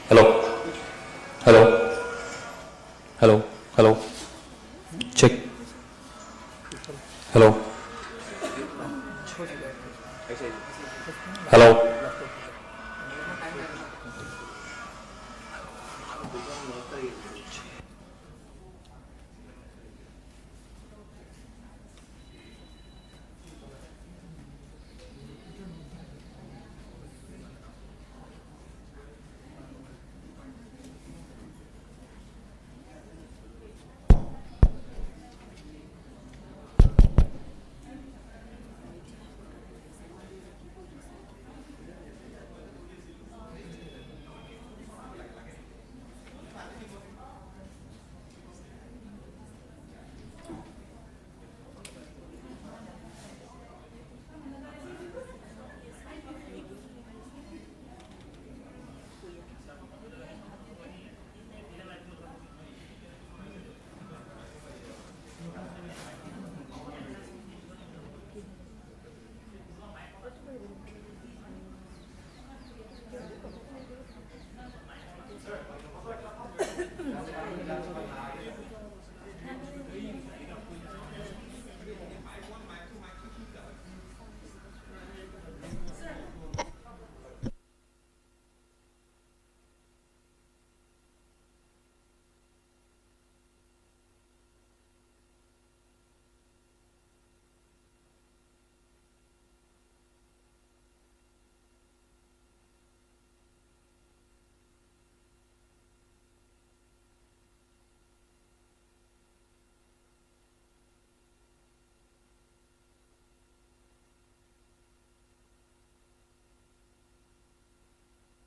Hello, hello, hello, hello. Check. Hello, hello.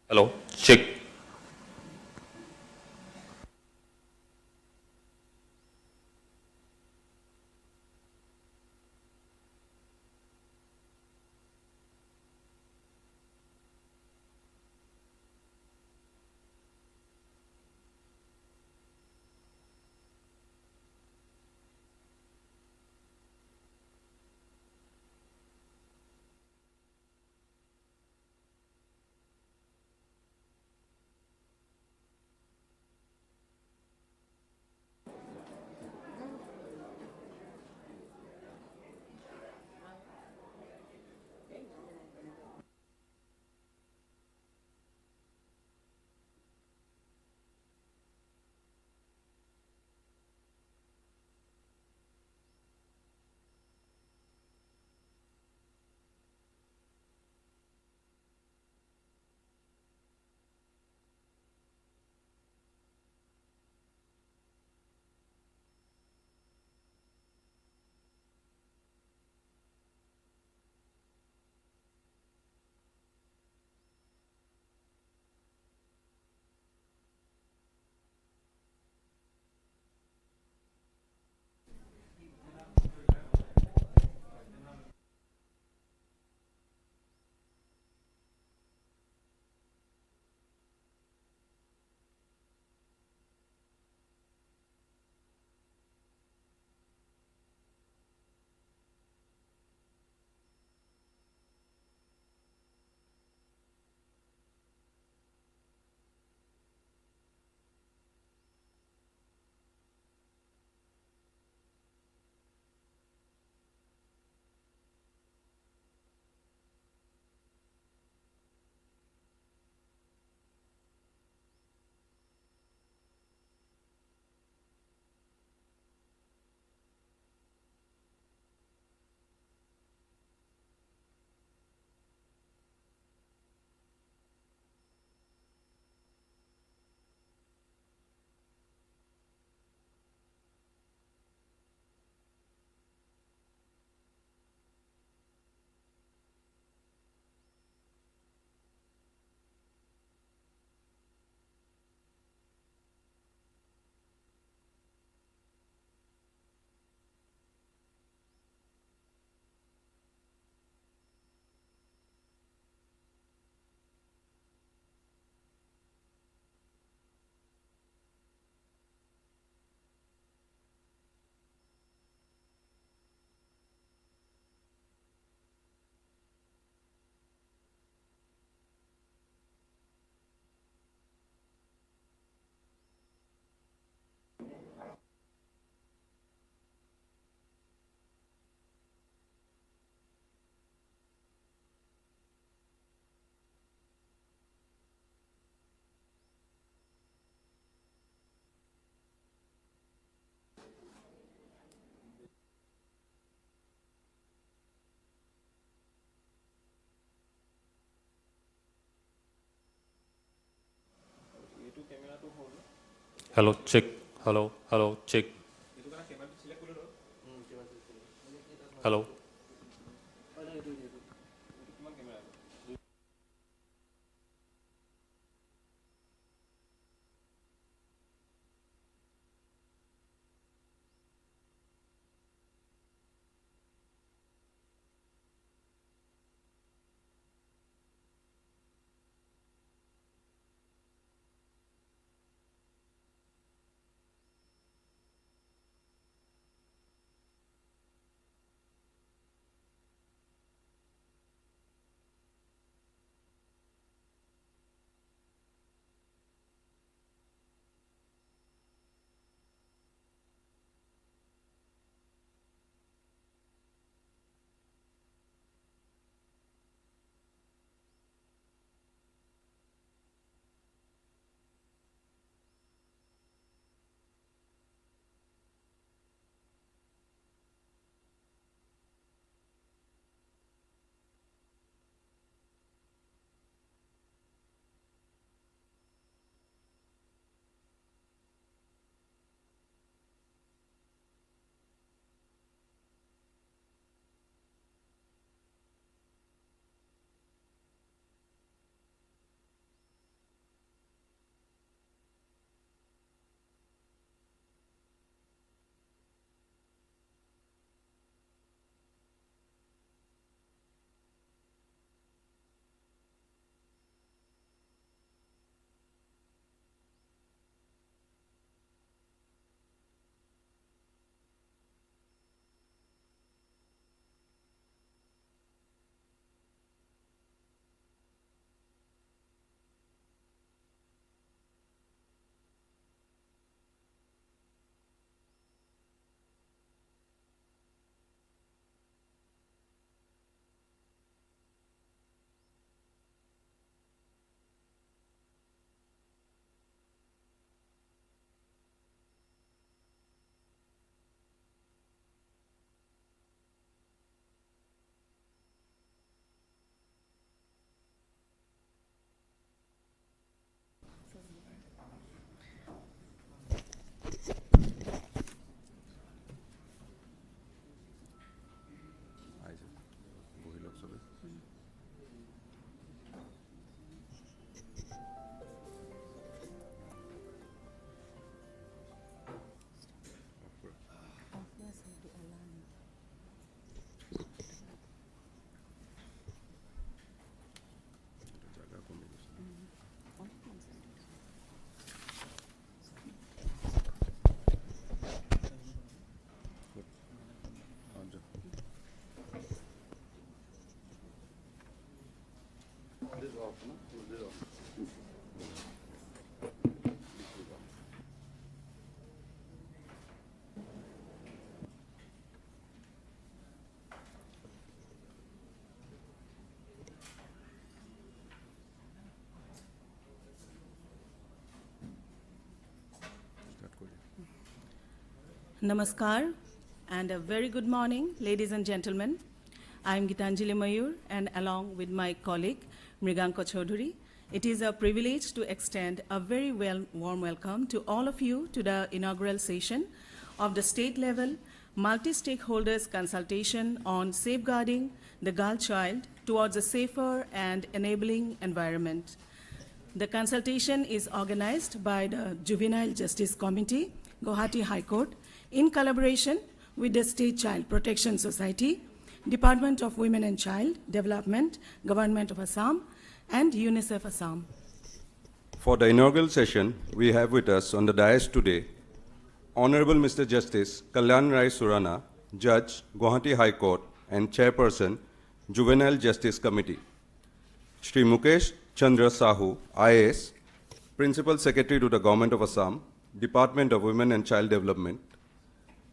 Hello, check. Hello, check. Hello, hello, check. Hello. Namaskar and a very good morning, ladies and gentlemen. I'm Gitanjali Mayur, and along with my colleague Mriganka Chaudhuri, it is a privilege to extend a very warm welcome to all of you to the inaugural session of the state-level multi-stakeholders consultation on safeguarding the girl child towards a safer and enabling environment. The consultation is organized by the Juvenile Justice Committee, Guwahati High Court, in collaboration with the State Child Protection Society, Department of Women and Child Development, Government of Assam, and UNICEF Assam. For the inaugural session, we have with us on the dais today Honorable Mr. Justice Kalyan Rai Surana, Judge, Guwahati High Court, and Chairperson, Juvenile Justice Committee. Shri Mukesh Chandra Sahu, IAS, Principal Secretary to the Government of Assam, Department of Women and Child Development.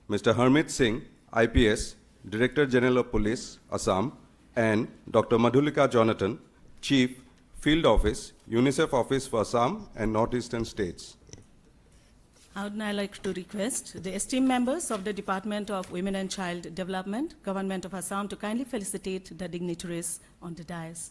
Mr. Harmeet Singh, IPS, Director General of Police, Assam, and Dr. Madhulika Jonathan, Chief, Field Office, UNICEF Office for Assam and Northeastern States. I would now like to request the esteemed members of the Department of Women and Child Development, Government of Assam, to kindly felicitate the dignitaries on the dais.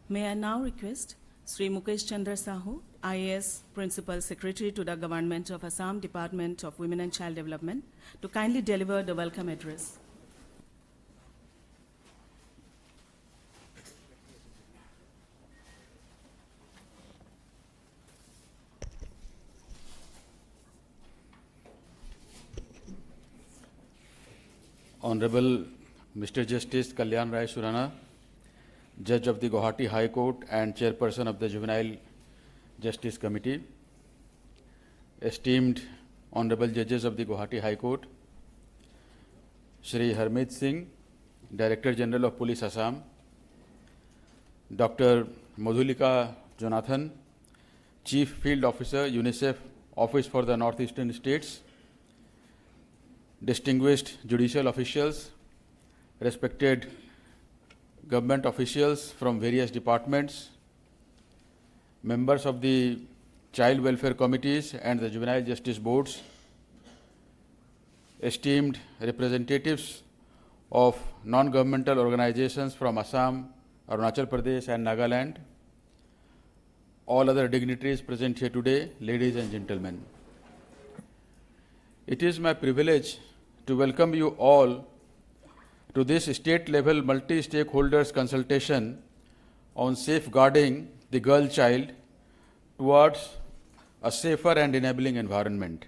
May I now request Sri Mukesh Chandra Sahu, IAS Principal Secretary to the Government of Assam Department of Women and Child Development, to kindly deliver the welcome address. Honorable Mr. Justice Kalyan Rai Surana, Judge of the Guwahati High Court and Chairperson of the Juvenile Justice Committee, esteemed Honorable Judges of the Guwahati High Court, Shri Harmeet Singh, Director General of Police Assam, Dr. Madhulika Jonathan, Chief Field Officer, UNICEF Office for the Northeastern States, distinguished judicial officials, respected government officials from various departments, members of the child welfare committees and the juvenile justice boards, esteemed representatives of non-governmental organizations from Assam, Arunachal Pradesh and Nagaland, all other dignitaries present here today, ladies and gentlemen. It is my privilege to welcome you all to this state-level multi-stakeholders consultation on safeguarding the girl child towards a safer and enabling environment.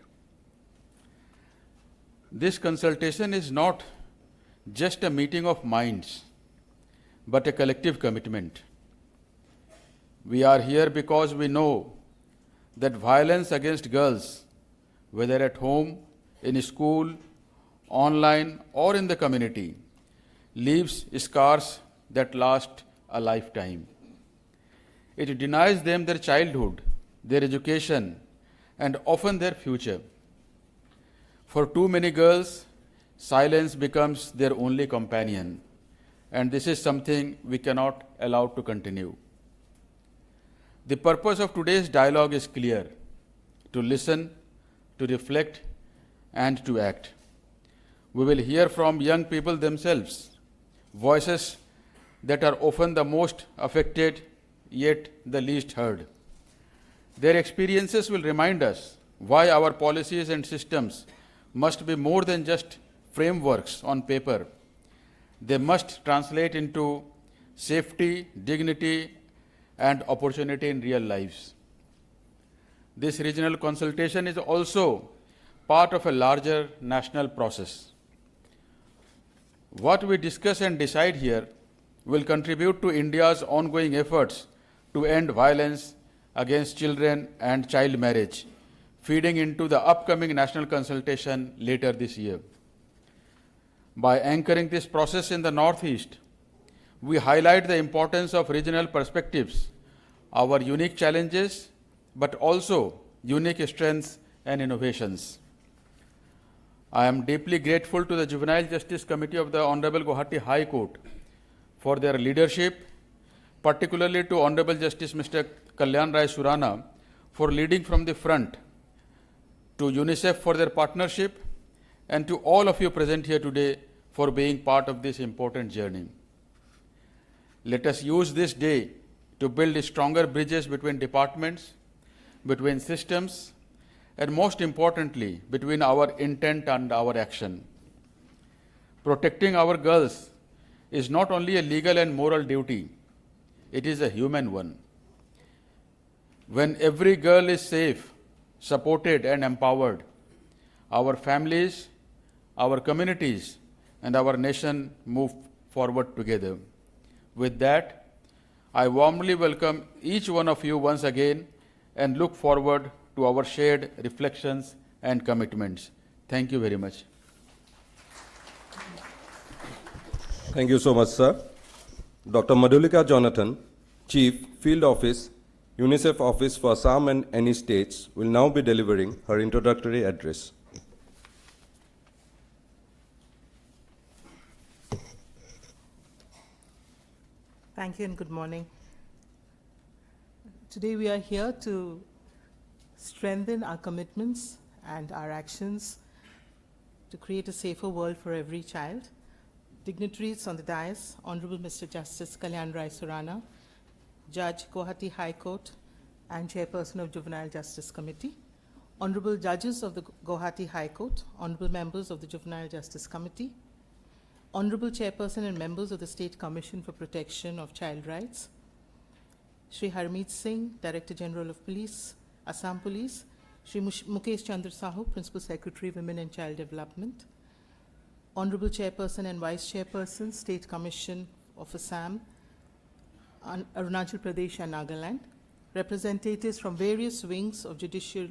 This consultation is not just a meeting of minds, but a collective commitment. We are here because we know that violence against girls, whether at home, in school, online, or in the community, leaves scars that last a lifetime. It denies them their childhood, their education, and often their future. For too many girls, silence becomes their only companion, and this is something we cannot allow to continue. The purpose of today's dialogue is clear: to listen, to reflect, and to act. We will hear from young people themselves, voices that are often the most affected yet the least heard. Their experiences will remind us why our policies and systems must be more than just frameworks on paper. They must translate into safety, dignity, and opportunity in real lives. This regional consultation is also part of a larger national process. What we discuss and decide here will contribute to India's ongoing efforts to end violence against children and child marriage, feeding into the upcoming national consultation later this year. By anchoring this process in the Northeast, we highlight the importance of regional perspectives, our unique challenges, but also unique strengths and innovations. I am deeply grateful to the Juvenile Justice Committee of the Honorable Guwahati High Court for their leadership, particularly to Honorable Justice Mr. Kalyan Rai Surana for leading from the front, to UNICEF for their partnership, and to all of you present here today for being part of this important journey. Let us use this day to build stronger bridges between departments, between systems, and most importantly, between our intent and our action. Protecting our girls is not only a legal and moral duty, it is a human one. When every girl is safe, supported, and empowered, our families, our communities, and our nation move forward together. With that, I warmly welcome each one of you once again and look forward to our shared reflections and commitments. Thank you very much. Thank you so much, sir. Dr. Madhulika Jonathan, Chief Field Office, UNICEF Office for Assam and any states, will now be delivering her introductory address. Thank you and good morning. Today we are here to strengthen our commitments and our actions to create a safer world for every child. Dignitaries on the dais, Honorable Mr. Justice Kalyan Rai Surana, Judge, Guwahati High Court, and Chairperson of Juvenile Justice Committee, Honorable Judges of the Guwahati High Court, Honorable Members of the Juvenile Justice Committee, Honorable Chairperson and members of the State Commission for Protection of Child Rights, Shri Harmeet Singh, Director General of Police, Assam Police, Shri Mukesh Chandra Sahu, Principal Secretary, Women and Child Development, Honorable Chairperson and Vice Chairperson, State Commission of Assam, Arunachal Pradesh and Nagaland, representatives from various wings of judicial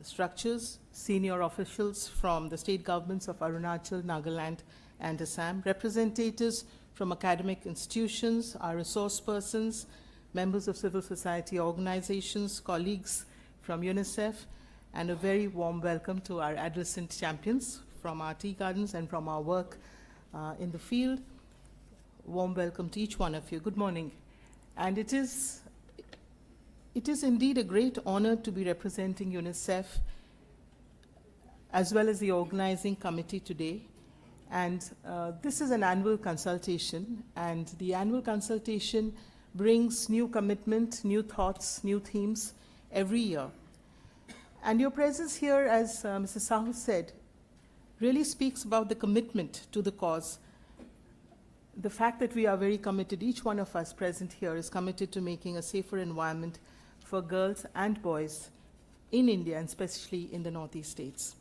structures, senior officials from the state governments of Arunachal, Nagaland, and Assam, representatives from academic institutions, our resource persons, members of civil society organizations, colleagues from UNICEF, and a very warm welcome to our adolescent champions from our tea gardens and from our work in the field. Warm welcome to each one of you. Good morning. And it is indeed a great honor to be representing UNICEF as well as the organizing committee today. And this is an annual consultation, and the annual consultation brings new commitment, new thoughts, new themes every year. And your presence here, as Mrs. Sahu said, really speaks about the commitment to the cause. The fact that we are very committed, each one of us present here is committed to making a safer environment for girls and boys in India, and especially in the Northeast states.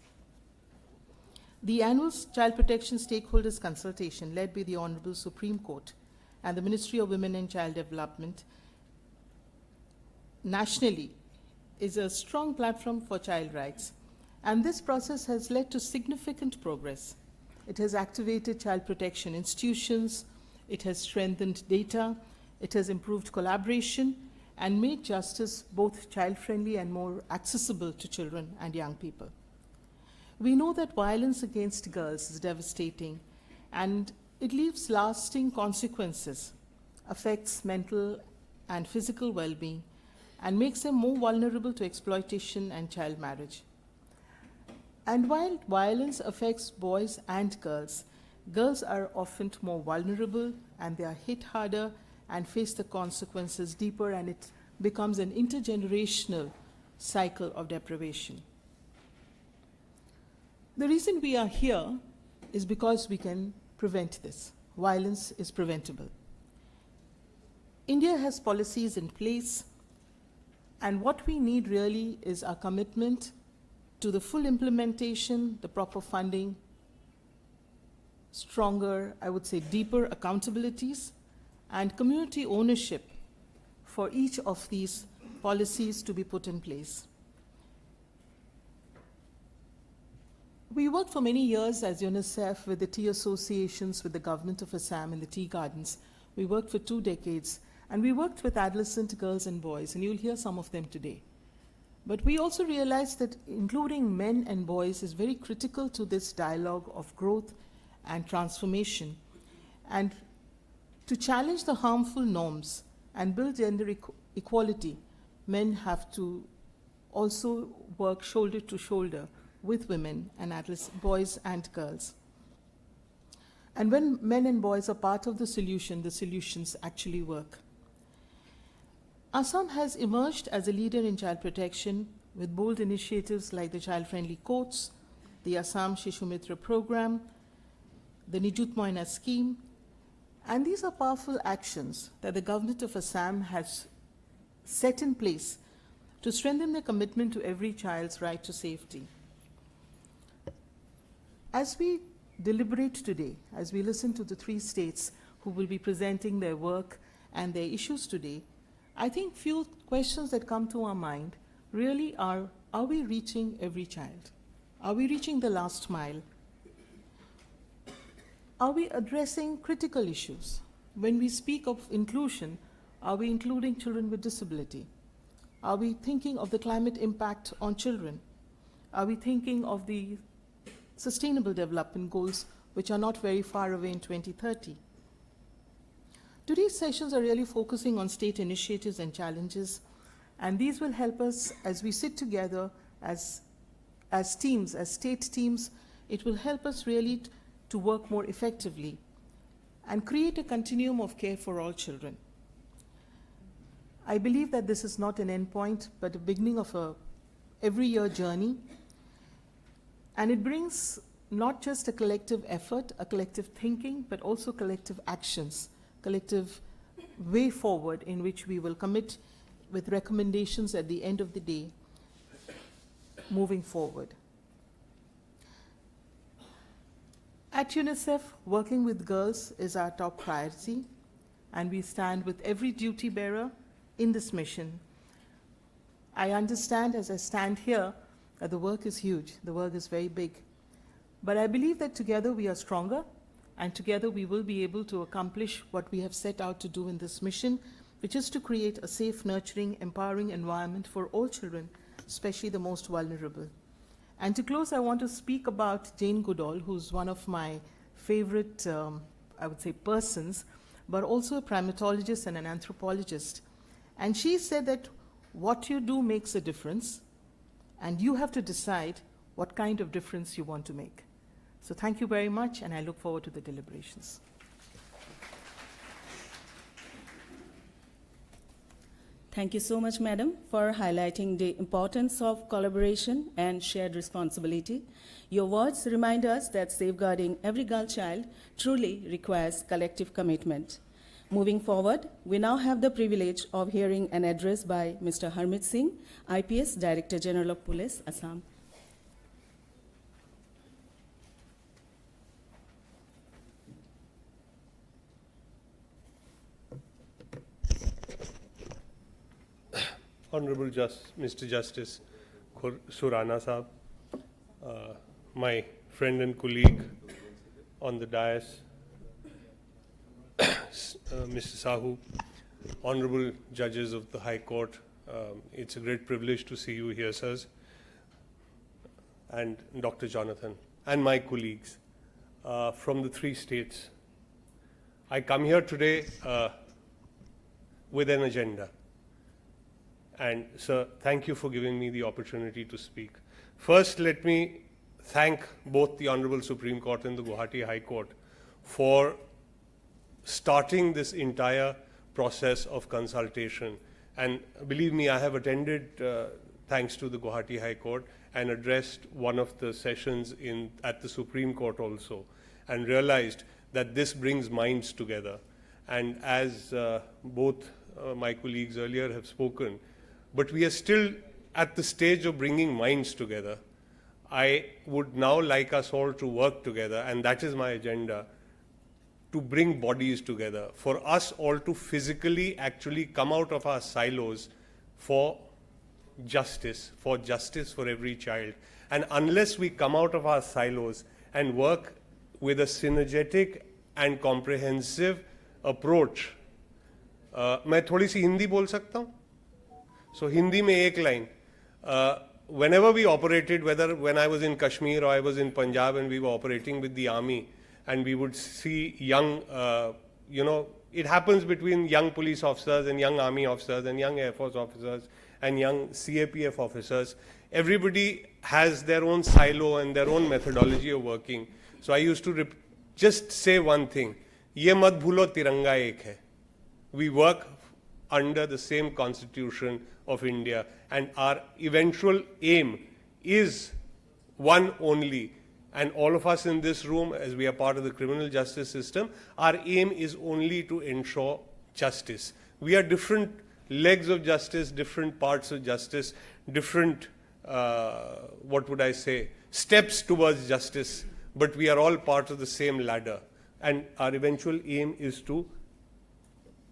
The annual Child Protection Stakeholders Consultation, led by the Honorable Supreme Court and the Ministry of Women and Child Development nationally, is a strong platform for child rights. And this process has led to significant progress. It has activated child protection institutions, it has strengthened data, it has improved collaboration, and made justice both child-friendly and more accessible to children and young people. We know that violence against girls is devastating, and it leaves lasting consequences, affects mental and physical well-being, and makes them more vulnerable to exploitation and child marriage. And while violence affects boys and girls are often more vulnerable, and they are hit harder and face the consequences deeper, and it becomes an intergenerational cycle of deprivation. The reason we are here is because we can prevent this. Violence is preventable. India has policies in place, and what we need really is our commitment to the full implementation, the proper funding, stronger, I would say deeper accountabilities, and community ownership for each of these policies to be put in place. We worked for many years as UNICEF with the tea associations, with the government of Assam and the tea gardens. We worked for 2 decades, and we worked with adolescent girls and boys, and you'll hear some of them today. But we also realized that including men and boys is very critical to this dialogue of growth and transformation. And to challenge the harmful norms and build gender equality, men have to also work shoulder to shoulder with women and boys and girls. And when men and boys are part of the solutions actually work. Assam has emerged as a leader in child protection with bold initiatives like the child-friendly courts, the Assam Shishu Mitra program, the Nijut Moina scheme, and these are powerful actions that the government of Assam has set in place to strengthen their commitment to every child's right to safety. As we deliberate today, as we listen to the 3 states who will be presenting their work and their issues today, I think few questions that come to our mind really are we reaching every child? Are we reaching the last mile? Are we addressing critical issues? When we speak of inclusion, are we including children with disability? Are we thinking of the climate impact on children? Are we thinking of the Sustainable Development Goals, which are not very far away in 2030? Today's sessions are really focusing on state initiatives and challenges, and these will help us as we sit together as teams, as state teams. It will help us really to work more effectively and create a continuum of care for all children. I believe that this is not an end point, but a beginning of a every year journey. And it brings not just a collective effort, a collective thinking, but also collective actions, collective way forward in which we will commit with recommendations at the end of the day, moving forward. At UNICEF, working with girls is our top priority, and we stand with every duty bearer in this mission. I understand as I stand here that the work is huge, the work is very big. But I believe that together we are stronger, and together we will be able to accomplish what we have set out to do in this mission, which is to create a safe, nurturing, empowering environment for all children, especially the most vulnerable. And to close, I want to speak about Jane Goodall, who's one of my favorite, I would say, persons, but also a primatologist and an anthropologist. And she said that what you do makes a difference, and you have to decide what kind of difference you want to make. So thank you very much, and I look forward to the deliberations. Thank you so much, Madam, for highlighting the importance of collaboration and shared responsibility. Your words remind us that safeguarding every girl child truly requires collective commitment. Moving forward, we now have the privilege of hearing an address by Mr. Harmeet Singh, IPS Director General of Police, Assam. Honorable Mr. Justice Surana Saab, my friend and colleague on the dais, Mr. Sahu, Honorable Judges of the High Court, it's a great privilege to see you here, sirs, and Dr. Jonathan, and my colleagues from the 3 states. I come here today with an agenda. And sir, thank you for giving me the opportunity to speak. First, let me thank both the Honorable Supreme Court and the Guwahati High Court for starting this entire process of consultation. And believe me, I have attended, thanks to the Guwahati High Court, and addressed one of the sessions at the Supreme Court also, and realized that this brings minds together. And as both my colleagues earlier have spoken, but we are still at the stage of bringing minds together. I would now like us all to work together, and that is my agenda, to bring bodies together, for us all to physically actually come out of our silos for justice for every child. And unless we come out of our silos and work with a synergetic and comprehensive approach, मैं थोड़ी सी हिंदी बोल सकता हूँ? So Hindi में एक line. Whenever we operated, whether when I was in Kashmir or I was in Punjab and we were operating with the army, and we would see young, it happens between young police officers and young army officers and young Air Force officers and young CAPF officers. Everybody has their own silo and their own methodology of working. So I used to just say one thing, ये मत भूलो तिरंगा एक है. We work under the same constitution of India, and our eventual aim is one only. And all of us in this room, as we are part of the criminal justice system, our aim is only to ensure justice. We are different legs of justice, different parts of justice, different, steps towards justice, but we are all part of the same ladder. And our eventual aim is to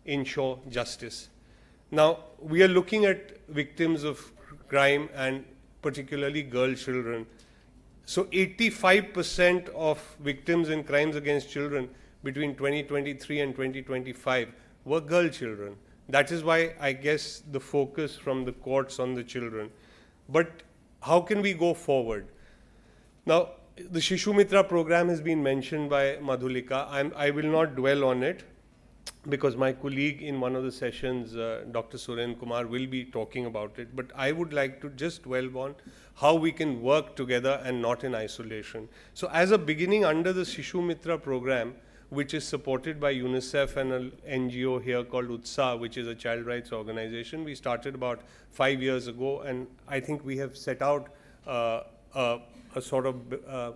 ensure justice. Now, we are looking at victims of crime, and particularly girl children. So 85% of victims in crimes against children between 2023 and 2025 were girl children. That is why I guess the focus from the courts on the children. But how can we go forward? Now, the Shishu Mitra program has been mentioned by Madhulika. I will not dwell on it, because my colleague in one of the sessions, Dr. Suren Kumar, will be talking about it. But I would like to just dwell on how we can work together and not in isolation. So as a beginning, under the Shishu Mitra program, which is supported by UNICEF and an NGO here called UTSA, which is a child rights organization. We started about 5 years ago, and I think we have set out a sort of,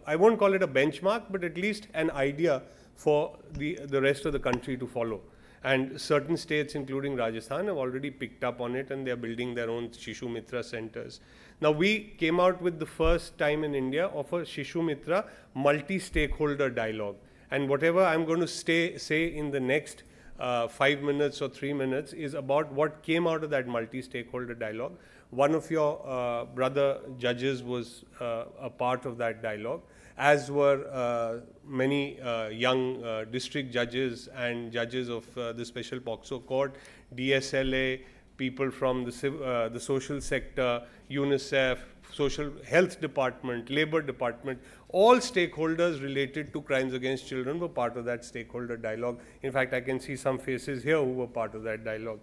I won't call it a benchmark, but at least an idea for the rest of the country to follow. And certain states, including Rajasthan, have already picked up on it, and they are building their own Shishu Mitra centers. Now, we came out with the first time in India of a Shishu Mitra multi-stakeholder dialogue. And whatever I'm going to say in the next 5 minutes or 3 minutes is about what came out of that multi-stakeholder dialogue. One of your brother judges was a part of that dialogue, as were many young district judges and judges of the Special POCSO Court, DSLA, people from the social sector, UNICEF, Social Health Department, Labor Department, all stakeholders related to crimes against children were part of that stakeholder dialogue. In fact, I can see some faces here who were part of that dialogue.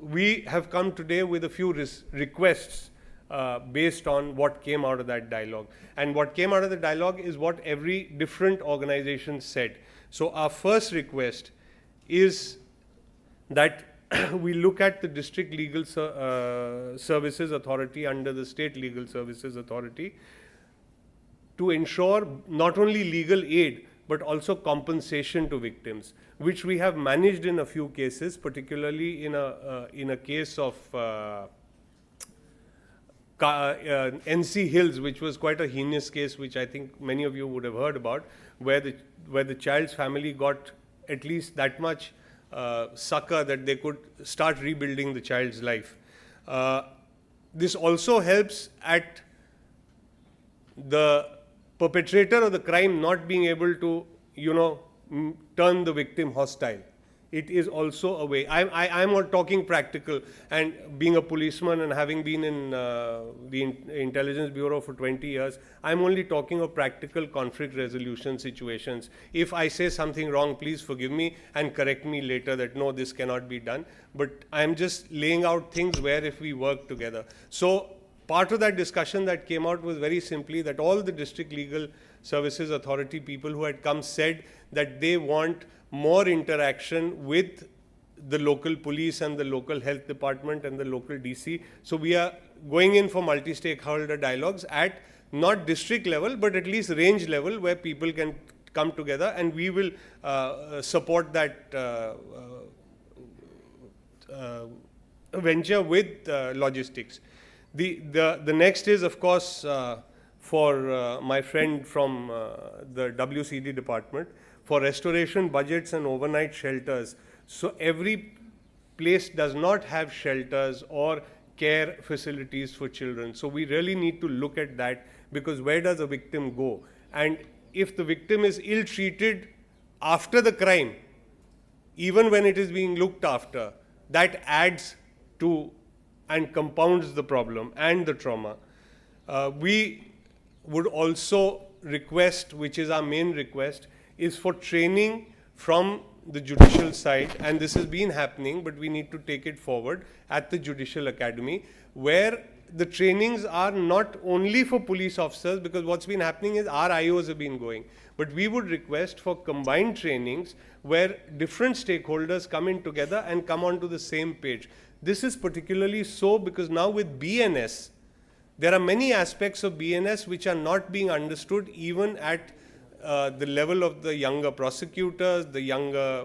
We have come today with a few requests based on what came out of that dialogue. And what came out of the dialogue is what every different organization said. So our first request is that we look at the District Legal Services Authority under the State Legal Services Authority to ensure not only legal aid but also compensation to victims, which we have managed in a few cases, particularly in a case of NC Hills, which was quite a heinous case, which I think many of you would have heard about, where the child's family got at least that much succor that they could start rebuilding the child's life. This also helps at the perpetrator of the crime not being able to, turn the victim hostile. It is also a way. I'm not talking practical, and being a policeman and having been in the Intelligence Bureau for 20 years, I'm only talking of practical conflict resolution situations. If I say something wrong, please forgive me and correct me later that no, this cannot be done. But I'm just laying out things where if we work together. So part of that discussion that came out was very simply that all the District Legal Services Authority people who had come said that they want more interaction with the local police and the local health department and the local DC. So we are going in for multi-stakeholder dialogues at not district level, but at least range level where people can come together, and we will support that venture with logistics. The next is, of course, for my friend from the WCD department, for restoration budgets and overnight shelters. So every place does not have shelters or care facilities for children. So we really need to look at that, because where does a victim go? And if the victim is ill-treated after the crime, even when it is being looked after, that adds to and compounds the problem and the trauma. We would also request, which is our main request, is for training from the judicial side, and this has been happening, but we need to take it forward at the Judicial Academy, where the trainings are not only for police officers, because what's been happening is our IOs have been going, but we would request for combined trainings where different stakeholders come in together and come onto the same page. This is particularly so because now with BNS, there are many aspects of BNS which are not being understood even at the level of the younger prosecutors, the younger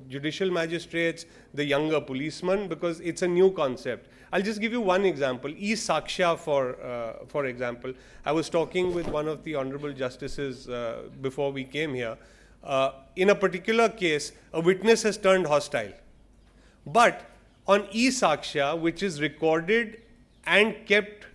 judicial magistrates, the younger policemen, because it's a new concept. I'll just give you one example. E-Saksha, for example. I was talking with one of the honorable justices before we came here. In a particular case, a witness has turned hostile. But on E-Saksha, which is recorded and kept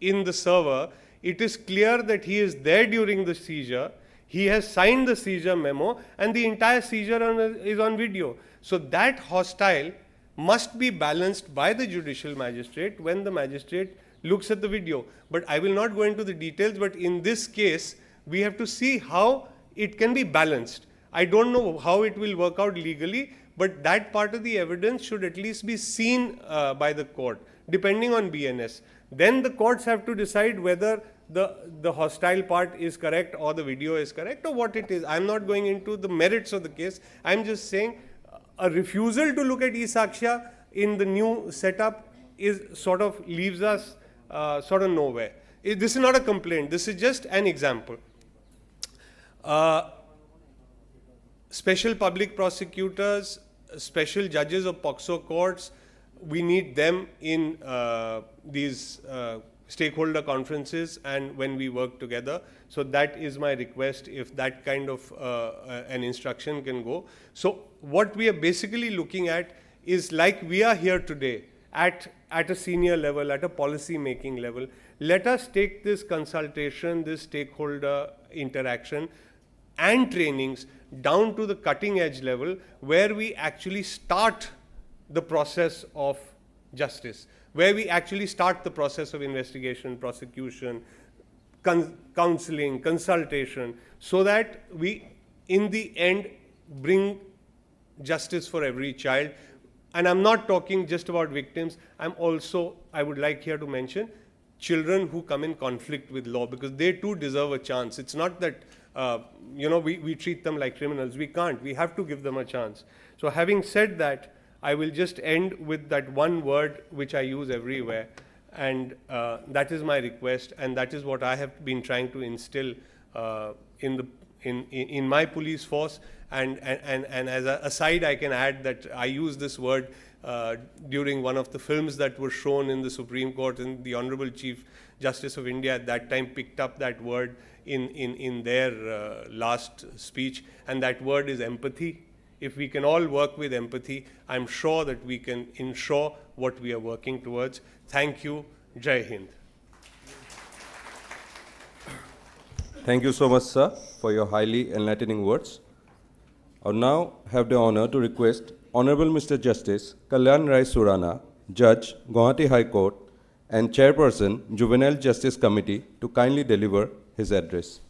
in the server, it is clear that he is there during the seizure, he has signed the seizure memo, and the entire seizure is on video. So that hostile must be balanced by the judicial magistrate when the magistrate looks at the video. But I will not go into the details, but in this case, we have to see how it can be balanced. I don't know how it will work out legally, but that part of the evidence should at least be seen by the court, depending on BNS. Then the courts have to decide whether the hostile part is correct or the video is correct or what it is. I'm not going into the merits of the case. I'm just saying a refusal to look at e-Saksha in the new setup is sort of leaves us sort of nowhere. This is not a complaint. This is just an example. Special public prosecutors, special judges of POCSO courts, we need them in these stakeholder conferences and when we work together. So that is my request, if that kind of an instruction can go. So what we are basically looking at is, like we are here today at a senior level, at a policy making level, let us take this consultation, this stakeholder interaction and trainings down to the cutting edge level where we actually start the process of justice, where we actually start the process of investigation, prosecution, counseling, consultation, so that we in the end bring justice for every child. And I'm not talking just about victims, I would like here to mention children who come in conflict with law, because they too deserve a chance. It's not that we treat them like criminals. We can't. We have to give them a chance. So having said that, I will just end with that one word which I use everywhere, and that is my request, and that is what I have been trying to instill in my police force. And as an aside, I can add that I use this word during one of the films that were shown in the Supreme Court, and the Honorable Chief Justice of India at that time picked up that word in their last speech, and that word is empathy. If we can all work with empathy, I'm sure that we can ensure what we are working towards. Thank you. Jai Hind. Thank you so much, sir, for your highly enlightening words. I now have the honor to request Honorable Mr. Justice Kalyan Rai Surana, Judge, Guwahati High Court, and Chairperson, Juvenile Justice Committee, to kindly deliver his address.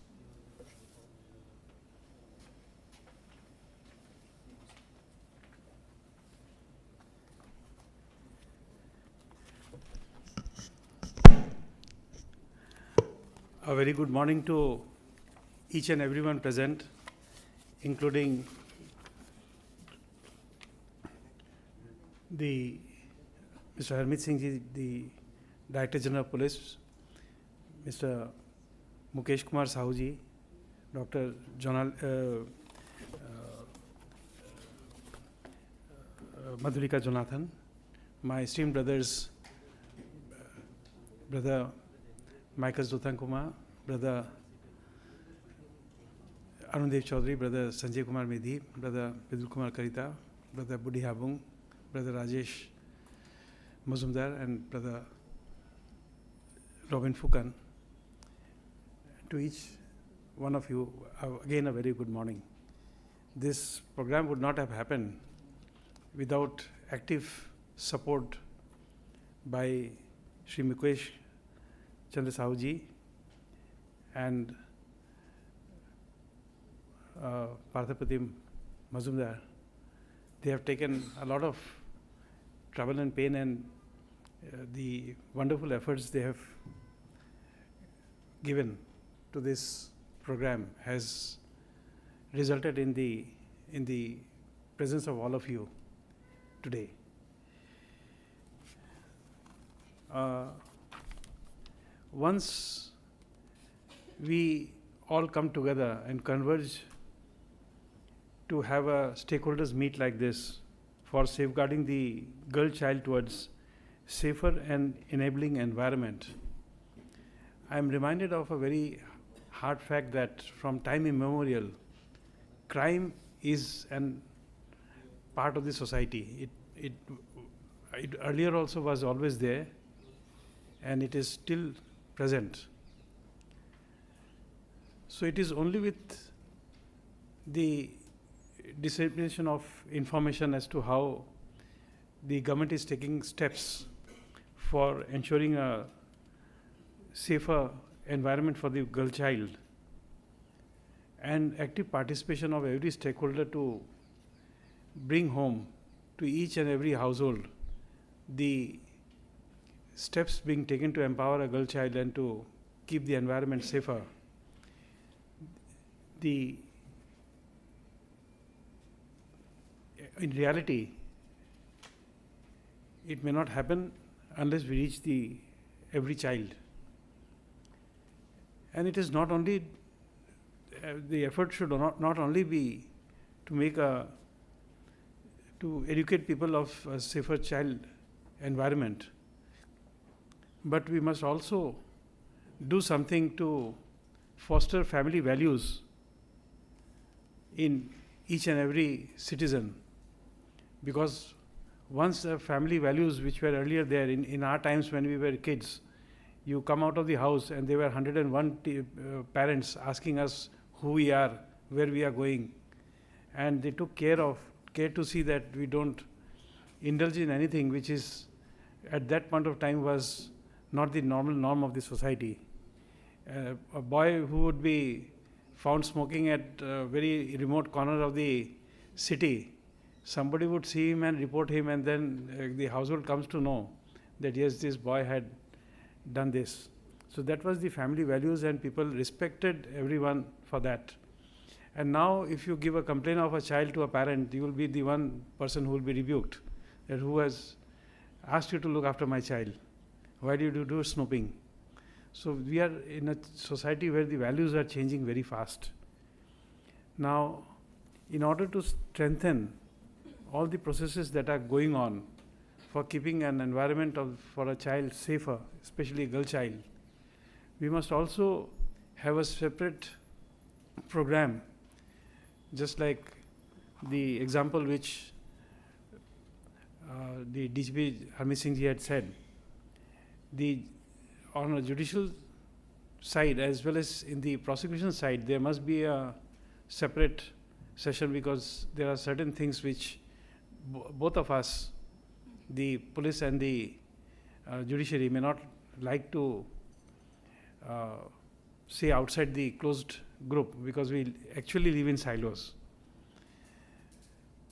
A very good morning to each and everyone present, including Mr. Harmeet Singh Ji, the Director General of Police, Mr. Mukesh Kumar Sahu Ji, Dr. Madhurika Jonathan, my esteemed brothers, Brother Michael Zotan Kumar, Brother Arundev Chaudhary, Brother Sanjay Kumar Medhi, Brother Vidul Kumar Karita, Brother Budi Habung, Brother Rajesh Mazumdar, and Brother Robin Fukan. To each one of you, again a very good morning. This program would not have happened without active support by Shri Mukesh Chandra Sahu Ji and Parthapratim Mazumdar. They have taken a lot of trouble and pain, and the wonderful efforts they have given to this program has resulted in the presence of all of you today. Once we all come together and converge to have a stakeholders meet like this for safeguarding the girl child towards safer and enabling environment, I am reminded of a very hard fact that from time immemorial, crime is an part of the society. It earlier also was always there, and it is still present. So it is only with the dissemination of information as to how the government is taking steps for ensuring a safer environment for the girl child, and active participation of every stakeholder to bring home to each and every household the steps being taken to empower a girl child and to keep the environment safer. In reality, it may not happen unless we reach every child. And it is not only, the effort should not only be to educate people of a safer child environment, but we must also do something to foster family values in each and every citizen. Because once the family values which were earlier there in our times when we were kids, you come out of the house and there were 101 parents asking us who we are, where we are going, and they took care to see that we don't indulge in anything which is at that point of time was not the normal norm of the society. A boy who would be found smoking at a very remote corner of the city, somebody would see him and report him, and then the household comes to know that yes, this boy had done this. So that was the family values, and people respected everyone for that. And now if you give a complaint of a child to a parent, you will be the one person who will be rebuked, that who has asked you to look after my child? Why did you do snooping? So we are in a society where the values are changing very fast. Now, in order to strengthen all the processes that are going on for keeping an environment for a child safer, especially a girl child, we must also have a separate program, just like the example which the DGP Harmeet Singh ji had said. On a judicial side as well as in the prosecution side, there must be a separate session, because there are certain things which both of us, the police and the judiciary, may not like to say outside the closed group, because we actually live in silos.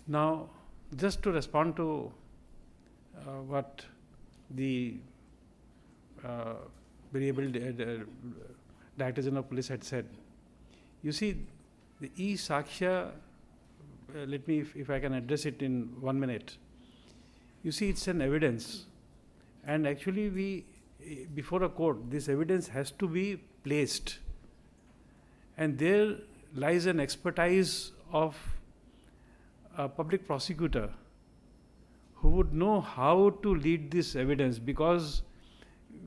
Now, just to respond to what the variable Director General of Police had said, you see, the e-Saksha, let me, if I can address it in 1 minute. You see, it's an evidence, and actually before a court, this evidence has to be placed, and there lies an expertise of a public prosecutor who would know how to lead this evidence, because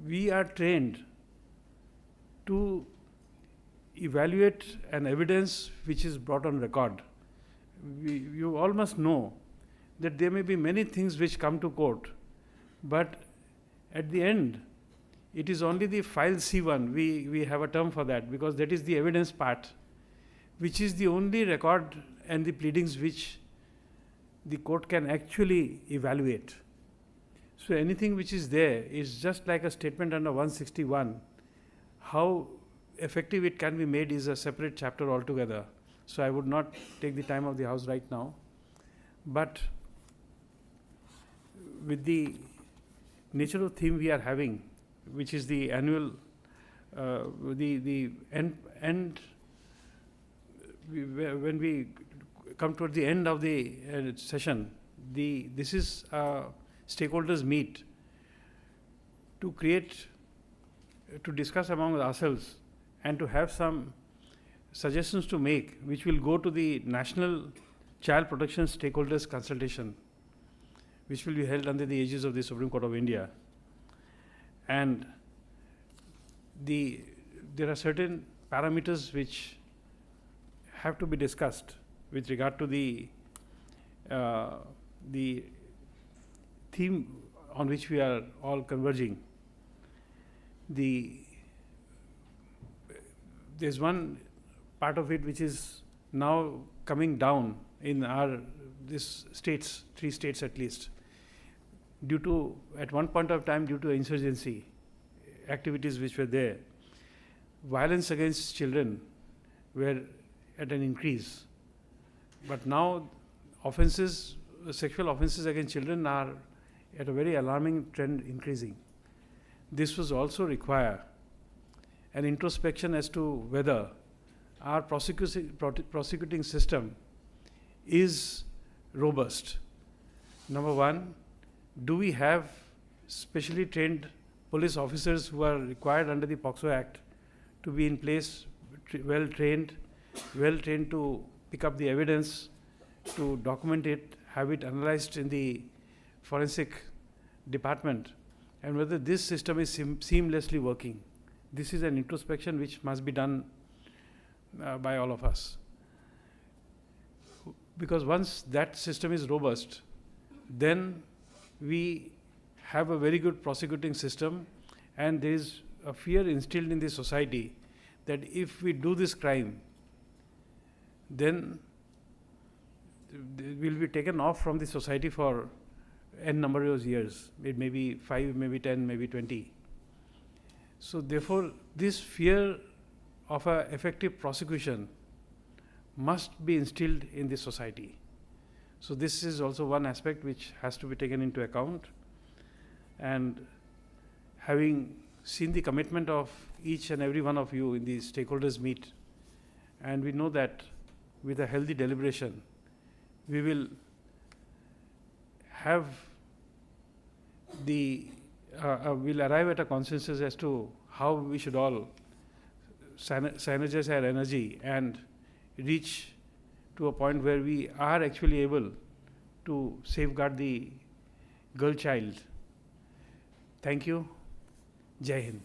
we are trained to evaluate an evidence which is brought on record. You all must know that there may be many things which come to court, but at the end, it is only the file C1, we have a term for that, because that is the evidence part, which is the only record and the pleadings which the court can actually evaluate. So anything which is there is just like a statement under 161. How effective it can be made is a separate chapter altogether. So I would not take the time of the House right now. But with the nature of theme we are having, which is the annual, the end, when we come toward the end of the session, this is stakeholders meet to discuss among ourselves and to have some suggestions to make, which will go to the National Child Protection Stakeholders Consultation, which will be held under the aegis of the Supreme Court of India. And there are certain parameters which have to be discussed with regard to the theme on which we are all converging. There's one part of it which is now coming down in these states, 3 states at least, at one point of time, due to insurgency activities which were there. Violence against children were at an increase. But now sexual offenses against children are at a very alarming trend increasing. This was also require an introspection as to whether our prosecuting system is robust. Number one, do we have specially trained police officers who are required under the POCSO Act to be in place, well trained to pick up the evidence, to document it, have it analyzed in the forensic department, and whether this system is seamlessly working. This is an introspection which must be done by all of us. Because once that system is robust, then we have a very good prosecuting system, and there is a fear instilled in the society that if we do this crime, then will be taken off from the society for n number of years. It may be 5, maybe 10, maybe 20. So therefore, this fear of an effective prosecution must be instilled in the society. So this is also one aspect which has to be taken into account. And having seen the commitment of each and every one of you in the stakeholders meet, and we know that with a healthy deliberation, we will have we'll arrive at a consensus as to how we should all synergize our energy and reach to a point where we are actually able to safeguard the girl child. Thank you. Jai Hind.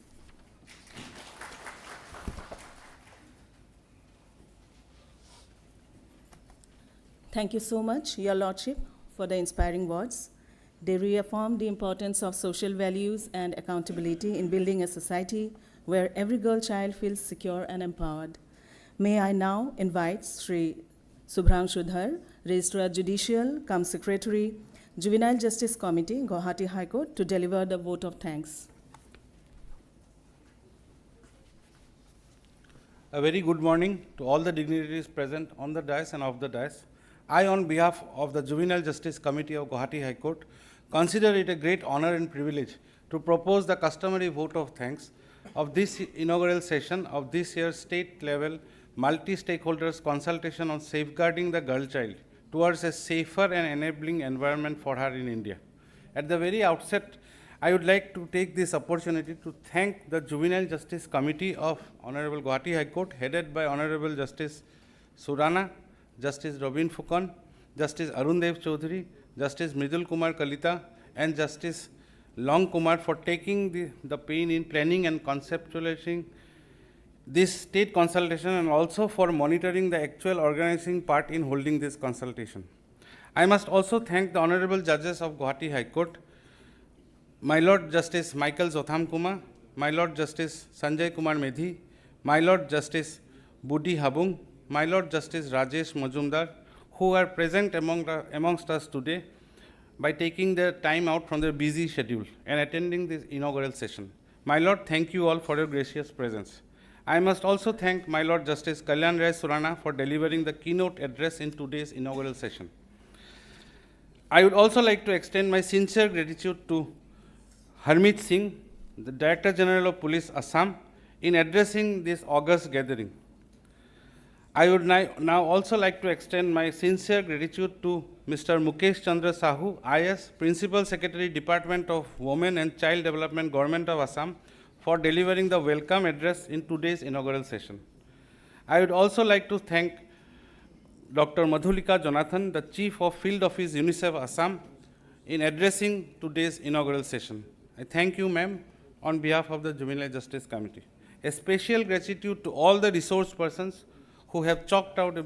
Thank you so much, Your Lordship, for the inspiring words. They reaffirm the importance of social values and accountability in building a society where every girl child feels secure and empowered. May I now invite Sri Subhrangshu Dhar, Registrar Judicial, cum Secretary, Juvenile Justice Committee, Guwahati High Court, to deliver the vote of thanks. A very good morning to all the dignitaries present on the dais and off the dais. I, on behalf of the Juvenile Justice Committee of Guwahati High Court, consider it a great honor and privilege to propose the customary vote of thanks of this inaugural session of this year's state-level multi-stakeholders consultation on safeguarding the girl child towards a safer and enabling environment for her in India. At the very outset, I would like to take this opportunity to thank the Juvenile Justice Committee of Honorable Guwahati High Court, headed by Honorable Justice Surana, Justice Robin Fukan, Justice Arundev Chaudhary, Justice Mridul Kumar Kalita, and Justice Long Kumar for taking the pain in planning and conceptualizing this state consultation, and also for monitoring the actual organizing part in holding this consultation. I must also thank the Honorable Judges of Guwahati High Court, My Lord Justice Michael Zotham Kumar, My Lord Justice Sanjay Kumar Medhi, My Lord Justice Budi Habung, My Lord Justice Rajesh Majumdar, who are present amongst us today by taking their time out from their busy schedule and attending this inaugural session. My Lord, thank you all for your gracious presence. I must also thank My Lord Justice Kalyan Rai Surana for delivering the keynote address in today's inaugural session. I would also like to extend my sincere gratitude to Harmeet Singh, the Director General of Police, Assam, in addressing this august gathering. I would now also like to extend my sincere gratitude to Mr. Mukesh Chandra Sahu, IS, Principal Secretary, Department of Women and Child Development, Government of Assam, for delivering the welcome address in today's inaugural session. I would also like to thank Dr. Madhulika Jonathan, the Chief of Field Office, UNICEF Assam, in addressing today's inaugural session. I thank you, ma'am, on behalf of the Juvenile Justice Committee. A special gratitude to all the resource persons who have chalked out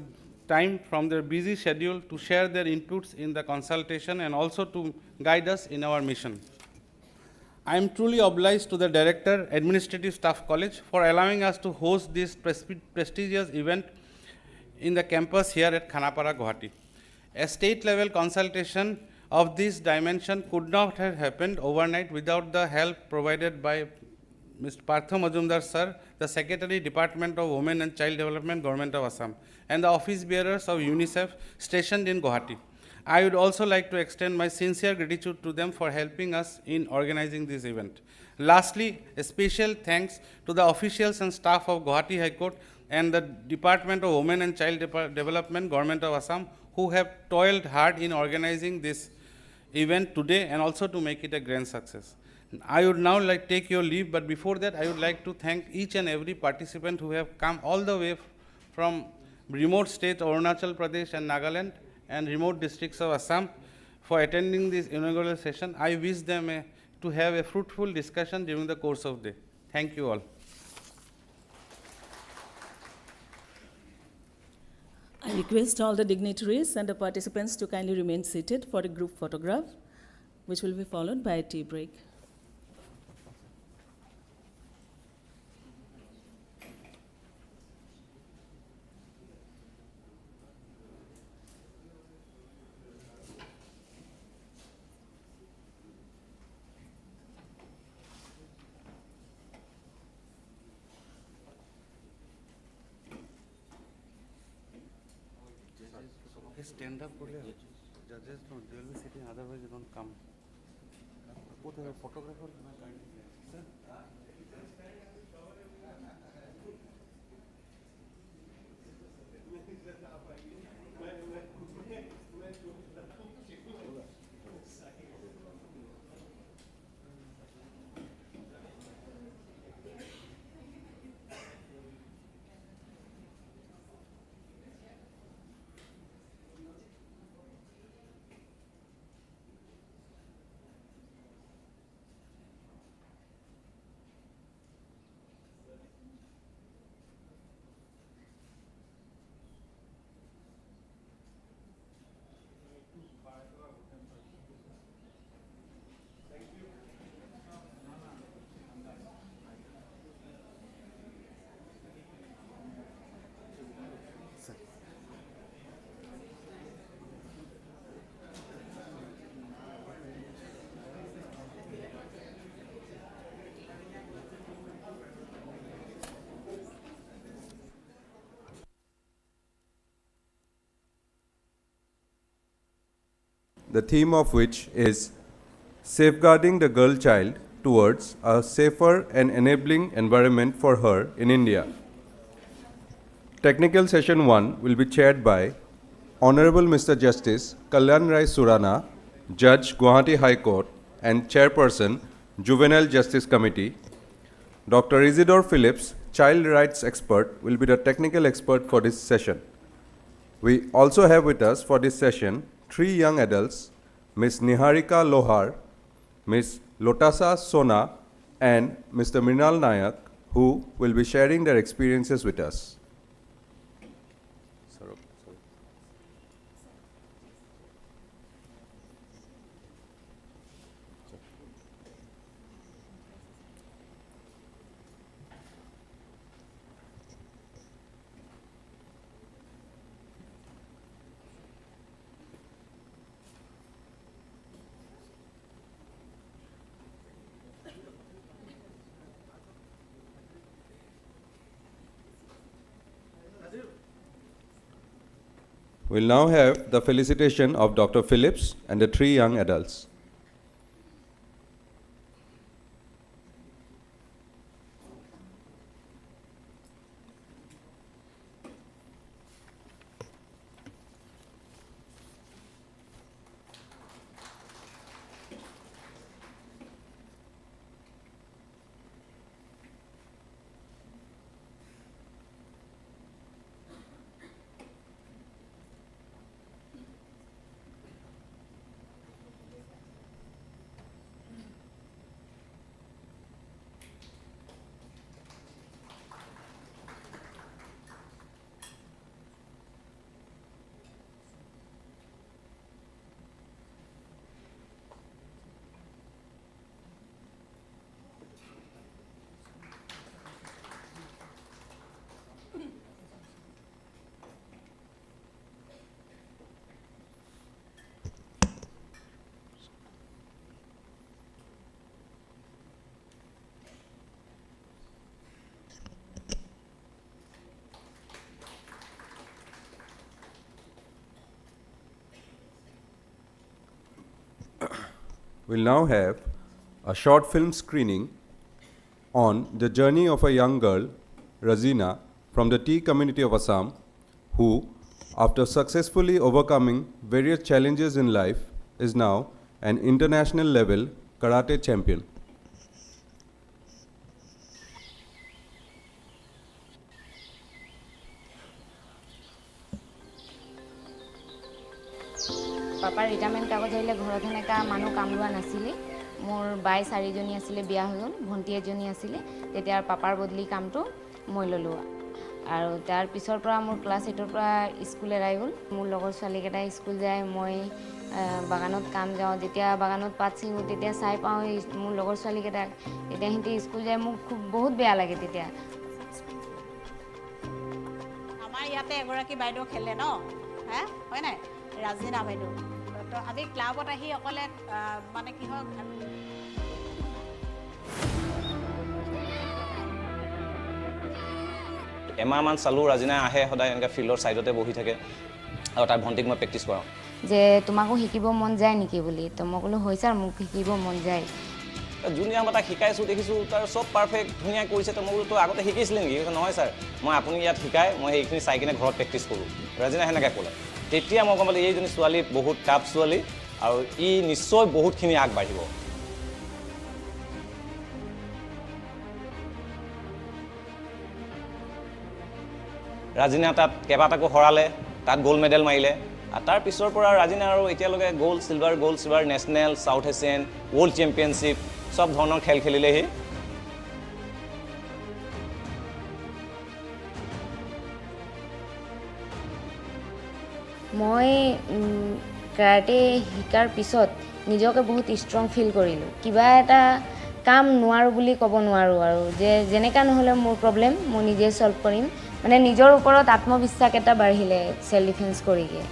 time from their busy schedule to share their inputs in the consultation and also to guide us in our mission. I am truly obliged to the Director, Administrative Staff College, for allowing us to host this prestigious event in the campus here at Khanapara, Guwahati. A state-level consultation of this dimension could not have happened overnight without the help provided by Mr. Partha Majumdar Sir, the Secretary, Department of Women and Child Development, Government of Assam, and the office bearers of UNICEF stationed in Guwahati. I would also like to extend my sincere gratitude to them for helping us in organizing this event. Lastly, a special thanks to the officials and staff of Guwahati High Court and the Department of Women and Child Development, Government of Assam, who have toiled hard in organizing this event today and also to make it a grand success. I would now like to take your leave, but before that, I would like to thank each and every participant who have come all the way from remote states, Arunachal Pradesh and Nagaland, and remote districts of Assam for attending this inaugural session. I wish them to have a fruitful discussion during the course of the day. Thank you all. I request all the dignitaries and the participants to kindly remain seated for a group photograph, which will be followed by a tea break. Stand up, judges don't, they will be sitting, otherwise they don't come. Both have a photographer. The theme of which is Safeguarding the Girl Child Towards a Safer and Enabling Environment for Her in India. Technical Session 1 will be chaired by Honorable Mr. Justice Kalyan Rai Surana, Judge, Guwahati High Court and Chairperson, Juvenile Justice Committee. Dr. Isidore Phillips, Child Rights Expert, will be the technical expert for this session. We also have with us for this session 3 young adults, Ms. Niharika Lohar, Ms. Lotasa Sona, and Mr. Mrinal Nayak, who will be sharing their experiences with us. We'll now have the felicitation of Dr. Phillips and the 3 young adults. will now have a short film screening on the journey of a young girl, Razina, from the tea community of Assam, who, after successfully overcoming various challenges in life, is now an international level karate champion. পাপাৰ retirement কাগজ আহিলে ঘৰত সেনেকা মানুহ কাম লোৱা নাছিলে মোৰ by 4জনী আছিলে বিয়া হৈ গ'ল ভণ্টি এজনী আছিলে তেতিয়া পাপাৰ বদলি কামটো মই ল'লো আৰু তাৰ পিছৰ পৰা মোৰ ক্লাছ 8ৰ পৰা স্কুল এৰাই গ'ল মোৰ লগৰ ছোৱালীকেইটা স্কুল যায় মই বাগানত কাম যাওঁ যেতিয়া বাগানত পাত ছিঙো তেতিয়া চাই পাওঁ মোৰ লগৰ ছোৱালীকেইটা তেতিয়া সিহঁতি স্কুল যায় মোক খুব বহুত বেয়া লাগে তেতিয়া আমাৰ ইয়াতে এগৰাকী বাইদেউ খেলে ন হা হয় নাই ৰাজিনা বাইদেউ তো আজি ক্লাবত আহি অকলে মানে কি হয় এমাহমান চালোঁ ৰাজিনা আহে সদায় এনেকৈ ফিল্ডৰ ছাইডতে বহি থাকে আৰু তাৰ ভণ্টিক মই প্ৰেক্টিছ কৰাওঁ যে তোমাকো শিকিব মন যায় নেকি বুলি তো মই ক'লোঁ হয় ছাৰ মোক শিকিব মন যায় যোনে আমাৰ তাক শিকাইছোঁ দেখিছোঁ তাৰ চব পাৰফেক্ট ধুনীয়া কৰিছে তো মই বোলো তই আগতে শিকিছিলি নেকি নহয় ছাৰ মই আপুনি ইয়াত শিকাই মই সেইখিনি চাই কিনে ঘৰত প্ৰেক্টিছ কৰোঁ ৰাজিনা সেনেকৈ ক'লে তেতিয়া মই গম পালোঁ এইজনী ছোৱালী বহুত টাফ ছোৱালী আৰু ই নিশ্চয় বহুতখিনি আগবাঢ়িব ৰাজিনা তাত কেইবাটাকো হৰালে তাত গ'ল্ড মেডেল মাৰিলে আৰু তাৰ পিছৰ পৰা ৰাজিনা আৰু এতিয়ালৈকে gold silver national south Asian world championship সব ধৰণৰ খেল খেলিলেহি মই কাৰাটে শিকাৰ পিছত নিজকে বহুত ষ্ট্ৰং ফিল কৰিলোঁ কিবা এটা কাম নোৱাৰোঁ বুলি ক'ব নোৱাৰোঁ আৰু যে যেনেকা নহ'লে মোৰ প্ৰব্লেম মই নিজে সলভ কৰিম মানে নিজৰ ওপৰত আত্মবিশ্বাস এটা বাঢ়িলে সেল্ফ ডিফেন্স কৰিকে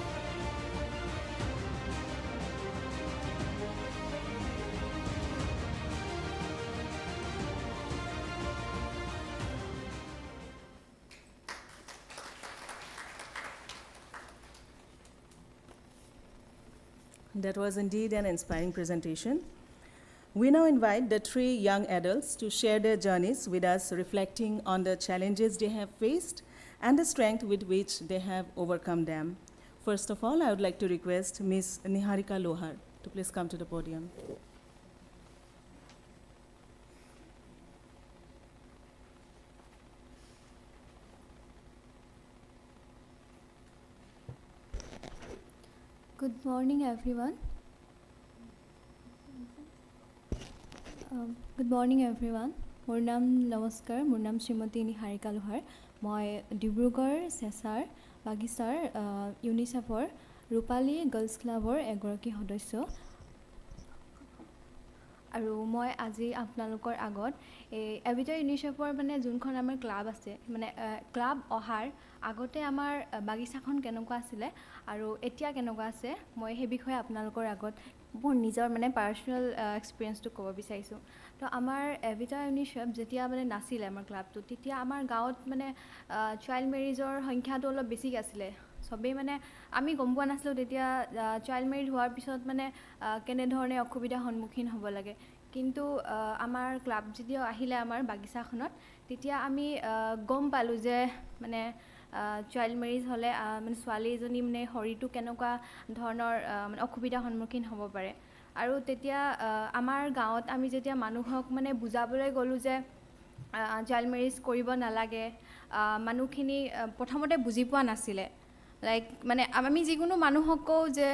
That was indeed an inspiring presentation. We now invite the 3 young adults to share their journeys with us, reflecting on the challenges they have faced and the strength with which they have overcome them. First of all, I would like to request Ms. Niharika Lohar to please come to the podium. Good morning, everyone. Good morning, everyone. মোৰ নাম নমস্কাৰ মোৰ নাম শ্ৰীমতী নিহাৰিকা লোহাৰ মই ডিব্ৰুগড় চেছাৰ বাগিচাৰ ইউনিচেফৰ ৰূপালী girls ক্লাবৰ এগৰাকী সদস্য আৰু মই আজি আপোনালোকৰ আগত এই এভিটা ইউনিচেফৰ মানে যোনখন আমাৰ ক্লাব আছে মানে ক্লাব অহাৰ আগতে আমাৰ বাগিচাখন কেনেকুৱা আছিলে আৰু এতিয়া কেনেকুৱা আছে মই সেই বিষয়ে আপোনালোকৰ আগত মোৰ নিজৰ মানে পাৰ্চনেল এক্সপিৰিয়েঞ্চটো ক'ব বিচাৰিছোঁ তো আমাৰ এভিটা ইউনিচেফ যেতিয়া মানে নাছিলে আমাৰ ক্লাবটো তেতিয়া আমাৰ গাঁৱত মানে চাইল্ড মেৰিজৰ সংখ্যাটো অলপ বেছি আছিলে সবেই মানে আমি গম পোৱা নাছিলোঁ তেতিয়া চাইল্ড মেৰিজ হোৱাৰ পিছত মানে কেনেধৰণে অসুবিধাৰ সন্মুখীন হ'ব লাগে কিন্তু আমাৰ ক্লাব যেতিয়া আহিলে আমাৰ বাগিচাখনত তেতিয়া আমি গম পালোঁ যে মানে চাইল্ড মেৰিজ হ'লে মানে ছোৱালী এজনী মানে শৰীৰটো কেনেকুৱা ধৰণৰ মানে অসুবিধাৰ সন্মুখীন হ'ব পাৰে আৰু তেতিয়া আমাৰ গাঁৱত আমি যেতিয়া মানুহক মানে বুজাবলৈ গ'লোঁ যে চাইল্ড মেৰিজ কৰিব নালাগে মানুহখিনি প্ৰথমতে বুজি পোৱা নাছিলে লাইক মানে আমি যিকোনো মানুহক কওঁ যে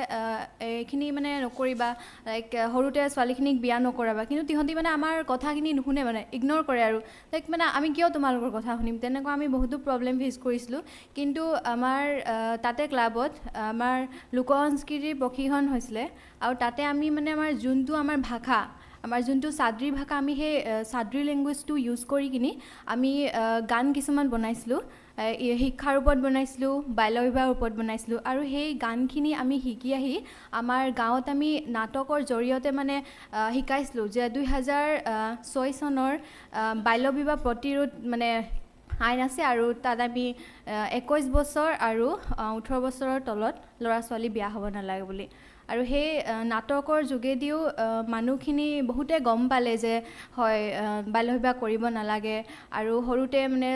এইখিনি মানে নকৰিবা লাইক সৰুতে ছোৱালীখিনিক বিয়া নকৰাবা কিন্তু তিহঁতি মানে আমাৰ কথাখিনি নুশুনে মানে ইগন'ৰ কৰে আৰু লাইক মানে আমি কিয় তোমালোকৰ কথা শুনিম তেনেকুৱা আমি বহুতো প্ৰব্লেম ফেচ কৰিছিলোঁ কিন্তু আমাৰ তাতে ক্লাবত আমাৰ লোক সংস্কৃতিৰ প্ৰশিক্ষণ হৈছিলে আৰু তাতে আমি মানে আমাৰ যোনটো আমাৰ ভাষা আমাৰ যোনটো চাদ্ৰী ভাষা আমি সেই চাদ্ৰী লেংগুৱেজটো ইউজ কৰি কিনি আমি গান কিছুমান বনাইছিলোঁ শিক্ষাৰ ওপৰত বনাইছিলোঁ বাল্য বিবাহৰ ওপৰত বনাইছিলোঁ আৰু সেই গানখিনি আমি শিকি আহি আমাৰ গাঁৱত আমি নাটকৰ জৰিয়তে মানে শিকাইছিলোঁ যে 2006 চনৰ বাল্য বিবাহ প্ৰতিৰোধ মানে আইন আছে আৰু তাত আমি 21 বছৰ আৰু 18 বছৰৰ তলত ল'ৰা ছোৱালী বিয়া হ'ব নালাগে বুলি আৰু সেই নাটকৰ যোগেদিও মানুহখিনি বহুতে গম পালে যে হয় বাল্য বিবাহ কৰিব নালাগে আৰু সৰুতে মানে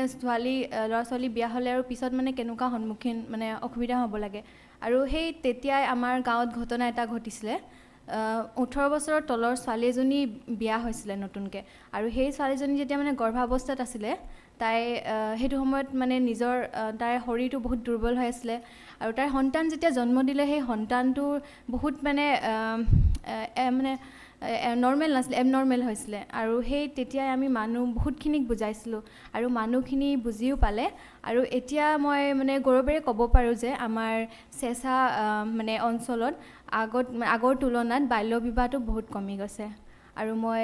ল'ৰা ছোৱালী বিয়া হ'লে আৰু পিছত মানে কেনেকুৱা সন্মুখীন মানে অসুবিধা হ'ব লাগে আৰু সেই তেতিয়াই আমাৰ গাঁৱত ঘটনা এটা ঘটিছিলে 18 বছৰৰ তলৰ ছোৱালী এজনী বিয়া হৈছিলে নতুনকৈ আৰু সেই ছোৱালীজনী যেতিয়া মানে গৰ্ভাৱস্থাত আছিলে তাই সেইটো সময়ত মানে নিজৰ তাইৰ শৰীৰটো বহুত দুৰ্বল হৈ আছিলে আৰু তাইৰ সন্তান যেতিয়া জন্ম দিলে সেই সন্তানটোৰ বহুত মানে নৰ্মেল নাছিলে এবনৰ্মেল হৈছিলে আৰু সেই তেতিয়াই আমি মানুহ বহুতখিনিক বুজাইছিলোঁ আৰু মানুহখিনি বুজিও পালে আৰু এতিয়া মই মানে গৌৰৱেৰে ক'ব পাৰোঁ যে আমাৰ চেঁচা মানে অঞ্চলত আগৰ তুলনাত বাল্য বিবাহটো বহুত কমি গৈছে আৰু মই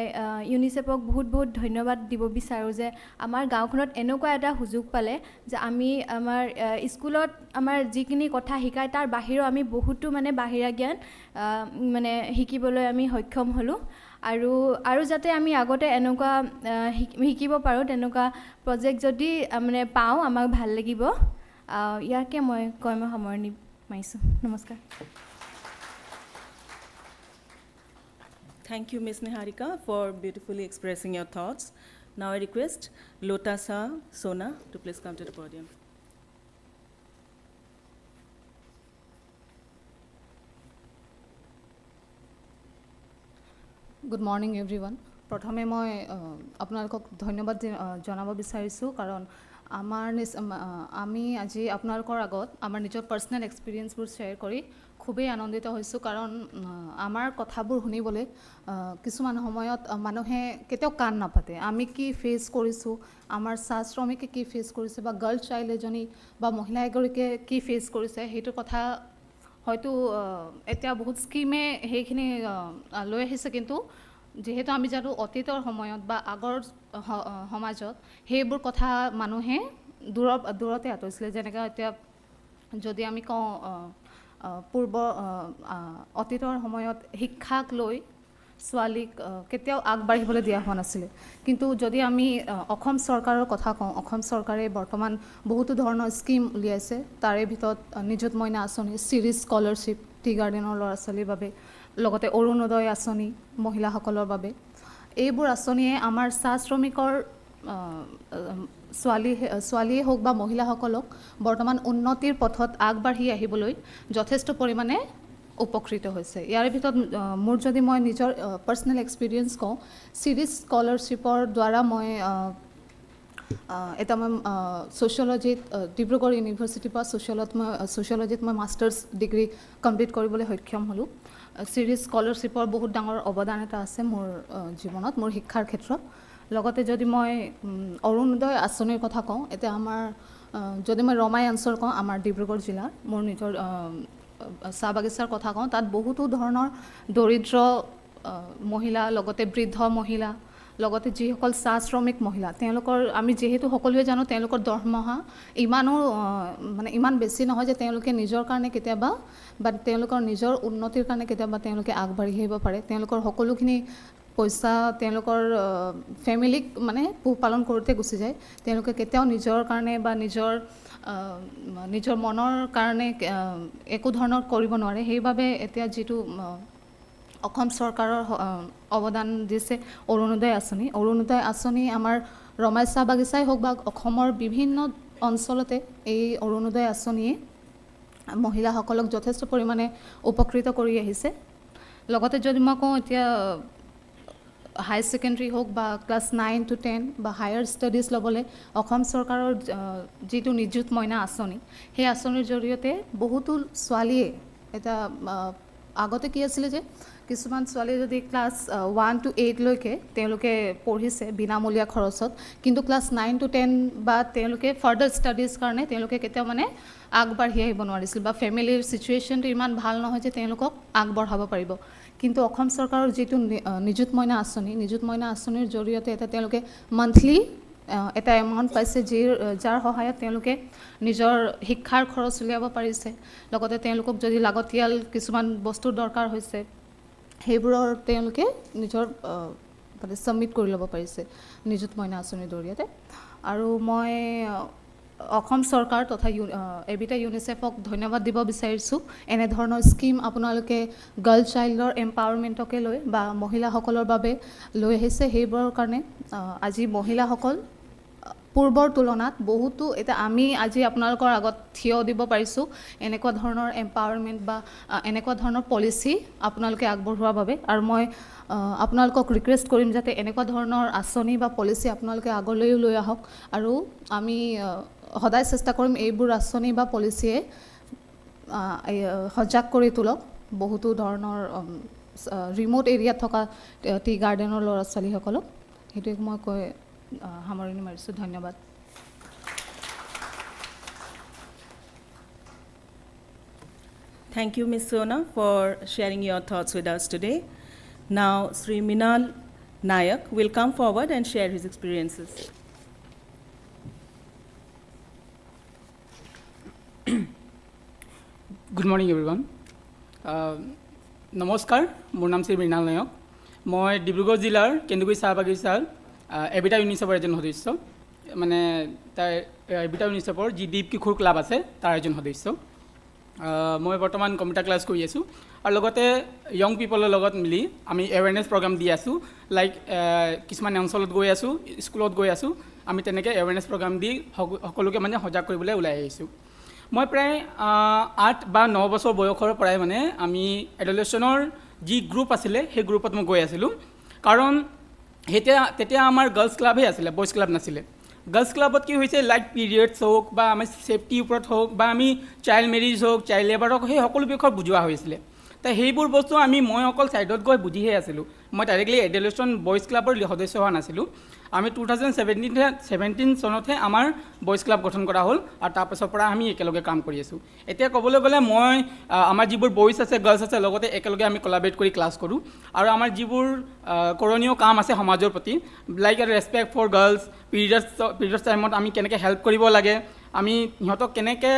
ইউনিচেফক বহুত বহুত ধন্যবাদ দিব বিচাৰোঁ যে আমাৰ গাঁওখনত এনেকুৱা এটা সুযোগ পালে যে আমি আমাৰ স্কুলত আমাৰ যিখিনি কথা শিকায় তাৰ বাহিৰেও আমি বহুতো মানে বাহিৰা জ্ঞান মানে শিকিবলৈ আমি সক্ষম হ'লোঁ আৰু যাতে আমি আগতে এনেকুৱা শিকিব পাৰোঁ তেনেকুৱা প্ৰজেক্ট যদি মানে পাওঁ আমাক ভাল লাগিব ইয়াকে মই সামৰণি মাৰিছোঁ নমস্কাৰ Thank you, Ms. Niharika, for beautifully expressing your thoughts. Now I request Lotasa Sona to please come to the podium. Good morning, everyone. প্ৰথমে মই আপোনালোকক ধন্যবাদ জনাব বিচাৰিছোঁ কাৰণ আমি আজি আপোনালোকৰ আগত আমাৰ নিজৰ পাৰ্চনেল এক্সপিৰিয়েঞ্চবোৰ শ্বেয়াৰ কৰি খুবেই আনন্দিত হৈছোঁ কাৰণ আমাৰ কথাবোৰ শুনিবলৈ কিছুমান সময়ত মানুহে কেতিয়াও কাণ নাপাতে আমি কি ফেচ কৰিছোঁ আমাৰ চাহ শ্ৰমিকে কি ফেচ কৰিছে বা গাৰ্ল চাইল্ড এজনী বা মহিলা এগৰাকীয়ে কি ফেচ কৰিছে সেইটো কথা হয়তো এতিয়া বহুত স্কিমে সেইখিনি লৈ আহিছে কিন্তু যিহেতু আমি জানো অতীতৰ সময়ত বা আগৰ সমাজত সেইবোৰ কথা মানুহে দূৰতে আঁতৰিছিলে যেনেকৈ এতিয়া যদি আমি কওঁ অতীতৰ সময়ত শিক্ষাক লৈ ছোৱালীক কেতিয়াও আগবাঢ়িবলৈ দিয়া হোৱা নাছিলে কিন্তু যদি আমি অসম চৰকাৰৰ কথা কওঁ অসম চৰকাৰে বৰ্তমান বহুতো ধৰণৰ স্কিম উলিয়াইছে তাৰে ভিতৰত নিযুত মইনা আঁচনি চিৰিজ স্কলাৰশ্বিপ টি গাৰ্ডেনৰ ল'ৰা ছোৱালীৰ বাবে লগতে অৰুণোদয় আঁচনি মহিলাসকলৰ বাবে এইবোৰ আঁচনিয়ে আমাৰ চাহ শ্ৰমিকৰ ছোৱালীয়ে হওক বা মহিলাসকলক বৰ্তমান উন্নতিৰ পথত আগবাঢ়ি আহিবলৈ যথেষ্ট পৰিমাণে উপকৃত হৈছে ইয়াৰ ভিতৰত মোৰ যদি মই নিজৰ পাৰ্চনেল এক্সপিৰিয়েঞ্চ কওঁ চিৰিজ স্কলাৰশ্বিপৰ দ্বাৰা মই এটা মই ছ'চিয়লজিত ডিব্ৰুগড় ইউনিভাৰ্চিটিৰ পৰা ছ'চিয়লজিত মই মাষ্টাৰ্ছ ডিগ্ৰী কমপ্লিট কৰিবলৈ সক্ষম হ'লোঁ চিৰিজ স্কলাৰশ্বিপৰ বহুত ডাঙৰ অৱদান এটা আছে মোৰ জীৱনত মোৰ শিক্ষাৰ ক্ষেত্ৰত লগতে যদি মই অৰুণোদয় আঁচনিৰ কথা কওঁ এতিয়া আমাৰ যদি মই ৰমাই অঞ্চল কওঁ আমাৰ ডিব্ৰুগড় জিলাৰ মোৰ নিজৰ চাহ বাগিচাৰ কথা কওঁ তাত বহুতো ধৰণৰ দৰিদ্ৰ মহিলা লগতে বৃদ্ধ মহিলা লগতে যিসকল চাহ শ্ৰমিক মহিলা তেওঁলোকৰ আমি যিহেতু সকলোৱে জানো তেওঁলোকৰ দৰমহা ইমান বেছি নহয় যে তেওঁলোকে নিজৰ কাৰণে কেতিয়াবা বা তেওঁলোকৰ নিজৰ উন্নতিৰ কাৰণে কেতিয়াবা তেওঁলোকে আগবাঢ়ি আহিব পাৰে তেওঁলোকৰ সকলোখিনি পইচা তেওঁলোকৰ ফেমিলিক মানে পোহপালন কৰোঁতে গুচি যায় তেওঁলোকে কেতিয়াও নিজৰ কাৰণে বা নিজৰ মনৰ কাৰণে একো ধৰণৰ কৰিব নোৱাৰে সেইবাবে এতিয়া যিটো অসম চৰকাৰৰ অৱদান দিছে অৰুণোদয় আঁচনি আমাৰ ৰমাই চাহ বাগিচাই হওক বা অসমৰ বিভিন্ন অঞ্চলতে এই অৰুণোদয় আঁচনিয়ে মহিলাসকলক যথেষ্ট পৰিমাণে উপকৃত কৰি আহিছে লগতে যদি মই কওঁ এতিয়া হায়াৰ ছেকেণ্ডেৰী হওক বা ক্লাছ 9 to 10 বা হায়াৰ ষ্টাডিজ ল'বলৈ অসম চৰকাৰৰ যিটো নিযুত মইনা আঁচনি সেই আঁচনিৰ জৰিয়তে বহুতো ছোৱালীয়ে এটা আগতে কি আছিলে যে কিছুমান ছোৱালী যদি ক্লাছ 1 to 8 লৈকে তেওঁলোকে পঢ়িছে বিনামূলীয়া খৰচত কিন্তু ক্লাছ 9 to 10 বা তেওঁলোকে ফাৰ্ডাৰ ষ্টাডিজ কাৰণে তেওঁলোকে কেতিয়াও মানে আগবাঢ়ি আহিব নোৱাৰিছিল বা ফেমিলিৰ চিটুৱেশ্যনটো ইমান ভাল নহয় যে তেওঁলোকক আগবঢ়াব পাৰিব কিন্তু অসম চৰকাৰৰ যিটো নিযুত মইনা আঁচনিৰ জৰিয়তে এটা তেওঁলোকে মান্থলি এটা এমাউণ্ট পাইছে যাৰ সহায়ত তেওঁলোকে নিজৰ শিক্ষাৰ খৰচ উলিয়াব পাৰিছে লগতে তেওঁলোকক যদি লাগতিয়াল কিছুমান বস্তুৰ দৰকাৰ হৈছে সেইবোৰৰ তেওঁলোকে নিজৰ মানে ছাবমিট কৰি ল'ব পাৰিছে নিযুত মইনা আঁচনিৰ জৰিয়তে আৰু মই অসম চৰকাৰ তথা এবিটা ইউনিচেফক ধন্যবাদ দিব বিচাৰিছোঁ এনেধৰণৰ স্কিম আপোনালোকে গাৰ্ল চাইল্ডৰ এম্পাৱাৰমেণ্টকে লৈ বা মহিলাসকলৰ বাবে লৈ আহিছে সেইবোৰৰ কাৰণে আজি মহিলাসকল পূৰ্বৰ তুলনাত বহুতো এতিয়া আমি আজি আপোনালোকৰ আগত থিয় দিব পাৰিছোঁ এনেকুৱা ধৰণৰ এম্পাৱাৰমেণ্ট বা এনেকুৱা ধৰণৰ পলিচি আপোনালোকে আগবঢ়োৱাৰ বাবে আৰু মই আপোনালোকক ৰিকুৱেষ্ট কৰিম যাতে এনেকুৱা ধৰণৰ আঁচনি বা পলিচি আপোনালোকে আগলৈও লৈ আহক আৰু আমি সদায় চেষ্টা কৰিম এইবোৰ আঁচনি বা পলিচিয়ে সজাগ কৰি তোলক বহুতো ধৰণৰ ৰিম'ট এৰিয়াত থকা টি গাৰ্ডেনৰ ল'ৰা ছোৱালীসকলক সেইটোৱে মই কৈ সামৰণি মাৰিছোঁ ধন্যবাদ Thank you, Ms. Sona, for sharing your thoughts with us today. Now, Sri Minal Nayak will come forward and share his experiences. Good morning, everyone. নমস্কাৰ মোৰ নাম শ্ৰী মৃণাল নায়ক মই ডিব্ৰুগড় জিলাৰ কেন্দুগুৰি চাহ বাগিচাৰ এবিটা ইউনিচেফৰ এজন সদস্য মানে তাৰ এবিটা ইউনিচেফৰ যি দ্বীপ কিশোৰ ক্লাব আছে তাৰ এজন সদস্য মই বৰ্তমান কম্পিউটাৰ ক্লাছ কৰি আছোঁ আৰু লগতে য়ং পিপলৰ লগত মিলি আমি এৱেৰনেছ প্ৰগ্ৰাম দি আছোঁ লাইক কিছুমান অঞ্চলত গৈ আছোঁ স্কুলত গৈ আছোঁ আমি তেনেকৈ এৱেৰনেছ প্ৰগ্ৰাম দি সকলোকে মানে সজাগ কৰিবলৈ ওলাই আহিছোঁ মই প্ৰায় 8 বা 9 বছৰ বয়সৰ পৰাই মানে আমি এডলেচনৰ যি গ্ৰুপ আছিলে সেই গ্ৰুপত মই গৈ আছিলোঁ কাৰণ তেতিয়া আমাৰ গাৰ্লছ ক্লাবহে আছিলে বয়জ ক্লাব নাছিলে গাৰ্লছ ক্লাবত কি হৈছে লাইক পিৰিয়ডছ হওক বা আমাৰ ছেফটিৰ ওপৰত হওক বা আমি চাইল্ড মেৰিজ হওক চাইল্ড লেবাৰ হওক সেই সকলো বিষয়ে বুজোৱা হৈছিলে তো সেইবোৰ বস্তু মই অকল ছাইডত গৈ বুজিহে আছিলোঁ মই ডাইৰেক্টলি এডলেচন বয়জ ক্লাবৰ সদস্য হোৱা নাছিলোঁ আমি 2017 চনতহে আমাৰ বয়জ ক্লাব গঠন কৰা হ'ল আৰু তাৰপাছৰ পৰা আমি একেলগে কাম কৰি আছোঁ এতিয়া ক'বলৈ গ'লে মই আমাৰ যিবোৰ বয়জ আছে গাৰ্লছ আছে লগতে একেলগে আমি কলাবৰেট কৰি ক্লাছ কৰোঁ আৰু আমাৰ যিবোৰ কৰণীয় কাম আছে সমাজৰ প্ৰতি like respect for girls periods টাইমত আমি কেনেকৈ হেল্প কৰিব লাগে আমি সিহঁতক কেনেকৈ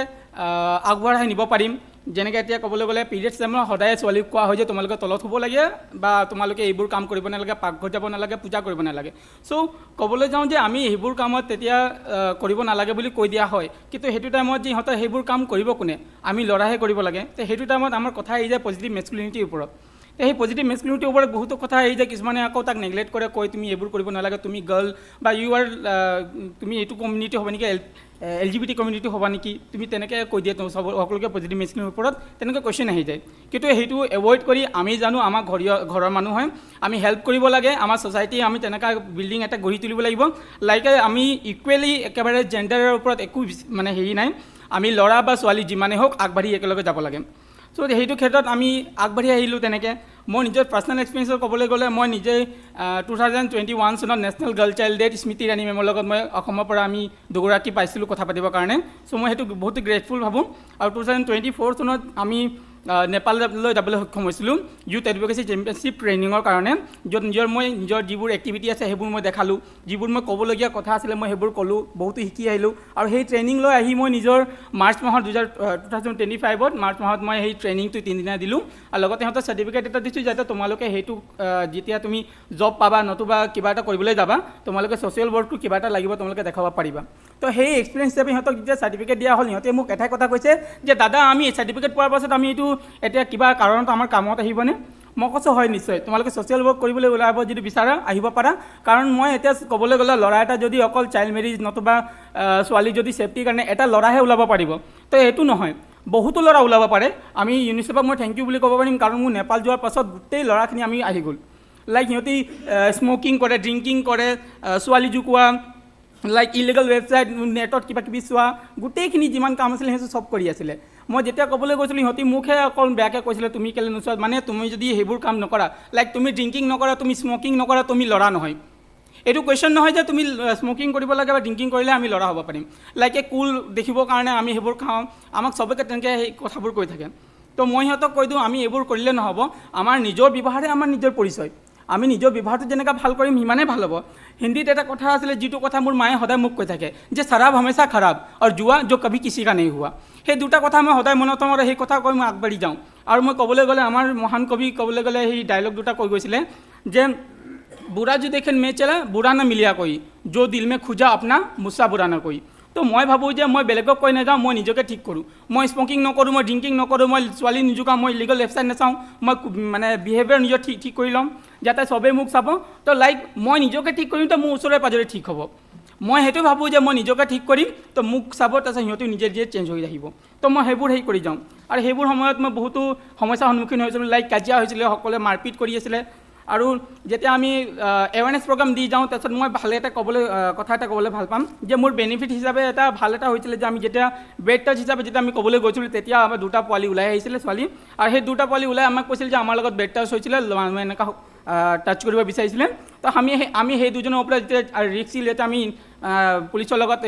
আগবঢ়াই নিব পাৰিম যেনেকৈ এতিয়া ক'বলৈ গ'লে পিৰিয়ডছ টাইমত সদায় ছোৱালীক কোৱা হয় যে তোমালোকে তলত শুব লাগে বা তোমালোকে এইবোৰ কাম কৰিব নালাগে পাকঘৰত যাব নালাগে পূজা কৰিব নালাগে চ' ক'বলৈ যাওঁ যে আমি সেইবোৰ কামত তেতিয়া কৰিব নালাগে বুলি কৈ দিয়া হয় কিন্তু সেইটো টাইমত যে সিহঁতে সেইবোৰ কাম কৰিব কোনে আমি ল'ৰাহে কৰিব লাগে তো সেইটো টাইমত আমাৰ কথা আহি যায় পজিটিভ মেস্কুলিনিটিৰ ওপৰত সেই পজিটিভ মেস্কুলিনিটিৰ ওপৰত বহুতো কথা আহি যায় কিছুমানে আকৌ তাক নেগলেক্ট কৰে কয় তুমি এইবোৰ কৰিব নালাগে তুমি গাৰ্ল বা ইউ আৰ তুমি এইটো কমিউনিটি হ'ব নেকি LGBT কমিউনিটি হ'বা নেকি তুমি তেনেকৈ কৈ দিয়ে সকলোকে পজিটিভ মেস্কুলিনিটিৰ ওপৰত তেনেকৈ কুৱেশ্যন আহি যায় কিন্তু সেইটো এভইড কৰি আমি জানো আমাৰ ঘৰৰ মানুহ হয় আমি হেল্প কৰিব লাগে আমাৰ ছ'চাইটি আমি তেনেকুৱা বিল্ডিং এটা গঢ়ি তুলিব লাগিব লাইক আমি ইকুৱেলি একেবাৰে জেণ্ডাৰৰ ওপৰত একো মানে হেৰি নাই আমি ল'ৰা বা ছোৱালী যিমানেই হওক আগবাঢ়ি একেলগে যাব লাগে চ' সেইটো ক্ষেত্ৰত আমি আগবাঢ়ি আহিলোঁ তেনেকৈ মই নিজৰ পাৰ্চনেল এক্সপিৰিয়েঞ্চত ক'বলৈ গ'লে মই নিজে 2021 চনত নেশ্যনেল গাৰ্ল চাইল্ড ডেত স্মৃতি ৰাণী মেমৰ লগত মই অসমৰ পৰা আমি দুগৰাকী পাইছিলোঁ কথা পাতিবৰ কাৰণে চ' মই সেইটো বহুত গ্ৰেটফুল ভাবোঁ আৰু 2024 চনত আমি নেপাললৈ যাবলৈ সক্ষম হৈছিলোঁ ইউথ এডভকেচি চেম্পিয়নশ্বিপ ট্ৰেইনিঙৰ কাৰণে য'ত নিজৰ যিবোৰ এক্টিভিটি আছে সেইবোৰ মই দেখালোঁ যিবোৰ মই ক'বলগীয়া কথা আছিলে মই সেইবোৰ ক'লোঁ বহুতো শিকি আহিলোঁ আৰু সেই ট্ৰেইনিং লৈ আহি মই নিজৰ মাৰ্চ মাহত 2025ত মাৰ্চ মাহত মই সেই ট্ৰেইনিংটো 3 দিনা দিলোঁ আৰু লগতে সিহঁতৰ চাৰ্টিফিকেট এটা দিছোঁ যাতে তোমালোকে সেইটো যেতিয়া তুমি জব পাবা নতুবা কিবা এটা কৰিবলৈ যাবা তোমালোকে ছ'চিয়েল ৱৰ্কটো কিবা এটা লাগিব তোমালোকে দেখাব পাৰিবা তো সেই এক্সপিৰিয়েঞ্চ হিচাপে সিহঁতক যেতিয়া চাৰ্টিফিকেট দিয়া হ'ল সিহঁতে মোক এটাই কথা কৈছে যে দাদা আমি চাৰ্টিফিকেট পোৱাৰ পাছত আমি এইটো এতিয়া কিবা কাৰণত আমাৰ কামত আহিবনে মই কৈছোঁ হয় নিশ্চয় তোমালোকে ছ'চিয়েল ৱৰ্ক কৰিবলৈ ওলাব যদি বিচাৰা আহিব পাৰা কাৰণ মই এতিয়া ক'বলৈ গ'লে ল'ৰা এটা যদি অকল চাইল্ড মেৰিজ নতুবা ছোৱালী যদি ছেফটিৰ কাৰণে এটা ল'ৰাহে ওলাব পাৰিব তো এইটো নহয় বহুতো ল'ৰা ওলাব পাৰে আমি ইউনিচেফক মই থেংক ইউ বুলি ক'ব পাৰিম কাৰণ মোৰ নেপাল যোৱাৰ পাছত গোটেই ল'ৰাখিনি আমি আহি গ'ল লাইক সিহঁতি স্মকিং কৰে ড্ৰিংকিং কৰে ছোৱালী জোকোৱা লাইক ইলিগেল ৱেবছাইট নেটত কিবা কিবি চোৱা গোটেইখিনি যিমান কাম আছিলে সেইটো চব কৰি আছিলে মই যেতিয়া ক'বলৈ গৈছিলোঁ সিহঁতি মোকহে অকল বেয়াকৈ কৈছিলে তুমি কেলৈ নোচোৱা মানে তুমি যদি সেইবোৰ কাম নকৰা লাইক তুমি ড্ৰিংকিং নকৰা তুমি স্মকিং নকৰা তুমি ল'ৰা নহয় এইটো কুৱেশ্যন নহয় যে তুমি স্মকিং কৰিব লাগে বা ড্ৰিংকিং কৰিলে আমি ল'ৰা হ'ব পাৰিম লাইক কুল দেখিবৰ কাৰণে আমি সেইবোৰ খাওঁ আমাক চবকে তেনেকৈ সেই কথাবোৰ কৈ থাকে তো মই সিহঁতক কৈ দিওঁ আমি এইবোৰ কৰিলে নহ'ব আমাৰ নিজৰ ব্যৱহাৰে আমাৰ নিজৰ পৰিচয় আমি নিজৰ ব্যৱহাৰটো যেনেকৈ ভাল কৰিম সিমানেই ভাল হ'ব হিন্দীত এটা কথা আছিলে যিটো কথা মোৰ মায়ে সদায় মোক কৈ থাকে যে শৰাব হমেশা খাৰাব আৰু জুৱা जो कभी किसी का नहीं हुआ সেই দুটা কথা মই সদায় মনত থওঁ আৰু সেই কথা কৈ মই আগবাঢ়ি যাওঁ আৰু মই ক'বলৈ গ'লে আমাৰ মহান কবি ক'বলৈ গ'লে সেই ডাইলগ দুটা কৈ গৈছিলে যে বুঢ়া जो देखे में चला बुरा न मिलिया कोई जो दिल में खुजा अपना मुझसा बुरा न कोई তো মই ভাবোঁ যে মই বেলেগক কৈ নাযাওঁ, মই নিজকে ঠিক কৰোঁ। মই স্মকিং নকৰোঁ, মই ড্ৰিংকিং নকৰোঁ, মই ছোৱালী নিজোকাওঁ, মই ইলিগেল ৱেবছাইট নাচাওঁ, মই মানে বিহেভিয়াৰ নিজৰ ঠিক কৰি ল'ম যাতে চবেই মোক চাব। তো লাইক মই নিজকে ঠিক কৰিম তো মোৰ ওচৰে পাজৰে ঠিক হ'ব। মই সেইটো ভাবোঁ যে মই নিজকে ঠিক কৰিম তো মোক চাব, তাৰপিছত সিহঁতেও নিজে নিজে চেঞ্জ হৈ আহিব। তো মই সেইবোৰ হেৰি কৰি যাওঁ। আৰু সেইবোৰ সময়ত মই বহুতো সমস্যাৰ সন্মুখীন হৈছিলোঁ, লাইক কাজিয়া হৈছিলে, সকলোৱে মাৰপিট কৰি আছিলে। আৰু যেতিয়া আমি এৱাৰনেছ প্ৰগ্ৰাম দি যাওঁ, তাৰপিছত মই ভালে এটা কথা এটা ক'বলৈ ভাল পাম যে মোৰ বেনিফিট হিচাপে এটা ভাল এটা হৈছিলে যে আমি যেতিয়া বেড টাচ হিচাপে যেতিয়া আমি ক'বলৈ গৈছিলোঁ, তেতিয়া আমাৰ 2টা পোৱালি ওলাই আহিছিলে ছোৱালী। আৰু সেই 2টা পোৱালি ওলাই আমাক কৈছিল যে আমাৰ লগত বেড টাচ হৈছিলে, মানুহে এনেকুৱা টাচ কৰিব বিচাৰিছিলে। তো আমি সেই দুজনৰ ওপৰত যেতিয়া ৰিক্স যেতিয়া আমি পুলিচৰ লগত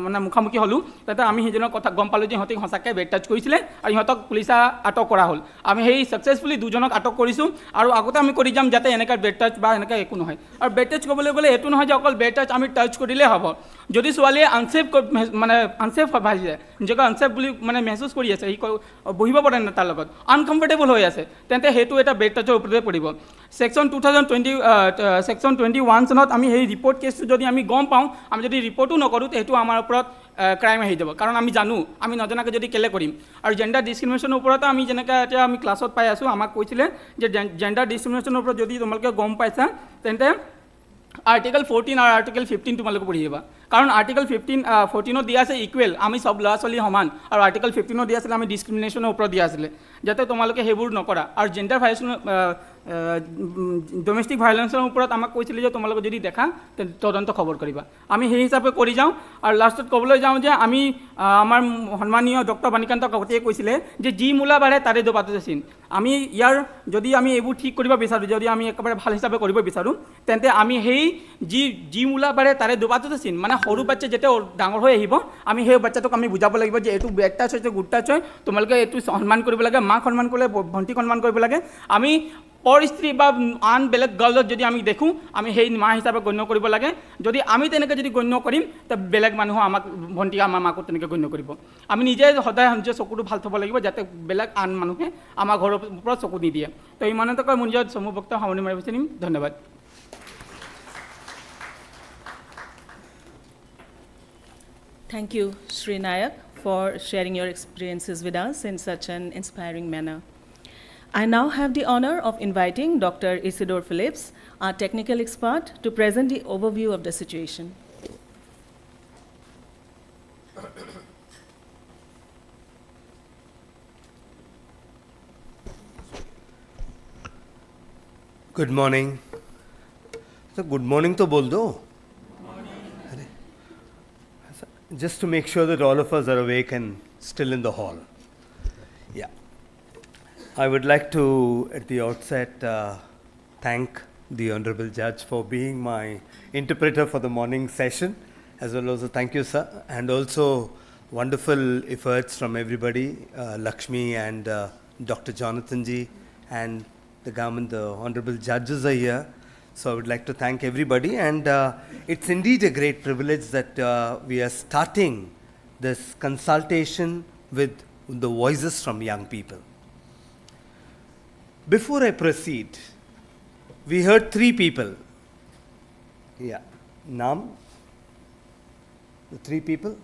মানে মুখামুখি হ'লোঁ, তাতে আমি সেইজনৰ কথা গম পালোঁ যে সিহঁতে সঁচাকৈ বেড টাচ কৰিছিলে আৰু সিহঁতক পুলিচে আটক কৰা হ'ল। আমি সেই ছাকচেছফুলি 2জনক আটক কৰিছোঁ আৰু আগতে আমি কৰি যাম যাতে এনেকৈ বেড টাচ বা এনেকৈ একো নহয়। আৰু বেড টাচ ক'বলৈ গ'লে এইটো নহয় যে অকল বেড টাচ আমি টাচ কৰিলেই হ'ব। যদি ছোৱালীয়ে আনছেফ ভাবি যায়, নিজকে আনছেফ বুলি মানে মেহচুচ কৰি আছে, সি বহিব পাৰে নাই তাৰ লগত, আনকমফৰ্টেবল হৈ আছে, তেন্তে সেইটো এটা বেড টাচৰ ওপৰতে পৰিব। ছেকশ্যন 21 চনত আমি সেই ৰিপৰ্ট কেছটো যদি আমি গম পাওঁ, আমি যদি ৰিপৰ্টো নকৰোঁ, সেইটো আমাৰ ওপৰত ক্ৰাইম আহি যাব। কাৰণ আমি জানো, আমি নজনাকৈ যদি কেলে কৰিম। আৰু জেণ্ডাৰ ডিছক্ৰিমিনেশ্যনৰ ওপৰতো আমি যেনেকৈ এতিয়া আমি ক্লাছত পাই আছোঁ, আমাক কৈছিলে যে জেণ্ডাৰ ডিছক্ৰিমিনেশ্যনৰ ওপৰত যদি তোমালোকে গম পাইছা, তেন্তে আৰ্টিকেল 14 আৰু আৰ্টিকেল 15 তোমালোকে পঢ়ি যাবা। কাৰণ আৰ্টিকেল 14ত দিয়া আছে ইকুৱেল, আমি চব ল'ৰা ছোৱালী সমান, আৰু আৰ্টিকেল 15ত দিয়া আছিলে আমি ডিছক্ৰিমিনেশ্যনৰ ওপৰত দিয়া আছিলে, যাতে তোমালোকে সেইবোৰ নকৰা। আৰু জেণ্ডাৰ ডমেষ্টিক ভাইলেঞ্চৰ ওপৰত আমাক কৈছিলে যে তোমালোকে যদি দেখা তদন্ত খবৰ কৰিবা। আমি সেই হিচাপে কৰি যাওঁ। আৰু লাষ্টত ক'বলৈ যাওঁ যে আমি আমাৰ সন্মানীয় ডক্টৰ বাণীকান্ত কাকতিয়ে কৈছিলে যে যি মূলা বাঢ়ে তাৰে দুপাততে চিন। আমি ইয়াৰ যদি আমি এইবোৰ ঠিক কৰিব বিচাৰোঁ, যদি আমি একেবাৰে ভাল হিচাপে কৰিব বিচাৰোঁ, তেন্তে আমি সেই যি মূলা বাঢ়ে তাৰে দুপাততে চিন, মানে সৰু বাচ্ছা যেতিয়া ডাঙৰ হৈ আহিব, আমি সেই বাচ্ছাটোক আমি বুজাব লাগিব যে এইটো বেড টাচ হৈছে, গুড টাচ হয়, তোমালোকে এইটো সন্মান কৰিব লাগে, মাক সন্মান কৰিলে ভণ্টিক সন্মান কৰিব লাগে। আমি পৰ স্ত্ৰী বা আন বেলেগ গাৰ্লত যদি আমি দেখোঁ, আমি সেই মা হিচাপে গণ্য কৰিব লাগে। যদি আমি তেনেকৈ যদি গণ্য কৰিম, তে বেলেগ মানুহ আমাক ভণ্টি আমাৰ মাকো তেনেকৈ গণ্য কৰিব। আমি নিজে সদায় নিজৰ চকুটো ভাল থ'ব লাগিব, যাতে বেলেগ আন মানুহে আমাৰ ঘৰৰ ওপৰত চকু নিদিয়ে। তো ইমানতে কৈ মোৰ নিজৰ চমু বক্তব্য সামৰণি মাৰিব বিচাৰিম। ধন্যবাদ। Thank you, Sri Nayak, for sharing your experiences with us in such an inspiring manner. I now have the honor of inviting Dr. Isidore Phillips, our technical expert, to present the overview of the situation. Good morning. So good morning to bol do. Just to make sure that all of us are awake and still in the hall. Yeah. I would like to, at the outset, thank the Honorable Judge for being my interpreter for the morning session, as well as thank you, sir, and also wonderful efforts from everybody, Lakshmi and Dr. Jonathan ji, and the government, the Honorable Judges are here. So I would like to thank everybody, and it's indeed a great privilege that we are starting this consultation with the voices from young people. Before I proceed, we heard 3 people. Yeah. Naam? The 3 people?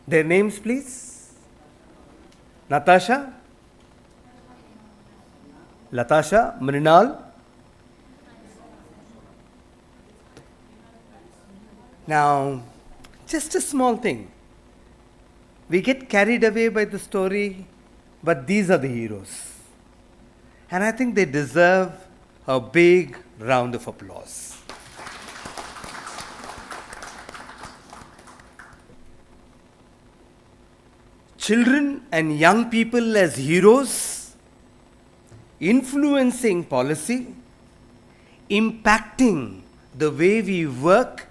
Their names, please. Natasha? Latasha? Mrinal? Now, just a small thing. We get carried away by the story, but these are the heroes. And I think they deserve a big round of applause. Children and young people as heroes, influencing policy, impacting the way we work.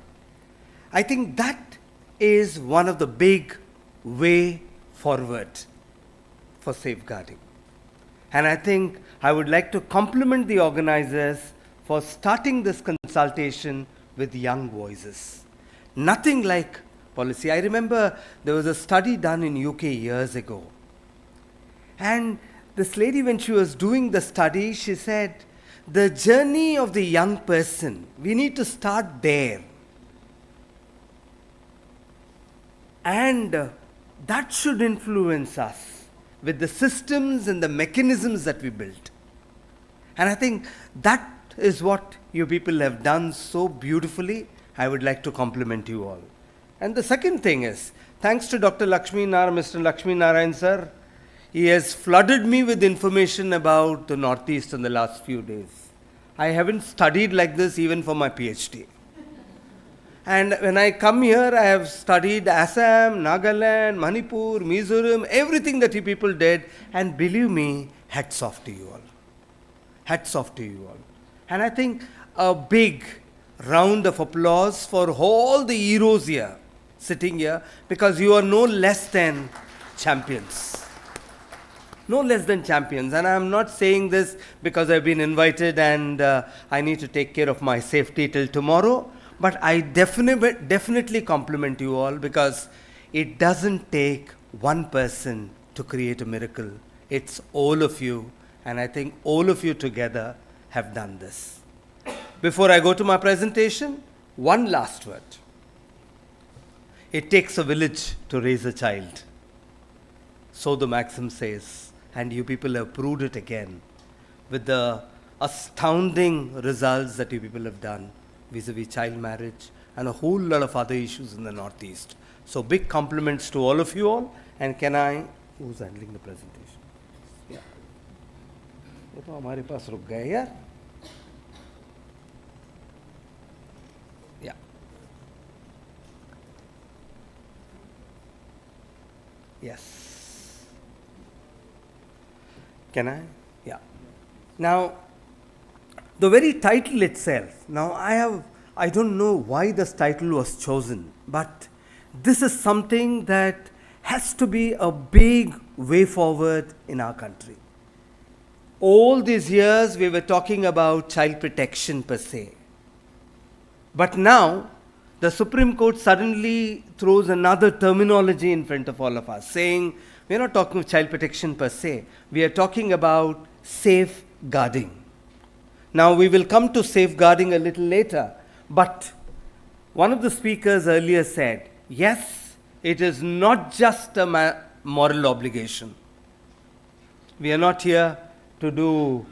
I think that is one of the big way forward for safeguarding. And I think I would like to compliment the organizers for starting this consultation with young voices. Nothing like policy. I remember there was a study done in UK years ago. And this lady, when she was doing the study, she said, the journey of the young person, we need to start there. And that should influence us with the systems and the mechanisms that we built. And I think that is what you people have done so beautifully. I would like to compliment you all. And the second thing is, thanks to Dr. Mr. Lakshmi Narayan sir, he has flooded me with information about the Northeast in the last few days. I haven't studied like this even for my PhD. And when I come here, I have studied Assam, Nagaland, Manipur, Mizoram, everything that you people did. And believe me, hats off to you all. Hats off to you all. And I think a big round of applause for all the heroes here, sitting here, because you are no less than champions. No less than champions. And I'm not saying this because I've been invited and I need to take care of my safety till tomorrow. But I definitely compliment you all, because it doesn't take one person to create a miracle. It's all of you. And I think all of you together have done this. Before I go to my presentation, one last word. It takes a village to raise a child. So the maxim says, and you people have proved it again with the astounding results that you people have done vis-a-vis child marriage and a whole lot of other issues in the Northeast. So big compliments to all of you all. And can I, who's handling the presentation? Yeah. ये तो हमारे पास रुक गए यार. Yeah. Yes. Can I? Yeah. Now, the very title itself, now I don't know why this title was chosen, but this is something that has to be a big way forward in our country. All these years we were talking about child protection per se. But now the Supreme Court suddenly throws another terminology in front of all of us, saying we're not talking of child protection per se, we are talking about safeguarding. Now we will come to safeguarding a little later, but one of the speakers earlier said, yes, it is not just a moral obligation. We are not here to do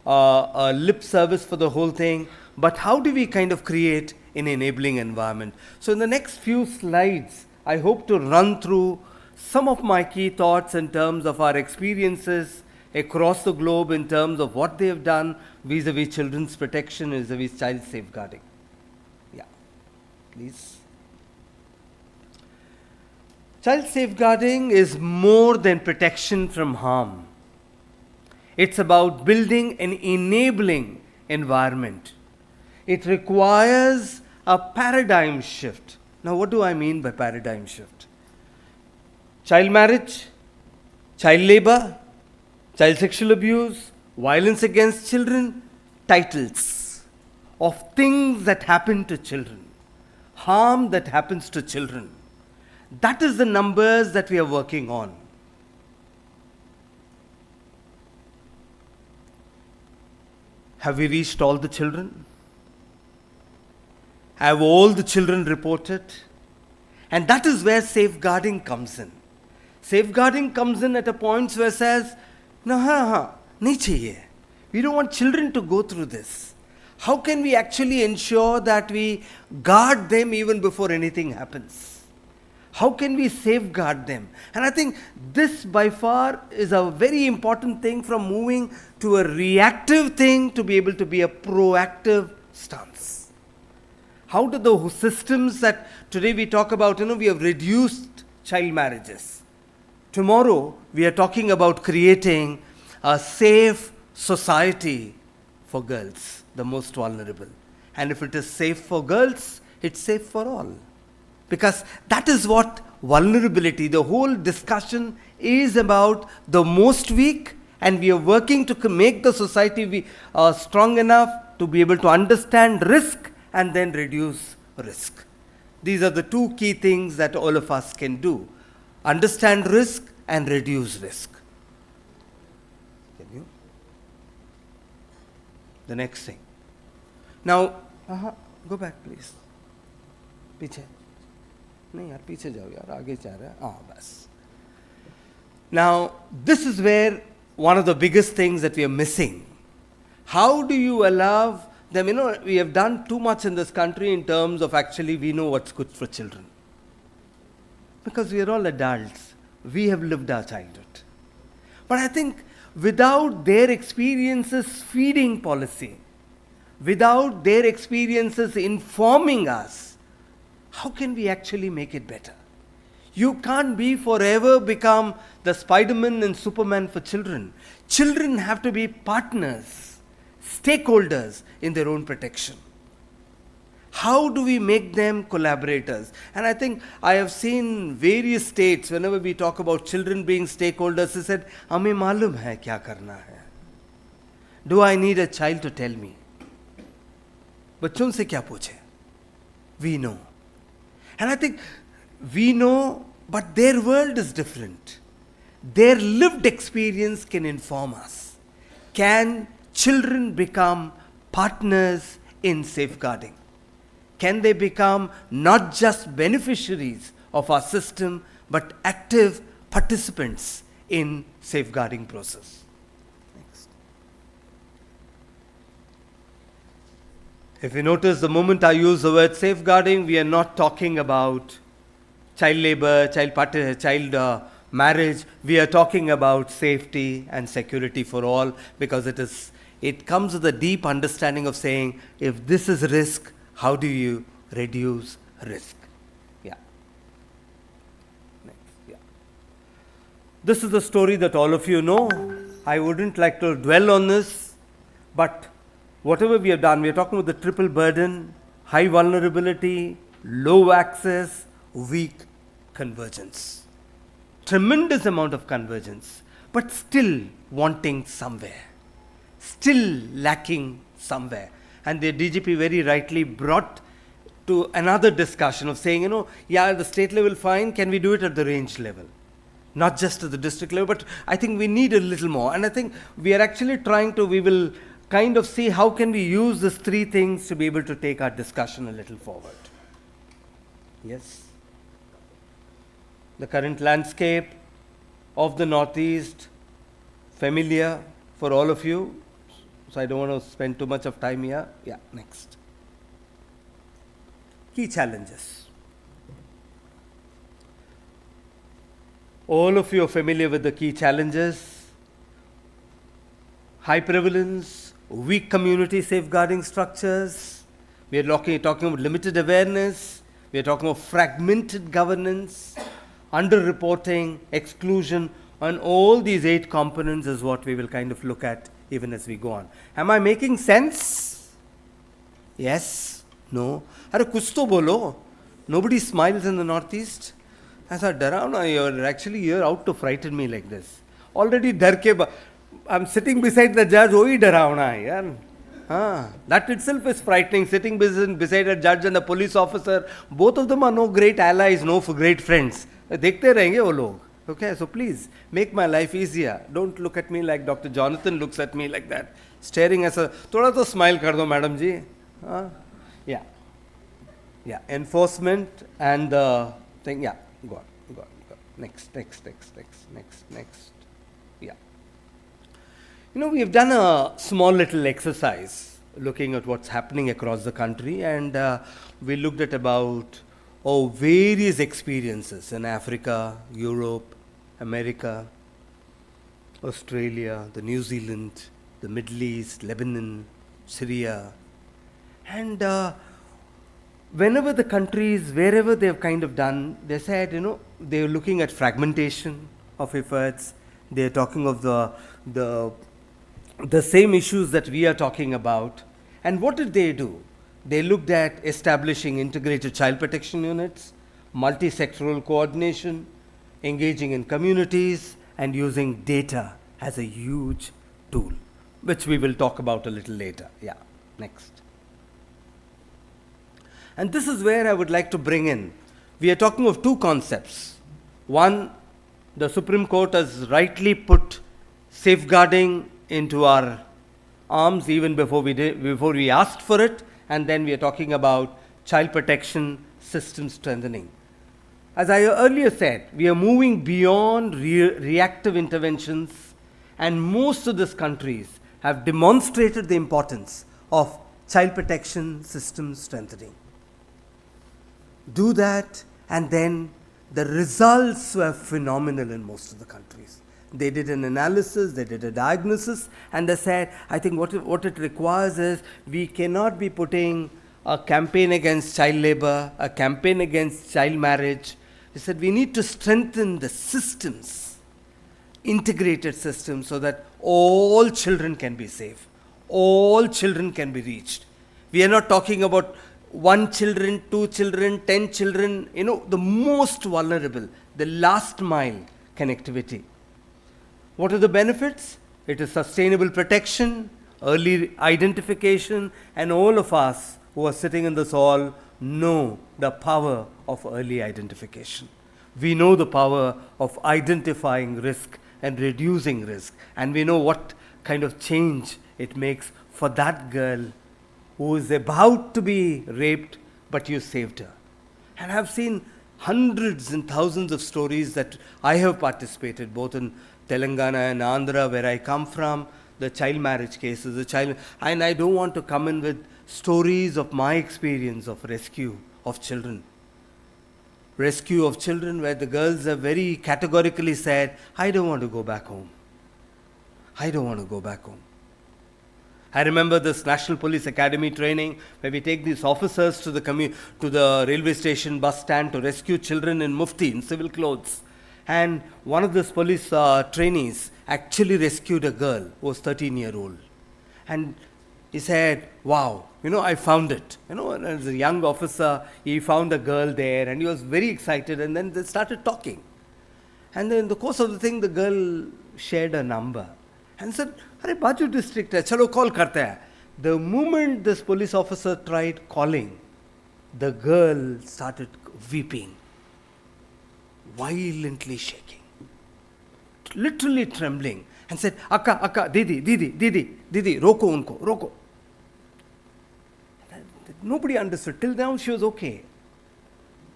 a lip service for the whole thing, but how do we kind of create an enabling environment? So in the next few slides, I hope to run through some of my key thoughts in terms of our experiences across the globe in terms of what they have done vis-a-vis children's protection, vis-a-vis child safeguarding. Yeah, please. Child safeguarding is more than protection from harm. It's about building an enabling environment. It requires a paradigm shift. Now, what do I mean by paradigm shift? Child marriage, child labor, child sexual abuse, violence against children, titles of things that happen to children, harm that happens to children. That is the numbers that we are working on. Have we reached all the children? Have all the children reported? And that is where safeguarding comes in. Safeguarding comes in at a point where it says, nahi chahiye. We don't want children to go through this. How can we actually ensure that we guard them even before anything happens? How can we safeguard them? And I think this by far is a very important thing, from moving to a reactive thing to be able to be a proactive stance. How do the systems that today we talk about, we have reduced child marriages. Tomorrow we are talking about creating a safe society for girls, the most vulnerable. And if it is safe for girls, it's safe for all. Because that is what vulnerability, the whole discussion is about the most weak, and we are working to make the society strong enough to be able to understand risk and then reduce risk. These are the two key things that all of us can do. Understand risk and reduce risk. Can you? The next thing. Now, go back please. Piche. नहीं यार पीछे जाओ यार आगे जा रहा है हाँ बस. Now this is where one of the biggest things that we are missing. How do you allow them, we have done too much in this country in terms of actually we know what's good for children. Because we are all adults. We have lived our childhood. But I think without their experiences feeding policy, without their experiences informing us, how can we actually make it better? You can't be forever become the Spider-Man and Superman for children. Children have to be partners, stakeholders in their own protection. How do we make them collaborators? And I think I have seen various states, whenever we talk about children being stakeholders, they said, "Hame malum hai kya karna hai." Do I need a child to tell me? Bachon se kya puche? We know. And I think we know, but their world is different. Their lived experience can inform us. Can children become partners in safeguarding? Can they become not just beneficiaries of our system, but active participants in safeguarding process? Next. If you notice, the moment I use the word safeguarding, we are not talking about child labor, child marriage. We are talking about safety and security for all, because it comes with a deep understanding of saying, if this is risk, how do you reduce risk? Yeah. Next. Yeah. This is a story that all of you know. I wouldn't like to dwell on this, but whatever we have done, we are talking about the triple burden: high vulnerability, low access, weak convergence. Tremendous amount of convergence, but still wanting somewhere, still lacking somewhere. And the DGP very rightly brought to another discussion of saying, the state level fine, can we do it at the range level? Not just at the district level, but I think we need a little more. And I think we are actually we will kind of see how can we use these three things to be able to take our discussion a little forward. Yes. The current landscape of the Northeast, familiar for all of you. So I don't want to spend too much of time here. Yeah, next. Key challenges. All of you are familiar with the key challenges. High prevalence, weak community safeguarding structures. We are talking about limited awareness. We are talking about fragmented governance, underreporting, exclusion, and all these 8 components is what we will kind of look at even as we go on. Am I making sense? Yes? No? Are kuch to bolo? Nobody smiles in the Northeast. I thought, Darauna, you're out to frighten me like this. Already I'm sitting beside the judge, oi Darauna. That itself is frightening, sitting beside a judge and a police officer. Both of them are no great allies, no great friends. Dekhte rahenge wo log. Okay, so please make my life easier. Don't look at me like Dr. Jonathan looks at me like that, staring as a thoda to smile kar do, madam ji. Yeah. Yeah. Enforcement and the thing. Yeah. Go on. Next. Yeah. We have done a small little exercise looking at what's happening across the country, and we looked at about various experiences in Africa, Europe, America, Australia, the New Zealand, the Middle East, Lebanon, Syria. And whenever the countries, wherever they have kind of done, they said, they are looking at fragmentation of efforts. They are talking of the same issues that we are talking about. And what did they do? They looked at establishing integrated child protection units, multi-sectoral coordination, engaging in communities, and using data as a huge tool, which we will talk about a little later. Yeah, next. And this is where I would like to bring in. We are talking of 2 concepts. One, the Supreme Court has rightly put safeguarding into our arms even before we asked for it. And then we are talking about child protection system strengthening. as I earlier said, we are moving beyond reactive interventions, and most of these countries have demonstrated the importance of child protection system strengthening. Do that, and then the results were phenomenal in most of the countries. They did an analysis, they did a diagnosis, and they said, I think what it requires is we cannot be putting a campaign against child labor, a campaign against child marriage. They said we need to strengthen the systems, integrated systems, so that all children can be safe, all children can be reached. We are not talking about 1 children, 2 children, 10 children, the most vulnerable, the last mile connectivity. What are the benefits? It is sustainable protection, early identification, and all of us who are sitting in this hall know the power of early identification. We know the power of identifying risk and reducing risk, and we know what kind of change it makes for that girl who is about to be raped, but you saved her. And I've seen hundreds and thousands of stories that I have participated, both in Telangana and Andhra, where I come from, the child marriage cases, and I don't want to come in with stories of my experience of rescue of children. Rescue of children where the girls have very categorically said, I don't want to go back home. I don't want to go back home. I remember this National Police Academy training where we take these officers to the railway station bus stand to rescue children in mufti, in civil clothes. And one of those police trainees actually rescued a girl who was 13-year-old. And he said, wow, I found it. And as a young officer, he found a girl there and he was very excited, and then they started talking. And then in the course of the thing, the girl shared a number and said, Arey Baju district hai, chalo call karte hai. The moment this police officer tried calling, the girl started weeping, violently shaking, literally trembling, and said, Akka, Didi, roko unko, roko. Nobody understood. Till now she was okay.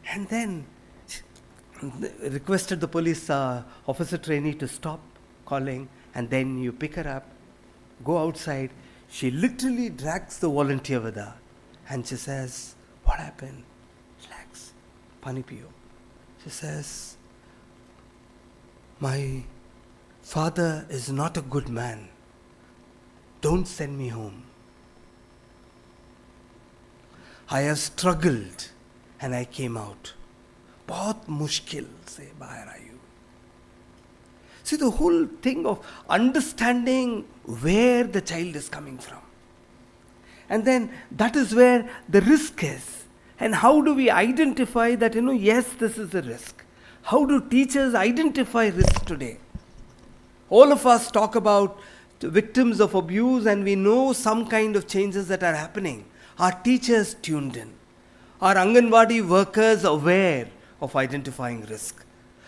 And then requested the police officer trainee to stop calling, and then you pick her up, go outside. She literally drags the volunteer with her, and she says, what happened? Relax, pani piyo. She says, my father is not a good man. Don't send me home. I have struggled and I came out. बहुत मुश्किल से बाहर आई हूँ. See, the whole thing of understanding where the child is coming from. And then that is where the risk is. And how do we identify that, yes, this is a risk. How do teachers identify risk today? All of us talk about victims of abuse, and we know some kind of changes that are happening. Are teachers tuned in? Are Anganwadi workers aware of identifying risk?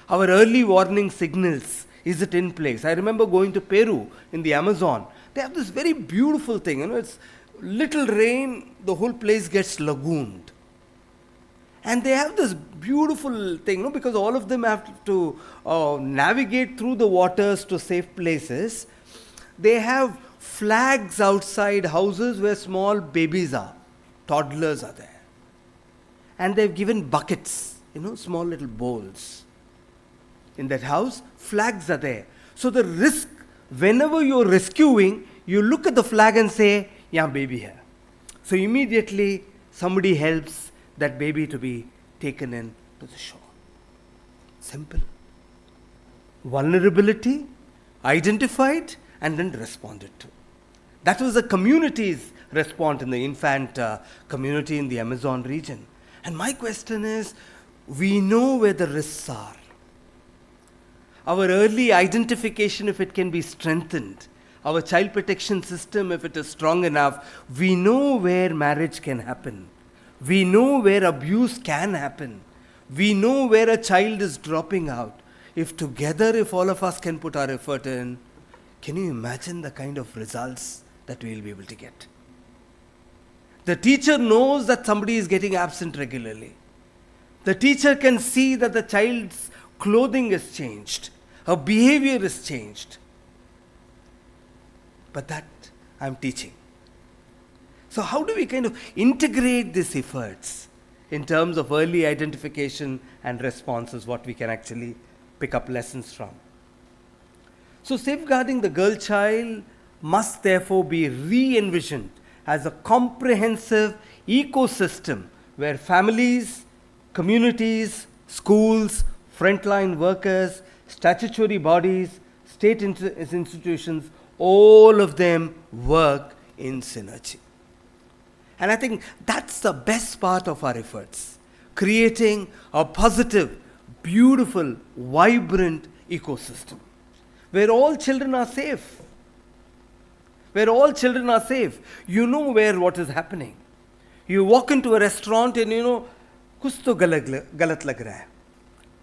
Our early warning signals, is it in place? I remember going to Peru in the Amazon. They have this very beautiful thing, it's little rain, the whole place gets lagooned. And they have this beautiful thing, because all of them have to navigate through the waters to safe places. They have flags outside houses where small babies are, toddlers are there. And they've given buckets, small little bowls. In that house, flags are there. So the risk, whenever you're rescuing, you look at the flag and say, yeah, baby here. So immediately somebody helps that baby to be taken in to the shore. Simple. Vulnerability, identified, and then responded to. That was the community's response in the infant community in the Amazon region. And my question is, we know where the risks are. Our early identification, if it can be strengthened, our child protection system, if it is strong enough, we know where marriage can happen. We know where abuse can happen. We know where a child is dropping out. If all of us can put our effort in, can you imagine the kind of results that we will be able to get? The teacher knows that somebody is getting absent regularly. The teacher can see that the child's clothing is changed, her behavior is changed. But that I'm teaching. So how do we kind of integrate these efforts in terms of early identification and responses, what we can actually pick up lessons from? So safeguarding the girl child must therefore be re-envisioned as a comprehensive ecosystem where families, communities, schools, frontline workers, statutory bodies, state institutions, all of them work in synergy. And I think that's the best part of our efforts, creating a positive, beautiful, vibrant ecosystem where all children are safe. Where all children are safe. You know where what is happening. You walk into a restaurant and you know, kuch to galat lag raha hai.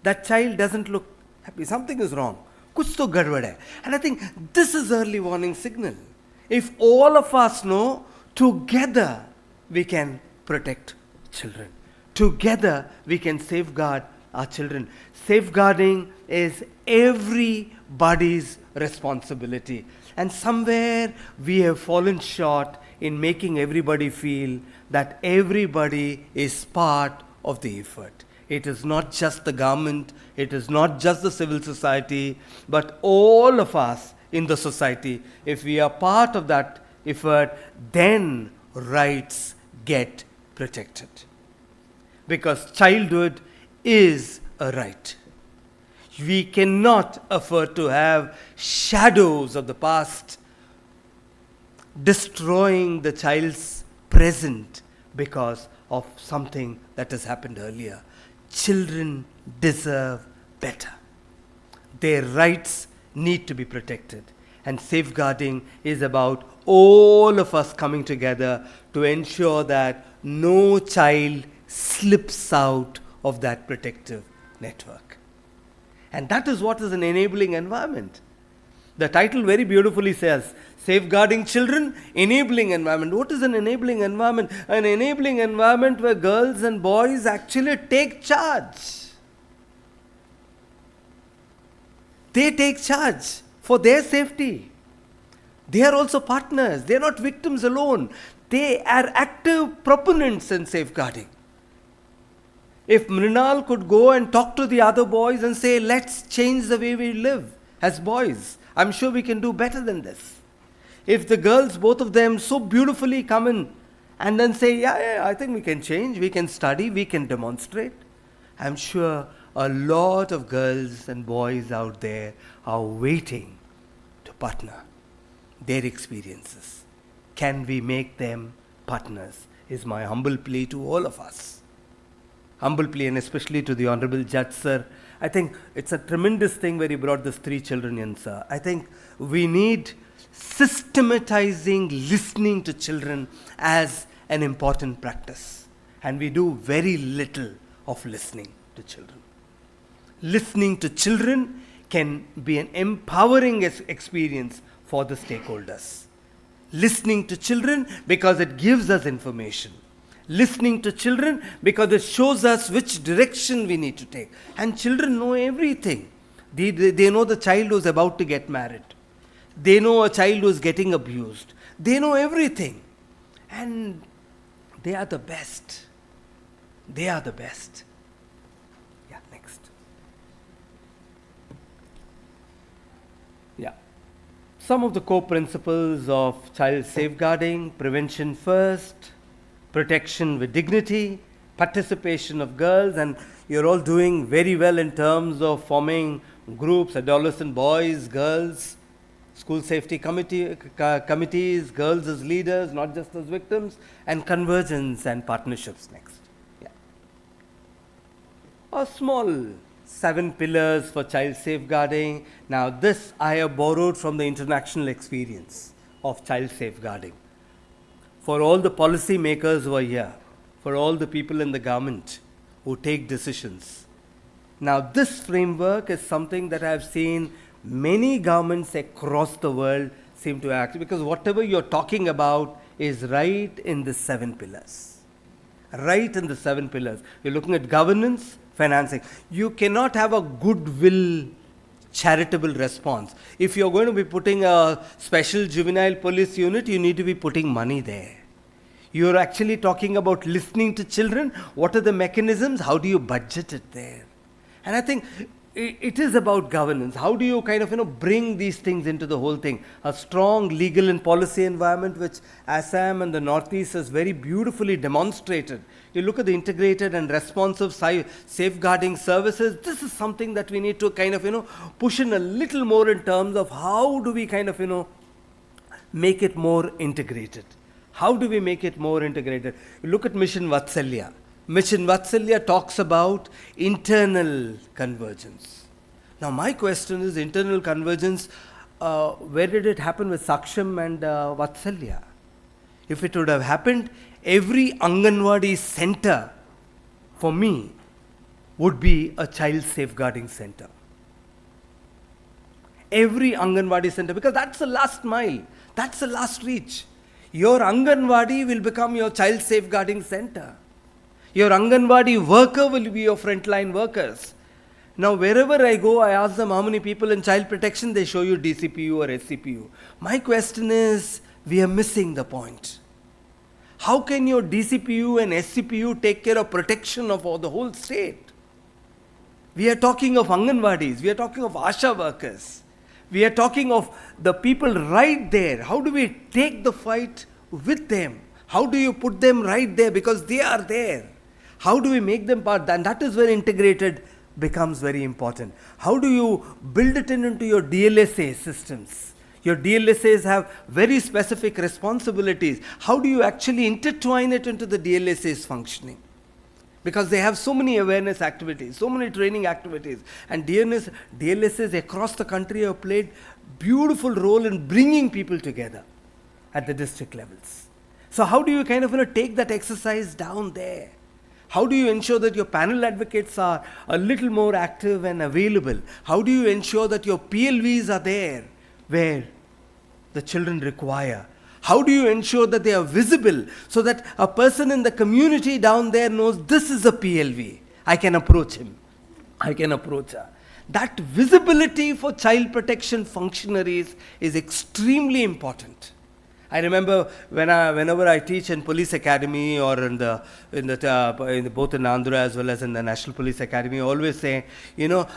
That child doesn't look happy. Something is wrong. Kuch to gadbad hai. And I think this is early warning signal. If all of us know, together we can protect children. Together we can safeguard our children. Safeguarding is everybody's responsibility. And somewhere we have fallen short in making everybody feel that everybody is part of the effort. It is not just the government, it is not just the civil society, but all of us in the society. If we are part of that effort, then rights get protected. Because childhood is a right. We cannot afford to have shadows of the past destroying the child's present because of something that has happened earlier. Children deserve better. Their rights need to be protected. And safeguarding is about all of us coming together to ensure that no child slips out of that protective network. And that is what is an enabling environment. The title very beautifully says, Safeguarding Children, Enabling Environment. What is an enabling environment? An enabling environment where girls and boys actually take charge. They take charge for their safety. They are also partners. They are not victims alone. They are active proponents in safeguarding. If Mrinal could go and talk to the other boys and say, let's change the way we live as boys, I'm sure we can do better than this. If the girls, both of them, so beautifully come in and then say, yeah, I think we can change, we can study, we can demonstrate, I'm sure a lot of girls and boys out there are waiting to partner their experiences. Can we make them partners? Is my humble plea to all of us. Humble plea, and especially to the Honorable Judge, sir. I think it's a tremendous thing where he brought these 3 children in, sir. I think we need systematizing listening to children as an important practice. And we do very little of listening to children. Listening to children can be an empowering experience for the stakeholders. Listening to children because it gives us information. Listening to children because it shows us which direction we need to take. And children know everything. They know the child who's about to get married. They know a child who's getting abused. They know everything. And they are the best. They are the best. Yeah, next. Yeah. Some of the core principles of child safeguarding: prevention first, protection with dignity, participation of girls, and you're all doing very well in terms of forming groups, adolescent boys, girls, school safety committees, girls as leaders, not just as victims, and convergence and partnerships next. Yeah. A small 7 pillars for child safeguarding. Now this I have borrowed from the international experience of child safeguarding. For all the policy makers who are here, for all the people in the government who take decisions. Now this framework is something that I have seen many governments across the world seem to act, because whatever you're talking about is right in the 7 pillars. right in the 7 pillars. You're looking at governance, financing. You cannot have a goodwill charitable response. If you're going to be putting a special juvenile police unit, you need to be putting money there. You're actually talking about listening to children. What are the mechanisms? How do you budget it there? And I think it is about governance. How do you kind of, bring these things into the whole thing? A strong legal and policy environment, which Assam and the Northeast has very beautifully demonstrated. You look at the integrated and responsive safeguarding services. This is something that we need to push in a little more in terms of how do we make it more integrated. How do we make it more integrated? You look at Mission Vatsalya. Mission Vatsalya talks about internal convergence. Now my question is, internal convergence, where did it happen with Saksham and Vatsalya? If it would have happened, every Anganwadi center for me would be a child safeguarding center. Every Anganwadi center, because that's the last mile, that's the last reach. Your Anganwadi will become your child safeguarding center. Your Anganwadi worker will be your frontline workers. Now, wherever I go, I ask them how many people in child protection, they show you DCPU or SCPU. My question is, we are missing the point. How can your DCPU and SCPU take care of protection of the whole state? We are talking of Anganwadis, we are talking of Asha workers. We are talking of the people right there. How do we take the fight with them? How do you put them right there? Because they are there. How do we make them part? And that is where integrated becomes very important. How do you build it into your DLSA systems? Your DLSAs have very specific responsibilities. How do you actually intertwine it into the DLSA's functioning? Because they have so many awareness activities, so many training activities. And DLSAs across the country have played beautiful role in bringing people together at the district levels. So how do you take that exercise down there? How do you ensure that your panel advocates are a little more active and available? How do you ensure that your PLVs are there where the children require? How do you ensure that they are visible so that a person in the community down there knows this is a PLV? I can approach him. I can approach her. That visibility for child protection functionaries is extremely important. I remember whenever I teach in Police Academy or in both in Andhra as well as in the National Police Academy, I always say,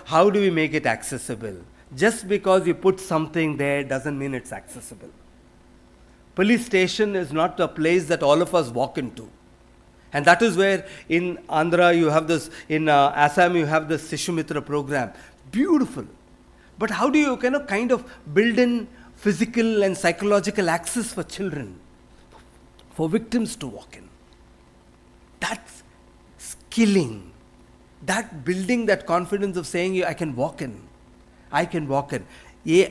how do we make it accessible? Just because you put something there doesn't mean it's accessible. Police station is not a place that all of us walk into. And that is where in Andhra you have this, in Assam you have this Sishumitra program. Beautiful. But how do you kind of build in physical and psychological access for children, for victims to walk in? That's skilling. That building that confidence of saying, I can walk in. I can walk in. Yeah,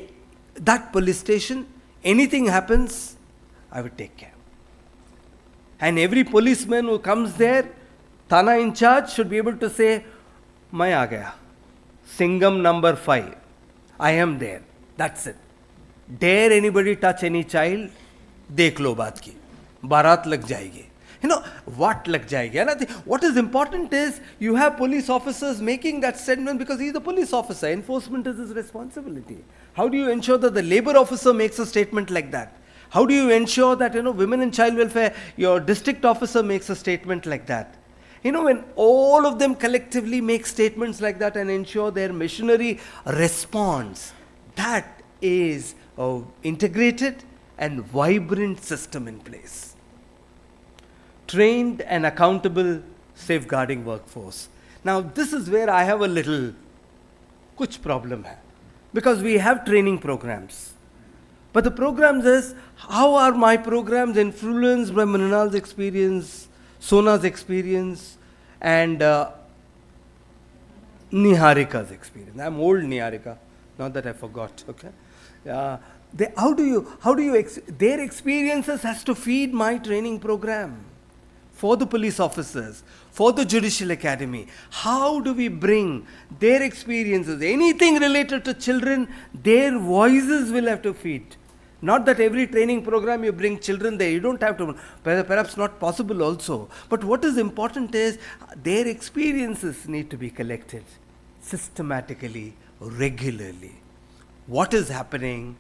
that police station, anything happens, I will take care. And every policeman who comes there, Thana in charge should be able to say, Mai aa gaya. Singham number 5. I am there. That's it. Dare anybody touch any child? Dekh lo baat ki. Barat lag jayegi. What lag jayegi? And I think what is important is you have police officers making that statement because he is the police officer. Enforcement is his responsibility. How do you ensure that the labor officer makes a statement like that? How do you ensure that, women and child welfare, your district officer makes a statement like that? When all of them collectively make statements like that and ensure their missionary response, that is an integrated and vibrant system in place. Trained and accountable safeguarding workforce. Now, this is where I have a little kuch problem hai. Because we have training programs. But the programs is, how are my programs influenced by Mrinal's experience, Sona's experience, and Niharika's experience? I'm old Niharika, not that I forgot, okay? Their experiences has to feed my training program for the police officers, for the Judicial Academy. How do we bring their experiences, anything related to children, their voices will have to feed Not that every training program you bring children there, you don't have to, perhaps not possible also. But what is important is their experiences need to be collected systematically, regularly. What is happening?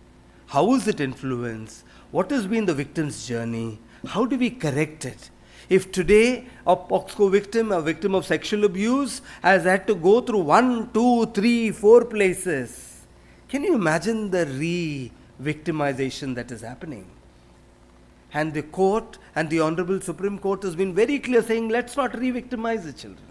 How is it influenced? What has been the victim's journey? How do we correct it? If today a POXCO victim, a victim of sexual abuse, has had to go through 1, 2, 3, 4 places, can you imagine the victimization that is happening? And the court and the Honorable Supreme Court has been very clear saying, let's not re-victimize the children.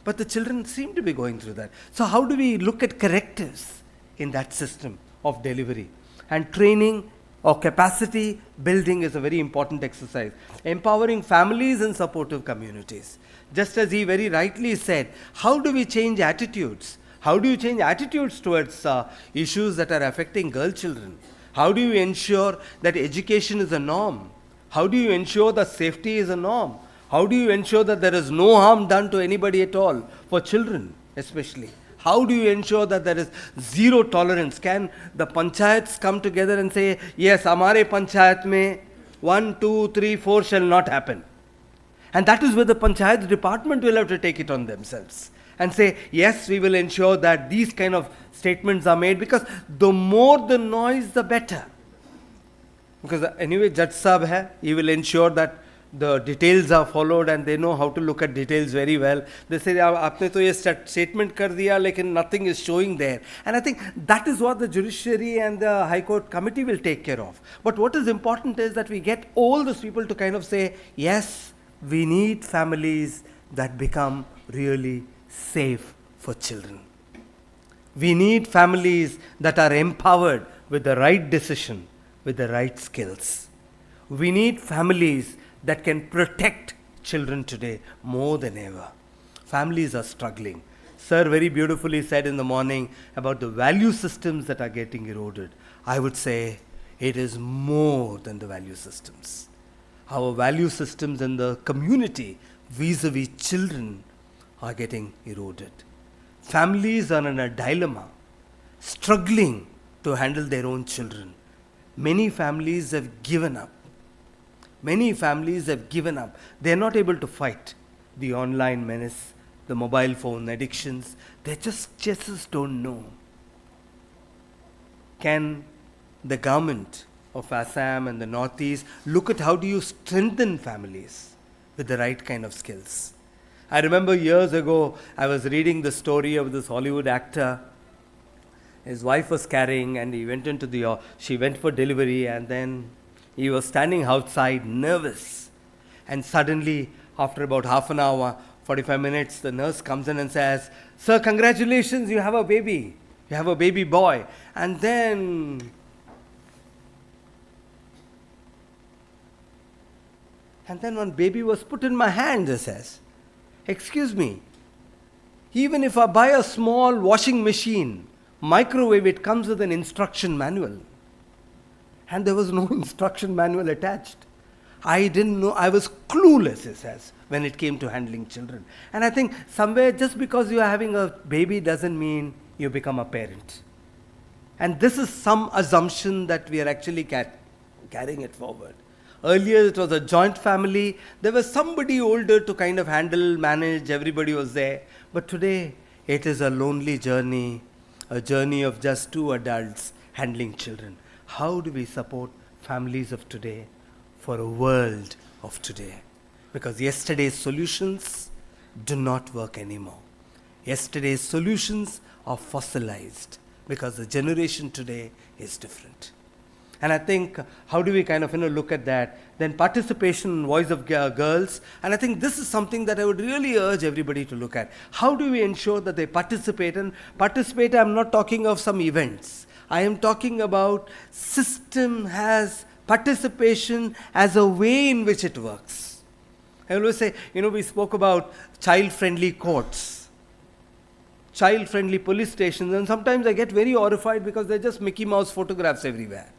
But the children seem to be going through that. So how do we look at correctives in that system of delivery? And training or capacity building is a very important exercise. Empowering families and supportive communities. Just as he very rightly said, how do we change attitudes? How do you change attitudes towards issues that are affecting girl children? How do you ensure that education is a norm? How do you ensure that safety is a norm? How do you ensure that there is no harm done to anybody at all, for children especially? How do you ensure that there is zero tolerance? Can the panchayats come together and say, yes, hamare panchayat mein 1, 2, 3, 4 shall not happen? And that is where the panchayat department will have to take it on themselves and say, yes, we will ensure that these kind of statements are made, because the more the noise, the better. Because anyway, Judge Sahab hai, he will ensure that the details are followed and they know how to look at details very well. They say, aapne to ye statement kar diya, lekin nothing is showing there. And I think that is what the judiciary and the High Court committee will take care of. But what is important is that we get all those people to kind of say, yes, we need families that become really safe for children. We need families that are empowered with the right decision, with the right skills. We need families that can protect children today more than ever. Families are struggling. Sir very beautifully said in the morning about the value systems that are getting eroded. I would say it is more than the value systems. Our value systems in the community vis-a-vis children are getting eroded. Families are in a dilemma, struggling to handle their own children. Many families have given up. Many families have given up. They are not able to fight the online menace, the mobile phone addictions. They just don't know. Can the government of Assam and the Northeast look at how do you strengthen families with the right kind of skills? I remember years ago, I was reading the story of this Hollywood actor. His wife was carrying and he went into she went for delivery, and then he was standing outside nervous. And suddenly, after about half an hour, 45 minutes, the nurse comes in and says, "Sir, congratulations, you have a baby. You have a baby boy." And then one baby was put in my hand, he says. Excuse me, even if I buy a small washing machine, microwave, it comes with an instruction manual. And there was no instruction manual attached. I didn't know, I was clueless, he says, when it came to handling children. And I think somewhere, just because you are having a baby doesn't mean you become a parent. And this is some assumption that we are actually carrying it forward. Earlier it was a joint family. There was somebody older to kind of handle, manage, everybody was there. But today it is a lonely journey, a journey of just two adults handling children. How do we support families of today for a world of today? Because yesterday's solutions do not work anymore. Yesterday's solutions are fossilized because the generation today is different. And I think, how do we kind of look at that? Then participation, voice of girls. And I think this is something that I would really urge everybody to look at. How do we ensure that they participate? And participate, I'm not talking of some events. I am talking about system has participation as a way in which it works. I always say, we spoke about child-friendly courts, child-friendly police stations, and sometimes I get very horrified because they're just Mickey Mouse photographs everywhere.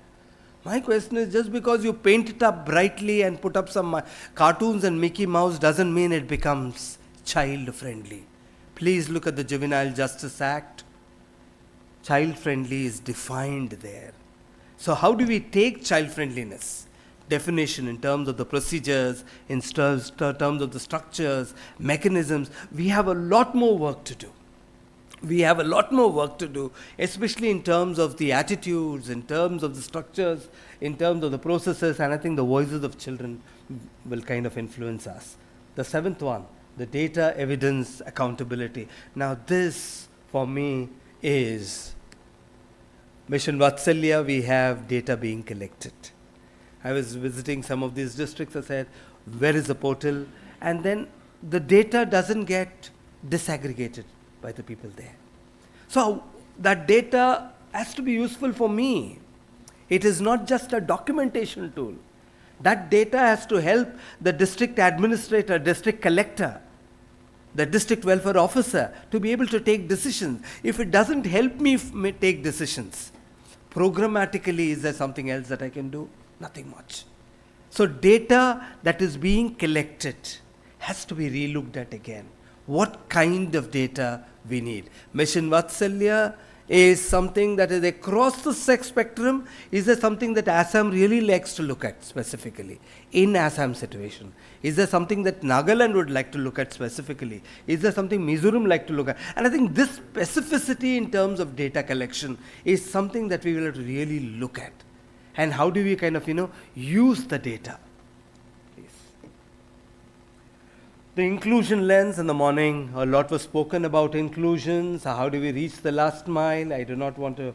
My question is, just because you paint it up brightly and put up some cartoons and Mickey Mouse doesn't mean it becomes child-friendly. Please look at the Juvenile Justice Act. Child-friendly is defined there. So how do we take child friendliness definition in terms of the procedures, in terms of the structures, mechanisms? We have a lot more work to do. We have a lot more work to do, especially in terms of the attitudes, in terms of the structures, in terms of the processes, and I think the voices of children will kind of influence us. The seventh one, the data, evidence, accountability. Now this, for me, is Mission Vatsalya. We have data being collected. I was visiting some of these districts. I said, where is the portal? And then the data doesn't get disaggregated by the people there. So that data has to be useful for me. It is not just a documentation tool. That data has to help the district administrator, district collector, the district welfare officer to be able to take decisions. If it doesn't help me take decisions, programmatically, is there something else that I can do? Nothing much. So data that is being collected has to be relooked at again. What kind of data we need? Mission Vatsalya is something that is across the sex spectrum. Is there something that Assam really likes to look at specifically in Assam situation? Is there something that Nagaland would like to look at specifically? Is there something Mizoram like to look at? And I think this specificity in terms of data collection is something that we will have to really look at. And how do we kind of, use the data? The inclusion lens in the morning, a lot was spoken about inclusion. So how do we reach the last mile? I do not want to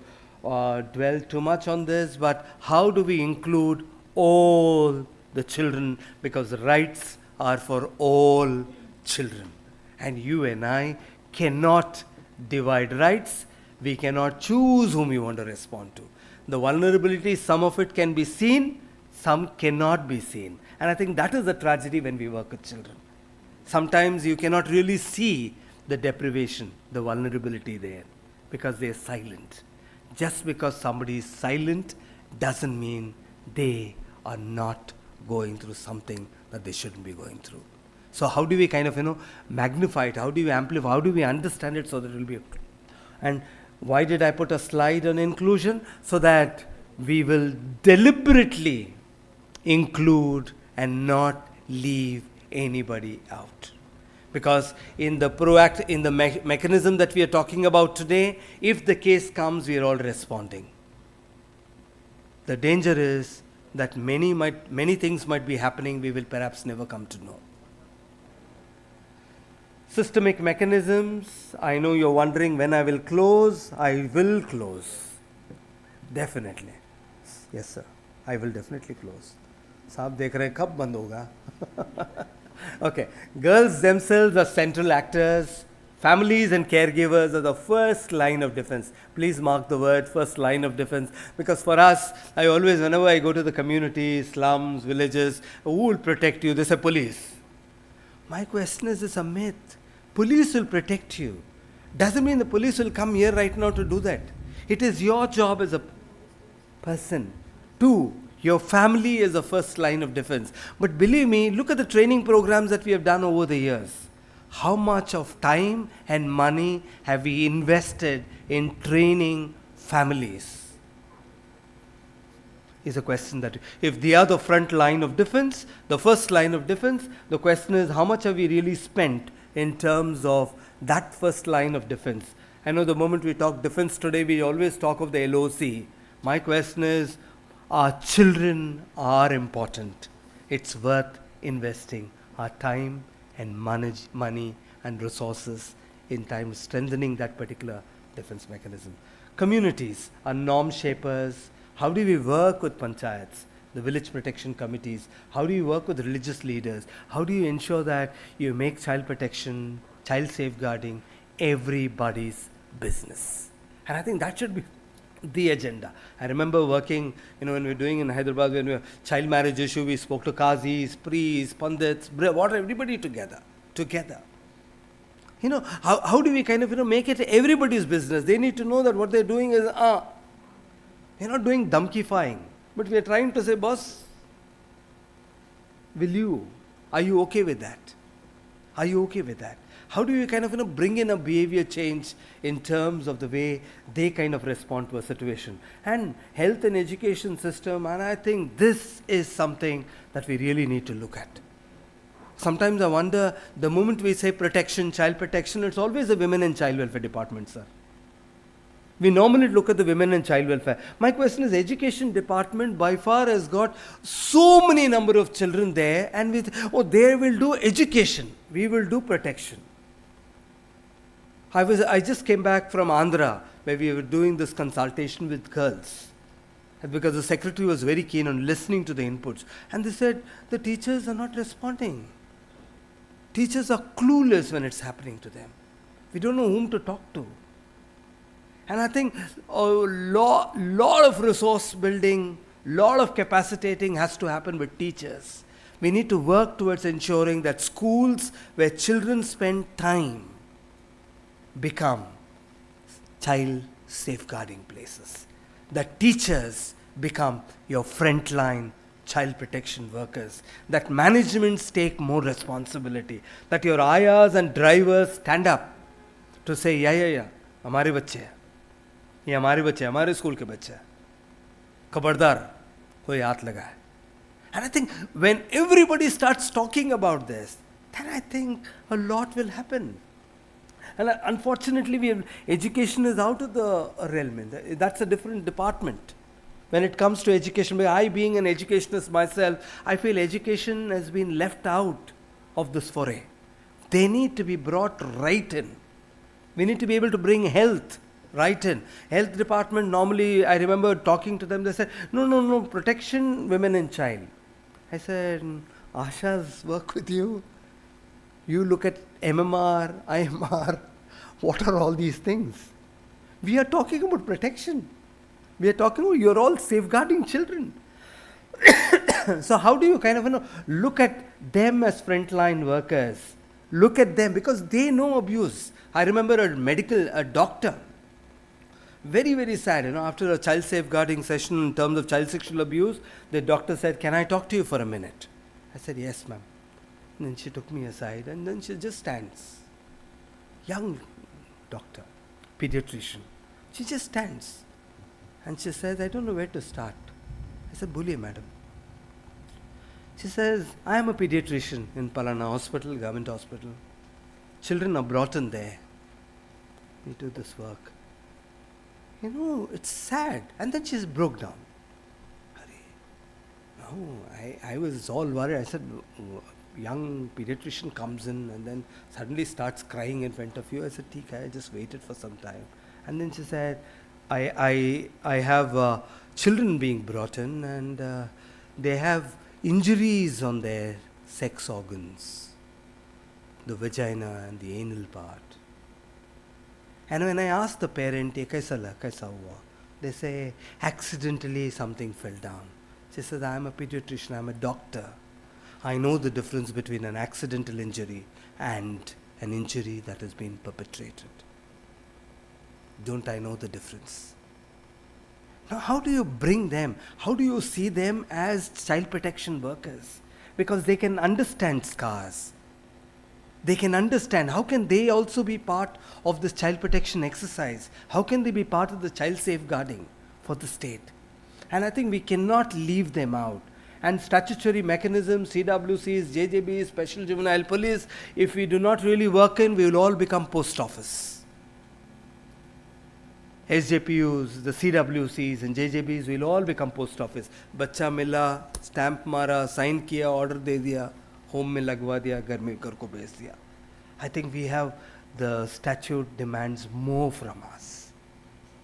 dwell too much on this, but how do we include all the children? Because rights are for all children. And you and I cannot divide rights. We cannot choose whom we want to respond to. The vulnerability, some of it can be seen, some cannot be seen. And I think that is the tragedy when we work with children. Sometimes you cannot really see the deprivation, the vulnerability there, because they are silent. Just because somebody is silent doesn't mean they are not going through something that they shouldn't be going through. So how do we kind of, magnify it? How do we amplify? How do we understand it so that it will be... And why did I put a slide on inclusion? So that we will deliberately include and not leave anybody out. Because in the mechanism that we are talking about today, if the case comes, we are all responding. The danger is that many things might be happening we will perhaps never come to know. Systemic mechanisms, I know you're wondering when I will close. I will close. Definitely. Yes, sir. I will definitely close. Saab dekh rahe kab band hoga? Okay. Girls themselves are central actors. Families and caregivers are the first line of defense. Please mark the word first line of defense, because for us, I always, whenever I go to the community, slums, villages, who will protect you? They say police. My question is, it's a myth. Police will protect you. Doesn't mean the police will come here right now to do that. It is your job as a person. Two, your family is the first line of defense. But believe me, look at the training programs that we have done over the years. How much of time and money have we invested in training families? Is a question that if they are the front line of defense, the first line of defense, the question is how much have we really spent in terms of that first line of defense? I know the moment we talk defense today, we always talk of the LOC. My question is, our children are important. It's worth investing our time and money and resources in time strengthening that particular defense mechanism. Communities are norm shapers. How do we work with panchayats, the village protection committees? How do you work with religious leaders? How do you ensure that you make child protection, child safeguarding everybody's business? And I think that should be the agenda. I remember working, when we were doing in Hyderabad, when we were child marriage issue, we spoke to Qazis, priests, pandits, everybody together. How do we kind of, make it everybody's business? They need to know that what they're doing is, we're not doing dumpkifying, but we are trying to say, boss, are you okay with that? Are you okay with that? How do you kind of bring in a behavior change in terms of the way they kind of respond to a situation? And health and education system, and I think this is something that we really need to look at. Sometimes I wonder, the moment we say protection, child protection, it's always the women and child welfare department, sir. We normally look at the women and child welfare. My question is, education department by far has got so many number of children there, and they will do education, we will do protection. I just came back from Andhra, where we were doing this consultation with girls, and because the secretary was very keen on listening to the inputs, and they said the teachers are not responding. Teachers are clueless when it's happening to them. We don't know whom to talk to. And I think a lot of resource building, lot of capacitating has to happen with teachers. We need to work towards ensuring that schools where children spend time become child safeguarding places. That teachers become your frontline child protection workers. That managements take more responsibility. That your ayahs and drivers stand up to say, yeah, हमारे बच्चे हैं, ये हमारे बच्चे, हमारे school के बच्चे, खबरदार कोई हाथ लगाए. And I think when everybody starts talking about this, then I think a lot will happen. And unfortunately, education is out of the realm. That's a different department. When it comes to education, I being an educationist myself, I feel education has been left out of this foray. They need to be brought right in. We need to be able to bring health right in. Health department, normally, I remember talking to them, they said, no, protection, women and child. I said, Asha's work with you. You look at MMR, IMR, what are all these things? We are talking about protection. We are talking about, you're all safeguarding children. So how do you kind of look at them as frontline workers? Look at them because they know abuse. I remember a doctor, very, very sad, after a child safeguarding session in terms of child sexual abuse, the doctor said, can I talk to you for a minute? I said, yes, ma'am. And then she took me aside and then she just stands. Young doctor, pediatrician. She just stands. And she says, I don't know where to start. I said, Boliye, madam. She says, I am a pediatrician in Palana hospital, government hospital. Children are brought in there. We do this work. It's sad. And then she broke down. I was all worried. I said, young pediatrician comes in and then suddenly starts crying in front of you. I said, I just waited for some time. And then she said, I have children being brought in and they have injuries on their sex organs, the vagina and the anal part. And when I ask the parent, kaisa hua? They say, accidentally something fell down. She says, I am a pediatrician, I am a doctor. I know the difference between an accidental injury and an injury that has been perpetrated. Don't I know the difference? Now, how do you bring them? How do you see them as child protection workers? Because they can understand scars. They can understand. How can they also be part of this child protection exercise? How can they be part of the child safeguarding for the state? And I think we cannot leave them out. And statutory mechanisms, CWCs, JJBs, Special Juvenile Police, if we do not really work in, we will all become post office. SJPUs, the CWCs and JJBs will all become post office. Bacha mila, stamp mara, sign kiya, order de diya, home mein lagwa diya, ghar mein ghar ko bhej diya. I think we have, the statute demands more from us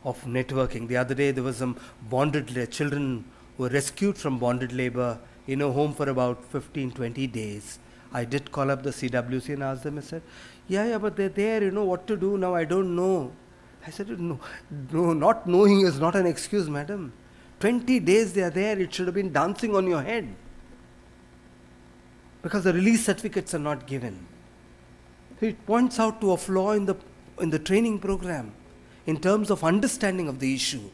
of networking. The other day there was some bonded children who were rescued from bonded labor in a home for about 15-20 days. I did call up the CWC and asked them, I said, yeah, but they're there, what to do now, I don't know. I said, no, not knowing is not an excuse, madam. 20 days they are there, it should have been dancing on your head. Because the release certificates are not given. It points out to a flaw in the training program in terms of understanding of the issue.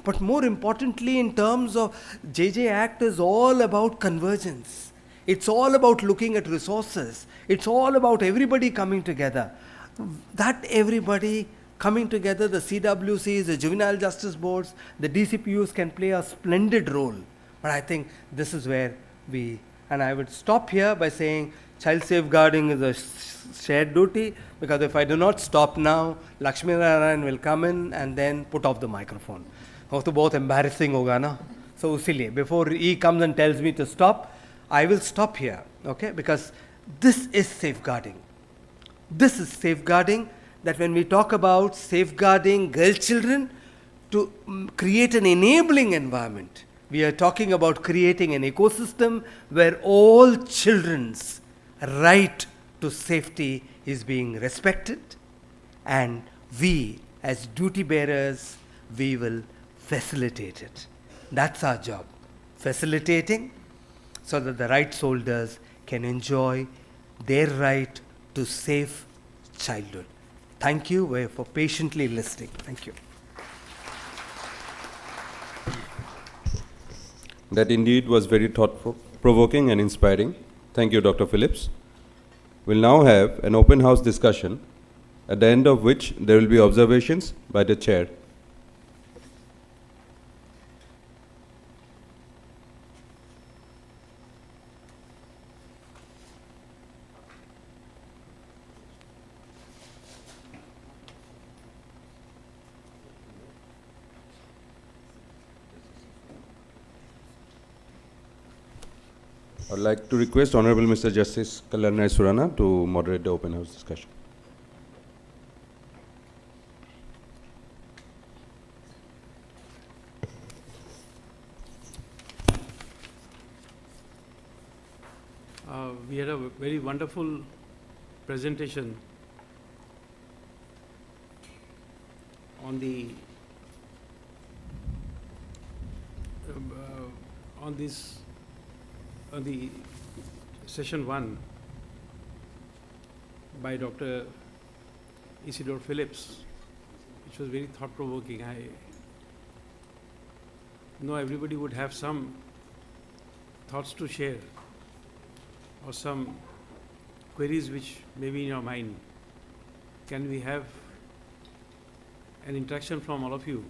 But more importantly, in terms of JJ Act is all about convergence. It's all about looking at resources. It's all about everybody coming together. That everybody coming together, the CWCs, the juvenile justice boards, the DCPUs can play a splendid role. But I think this is where and I would stop here by saying child safeguarding is a shared duty, because if I do not stop now, Lakshmi Narayan will come in and then put off the microphone. वो तो बहुत embarrassing होगा ना. So उसीलिए before he comes and tells me to stop, I will stop here, okay? Because this is safeguarding. This is safeguarding, that when we talk about safeguarding girl children to create an enabling environment, we are talking about creating an ecosystem where all children's right to safety is being respected, and we as duty bearers, we will facilitate it. That's our job, facilitating so that the rights holders can enjoy their right to safe childhood. Thank you for patiently listening. Thank you. That indeed was very thought-provoking and inspiring. Thank you, Dr. Phillips. We'll now have an open house discussion, at the end of which there will be observations by the chair. I'd like to request Honorable Mr. Justice Kalyan Rai Surana to moderate the open house discussion. We had a very wonderful presentation on the session 1 by Dr. Isidore Phillips, which was very thought-provoking. I know everybody would have some thoughts to share or some queries which may be in your mind. Can we have an interaction from all of you?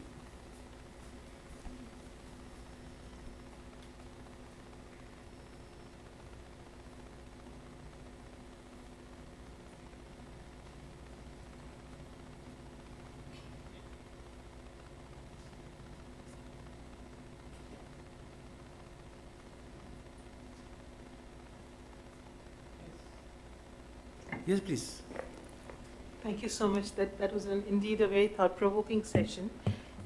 Yes, please. Thank you so much. That was indeed a very thought-provoking session,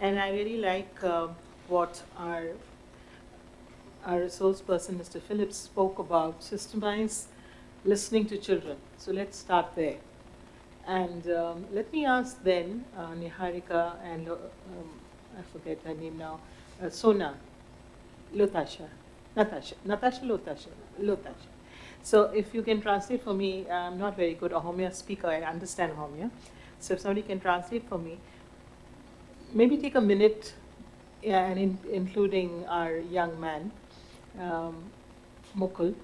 and I really like what our resource person, Mr. Phillips, spoke about systemized listening to children. So let's start there. And let me ask then Niharika and I forget her name now, Natasha Lotasha. So if you can translate for me, I'm not very good Ahomya speaker, I understand Ahomya. So if somebody can translate for me, maybe take a minute, and including our young man, Mukul,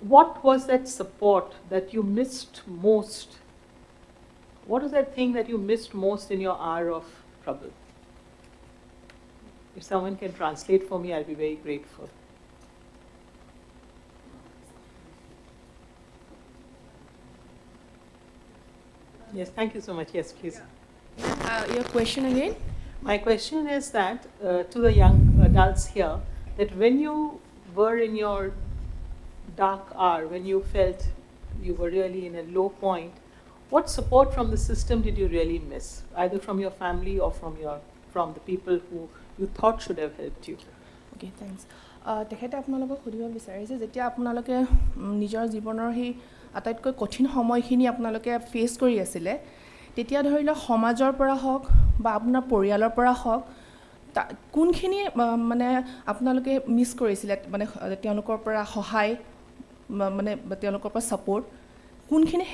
what was that support that you missed most? What was that thing that you missed most in your hour of trouble? If someone can translate for me, I'll be very grateful. Yes, thank you so much. Yes, please. Your question again? My question is that to the young adults here, that when you were in your dark hour, when you felt you were really in a low point, what support from the system did you really miss, either from your family or from the people who you thought should have helped you? Okay, thanks. তেখেতে আপোনালোকক সুধিব বিচাৰিছে যেতিয়া আপোনালোকে নিজৰ জীৱনৰ সেই আটাইতকৈ কঠিন সময়খিনি আপোনালোকে ফেচ কৰি আছিলে, তেতিয়া ধৰি লওক সমাজৰ পৰা হওক বা আপোনাৰ পৰিয়ালৰ পৰা হওক, কোনখিনি মানে আপোনালোকে মিছ কৰিছিলে, মানে তেওঁলোকৰ পৰা সহায়, মানে তেওঁলোকৰ পৰা ছাপোৰ্ট, কোনখিনি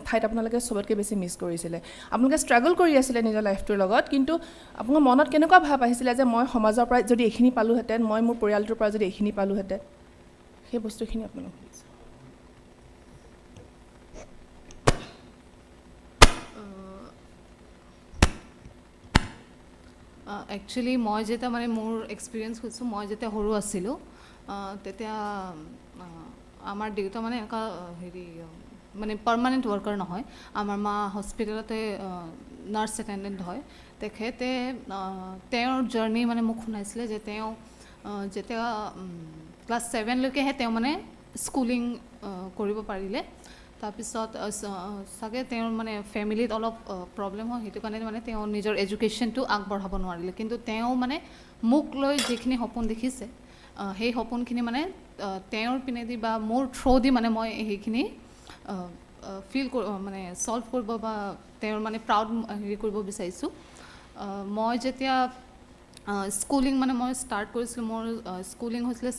ঠাইত আপোনালোকে সবতকৈ বেছি মিছ কৰিছিলে? আপোনালোকে ষ্ট্ৰাগল কৰি আছিলে নিজৰ লাইফটোৰ লগত, কিন্তু আপোনাৰ মনত কেনেকুৱা ভাৱ আহিছিলে যে মই সমাজৰ পৰা যদি এইখিনি পালোহেঁতেন, মই মোৰ পৰিয়ালটোৰ পৰা যদি এইখিনি পালোহেঁতেন? সেই বস্তুখিনি আপোনালোক সুধিছোঁ। একচুৱেলি মই যেতিয়া মানে মোৰ এক্সপিৰিয়েঞ্চ কৈছোঁ, মই যেতিয়া সৰু আছিলোঁ তেতিয়া আমাৰ দেউতা মানে এনেকুৱা হেৰি মানে পাৰ্মানেণ্ট ৱৰ্কাৰ নহয়, আমাৰ মা হস্পিটেলতে নাৰ্ছ এটেণ্ডেণ্ট হয়। তেখেতে তেওঁৰ জাৰ্ণি মানে মোক শুনাইছিলে যে তেওঁ যেতিয়া ক্লাছ 7লৈকেহে তেওঁ মানে স্কুলিং কৰিব পাৰিলে। তাৰপিছত চাগে তেওঁৰ মানে ফেমিলিত অলপ প্ৰব্লেম হয়, সেইটো কাৰণে মানে তেওঁ নিজৰ এডুকেশ্যনটো আগবঢ়াব নোৱাৰিলে। কিন্তু তেওঁ মানে মোক লৈ যিখিনি সপোন দেখিছে সেই সপোনখিনি মানে তেওঁৰ পিনেদি বা মোৰ থ্ৰুদি মানে মই সেইখিনি ফিল মানে ছল্ভ কৰিব বা তেওঁৰ মানে প্ৰাউড হেৰি কৰিব বিচাৰিছোঁ। মই যেতিয়া স্কুলিং মানে মই ষ্টাৰ্ট কৰিছিলোঁ, মোৰ স্কুলিং হৈছিলে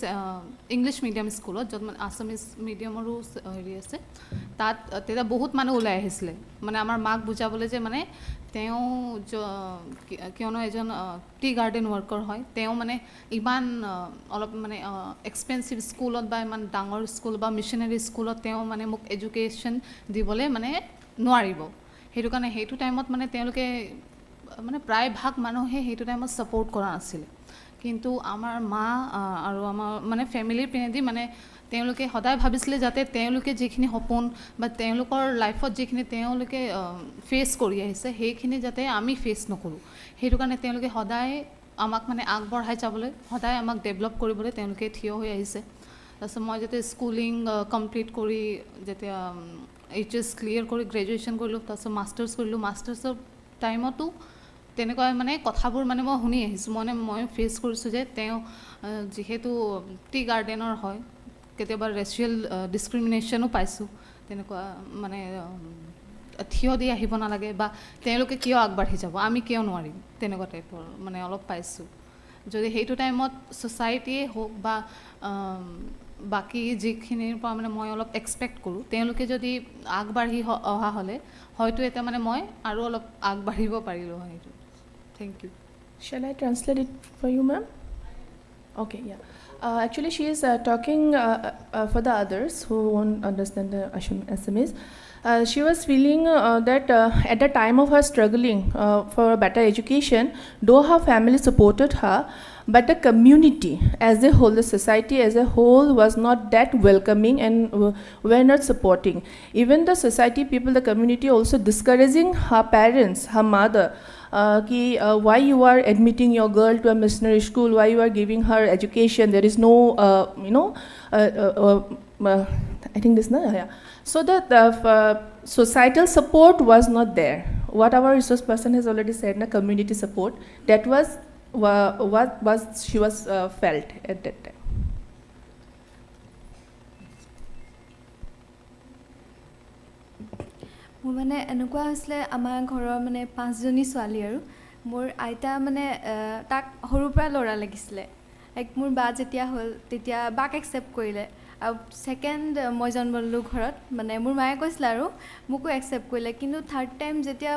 ইংলিছ মিডিয়াম স্কুলত, য'ত মানে আছামিজ মিডিয়ামৰো হেৰি আছে। তাত তেতিয়া বহুত মানুহ ওলাই আহিছিলে মানে আমাৰ মাক বুজাবলৈ যে মানে তেওঁ কিয়নো এজন টি গাৰ্ডেন ৱৰ্কাৰ হয়, তেওঁ মানে ইমান অলপ মানে এক্সপেঞ্চিভ স্কুলত বা ইমান ডাঙৰ স্কুল বা মিছনেৰী স্কুলত তেওঁ মানে মোক এডুকেশ্যন দিবলৈ মানে নোৱাৰিব। সেইটো কাৰণে সেইটো টাইমত মানে তেওঁলোকে মানে প্ৰায়ভাগ মানুহে সেইটো টাইমত ছাপোৰ্ট কৰা নাছিলে। কিন্তু আমাৰ মা আৰু আমাৰ মানে ফেমিলিৰ পিনেদি মানে তেওঁলোকে সদায় ভাবিছিলে যাতে তেওঁলোকে যিখিনি সপোন বা তেওঁলোকৰ লাইফত যিখিনি তেওঁলোকে ফেচ কৰি আহিছে সেইখিনি যাতে আমি ফেচ নকৰোঁ। সেইটো কাৰণে তেওঁলোকে সদায় আমাক মানে আগবঢ়াই যাবলৈ, সদায় আমাক ডেভেলপ কৰিবলৈ তেওঁলোকে থিয় হৈ আহিছে। তাৰপিছত মই যেতিয়া স্কুলিং কমপ্লিট কৰি যেতিয়া HS ক্লিয়াৰ কৰি গ্ৰেজুৱেশ্যন কৰিলোঁ, তাৰপিছত মাষ্টাৰ্ছ কৰিলোঁ। মাষ্টাৰ্ছৰ টাইমতো তেনেকুৱা মানে কথাবোৰ মানে মই শুনি আহিছোঁ, মই ফেচ কৰিছোঁ যে তেওঁ যিহেতু টি গাৰ্ডেনৰ হয়, কেতিয়াবা ৰেচিয়েল ডিছক্ৰিমিনেশ্যনো পাইছোঁ। তেনেকুৱা মানে থিয় দি আহিব নালাগে বা তেওঁলোকে কিয় আগবাঢ়ি যাব, আমি কিয় নোৱাৰিম, তেনেকুৱা টাইপৰ মানে অলপ পাইছোঁ। যদি সেইটো টাইমত ছ'চাইটিয়ে হওক বা বাকী যিখিনিৰ পৰা মানে মই অলপ এক্সপেক্ট কৰোঁ, তেওঁলোকে যদি আগবাঢ়ি অহা হ'লে হয়তো এতিয়া মানে মই আৰু অলপ আগবাঢ়িব পাৰিলোঁ হয়। Thank you. Shall I translate it for you, ma'am? Okay, yeah. Actually, she is talking for the others who won't understand the Assamese. She was feeling that at the time of her struggling for a better education, though her family supported her, but the community as a whole, the society as a whole was not that welcoming and were not supporting. Even the society people, the community also discouraging her parents, her mother, why you are admitting your girl to a missionary school, why you are giving her education, there is no, I think this, no? Yeah. So the societal support was not there. What our resource person has already said, community support, that was what was she was felt at that time. মোৰ মানে এনেকুৱা হৈছিলে, আমাৰ ঘৰৰ মানে 5জনী ছোৱালী আৰু মোৰ আইতা মানে তাক সৰুৰ পৰা ল'ৰা লাগিছিলে। মোৰ বা যেতিয়া হ'ল তেতিয়া বাক একচেপ্ট কৰিলে আৰু ছেকেণ্ড মই জন্ম ল'লোঁ ঘৰত, মানে মোৰ মায়ে কৈছিলে আৰু মোকো একচেপ্ট কৰিলে। কিন্তু থাৰ্ড টাইম যেতিয়া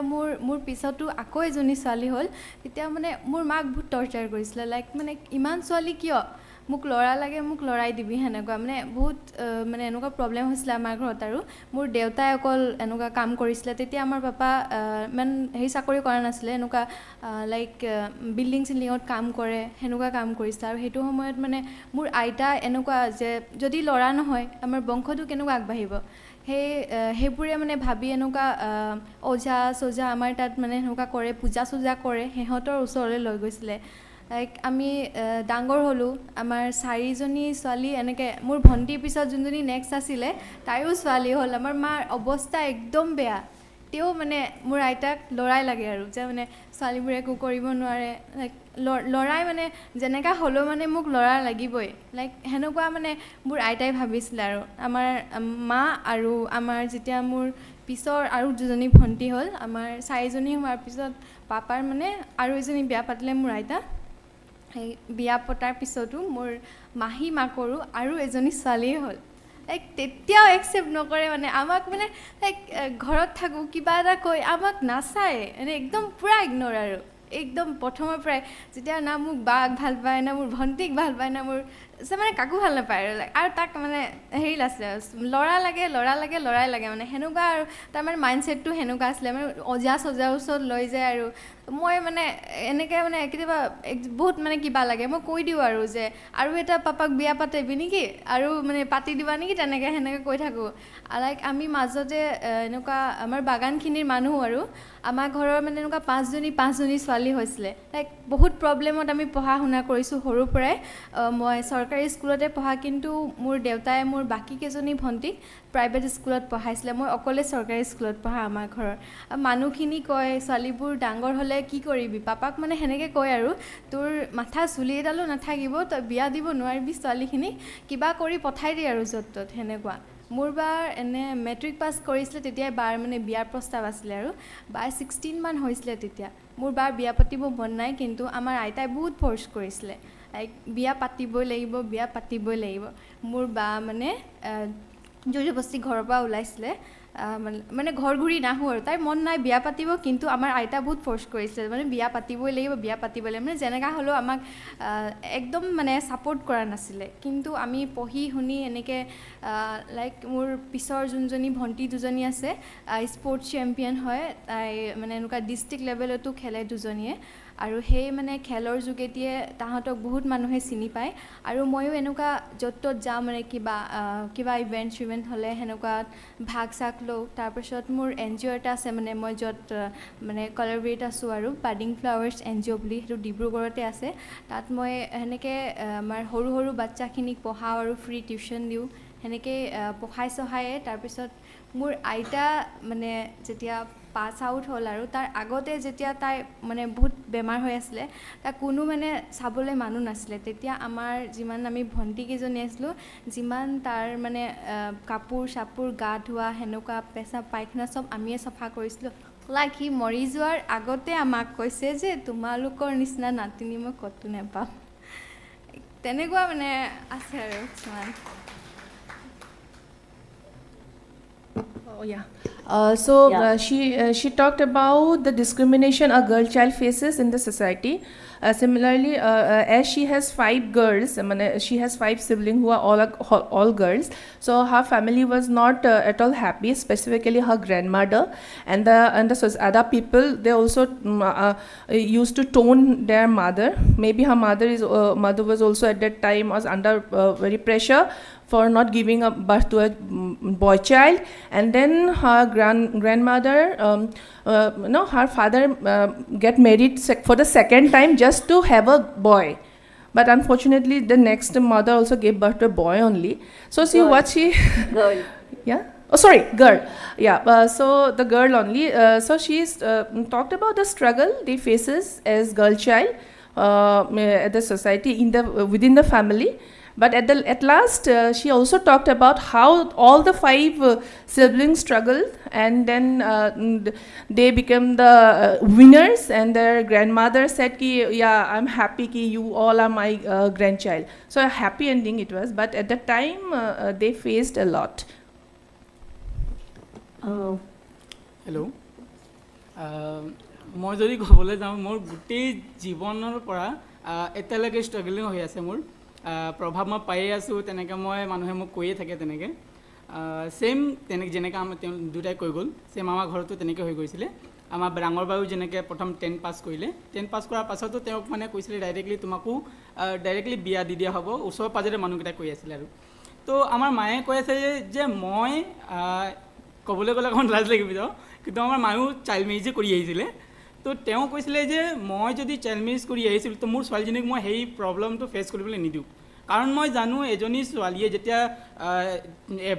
মোৰ পিছতো আকৌ এজনী ছোৱালী হ'ল, তেতিয়া মানে মোৰ মাক বহুত টৰ্চাৰ কৰিছিলে, মানে ইমান ছোৱালী কিয়, মোক ল'ৰা লাগে, মোক ল'ৰাই দিবি, সেনেকুৱা মানে বহুত মানে এনেকুৱা প্ৰব্লেম হৈছিলে আমাৰ ঘৰত। আৰু মোৰ দেউতাই অকল এনেকুৱা কাম কৰিছিলে, তেতিয়া আমাৰ পাপা ইমান চাকৰি কৰা নাছিলে, এনেকুৱা বিল্ডিং চিল্ডিঙত কাম কৰে, সেনেকুৱা কাম কৰিছিলে। আৰু সেইটো সময়ত মানে মোৰ আইতা এনেকুৱা যে যদি ল'ৰা নহয় আমাৰ বংশটো কেনেকুৱা আগবাঢ়িব, সেইবোৰে মানে ভাবি এনেকুৱা ওজা চজা আমাৰ তাত মানে সেনেকুৱা কৰে, পূজা চূজা কৰে, সিহঁতৰ ওচৰলৈ লৈ গৈছিলে। আমি ডাঙৰ হ'লোঁ, আমাৰ 4জনী ছোৱালী, এনেকৈ মোৰ ভণ্টিৰ পিছত যোনজনী নেক্সট আছিলে তাইও ছোৱালী হ'ল। আমাৰ মাৰ অৱস্থা একদম বেয়া, তেও মানে মোৰ আইতাক ল'ৰাই লাগে আৰু যে মানে ছোৱালীবোৰে একো কৰিব নোৱাৰে, ল'ৰাই মানে যেনেকুৱা হ'লেও মানে মোক ল'ৰা লাগিবই, সেনেকুৱা মানে মোৰ আইতাই ভাবিছিলে। আৰু আমাৰ মা আৰু আমাৰ যেতিয়া মোৰ পিছৰ আৰু 2জনী ভণ্টি হ'ল, আমাৰ 4জনী হোৱাৰ পিছত পাপাৰ মানে আৰু এজনী বিয়া পাতিলে মোৰ আইতা। সেই বিয়া পতাৰ পিছতো মোৰ মাহী মাকৰো আৰু এজনী ছোৱালীয়ে হ'ল। তেতিয়াও একচেপ্ট নকৰে, মানে আমাক মানে ঘৰত থাকোঁ কিবা এটা কৈ আমাক নাচায়, মানে একদম পূৰা ইগন'ৰ আৰু একদম প্ৰথমৰ পৰাই। যেতিয়া না মোক বাক ভাল পায়, না মোৰ ভণ্টিক ভাল পায়, না মোৰ মানে কাকো ভাল নাপায় আৰু তাক মানে হেৰি আছিলে ল'ৰাই লাগে মানে সেনেকুৱা আৰু তাৰ মানে মাইণ্ডছেটটো সেনেকুৱা আছিলে মানে অজা চজাৰ ওচৰত লৈ যায় আৰু মই মানে এনেকৈ মানে কেতিয়াবা বহুত মানে কিবা লাগে মই কৈ দিওঁ আৰু যে আৰু এটা পাপাক বিয়া পাতিবি নেকি আৰু মানে পাতি দিবা নেকি সেনেকৈ কৈ থাকোঁ লাইক আমি মাজতে এনেকুৱা আমাৰ বাগানখিনিৰ মানুহ আৰু আমাৰ ঘৰৰ মানে এনেকুৱা পাঁচজনী ছোৱালী হৈছিলে লাইক বহুত প্ৰব্লেমত আমি পঢ়া শুনা কৰিছোঁ সৰুৰ পৰাই মই চৰকাৰী স্কুলতে পঢ়া কিন্তু মোৰ দেউতাই মোৰ বাকী কেইজনী ভণ্টিক প্ৰাইভেট স্কুলত পঢ়াইছিলে মই অকলে চৰকাৰী স্কুলত পঢ়া আমাৰ ঘৰৰ মানুহখিনি কয় ছোৱালীবোৰ ডাঙৰ হ'লে কি কৰিবি পাপাক মানে সেনেকৈ কয় আৰু তোৰ মাথা চুলি এডালো নাথাকিব তই বিয়া দিব নোৱাৰিবি ছোৱালীখিনিক কিবা কৰি পঠাই দিয়ে আৰু য'ত ত'ত সেনেকুৱা মোৰ বাৰ এনে মেট্ৰিক পাছ কৰিছিলে তেতিয়াই বাৰ মানে বিয়াৰ প্ৰস্তাৱ আছিলে আৰু বাৰ 16 মান হৈছিলে তেতিয়া মোৰ বাৰ বিয়া পাতিব মন নাই কিন্তু আমাৰ আইতাই বহুত ফ'ৰ্চ কৰিছিলে লাইক বিয়া পাতিবই লাগিব মোৰ বা মানে জোৰজবস্তি ঘৰৰ পৰা ওলাইছিলে মানে ঘৰ ঘূৰি নাহোঁ আৰু তাইৰ মন নাই বিয়া পাতিব কিন্তু আমাৰ আইতা বহুত ফ'ৰ্চ কৰিছিলে মানে বিয়া পাতিবই লাগিব মানে যেনেকুৱা হ'লেও আমাক একদম মানে ছাপৰ্ট কৰা নাছিলে কিন্তু আমি পঢ়ি শুনি এনেকৈ লাইক মোৰ পিছৰ যোনজনী ভণ্টি দুজনী আছে স্পৰ্টছ চেম্পিয়ন হয় তাই মানে এনেকুৱা ডিষ্ট্ৰিক্ট লেভেলতো খেলে দুজনীয়ে আৰু সেই মানে খেলৰ যোগেদিয়ে তাহাঁতক বহুত মানুহে চিনি পায় আৰু ময়ো এনেকুৱা য'ত ত'ত যাওঁ মানে কিবা ইভেণ্ট হ'লে সেনেকুৱা ভাগ চাগ লওঁ তাৰপিছত মোৰ NGO এটা আছে মানে মই য'ত মানে কলাৰবেৰীত আছোঁ আৰু বাৰ্ডিং ফ্লাৱাৰ্ছ NGO বুলি সেইটো ডিব্ৰুগড়তে আছে তাত মই সেনেকৈ আমাৰ সৰু সৰু বাচ্চাখিনিক পঢ়াওঁ আৰু ফ্ৰী টিউশ্যন দিওঁ সেনেকৈ পঢ়াই চহায়ে তাৰপিছত মোৰ আইতা মানে যেতিয়া পাছ আউট হ'ল আৰু তাৰ আগতে যেতিয়া তাই মানে বহুত বেমাৰ হৈ আছিলে তাক কোনো মানে চাবলৈ মানুহ নাছিলে তেতিয়া আমাৰ যিমান আমি ভণ্টিকেইজনী আছিলোঁ যিমান তাৰ মানে কাপোৰ চাপোৰ গা ধোৱা সেনেকুৱা পেচাব পায়খানা চব আমিয়ে চফা কৰিছিলোঁ লাইক সি মৰি যোৱাৰ আগতে আমাক কৈছে যে তোমালোকৰ নিচিনা নাতিনী মই ক'তো নাপাম তেনেকুৱা মানে আছে আৰু কিছুমান Oh yeah. She talked about the discrimination a girl child faces in the society. Similarly, as she has 5 girls, she has 5 siblings who are all girls. So her family was not at all happy, specifically her grandmother and the other people. They also used to tone their mother. Maybe her mother was also at that time was under very pressure for not giving birth to a boy child, and then her grandmother, her father get married for the second time just to have a boy. But unfortunately, the next mother also gave birth to a boy only. So see what she... Girl. Yeah? Oh, sorry, girl. Yeah, so the girl only. So she's talked about the struggle they faces as girl child at the society, within the family. But at last, she also talked about how all the 5 siblings struggled, and then they became the winners. And their grandmother said, "Yeah, I'm happy ki you all are my grandchild." So a happy ending it was. But at the time, they faced a lot. Hello' মই যদি ক'বলৈ যাওঁ মোৰ গোটেই জীৱনৰ পৰা এতিয়ালৈকে struggling হৈ আছে মোৰ প্ৰভাৱ মই পায়ে আছোঁ তেনেকৈ মই মানুহে মোক কৈয়ে থাকে তেনেকৈ ছেইম যেনেকৈ আমাৰ তেওঁ দুটাই কৈ গ'ল ছেইম আমাৰ ঘৰতো তেনেকৈ হৈ গৈছিলে আমাৰ ডাঙৰ বায়ু যেনেকৈ প্ৰথম 10 পাছ কৰিলে 10 পাছ কৰাৰ পাছতো তেওঁক মানে কৈছিলে ডাইৰেক্টলি তোমাকো ডাইৰেক্টলি বিয়া দি দিয়া হ'ব ওচৰে পাজৰে মানুহকেইটাই কৈ আছিলে আৰু তো আমাৰ মায়ে কৈ আছে যে মই ক'বলৈ গ'লে অকণমান লাজ লাগিব কিন্তু আমাৰ মায়েও চাইল্ড মেৰিজে কৰি আহিছিলে তো তেওঁ কৈছিলে যে মই যদি চাইল্ড মেৰিজ কৰি আহিছিলোঁ তো মোৰ ছোৱালীজনীক মই সেই প্ৰব্লেমটো ফেচ কৰিবলৈ নিদিওঁ কাৰণ মই জানো এজনী ছোৱালীয়ে যেতিয়া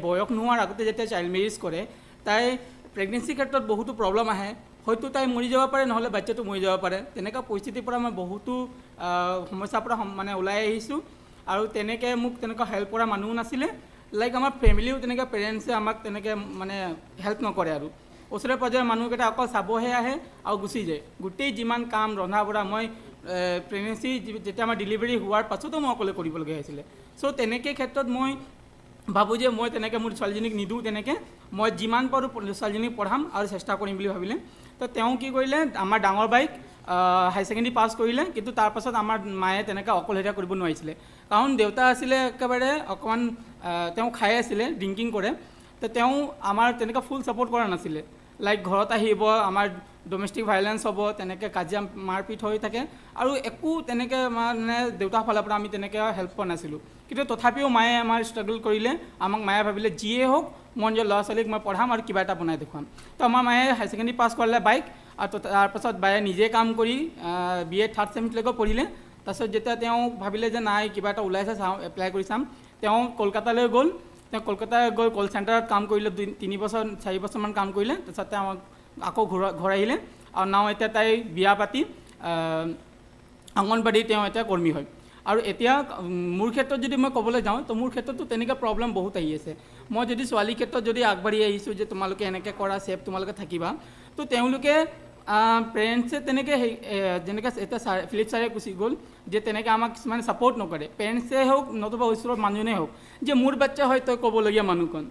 বয়স নোহোৱাৰ আগতে যেতিয়া চাইল্ড মেৰিজ কৰে তাই প্ৰেগনেঞ্চিৰ ক্ষেত্ৰত বহুতো প্ৰব্লেম আহে হয়তো তাই মৰি যাব পাৰে নহ'লে বাচ্চাটো মৰি যাব পাৰে তেনেকুৱা পৰিস্থিতিৰ পৰা মই বহুতো সমস্যাৰ পৰা মানে ওলাই আহিছোঁ আৰু তেনেকৈ মোক তেনেকুৱা হেল্প কৰা মানুহো নাছিলে লাইক আমাৰ ফেমিলিও তেনেকৈ পেৰেণ্টছে আমাক তেনেকৈ মানে হেল্প নকৰে আৰু ওচৰে পাজৰে মানুহকেইটা অকল চাবহে আহে আৰু গুচি যায় গোটেই যিমান কাম ৰন্ধা বঢ়া মই প্ৰেগনেঞ্চি যেতিয়া আমাৰ ডেলিভাৰী হোৱাৰ পাছতো মই অকলে কৰিবলগীয়া হৈছিলে চ' তেনেকৈ ক্ষেত্ৰত মই ভাবোঁ যে মই তেনেকৈ মোৰ ছোৱালীজনীক নিদিওঁ তেনেকৈ মই যিমান পাৰোঁ ছোৱালীজনীক পঢ়াম আৰু চেষ্টা কৰিম বুলি ভাবিলে তো তেওঁ কি কৰিলে আমাৰ ডাঙৰ বাইক হাই ছেকেণ্ডেৰী পাছ কৰিলে, কিন্তু তাৰপাছত আমাৰ মায়ে তেনেকৈ অকলশৰীয়া কৰিব নোৱাৰিছিলে, কাৰণ দেউতা আছিলে একেবাৰে অকণমান তেওঁ খাই আছিলে, ড্ৰিংকিং কৰে, তো তেওঁ আমাৰ তেনেকৈ ফুল ছাপোৰ্ট কৰা নাছিলে। লাইক ঘৰত আহিব, আমাৰ ডমেষ্টিক ভাইলেঞ্চ হ'ব, তেনেকৈ কাজিয়া মাৰপিট হৈ থাকে, আৰু একো তেনেকৈ মানে দেউতাৰ ফালৰ পৰা আমি তেনেকৈ হেল্প পোৱা নাছিলোঁ। কিন্তু তথাপিও মায়ে আমাৰ ষ্ট্ৰাগল কৰিলে, আমাক মায়ে ভাবিলে যিয়ে হওক মই নিজৰ ল'ৰা ছোৱালীক মই পঢ়াম আৰু কিবা এটা বনাই দেখুৱাম। তো আমাৰ মায়ে হাই ছেকেণ্ডেৰী পাছ কৰিলে বাইক, আৰু তাৰপাছত বায়ে নিজে কাম কৰি BA 3rd ছেমিষ্টাৰলৈকে পঢ়িলে। তাৰপিছত যেতিয়া তেওঁ ভাবিলে যে নাই কিবা এটা ওলাইছে চাওঁ, এপ্লাই কৰি চাম, তেওঁ কলকাতালৈ গ'ল। তেওঁ কলকাতালৈ গৈ কল চেণ্টাৰত কাম কৰিলে, 3 বছৰ 4 বছৰমান কাম কৰিলে। তাৰপিছত তেওঁ আকৌ ঘৰ আহিলে, আৰু নাও এতিয়া তাই বিয়া পাতি অংগনবাড়ীত তেওঁ এতিয়া কৰ্মী হয়। আৰু এতিয়া মোৰ ক্ষেত্ৰত যদি মই ক'বলৈ যাওঁ, তো মোৰ ক্ষেত্ৰতো তেনেকৈ প্ৰব্লেম বহুত আহি আছে। মই যদি ছোৱালীৰ ক্ষেত্ৰত যদি আগবাঢ়ি আহিছোঁ যে তোমালোকে এনেকৈ কৰা, ছেফ তোমালোকে থাকিবা, তো তেওঁলোকে পেৰেণ্টছে তেনেকৈ যেনেকৈ এতিয়া ফিলিপ ছাৰে গুচি গ'ল, যে তেনেকৈ আমাক কিছুমানে ছাপৰ্ট নকৰে, পেৰেণ্টছে হওক নতুবা ওচৰৰ মানুহে হওক, যে মোৰ বাচ্চা হয় তই ক'বলগীয়া মানুহ কোন,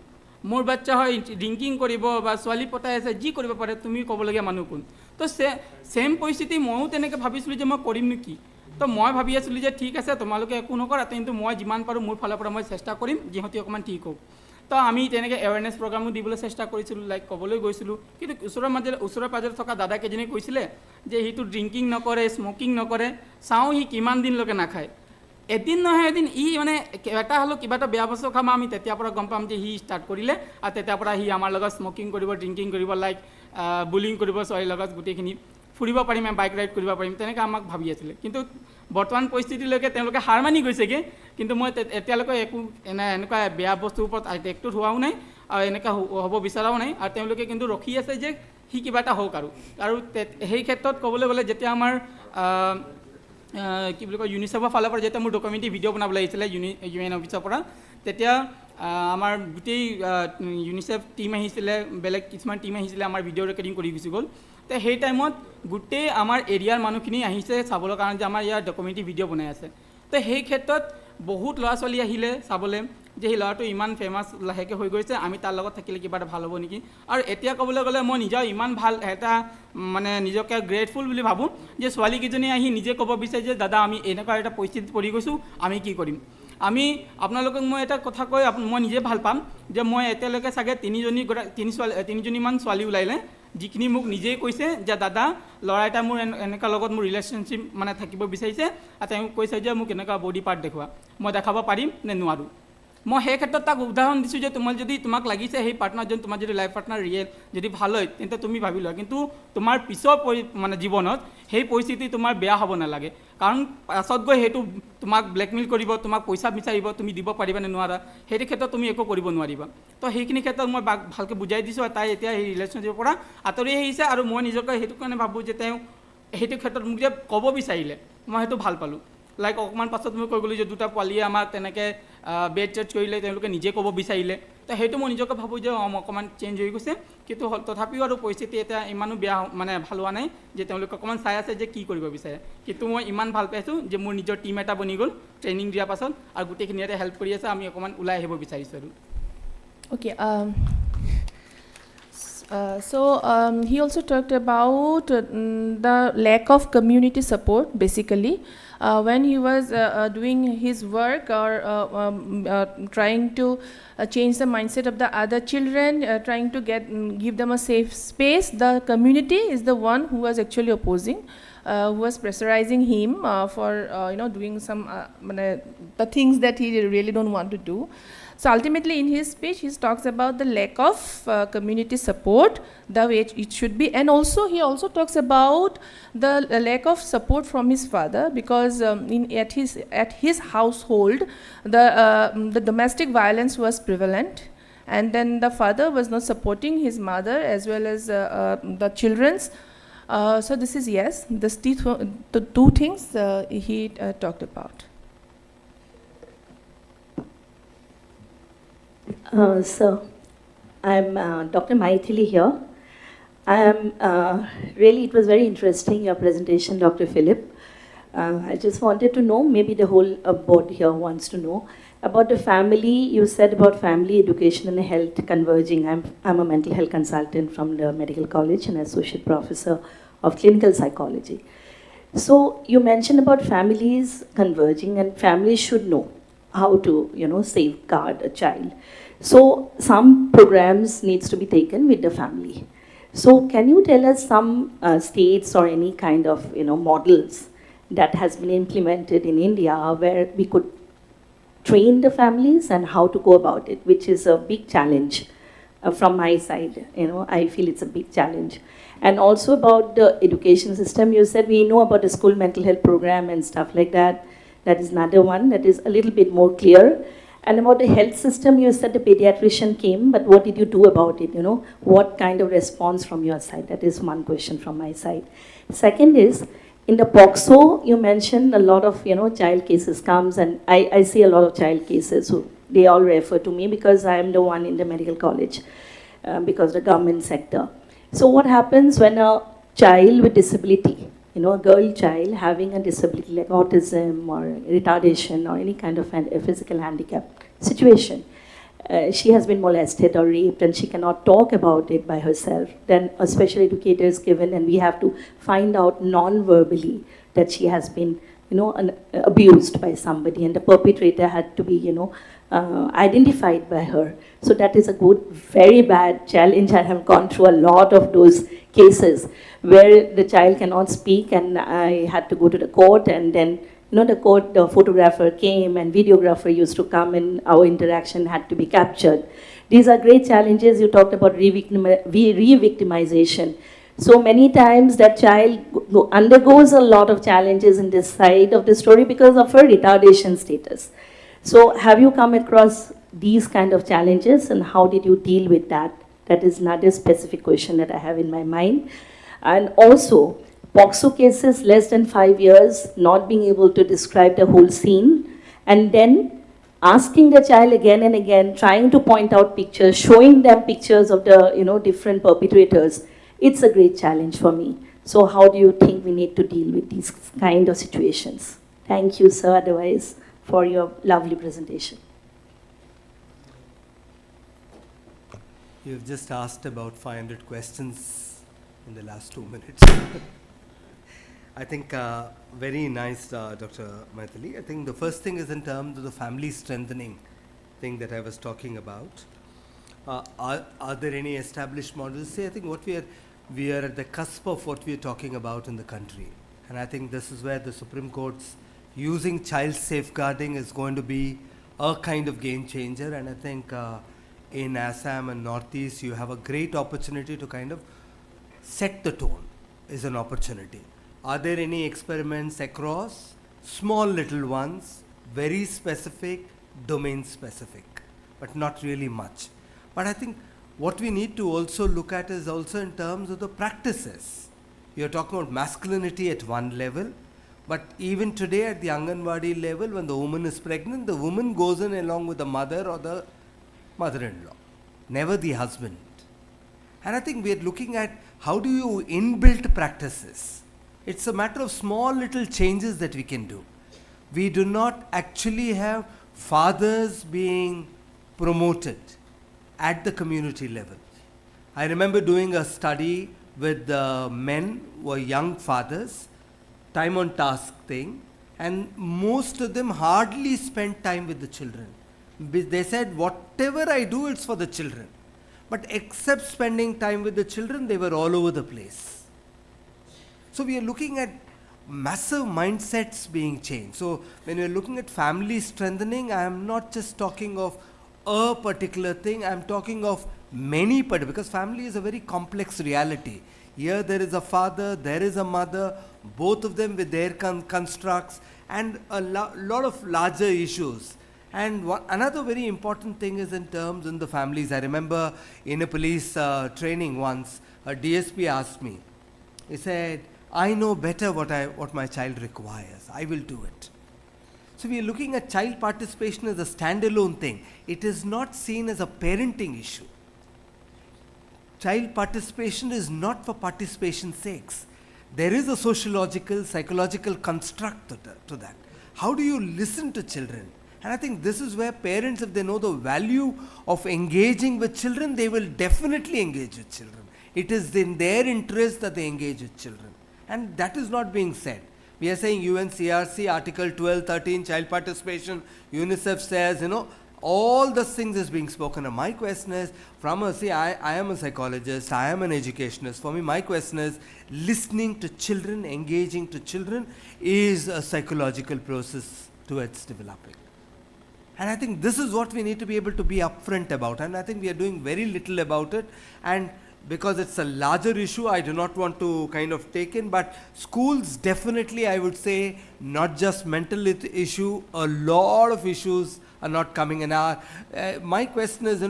মোৰ বাচ্চা হয় ড্ৰিংকিং কৰিব বা ছোৱালী পতাই আছে, যি কৰিব পাৰে তুমি ক'বলগীয়া মানুহ কোন। তো ছেম পৰিস্থিতি ময়ো তেনেকৈ ভাবিছিলোঁ যে মই কৰিম নেকি। তো মই ভাবি আছিলোঁ যে ঠিক আছে তোমালোকে একো নকৰা, কিন্তু মই যিমান পাৰোঁ মোৰ ফালৰ পৰা মই চেষ্টা কৰিম যিহঁতি অকণমান ঠিক হওক। তো আমি তেনেকৈ এৱেৰনেছ প্ৰগ্ৰামো দিবলৈ চেষ্টা কৰিছিলোঁ, লাইক ক'বলৈ গৈছিলোঁ, কিন্তু ওচৰে পাজৰে থকা দাদাকেইজনে কৈছিলে যে সিটো ড্ৰিংকিং নকৰে, স্মকিং নকৰে, চাওঁ সি কিমান দিনলৈকে নাখায়। এদিন নহয় এদিন মানে এটা হ'লেও কিবা এটা বেয়া বস্তু খাম, আমি তেতিয়াৰ পৰা গম পাম যে সি ষ্টাৰ্ট কৰিলে, আৰু তেতিয়াৰ পৰা সি আমাৰ লগত স্মকিং কৰিব, ড্ৰিংকিং কৰিব, লাইক বুলিং কৰিব ছোৱালীৰ লগত, গোটেইখিনি ফুৰিব পাৰিম, বাইক ৰাইড কৰিব পাৰিম, তেনেকৈ আমাক ভাবি আছিলে। কিন্তু বৰ্তমান পৰিস্থিতিলৈকে তেওঁলোকে হাৰ মানি গৈছেগৈ, কিন্তু মই এতিয়ালৈকে একো এনেকুৱা বেয়া বস্তুৰ ওপৰত এক্টিভ হোৱাও নাই, আৰু এনেকুৱা হ'ব বিচৰাও নাই, আৰু তেওঁলোকে কিন্তু ৰখি আছে যে সি কিবা এটা হওক। আৰু সেই ক্ষেত্ৰত ক'বলৈ গ'লে যেতিয়া আমাৰ কি বুলি কয় ইউনিচেফৰ ফালৰ পৰা যেতিয়া মোৰ ডকুমেণ্টাৰী ভিডিঅ' বনাবলৈ আহিছিলে UN অফিচৰ পৰা, তেতিয়া আমাৰ গোটেই ইউনিচেফ টীম আহিছিলে, বেলেগ কিছুমান টীম আহিছিলে, আমাৰ ভিডিঅ' ৰেকৰ্ডিং কৰি গুচি গ'ল। তো সেই টাইমত গোটেই আমাৰ এৰিয়াৰ মানুহখিনি আহিছে চাবলৈ কাৰণে যে আমাৰ ইয়াৰ ডকুমেণ্টাৰী ভিডিঅ' বনাই আছে। তো সেই ক্ষেত্ৰত বহুত ল'ৰা ছোৱালী আহিলে চাবলৈ যে সেই ল'ৰাটো ইমান ফেমাছ লাহেকৈ হৈ গৈছে, আমি তাৰ লগত থাকিলে কিবা এটা ভাল হ'ব নেকি। আৰু এতিয়া ক'বলৈ গ'লে মই নিজৰ ইমান ভাল এটা মানে নিজকে গ্ৰেটফুল বুলি ভাবোঁ যে ছোৱালীকেইজনী আহি নিজে ক'ব বিচাৰে যে দাদা আমি এনেকুৱা এটা পৰিস্থিতিত পৰি গৈছোঁ, আমি কি কৰিম। আপোনালোকক মই এটা কথা কৈ মই নিজে ভাল পাম যে মই এতিয়ালৈকে চাগে তিনিজনীমান ছোৱালী ওলাইলে, যিখিনি মোক নিজেই কৈছে যে দাদা ল'ৰা এটা মোৰ এনেকুৱা লগত মোৰ ৰিলেশ্যনশ্বিপ মানে থাকিব বিচাৰিছে, আৰু তেওঁ কৈছে যে মোক এনেকুৱা বডি পাৰ্ট দেখুওৱা, মই দেখাব পাৰিম নে নোৱাৰোঁ। মই সেই ক্ষেত্ৰত তাক উদাহৰণ দিছোঁ যে তোমাক লাগিছে সেই পাৰ্টনাৰজন, তোমাৰ যদি লাইফ পাৰ্টনাৰ ৰিয়েল যদি ভাল হয় তেন্তে তুমি ভাবি লোৱা, কিন্তু তোমাৰ পিছৰ মানে জীৱনত সেই পৰিস্থিতি তোমাৰ বেয়া হ'ব নালাগে, কাৰণ পাছত গৈ সেইটো তোমাক ব্লেকমেইল কৰিব, তোমাক পইচা বিচাৰিব, তুমি দিব পাৰিবা নে নোৱাৰা, সেইটো ক্ষেত্ৰত তুমি একো কৰিব নোৱাৰিবা। তো সেইখিনি ক্ষেত্ৰত মই ভালকৈ বুজাই দিছোঁ, আৰু তাই এতিয়া সেই ৰিলেশ্যনশ্বিপৰ পৰা আঁতৰি আহিছে, আৰু মই নিজকে সেইটো কাৰণে ভাবোঁ যে তেওঁ সেইটো ক্ষেত্ৰত মোক যে ক'ব বিচাৰিলে মই সেইটো ভাল পালোঁ। লাইক অকণমান পাছত মই কৈ গ'লোঁ যে দুটা পোৱালীয়ে আমাক তেনেকৈ বেড চেট কৰিলে, তেওঁলোকে নিজে ক'ব বিচাৰিলে, তো সেইটো মই নিজকে ভাবোঁ যে অকণমান চেঞ্জ হৈ গৈছে, কিন্তু তথাপিও আৰু পৰিস্থিতি এতিয়া ইমানো বেয়া মানে ভাল হোৱা নাই যে তেওঁলোকে অকণমান চাই আছে যে কি কৰিব বিচাৰে। কিন্তু মই ইমান ভাল পাইছোঁ যে মোৰ নিজৰ টীম এটা বনি গ'ল ট্ৰেইনিং দিয়াৰ পাছত, আৰু গোটেইখিনি ইয়াতে হেল্প কৰি আছে, আমি অকণমান ওলাই আহিব বিচাৰিছোঁ আৰু। Okay. He also talked about the lack of community support, basically. When he was doing his work or trying to change the mindset of the other children, trying to give them a safe space, the community is the one who was actually opposing, who was pressurizing him for doing some the things that he really don't want to do. So ultimately in his speech he talks about the lack of community support, the way it should be, and also he also talks about the lack of support from his father, because at his household the domestic violence was prevalent, and then the father was not supporting his mother as well as the children's. So this is the two things he talked about. So, I'm Dr. Maithili here. Really, it was very interesting, your presentation, Dr. Philip. I just wanted to know, maybe the whole board here wants to know, about the family. You said about family education and health converging. I'm a mental health consultant from the medical college and associate professor of clinical psychology. So you mentioned about families converging, and families should know how to, safeguard a child. So some programs needs to be taken with the family. So can you tell us some states or any kind of, models that has been implemented in India where we could train the families and how to go about it, which is a big challenge from my side. I feel it's a big challenge. And also about the education system, you said we know about the school mental health program and stuff like that. That is another one that is a little bit more clear. And about the health system, you said the pediatrician came, but what did you do about it? What kind of response from your side? That is one question from my side. Second is, in the POCSO, you mentioned a lot of, child cases comes, and I see a lot of child cases. So they all refer to me because I am the one in the medical college, because the government sector. So what happens when a child with disability, a girl child having a disability like autism or retardation or any kind of a physical handicap situation, she has been molested or raped and she cannot talk about it by herself, then a special educator is given and we have to find out non-verbally that she has been, abused by somebody, and the perpetrator had to be, identified by her. So that is a very bad challenge. I have gone through a lot of those cases where the child cannot speak, and I had to go to the court, and then the photographer came and videographer used to come, and our interaction had to be captured. These are great challenges. You talked about re-victimization. So many times that child undergoes a lot of challenges in this side of the story because of her retardation status. So have you come across these kind of challenges, and how did you deal with that? That is another specific question that I have in my mind. And also, POCSO cases less than 5 years, not being able to describe the whole scene, and then asking the child again and again, trying to point out pictures, showing them pictures of the different perpetrators. It's a great challenge for me. So how do you think we need to deal with these kind of situations? Thank you, sir, otherwise, for your lovely presentation. You've just asked about 500 questions in the last 2 minutes. I think very nice, Dr. Maithili. I think the first thing is in terms of the family strengthening thing that I was talking about. Are there any established models? See, I think we are at the cusp of what we are talking about in the country. And I think this is where the Supreme Court's using child safeguarding is going to be a kind of game changer. And I think in Assam and Northeast, you have a great opportunity to kind of set the tone is an opportunity. Are there any experiments across? Small little ones, very specific, domain specific, but not really much. But I think what we need to also look at is also in terms of the practices. You're talking about masculinity at one level, but even today at the Anganwadi level, when the woman is pregnant, the woman goes in along with the mother or the mother-in-law, never the husband. And I think we are looking at how do you inbuilt practices. It's a matter of small little changes that we can do. We do not actually have fathers being promoted at the community level. I remember doing a study with men who were young fathers, time on task thing, and most of them hardly spent time with the children. They said, whatever I do, it's for the children. But except spending time with the children, they were all over the place. So we are looking at massive mindsets being changed. So when we are looking at family strengthening, I am not just talking of a particular thing, I am talking of many particular, because family is a very complex reality. Here there is a father, there is a mother, both of them with their constructs and a lot of larger issues. And another very important thing is in terms in the families. I remember in a police training once, a DSP asked me, he said, I know better what my child requires. I will do it. So we are looking at child participation as a standalone thing. It is not seen as a parenting issue. Child participation is not for participation's sakes. There is a sociological, psychological construct to that. How do you listen to children? And I think this is where parents, if they know the value of engaging with children, they will definitely engage with children. It is in their interest that they engage with children. And that is not being said. We are saying UNCRC, Article 12, 13, child participation, UNICEF says, all the things is being spoken. And my question is, I am a psychologist, I am an educationist. For me, my question is, listening to children, engaging to children is a psychological process towards developing. And I think this is what we need to be able to be upfront about. And I think we are doing very little about it. And because it's a larger issue, I do not want to kind of take in, but schools definitely, I would say, not just mental issue, a lot of issues are not coming in. My question is,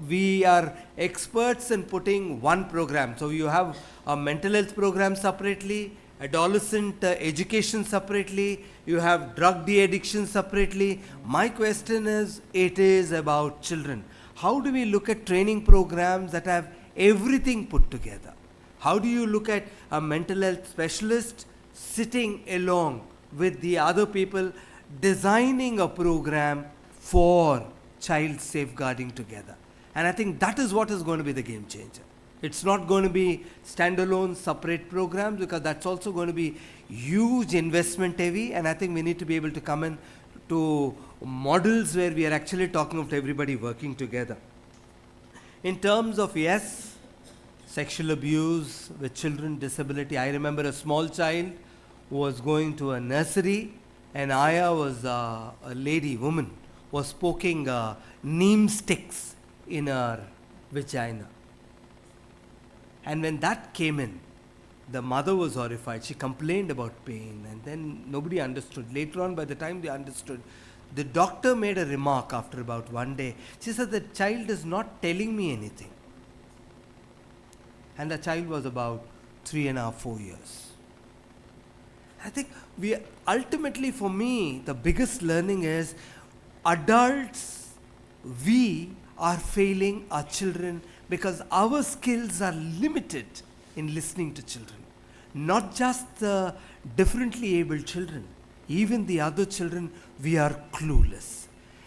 we are experts in putting one program. So you have a mental health program separately, adolescent education separately, you have drug de-addiction separately. My question is, it is about children. How do we look at training programs that have everything put together? How do you look at a mental health specialist sitting along with the other people designing a program for child safeguarding together? And I think that is what is going to be the game changer. It's not going to be standalone separate programs, because that's also going to be huge investment heavy, and I think we need to be able to come in to models where we are actually talking of everybody working together. In terms of, yes, sexual abuse with children, disability, I remember a small child who was going to a nursery, and Aya was a woman, was poking neem sticks in her vagina. And when that came in, the mother was horrified. She complained about pain, and then nobody understood. Later on, by the time they understood, the doctor made a remark after about one day. She said, the child is not telling me anything. And the child was about 3.5, 4 years. I think ultimately for me, the biggest learning is adults, we are failing our children because our skills are limited in listening to children. Not just the differently abled children, even the other children, we are clueless.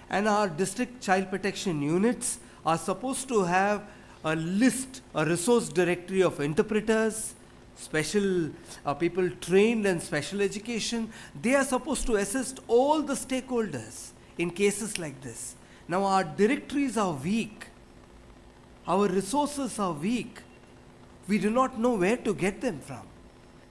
And our district child protection units are supposed to have a list, a resource directory of interpreters, special people trained in special education. They are supposed to assist all the stakeholders in cases like this. Now our directories are weak. Our resources are weak. We do not know where to get them from.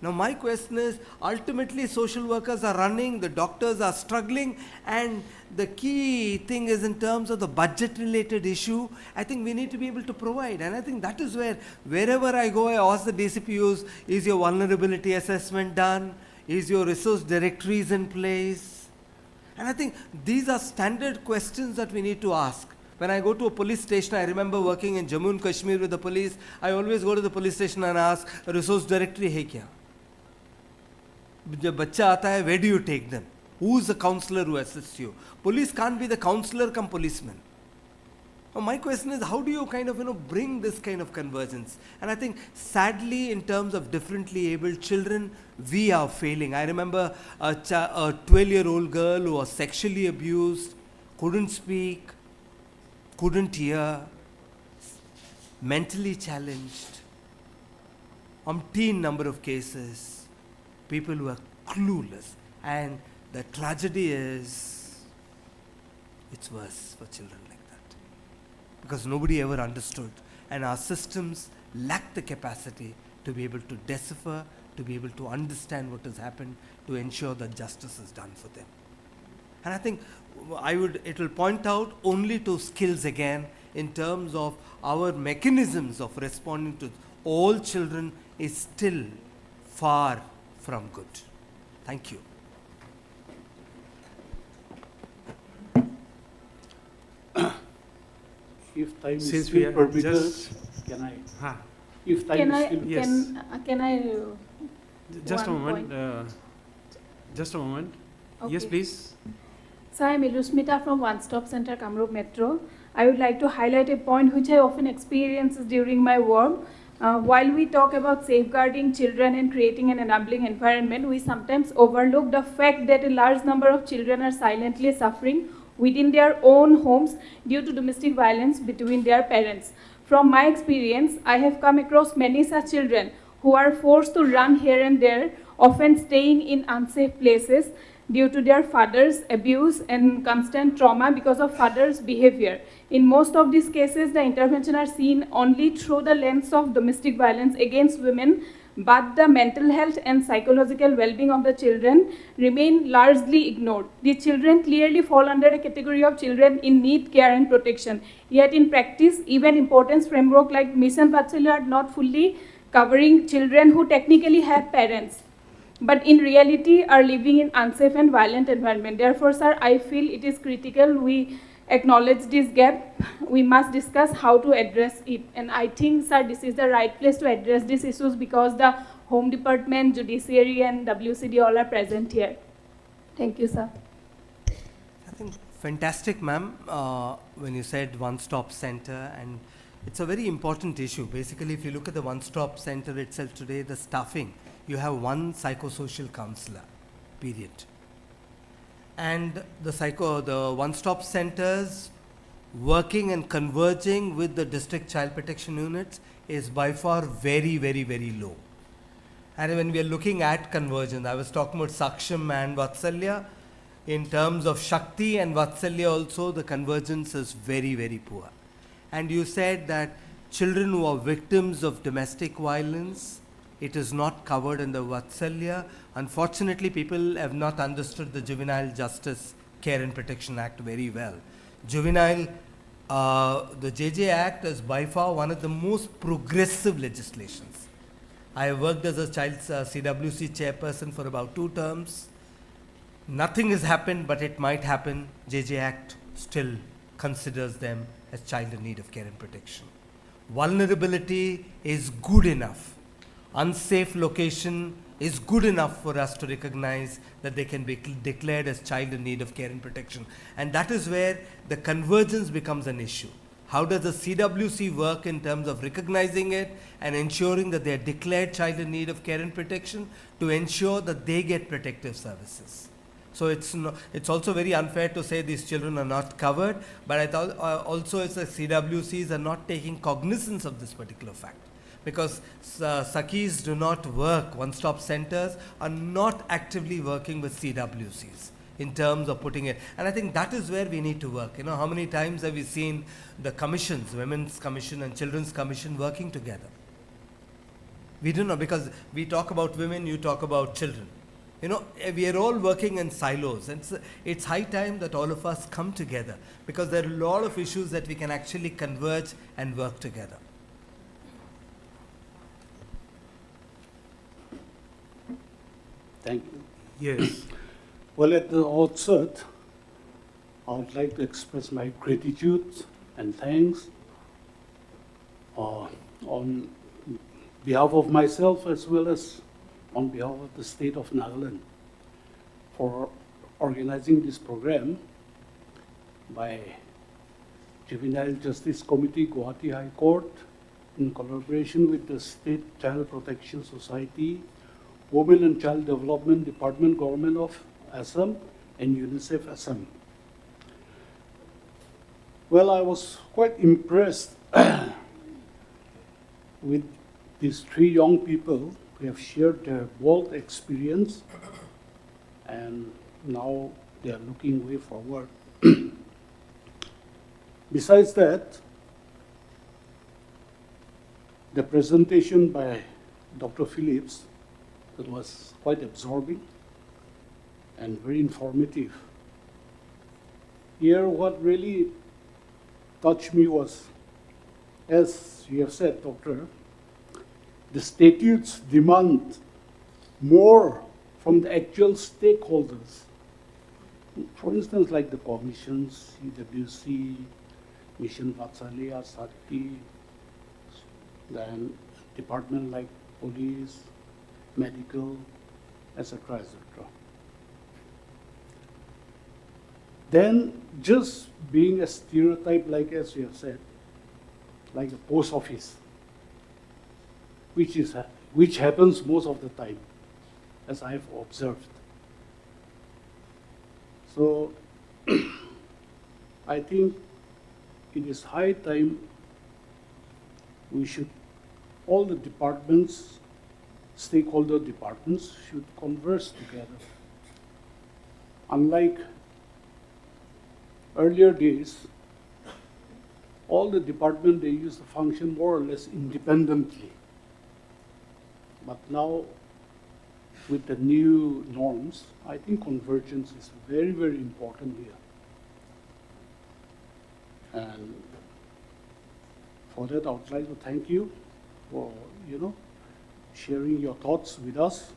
Now my question is, ultimately social workers are running, the doctors are struggling, and the key thing is in terms of the budget related issue, I think we need to be able to provide. And I think that is where, wherever I go, I ask the DCPUs, is your vulnerability assessment done? Is your resource directories in place? And I think these are standard questions that we need to ask. When I go to a police station, I remember working in Jammu and Kashmir with the police, I always go to the police station and ask, resource directory hai kya? जब बच्चा आता है, where do you take them? Who is the counselor who assists you? Police can't be the counselor come policeman. My question is, how do you kind of bring this kind of convergence? And I think sadly in terms of differently abled children, we are failing. I remember a 12-year-old girl who was sexually abused, couldn't speak, couldn't hear, mentally challenged, umpteen number of cases. People who are clueless, and the tragedy is, it's worse for children like that, because nobody ever understood, and our systems lack the capacity to be able to decipher, to be able to understand what has happened, to ensure that justice is done for them. And I think it will point out only to skills again in terms of our mechanisms of responding to all children is still far from good. Thank you. If time is Since we still are permitted, just- can I? Ha. If time Can is I, still Yes. can I, Just a one moment. point? Just a moment. Yes, Okay. please. So I'm Ilusmita from One Stop Center, Kamrup Metro. I would like to highlight a point which I often experience during my work. While we talk about safeguarding children and creating an enabling environment, we sometimes overlook the fact that a large number of children are silently suffering within their own homes due to domestic violence between their parents. From my experience, I have come across many such children who are forced to run here and there, often staying in unsafe places due to their father's abuse and constant trauma because of father's behavior. In most of these cases, the intervention are seen only through the lens of domestic violence against women, but the mental health and psychological well-being of the children remain largely ignored. The children clearly fall under a category of children in need, care and protection. Yet in practice, even importance framework like Mission Vatsalya are not fully covering children who technically have parents, but in reality are living in unsafe and violent environment. Therefore, sir, I feel it is critical we acknowledge this gap. We must discuss how to address it. And I think, sir, this is the right place to address these issues because the Home Department, Judiciary and WCD all are present here. Thank you, sir. I think fantastic, ma'am, when you said one-stop center, and it's a very important issue. Basically, if you look at the one-stop center itself today, the staffing, you have one psychosocial counselor, period. And the one-stop centers working and converging with the district child protection units is by far very, very, very low. And when we are looking at convergence, I was talking about Saksham and Vatsalya. In terms of Shakti and Vatsalya also, the convergence is very, very poor. And you said that children who are victims of domestic violence, it is not covered in the Vatsalya. Unfortunately, people have not understood the Juvenile Justice Care and Protection Act very well. The JJ Act is by far one of the most progressive legislations. I have worked as a child CWC chairperson for about 2 terms. Nothing has happened, but it might happen. JJ Act still considers them as child in need of care and protection. Vulnerability is good enough. Unsafe location is good enough for us to recognize that they can be declared as child in need of care and protection. And that is where the convergence becomes an issue. How does the CWC work in terms of recognizing it and ensuring that they are declared child in need of care and protection to ensure that they get protective services? So it's also very unfair to say these children are not covered, but I thought also it's the CWCs are not taking cognizance of this particular fact. Because Sakis do not work, one-stop centers are not actively working with CWCs in terms of putting it. And I think that is where we need to work. You know, how many times have we seen the commissions, Women's Commission and Children's Commission working together? We don't know, because we talk about women, you talk about children. You know, we are all working in silos, and it's high time that all of us come together, because there are a lot of issues that we can actually converge and work together. Thank you. Yes. Well, at the outset, I would like to express my gratitude and thanks on behalf of myself as well as on behalf of the state of Nagaland for organizing this program by Juvenile Justice Committee, Guwahati High Court, in collaboration with the State Child Protection Society, Women and Child Development Department, Government of Assam, and UNICEF Assam. Well, I was quite impressed with these 3 young people who have shared their bold experience, and now they are looking way forward. Besides that, the presentation by Dr. Phillips, that was quite absorbing and very informative. Here, what really touched me was, as you have said, Doctor, the statutes demand more from the actual stakeholders. For instance, like the commissions, CWC, Mission Vatsalya, Sakti, then department like police, medical, etc., etc. Then just being a stereotype, like as you have said, like a post office, which happens most of the time, as I've observed. So I think it is high time we should, all the departments, stakeholder departments should converse together. Unlike earlier days, all the departments, they used to function more or less independently. But now, with the new norms, I think convergence is very, very important here. And for that, I would like to thank you for, sharing your thoughts with us.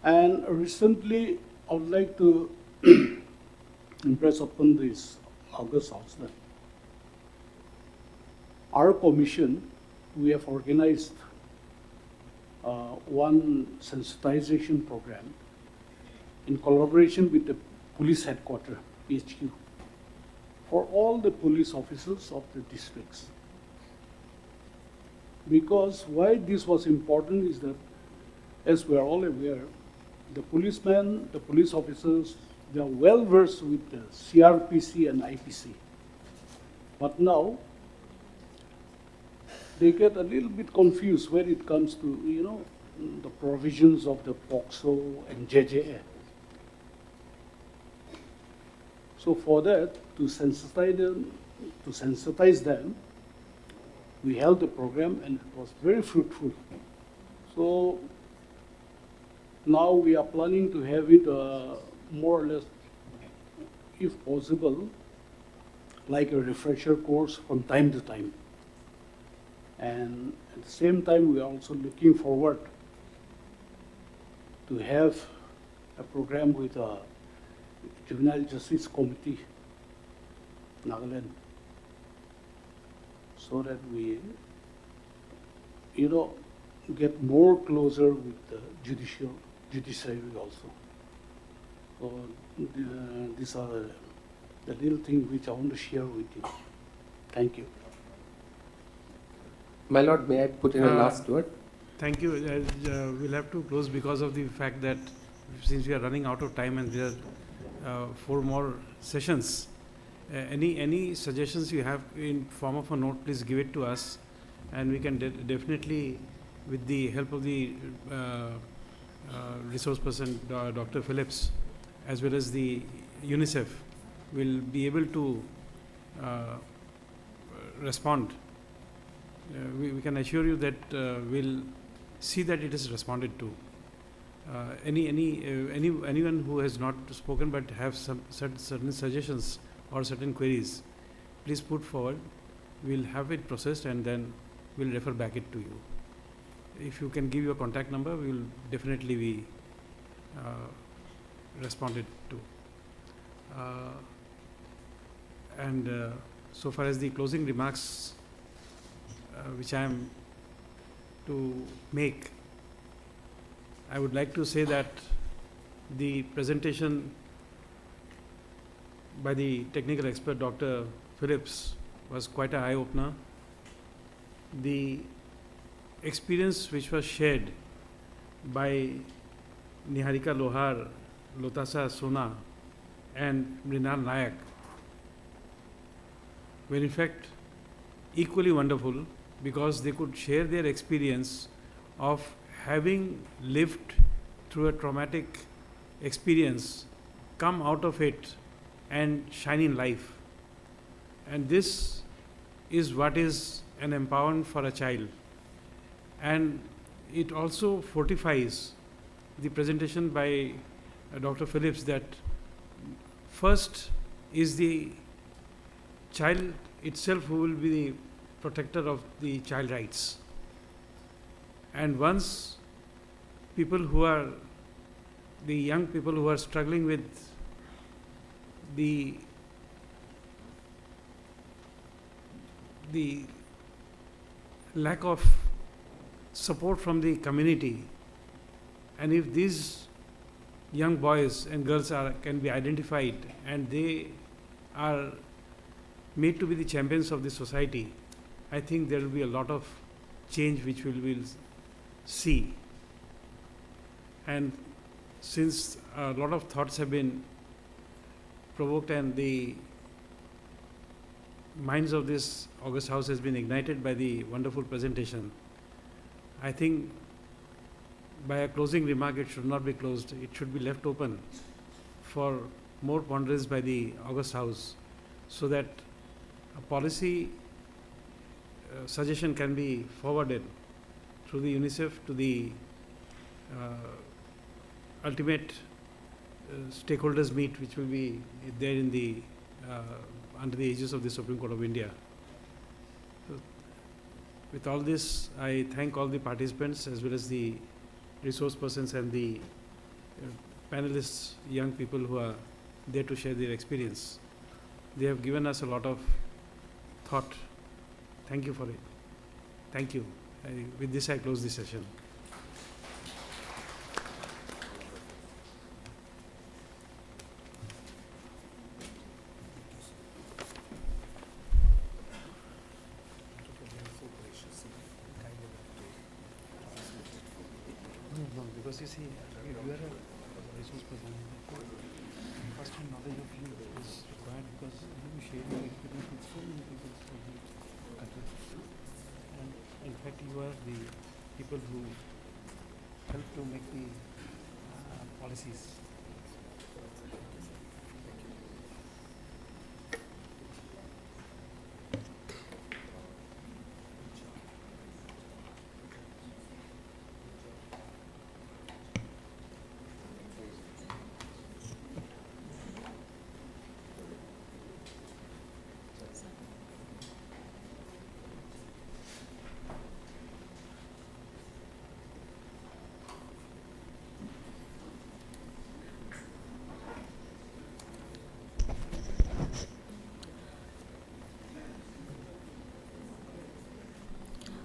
And recently, I would like to impress upon this August House that our commission, we have organized one sensitization program in collaboration with the police headquarters, PHQ, for all the police officers of the districts. Because why this was important is that, as we are all aware, the policemen, the police officers, they are well versed with the CRPC and IPC. But now, they get a little bit confused when it comes to, the provisions of the POCSO and JJA. So for that, to sensitize them, we held a program and it was very fruitful. So now we are planning to have it more or less, if possible, like a refresher course from time to time. And at the same time, we are also looking forward to have a program with a Juvenile Justice Committee, Nagaland, so that we, get more closer with the judiciary also. So these are the little things which I want to share with you. Thank you. My lord, may I put in a last word? Thank you. We'll have to close because of the fact that since we are running out of time and there are 4 more sessions, any suggestions you have in form of a note, please give it to us, and we can definitely, with the help of the resource person, Dr. Phillips, as well as the UNICEF, will be able to respond. We can assure you that we'll see that it is responded to. Anyone who has not spoken but have some certain suggestions or certain queries, please put forward. We'll have it processed and then we'll refer back it to you. If you can give your contact number, we will definitely be responded to. So far as the closing remarks which I am to make, I would like to say that the presentation by the technical expert Dr. Phillips was quite an eye-opener. The experience which was shared by Niharika Lohar, Lotasa Sona and Mrinal Nayak were in fact equally wonderful, because they could share their experience of having lived through a traumatic experience, come out of it and shine in life. And this is what is an empowerment for a child. And it also fortifies the presentation by Dr. Phillips that first is the child itself who will be the protector of the child rights. And once people who are, the young people who are struggling with the lack of support from the community, and if these young boys and girls can be identified and they are made to be the champions of the society, I think there will be a lot of change which we will see. And since a lot of thoughts have been provoked and the minds of this August House has been ignited by the wonderful presentation. I think by a closing remark, it should not be closed. It should be left open for more ponderance by the August House, so that a policy suggestion can be forwarded through the UNICEF to the ultimate stakeholders meet, which will be there in the under the aegis of the Supreme Court of India. So, with all this, I thank all the participants as well as the resource persons and the panelists, young people who are there to share their experience. They have given us a lot of thought. Thank you for it. Thank you. With this, I close the session. No, because you see, you are a resource person. First hand knowledge of you is required because you share your experience with so many people from the country. And in fact, you are the people who help to make the policies.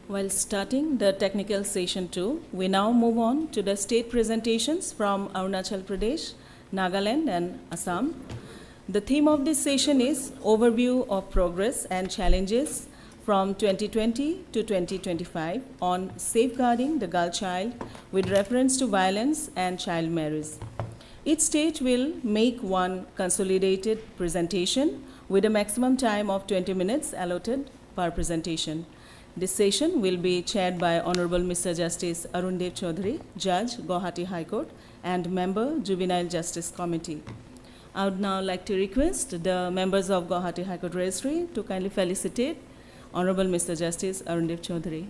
While starting the technical session 2, we now move on to the state presentations from Arunachal Pradesh, Nagaland and Assam. The theme of this session is Overview of Progress and Challenges from 2020 to 2025 on Safeguarding the Girl Child with reference to violence and child marriage. Each state will make one consolidated presentation with a maximum time of 20 minutes allotted per presentation. This session will be chaired by Honorable Mr. Justice Arundev Chaudhary, Judge, Guwahati High Court, and Member, Juvenile Justice Committee. I would now like to request the members of Guwahati High Court Registry to kindly felicitate Honorable Mr. Justice Arundev Chaudhary.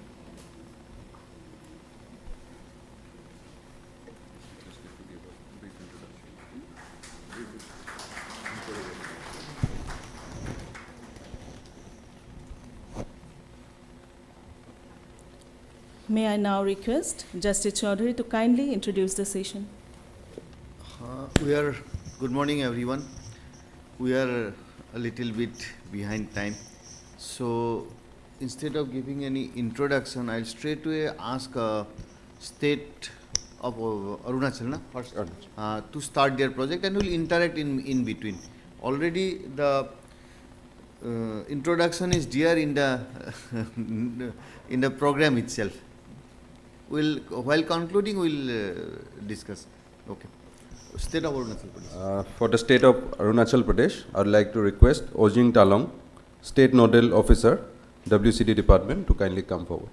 May I now request Justice Chaudhary to kindly introduce the session. Good morning everyone. We are a little bit behind time. So instead of giving any introduction, I'll straight away ask state of Arunachal first to start their project, and we'll interact in between. Already the introduction is there in the program itself. While concluding, we'll discuss. Okay. State of Arunachal Pradesh. For the state of Arunachal Pradesh, I would like to request Ojing Talong, State Nodal Officer, WCD Department, to kindly come forward.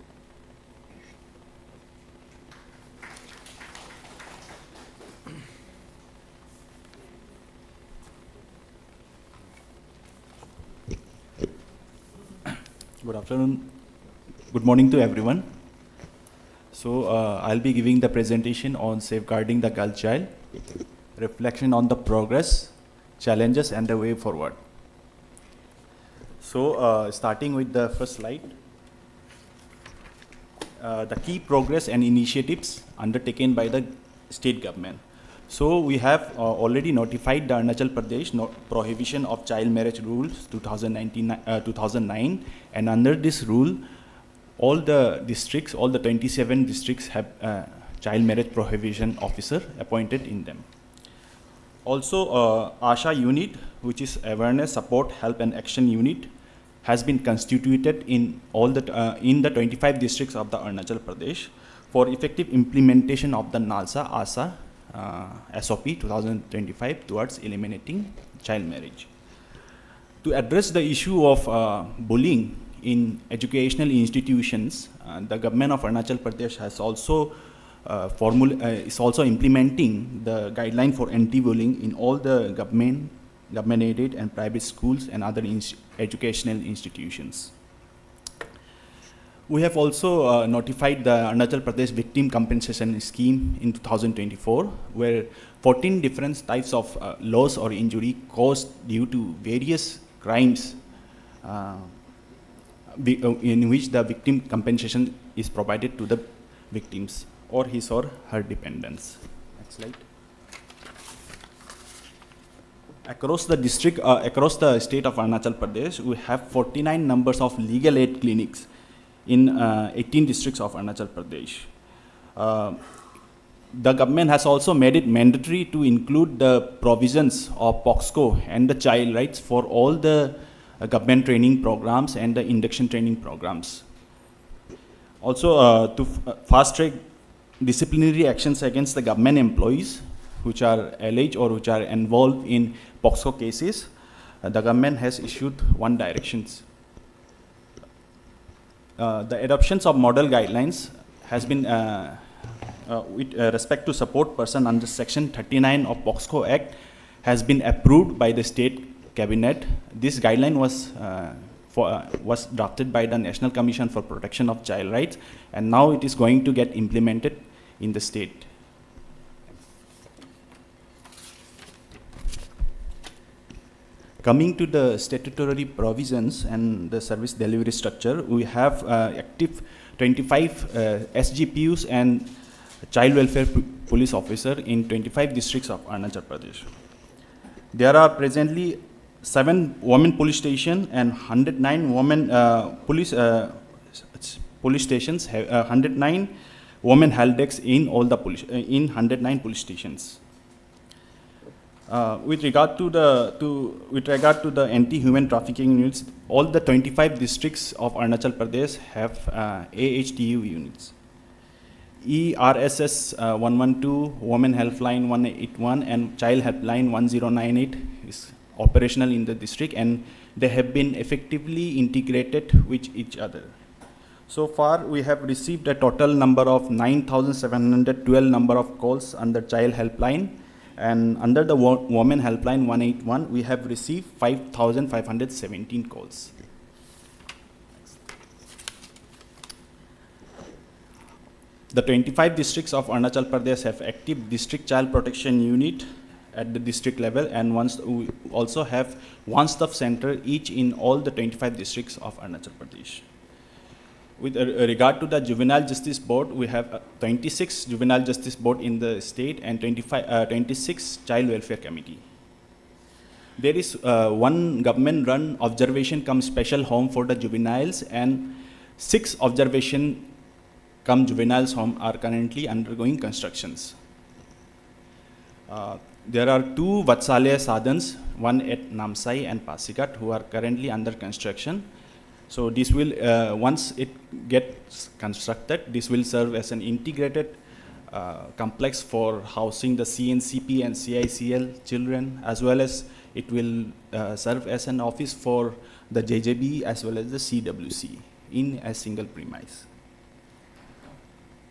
Good afternoon. Good morning to everyone. So I'll be giving the presentation on safeguarding the girl child, reflection on the progress, challenges and the way forward. So starting with the first slide, the key progress and initiatives undertaken by the state government. So we have already notified the Arunachal Pradesh prohibition of child marriage rules 2009, and under this rule, all the districts, all the 27 districts have child marriage prohibition officer appointed in them. Also, ASHA unit, which is Awareness, Support, Help and Action unit, has been constituted in all the in the 25 districts of the Arunachal Pradesh for effective implementation of the NALSA ASA SOP 2025 towards eliminating child marriage. To address the issue of bullying in educational institutions, the government of Arunachal Pradesh has also is also implementing the guideline for anti-bullying in all the government-aided and private schools and other educational institutions. We have also notified the Arunachal Pradesh Victim Compensation Scheme in 2024, where 14 different types of loss or injury caused due to various crimes in which the victim compensation is provided to the victims or his or her dependents. Next slide. Across the district, across the state of Arunachal Pradesh, we have 49 numbers of legal aid clinics in 18 districts of Arunachal Pradesh. The government has also made it mandatory to include the provisions of POXCO and the child rights for all the government training programs and the induction training programs. Also, to fast-track disciplinary actions against the government employees which are alleged or which are involved in POXCO cases, the government has issued one directions. The adoptions of model guidelines has been with respect to support person under Section 39 of POXCO Act has been approved by the state cabinet. This guideline was drafted by the National Commission for Protection of Child Rights, and now it is going to get implemented in the state. Coming to the statutory provisions and the service delivery structure, we have active 25 SGPUs and child welfare police officer in 25 districts of Arunachal Pradesh. There are presently 7 women police stations and 109 women police stations, 109 women help desks in all the in 109 police stations. With regard to the anti-human trafficking units, all the 25 districts of Arunachal Pradesh have AHTU units. ERSS 112, Women Helpline 181, and Child Helpline 1098 is operational in the district, and they have been effectively integrated with each other. So far, we have received a total number of 9,712 number of calls under Child Helpline, and under the Women Helpline 181, we have received 5,517 calls. The 25 districts of Arunachal Pradesh have active district child protection unit at the district level, and we also have one-stop center each in all the 25 districts of Arunachal Pradesh. With regard to the Juvenile Justice Board, we have 26 Juvenile Justice Board in the state and 26 Child Welfare Committee. There is one government-run observation cum special home for the juveniles, and 6 observation cum juveniles home are currently undergoing constructions. There are 2 Vatsalya Sadhans, one at Namsai and Pasigat, who are currently under construction. So this will, once it gets constructed, this will serve as an integrated complex for housing the CNCP and CICL children, as well as it will serve as an office for the JJB as well as the CWC in a single premise.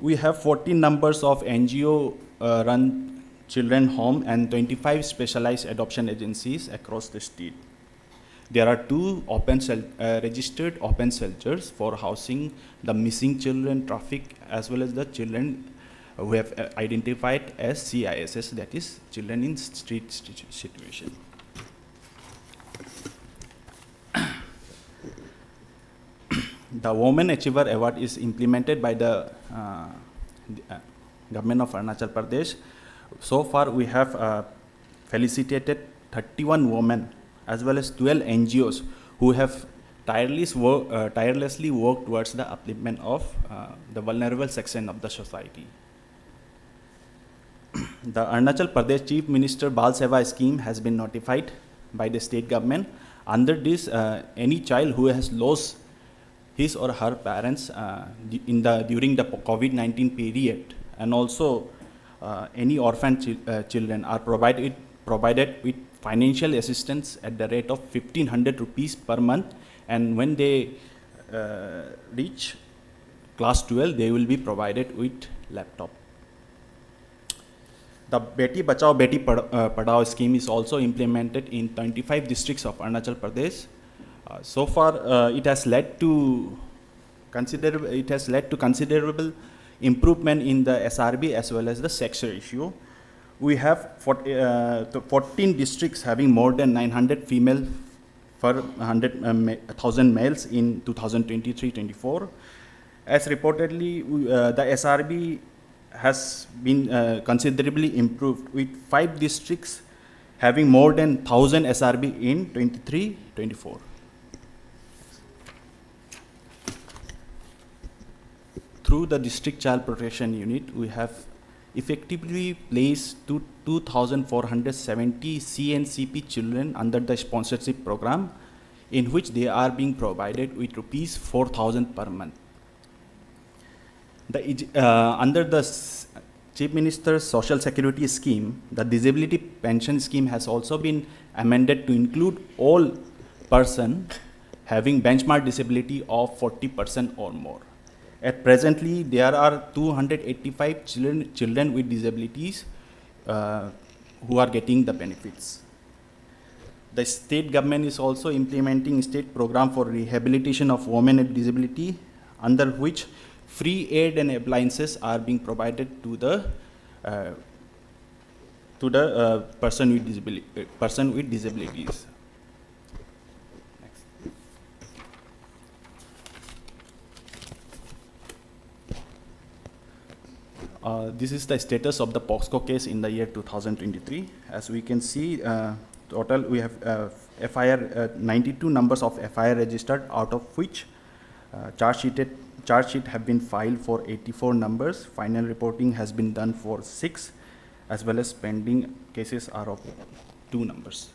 We have 14 numbers of NGO run children home and 25 specialized adoption agencies across the state. There are 2 registered open shelters for housing the missing children traffic, as well as the children who have identified as CISS, that is children in street situation. The Women Achiever Award is implemented by the government of Arunachal Pradesh. So far, we have felicitated 31 women as well as 12 NGOs who have tirelessly worked towards the upliftment of the vulnerable section of the society. The Arunachal Pradesh Chief Minister Bal Seva scheme has been notified by the state government. Under this, any child who has lost his or her parents during the COVID-19 period, and also any orphan children are provided with financial assistance at the rate of 1,500 rupees per month, and when they reach class 12, they will be provided with laptop. The Beti Bachao Beti Padhao scheme is also implemented in 25 districts of Arunachal Pradesh. So far, it has led to considerable improvement in the SRB as well as the sex ratio. We have 14 districts having more than 900 female per 1,000 males in 2023-24. As reportedly, the SRB has been considerably improved, with 5 districts having more than 1,000 SRB in 23-24. Through the District Child Protection Unit, we have effectively placed 2,470 CNCP children under the sponsorship program, in which they are being provided with rupees 4,000 per month. Under the Chief Minister's Social Security Scheme, the Disability Pension Scheme has also been amended to include all persons having benchmark disability of 40% or more. At presently, there are 285 children with disabilities who are getting the benefits. The state government is also implementing a state program for rehabilitation of women with disability, under which free aid and appliances are being provided to the person with disabilities. This is the status of the POXCO case in the year 2023. As we can see, total we have 92 numbers of FIR registered, out of which charge sheet have been filed for 84 numbers. Final reporting has been done for 6, as well as pending cases are of 2 numbers.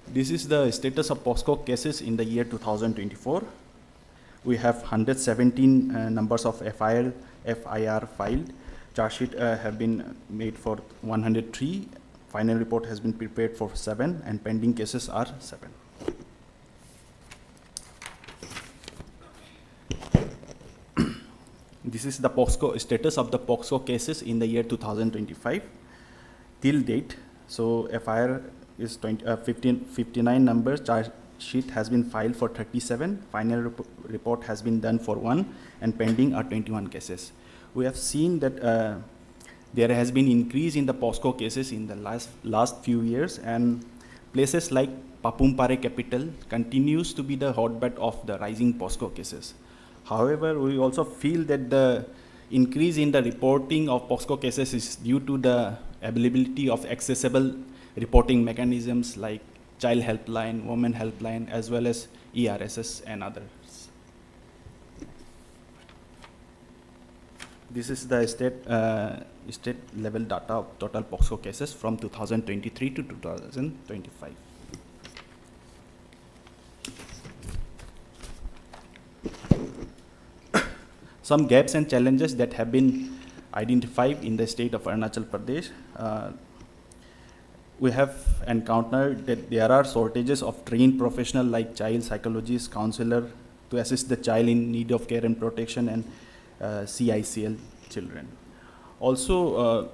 This is the status of POXCO cases in the year 2024. We have 117 numbers of FIR filed. Charge sheet have been made for 103. Final report has been prepared for 7, and pending cases are 7. This is the POXCO status of the POXCO cases in the year 2025 till date. So FIR is 59 numbers. Charge sheet has been filed for 37. Final report has been done for 1, and pending are 21 cases. We have seen that there has been increase in the POXCO cases in the last few years, and places like Papumpare capital continues to be the hotbed of the rising POXCO cases. However, we also feel that the increase in the reporting of POXCO cases is due to the availability of accessible reporting mechanisms like Child Helpline, Women Helpline, as well as ERSS and others. This is the state level data of total POXCO cases from 2023 to 2025. Some gaps and challenges that have been identified in the state of Arunachal Pradesh. We have encountered that there are shortages of trained professionals like child psychologists, counselor to assist the child in need of care and protection, and CICL children. Also,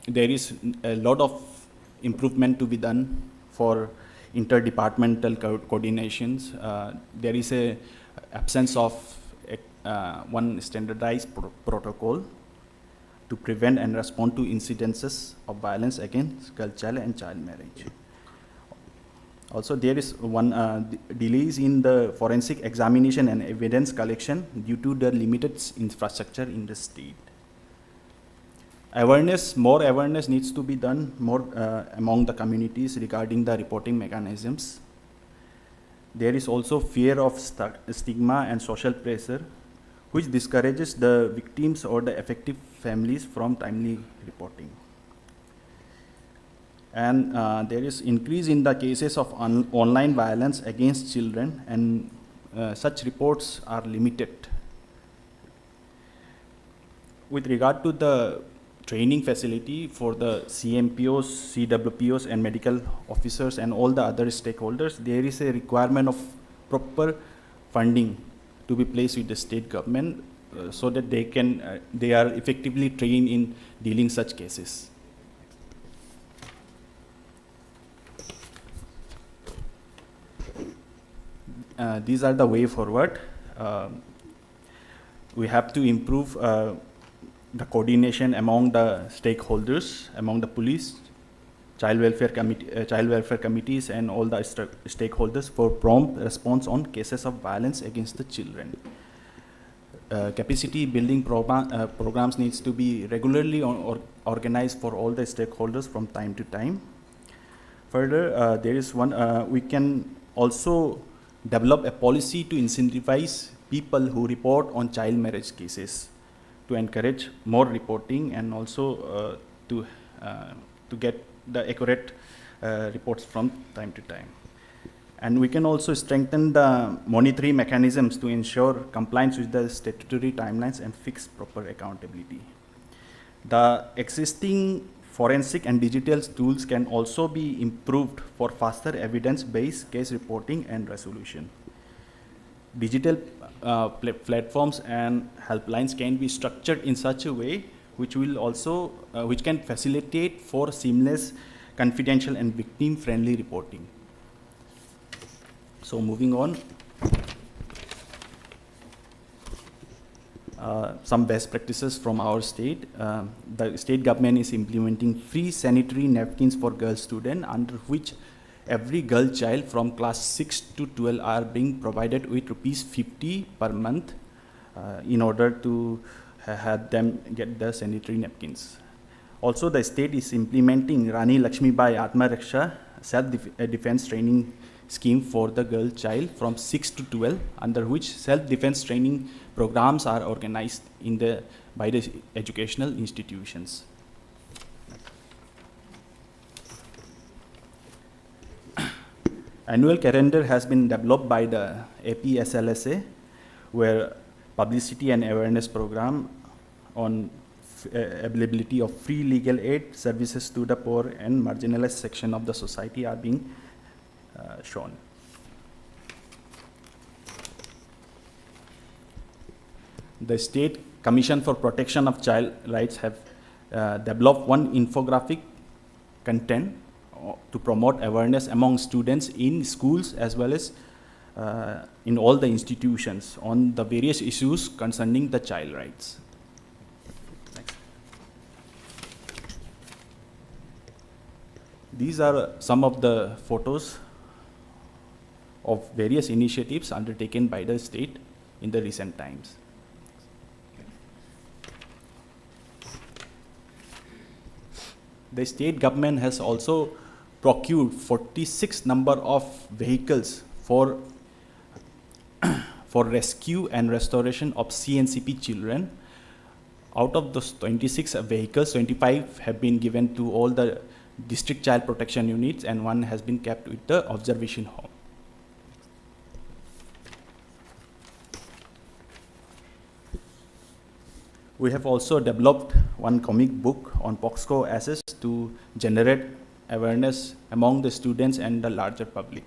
there is a lot of improvement to be done for interdepartmental coordinations. There is a absence of one standardized protocol to prevent and respond to incidences of violence against girl child and child marriage. Also, there is one delays in the forensic examination and evidence collection due to the limited infrastructure in the state. More awareness needs to be done among the communities regarding the reporting mechanisms. There is also fear of stigma and social pressure, which discourages the victims or the affected families from timely reporting. And there is increase in the cases of online violence against children, and such reports are limited. with regard to the training facility for the CMPOs, CWPOs, and medical officers and all the other stakeholders, there is a requirement of proper funding to be placed with the state government so that they are effectively trained in dealing such cases. These are the way forward. We have to improve the coordination among the stakeholders, among the police, child welfare committees, and all the stakeholders for prompt response on cases of violence against the children. Capacity building programs needs to be regularly organized for all the stakeholders from time to time. Further, there is we can also develop a policy to incentivize people who report on child marriage cases, to encourage more reporting, and also to get the accurate reports from time to time. And we can also strengthen the monitoring mechanisms to ensure compliance with the statutory timelines and fix proper accountability. The existing forensic and digital tools can also be improved for faster evidence-based case reporting and resolution. Digital platforms and helplines can be structured in such a way which will also which can facilitate for seamless, confidential, and victim-friendly reporting. So moving on, some best practices from our state. The state government is implementing free sanitary napkins for girl students, under which every girl child from class 6 to 12 are being provided with ₹50 per month in order to have them get the sanitary napkins. Also, the state is implementing Rani Lakshmibai Atma Raksha self-defense training scheme for the girl child from 6 to 12, under which self-defense training programs are organized by the educational institutions. Annual calendar has been developed by the APSLSA, where publicity and awareness program on availability of free legal aid services to the poor and marginalized section of the society are being shown. The State Commission for Protection of Child Rights have developed one infographic content to promote awareness among students in schools as well as in all the institutions on the various issues concerning the child rights. Next. These are some of the photos of various initiatives undertaken by the state in the recent times. The state government has also procured 46 number of vehicles for rescue and restoration of CNCP children. Out of those 26 vehicles, 25 have been given to all the district child protection units, and one has been kept with the observation home. We have also developed one comic book on POXCO assets to generate awareness among the students and the larger public.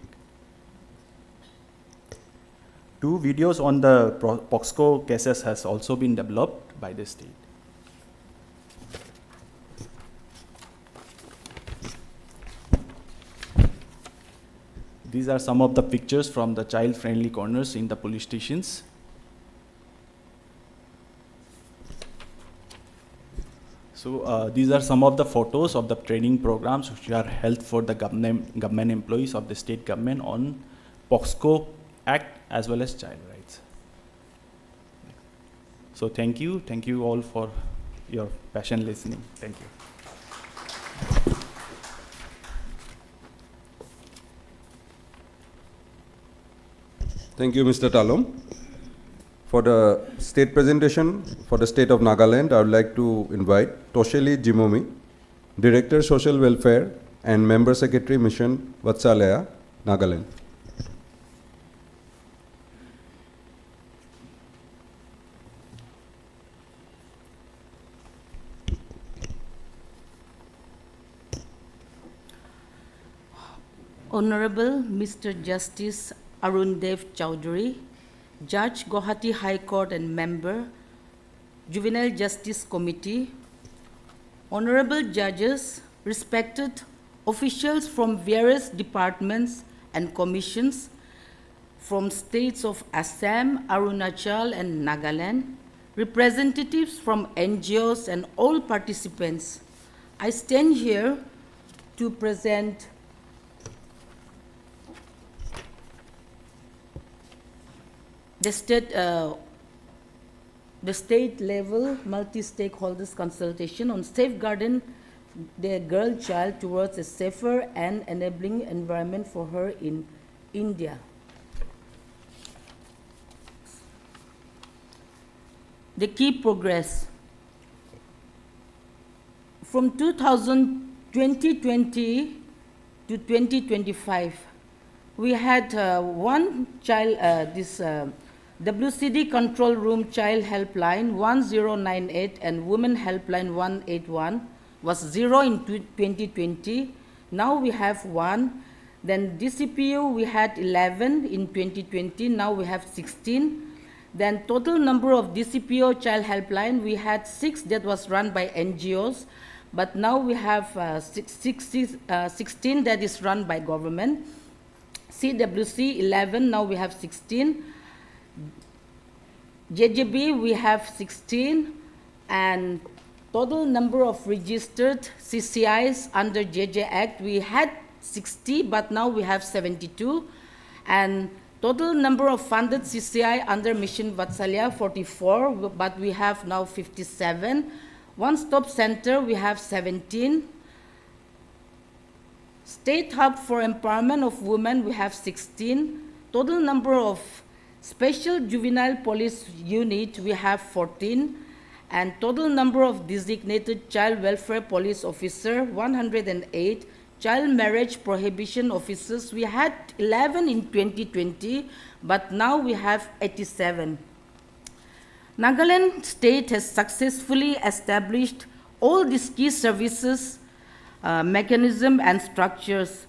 2 videos on the POXCO cases has also been developed by the state. These are some of the pictures from the child-friendly corners in the police stations. So these are some of the photos of the training programs which are held for the government employees of the state government on POXCO Act as well as child rights. So thank you all for your passion listening. Thank you. Thank you, Mr. Talom. For the state presentation for the state of Nagaland, I would like to invite Tosheli Jimomi, Director Social Welfare and Member Secretary Mission, Vatsalaya, Nagaland. Honorable Mr. Justice Arun Dev Chowdhury, Judge, Guwahati High Court and Member, Juvenile Justice Committee, Honorable Judges, respected officials from various departments and commissions from states of Assam, Arunachal and Nagaland, representatives from NGOs and all participants. I stand here to present the state level multi-stakeholders consultation on safeguarding the girl child towards a safer and enabling environment for her in India. The key progress. From 2020 to 2025, we had one child, WCD Control Room Child Helpline 1098 and Women Helpline 181 was 0 in 2020. Now we have 1. Then DCPO we had 11 in 2020. Now we have 16. Then total number of DCPO Child Helpline, we had 6 that was run by NGOs, but now we have 16 that is run by government. CWC 11, now we have 16. JJB we have 16, and total number of registered CCIs under JJ Act, we had 60, but now we have 72. And total number of funded CCI under Mission Vatsalya 44, but we have now 57. One-stop center, we have 17. State Hub for Empowerment of Women, we have 16. Total number of Special Juvenile Police Unit, we have 14. And total number of designated Child Welfare Police Officer, 108. Child Marriage Prohibition Officers, we had 11 in 2020, but now we have 87. Nagaland state has successfully established all these key services, mechanism and structures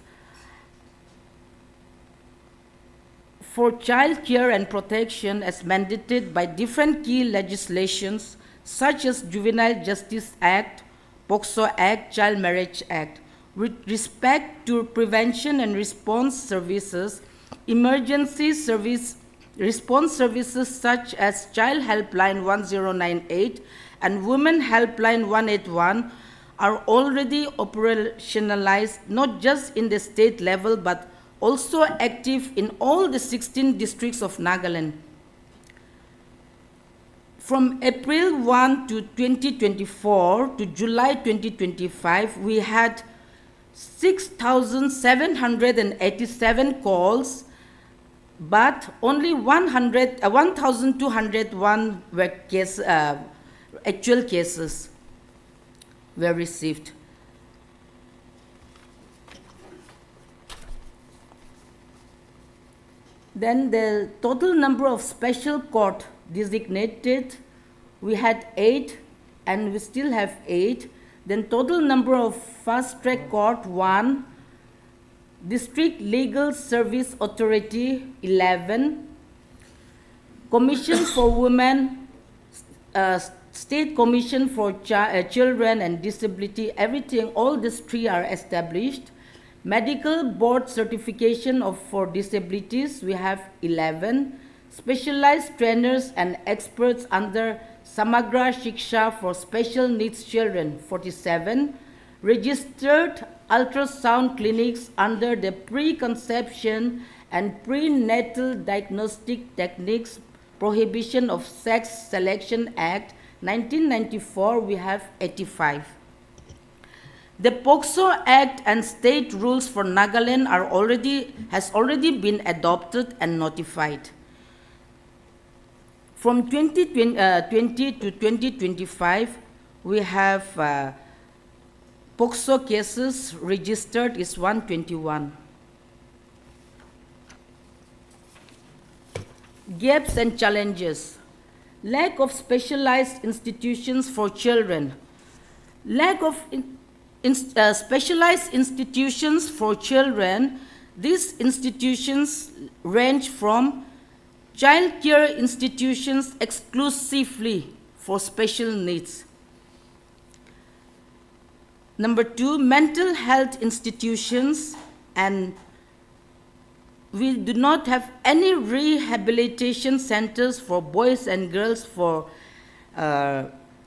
for child care and protection as mandated by different key legislations such as Juvenile Justice Act, POCSO Act, Child Marriage Act. With respect to prevention and response services, emergency service response services such as Child Helpline 1098 and Women Helpline 181 are already operationalized not just in the state level but also active in all the 16 districts of Nagaland. From April 1 to 2024 to July 2025, we had 6,787 calls, but only 1,201 were actual cases were received. Then the total number of special court designated, we had 8 and we still have 8. Then total number of fast track court 1, District Legal Service Authority 11, Commission for Women, State Commission for Children and Disability, everything, all these 3 are established. Medical Board Certification for Disabilities, we have 11. Specialized trainers and experts under Samagra Shiksha for Special Needs Children, 47. Registered ultrasound clinics under the Preconception and Prenatal Diagnostic Techniques Prohibition of Sex Selection Act, 1994, we have 85. The POCSO Act and state rules for Nagaland has already been adopted and notified. From 2020 to 2025, we have POCSO cases registered is 121. Gaps and challenges. Lack of specialized institutions for children. Lack of specialized institutions for children, These institutions range from child care institutions exclusively for special needs. Number 2, mental health institutions, and we do not have any rehabilitation centers for boys and girls for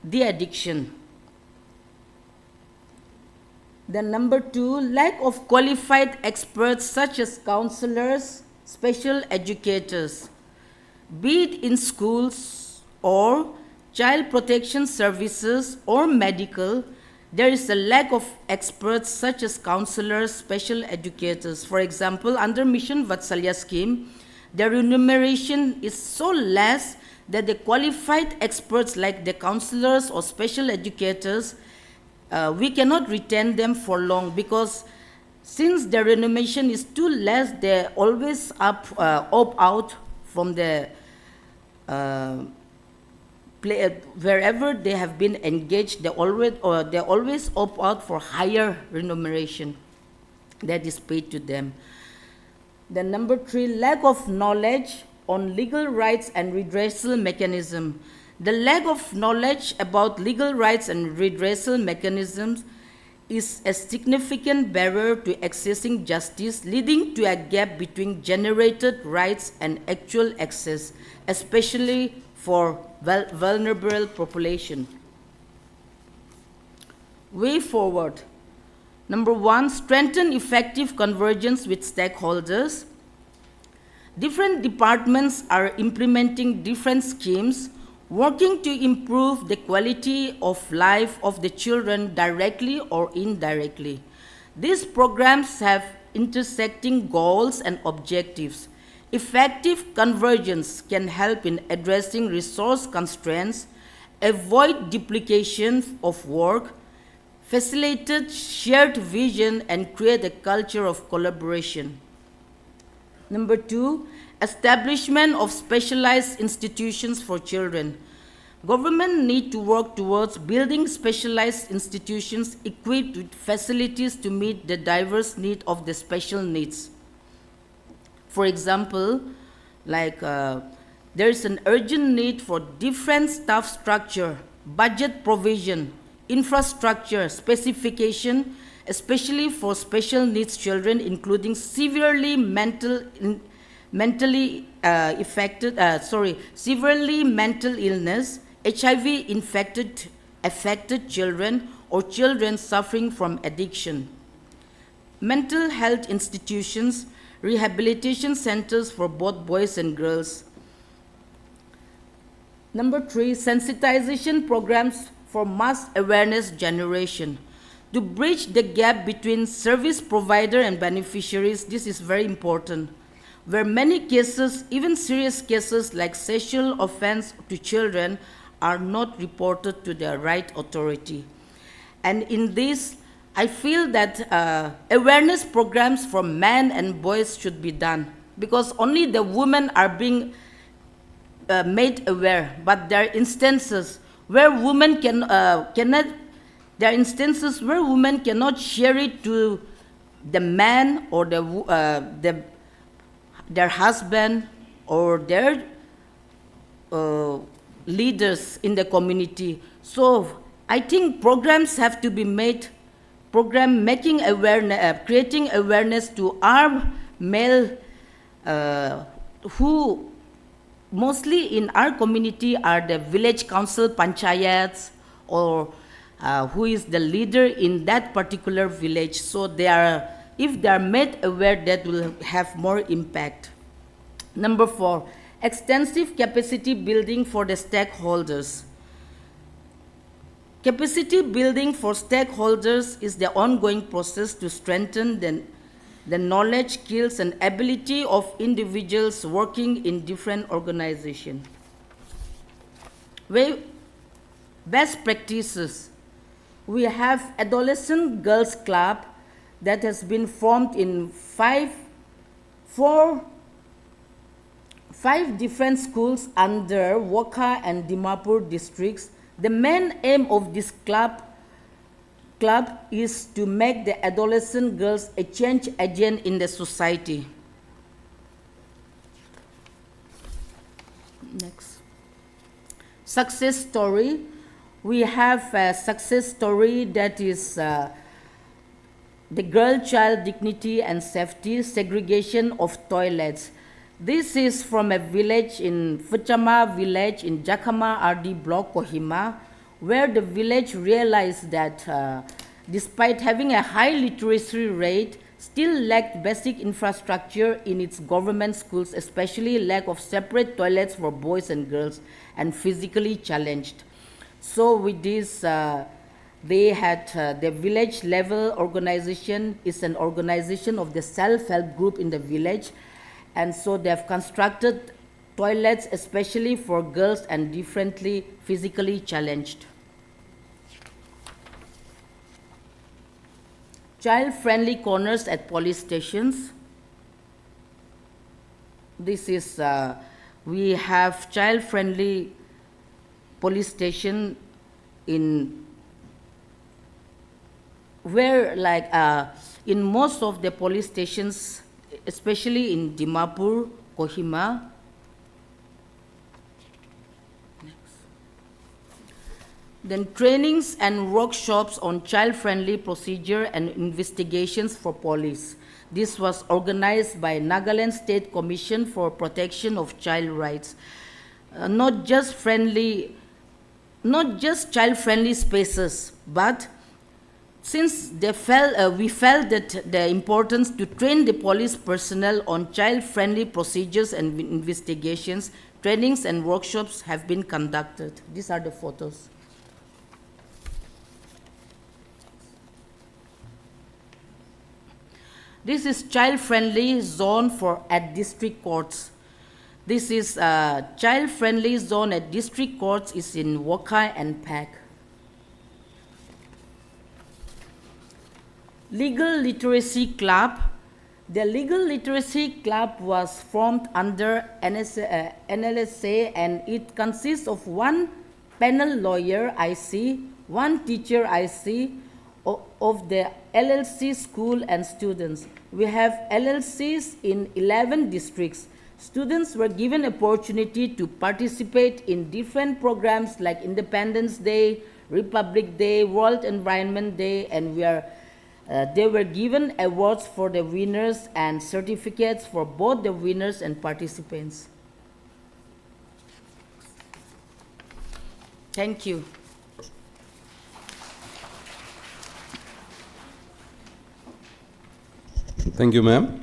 de-addiction. Then number 2, lack of qualified experts such as counselors, special educators, be it in schools or child protection services or medical. There is a lack of experts such as counselors, special educators. For example, under Mission Vatsalya scheme, the remuneration is so less that the qualified experts like the counselors or special educators, we cannot retain them for long, because since the remuneration is too less, they always opt out from the wherever they have been engaged. They always opt out for higher remuneration that is paid to them. Then number 3, lack of knowledge on legal rights and redressal mechanism. The lack of knowledge about legal rights and redressal mechanisms is a significant barrier to accessing justice, leading to a gap between generated rights and actual access, especially for vulnerable population. Way forward. Number 1, strengthen effective convergence with stakeholders. Different departments are implementing different schemes, working to improve the quality of life of the children directly or indirectly. These programs have intersecting goals and objectives. Effective convergence can help in addressing resource constraints, avoid duplication of work, facilitate shared vision, and create a culture of collaboration. Number 2, establishment of specialized institutions for children. Government need to work towards building specialized institutions equipped with facilities to meet the diverse needs of the special needs. For example, like there is an urgent need for different staff structure, budget provision, infrastructure, specification, especially for special needs children, including severely mental illness, HIV affected children, or children suffering from addiction. Mental health institutions, rehabilitation centers for both boys and girls. Number 3, sensitization programs for mass awareness generation. To bridge the gap between service provider and beneficiaries, this is very important, where many cases, even serious cases like sexual offense to children, are not reported to the right authority. And in this, I feel that awareness programs for men and boys should be done, because only the women are being made aware, but there are instances where women cannot share it to the man or their husband or their leaders in the community. So I think programs have to be made, creating awareness to our male who mostly in our community are the village council panchayats, or who is the leader in that particular village. So if they are made aware, that will have more impact. Number 4, extensive capacity building for the stakeholders. Capacity building for stakeholders is the ongoing process to strengthen the knowledge, skills, and ability of individuals working in different organizations. Best practices. We have Adolescent Girls Club that has been formed in five different schools under Wokha and Dimapur districts. The main aim of this club club is to make the adolescent girls a change agent in the society. Next. Success story. We have a success story that is the girl-child dignity and safety, segregation of toilets. This is from a village in Fuchama village in Jakama RD block, Kohima, where the village realized that despite having a high literacy rate, still lacked basic infrastructure in its government schools, especially lack of separate toilets for boys and girls, and physically challenged. So with this, they had the village level organization is an organization of the self-help group in the village, and so they have constructed toilets especially for girls and differently physically challenged. Child-friendly corners at police stations. This is, we have child-friendly police station in where like in most of the police stations, especially in Dimapur, Kohima. Then trainings and workshops on child-friendly procedure and investigations for police. This was organized by Nagaland State Commission for Protection of Child Rights. Not just child-friendly spaces, but since we felt that the importance to train the police personnel on child-friendly procedures and investigations, trainings and workshops have been conducted. These are the photos. This is child-friendly zone at district courts. This is child-friendly zone at district courts is in Wakai and Pak. Legal Literacy Club. The Legal Literacy Club was formed under NLSA, and it consists of one panel lawyer IC, one teacher IC of the LLC school and students. We have LLCs in 11 districts. Students were given opportunity to participate in different programs like Independence Day, Republic Day, World Environment Day, and they were given awards for the winners and certificates for both the winners and participants. Thank you. Thank you, ma'am.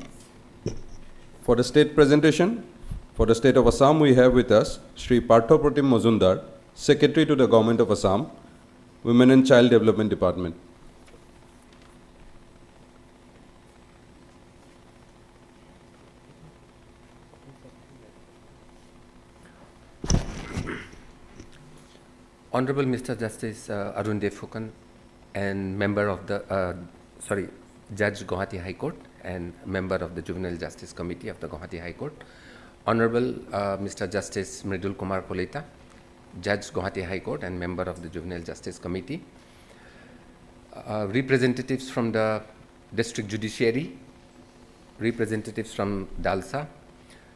For the state presentation, for the state of Assam, we have with us Sri Partho Pratim Mazumdar, Secretary to the Government of Assam, Women and Child Development Department. Honorable Mr. Justice Arun Dev and member of the, Judge Guwahati High Court and member of the Juvenile Justice Committee of the Guwahati High Court, Honorable Mr. Justice Mridul Kumar Koleta, Judge Guwahati High Court and member of the Juvenile Justice Committee, representatives from the District Judiciary, representatives from Dalsa,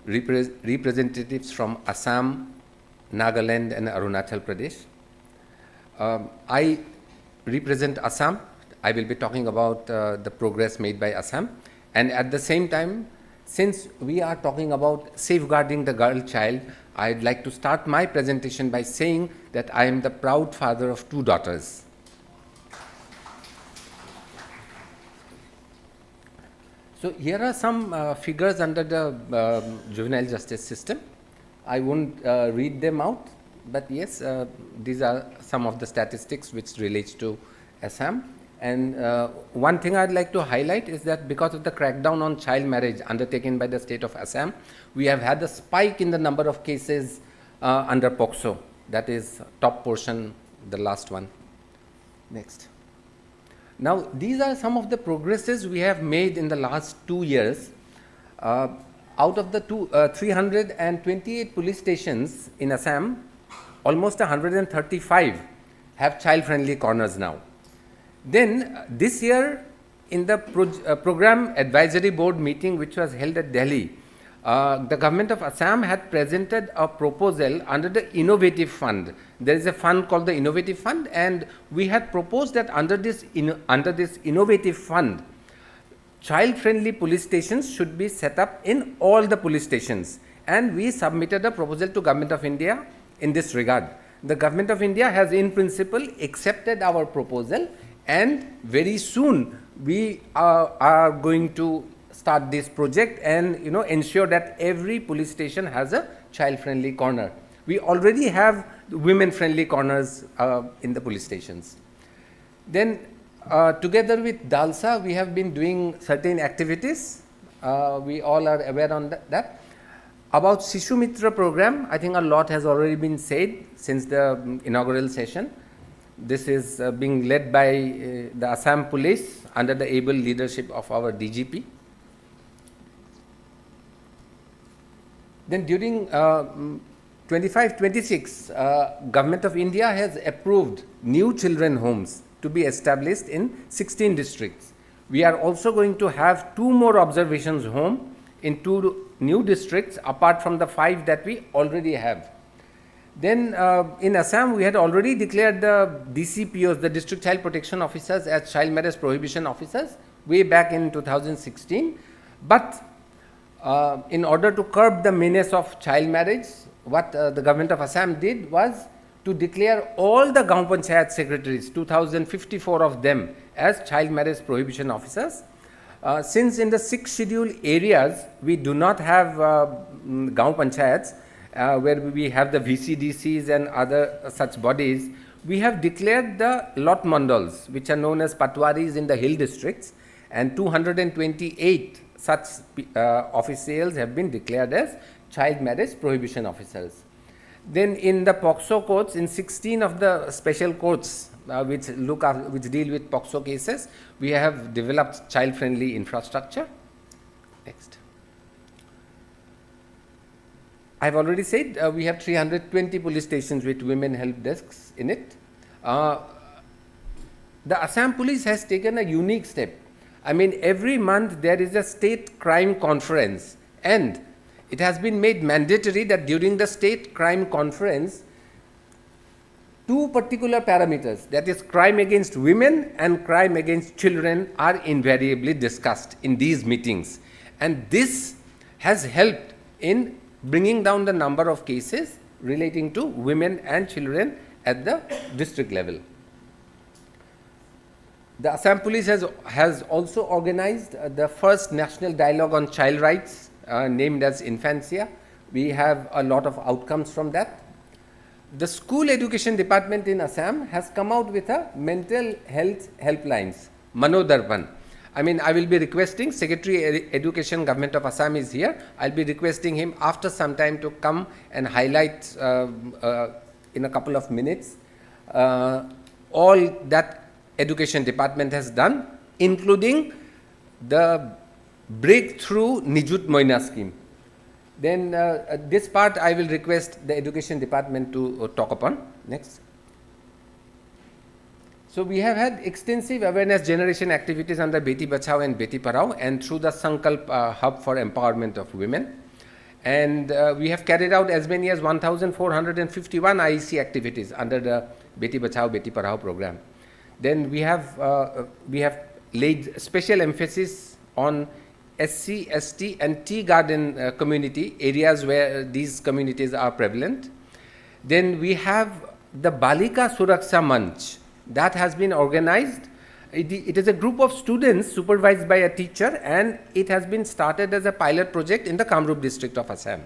representatives from Assam, Nagaland and Arunachal Pradesh. I represent Assam. I will be talking about the progress made by Assam, and at the same time, since we are talking about safeguarding the girl child, I'd like to start my presentation by saying that I am the proud father of 2 daughters. So here are some figures under the juvenile justice system. I won't read them out, but yes, these are some of the statistics which relates to Assam. And one thing I'd like to highlight is that because of the crackdown on child marriage undertaken by the state of Assam, we have had a spike in the number of cases under POCSO. That is top portion, the last one. Next. Now, these are some of the progresses we have made in the last 2 years. Out of the 328 police stations in Assam, almost 135 have child-friendly corners now. Then this year, in the program advisory board meeting which was held at Delhi, the government of Assam had presented a proposal under the Innovative Fund. There is a fund called the Innovative Fund, and we had proposed that under this Innovative Fund, child-friendly police stations should be set up in all the police stations. And we submitted a proposal to Government of India in this regard. The Government of India has in principle accepted our proposal, and very soon we are going to start this project and ensure that every police station has a child-friendly corner. We already have women-friendly corners in the police stations. Then together with DALSA, we have been doing certain activities. We all are aware on that. About Shishu Mitra program, I think a lot has already been said since the inaugural session. This is being led by the Assam Police under the able leadership of our DGP. Then during 25-26, Government of India has approved new children homes to be established in 16 districts. We are also going to have 2 more observations home in 2 new districts apart from the 5 that we already have. Then in Assam, we had already declared the DCPOs, the District Child Protection Officers, as child marriage prohibition officers way back in 2016. But in order to curb the menace of child marriage, what the government of Assam did was to declare all the Gaon Panchayat secretaries, 2,054 of them, as child marriage prohibition officers. Since in the 6 scheduled areas, we do not have Gaon Panchayats, where we have the VCDCs and other such bodies, we have declared the lot mandals, which are known as patwaris in the hill districts, and 228 such officials have been declared as child marriage prohibition officers. Then in the POXO courts, in 16 of the special courts which deal with POXO cases, we have developed child-friendly infrastructure. Next. I have already said we have 320 police stations with women help desks in it. The Assam Police has taken a unique step. I mean, every month there is a state crime conference, and it has been made mandatory that during the state crime conference, 2 particular parameters, that is crime against women and crime against children, are invariably discussed in these meetings. And this has helped in bringing down the number of cases relating to women and children at the district level. The Assam Police has also organized the first national dialogue on child rights, named as Infancia. We have a lot of outcomes from that. The school education department in Assam has come out with a mental health helplines, Manodarpan. I mean, I will be requesting Secretary Education, Government of Assam is here. I'll be requesting him after some time to come and highlight in a couple of minutes all that Education Department has done, including the breakthrough Nijut Moina scheme. Then this part I will request the Education Department to talk upon. Next. So we have had extensive awareness generation activities under Beti Bachao and Beti Padhao, and through the Sankalp Hub for Empowerment of Women. And we have carried out as many as 1,451 IEC activities under the Beti Bachao, Beti Padhao program. Then we have laid special emphasis on SC, ST and Tea Garden community, areas where these communities are prevalent. Then we have the Balika Suraksha Manch that has been organized. It is a group of students supervised by a teacher, and it has been started as a pilot project in the Kamrup district of Assam.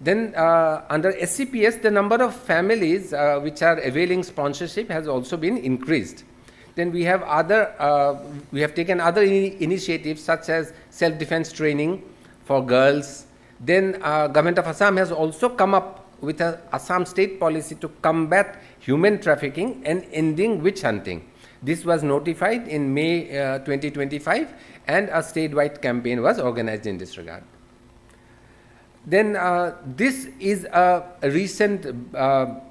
Then under SCPS, the number of families which are availing sponsorship has also been increased. Then we have we have taken other initiatives such as self-defense training for girls. Then Government of Assam has also come up with a Assam state policy to combat human trafficking and ending witch hunting. This was notified in May 2025, and a statewide campaign was organized in this regard. Then this is a recent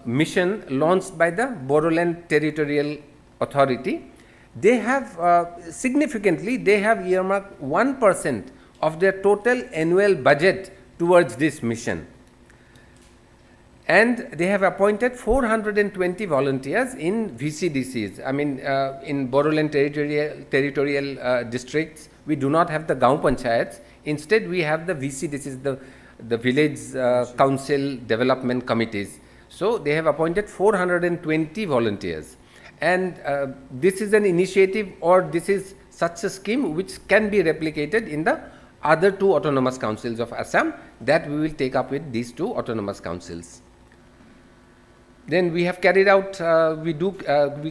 mission launched by the Bodoland Territorial Authority, they have significantly, they have earmarked 1% of their total annual budget towards this mission. And they have appointed 420 volunteers in VCDCs. I mean, in Bodoland territorial districts, we do not have the Gaon Panchayats. Instead, we have the VCDCs, the village council development committees. So they have appointed 420 volunteers. And this is an initiative, or this is such a scheme which can be replicated in the other two autonomous councils of Assam that we will take up with these two autonomous councils. Then we have carried out, we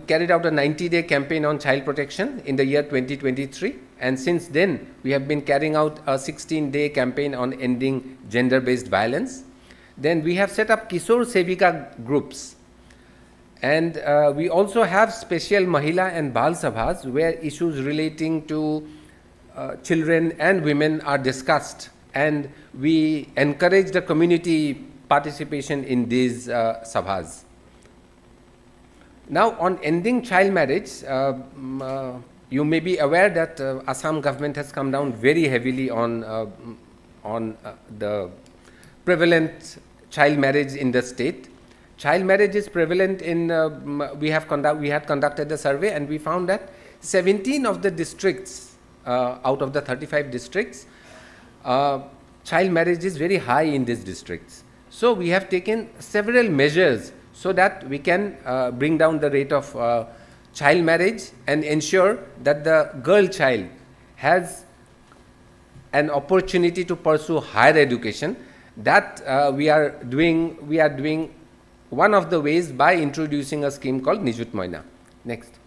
carried out a 90-day campaign on child protection in the year 2023. And since then, we have been carrying out a 16-day campaign on ending gender-based violence. Then we have set up Kishore Sevika groups. And we also have special Mahila and Bal Sabhas where issues relating to children and women are discussed. And we encourage the community participation in these sabhas. Now, on ending child marriage, you may be aware that Assam government has come down very heavily on the prevalent child marriage in the state. Child marriage is prevalent in, we had conducted a survey and we found that 17 of the districts out of the 35 districts, child marriage is very high in these districts. So we have taken several measures so that we can bring down the rate of child marriage and ensure that the girl child has an opportunity to pursue higher education. That we are doing one of the ways by introducing a scheme called Nijut Moina. Next.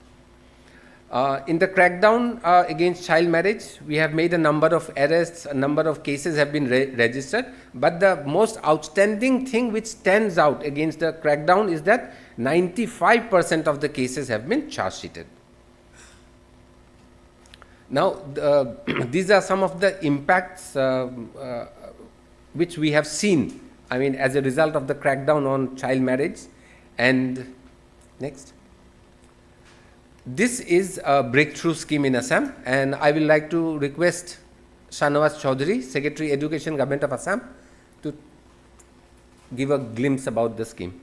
In the crackdown against child marriage, we have made a number of arrests, a number of cases have been registered, but the most outstanding thing which stands out against the crackdown is that 95% of the cases have been charge sheeted. Now, these are some of the impacts which we have seen, I mean, as a result of the crackdown on child marriage. And next. This is a breakthrough scheme in Assam, and I will like to request Shanawaz Chaudhary, Secretary Education, Government of Assam, to give a glimpse about the scheme.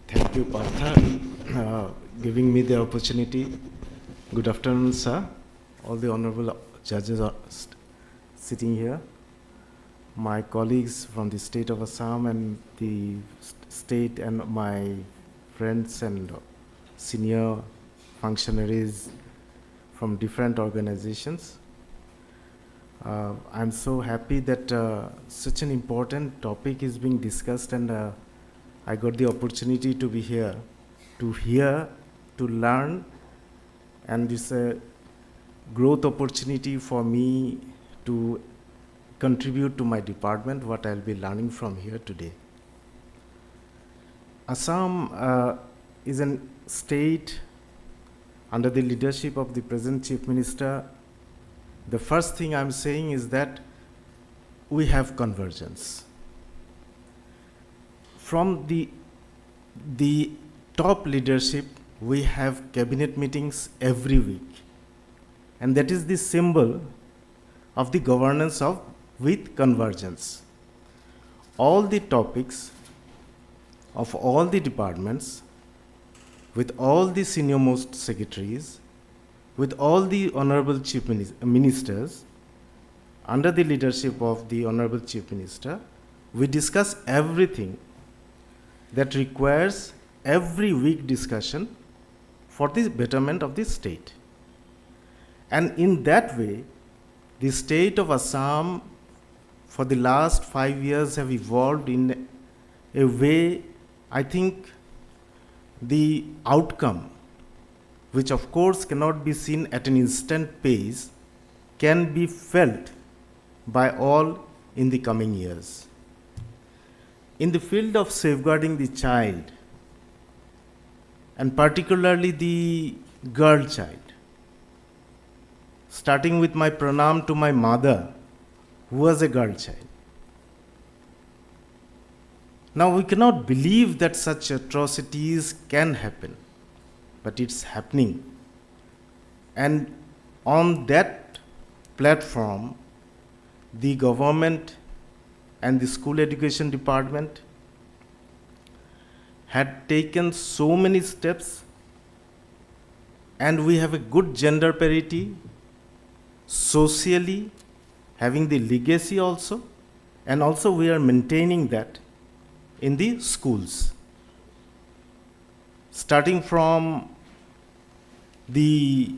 Thank you, Partha, giving me the opportunity. Good afternoon, sir. All the honorable judges are sitting here. My colleagues from the state of Assam and the state, and my friends and senior functionaries from different organizations. I'm so happy that such an important topic is being discussed, and I got the opportunity to be here, to hear, to learn, and it's a growth opportunity for me to contribute to my department, what I'll be learning from here today. Assam is a state under the leadership of the present Chief Minister. The first thing I'm saying is that we have convergence. From the top leadership, we have cabinet meetings every week. And that is the symbol of the governance with convergence. All the topics of all the departments, with all the senior most secretaries, with all the honorable chief ministers, under the leadership of the honorable chief minister, we discuss everything that requires every week discussion for the betterment of the state. And in that way, the state of Assam for the last 5 years have evolved in a way, I think, the outcome, which of course cannot be seen at an instant pace, can be felt by all in the coming years. In the field of safeguarding the child, and particularly the girl child, starting with my pranam to my mother, who was a girl child. Now, we cannot believe that such atrocities can happen, but it's happening. And on that platform, the government and the school education department had taken so many steps, and we have a good gender parity, socially, having the legacy also, and also we are maintaining that in the schools. Starting from the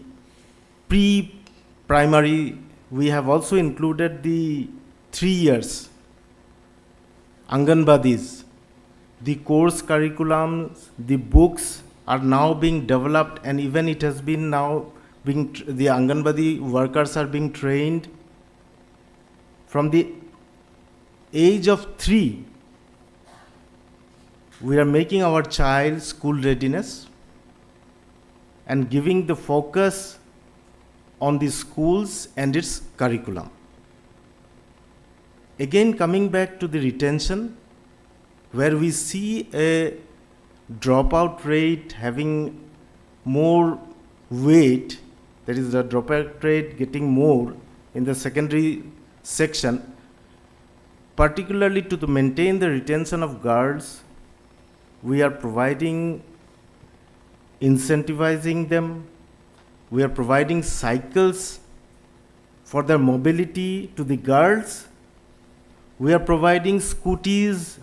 pre-primary, we have also included the 3 years Anganwadis. The course curriculums, the books are now being developed, and even it has been now being, the Anganwadi workers are being trained from the age of 3. We are making our child school readiness and giving the focus on the schools and its curriculum. Again, coming back to the retention, where we see a dropout rate having more weight, that is the dropout rate getting more in the secondary section, particularly to maintain the retention of girls, we are providing, incentivizing them, we are providing cycles for their mobility to the girls, we are providing scooties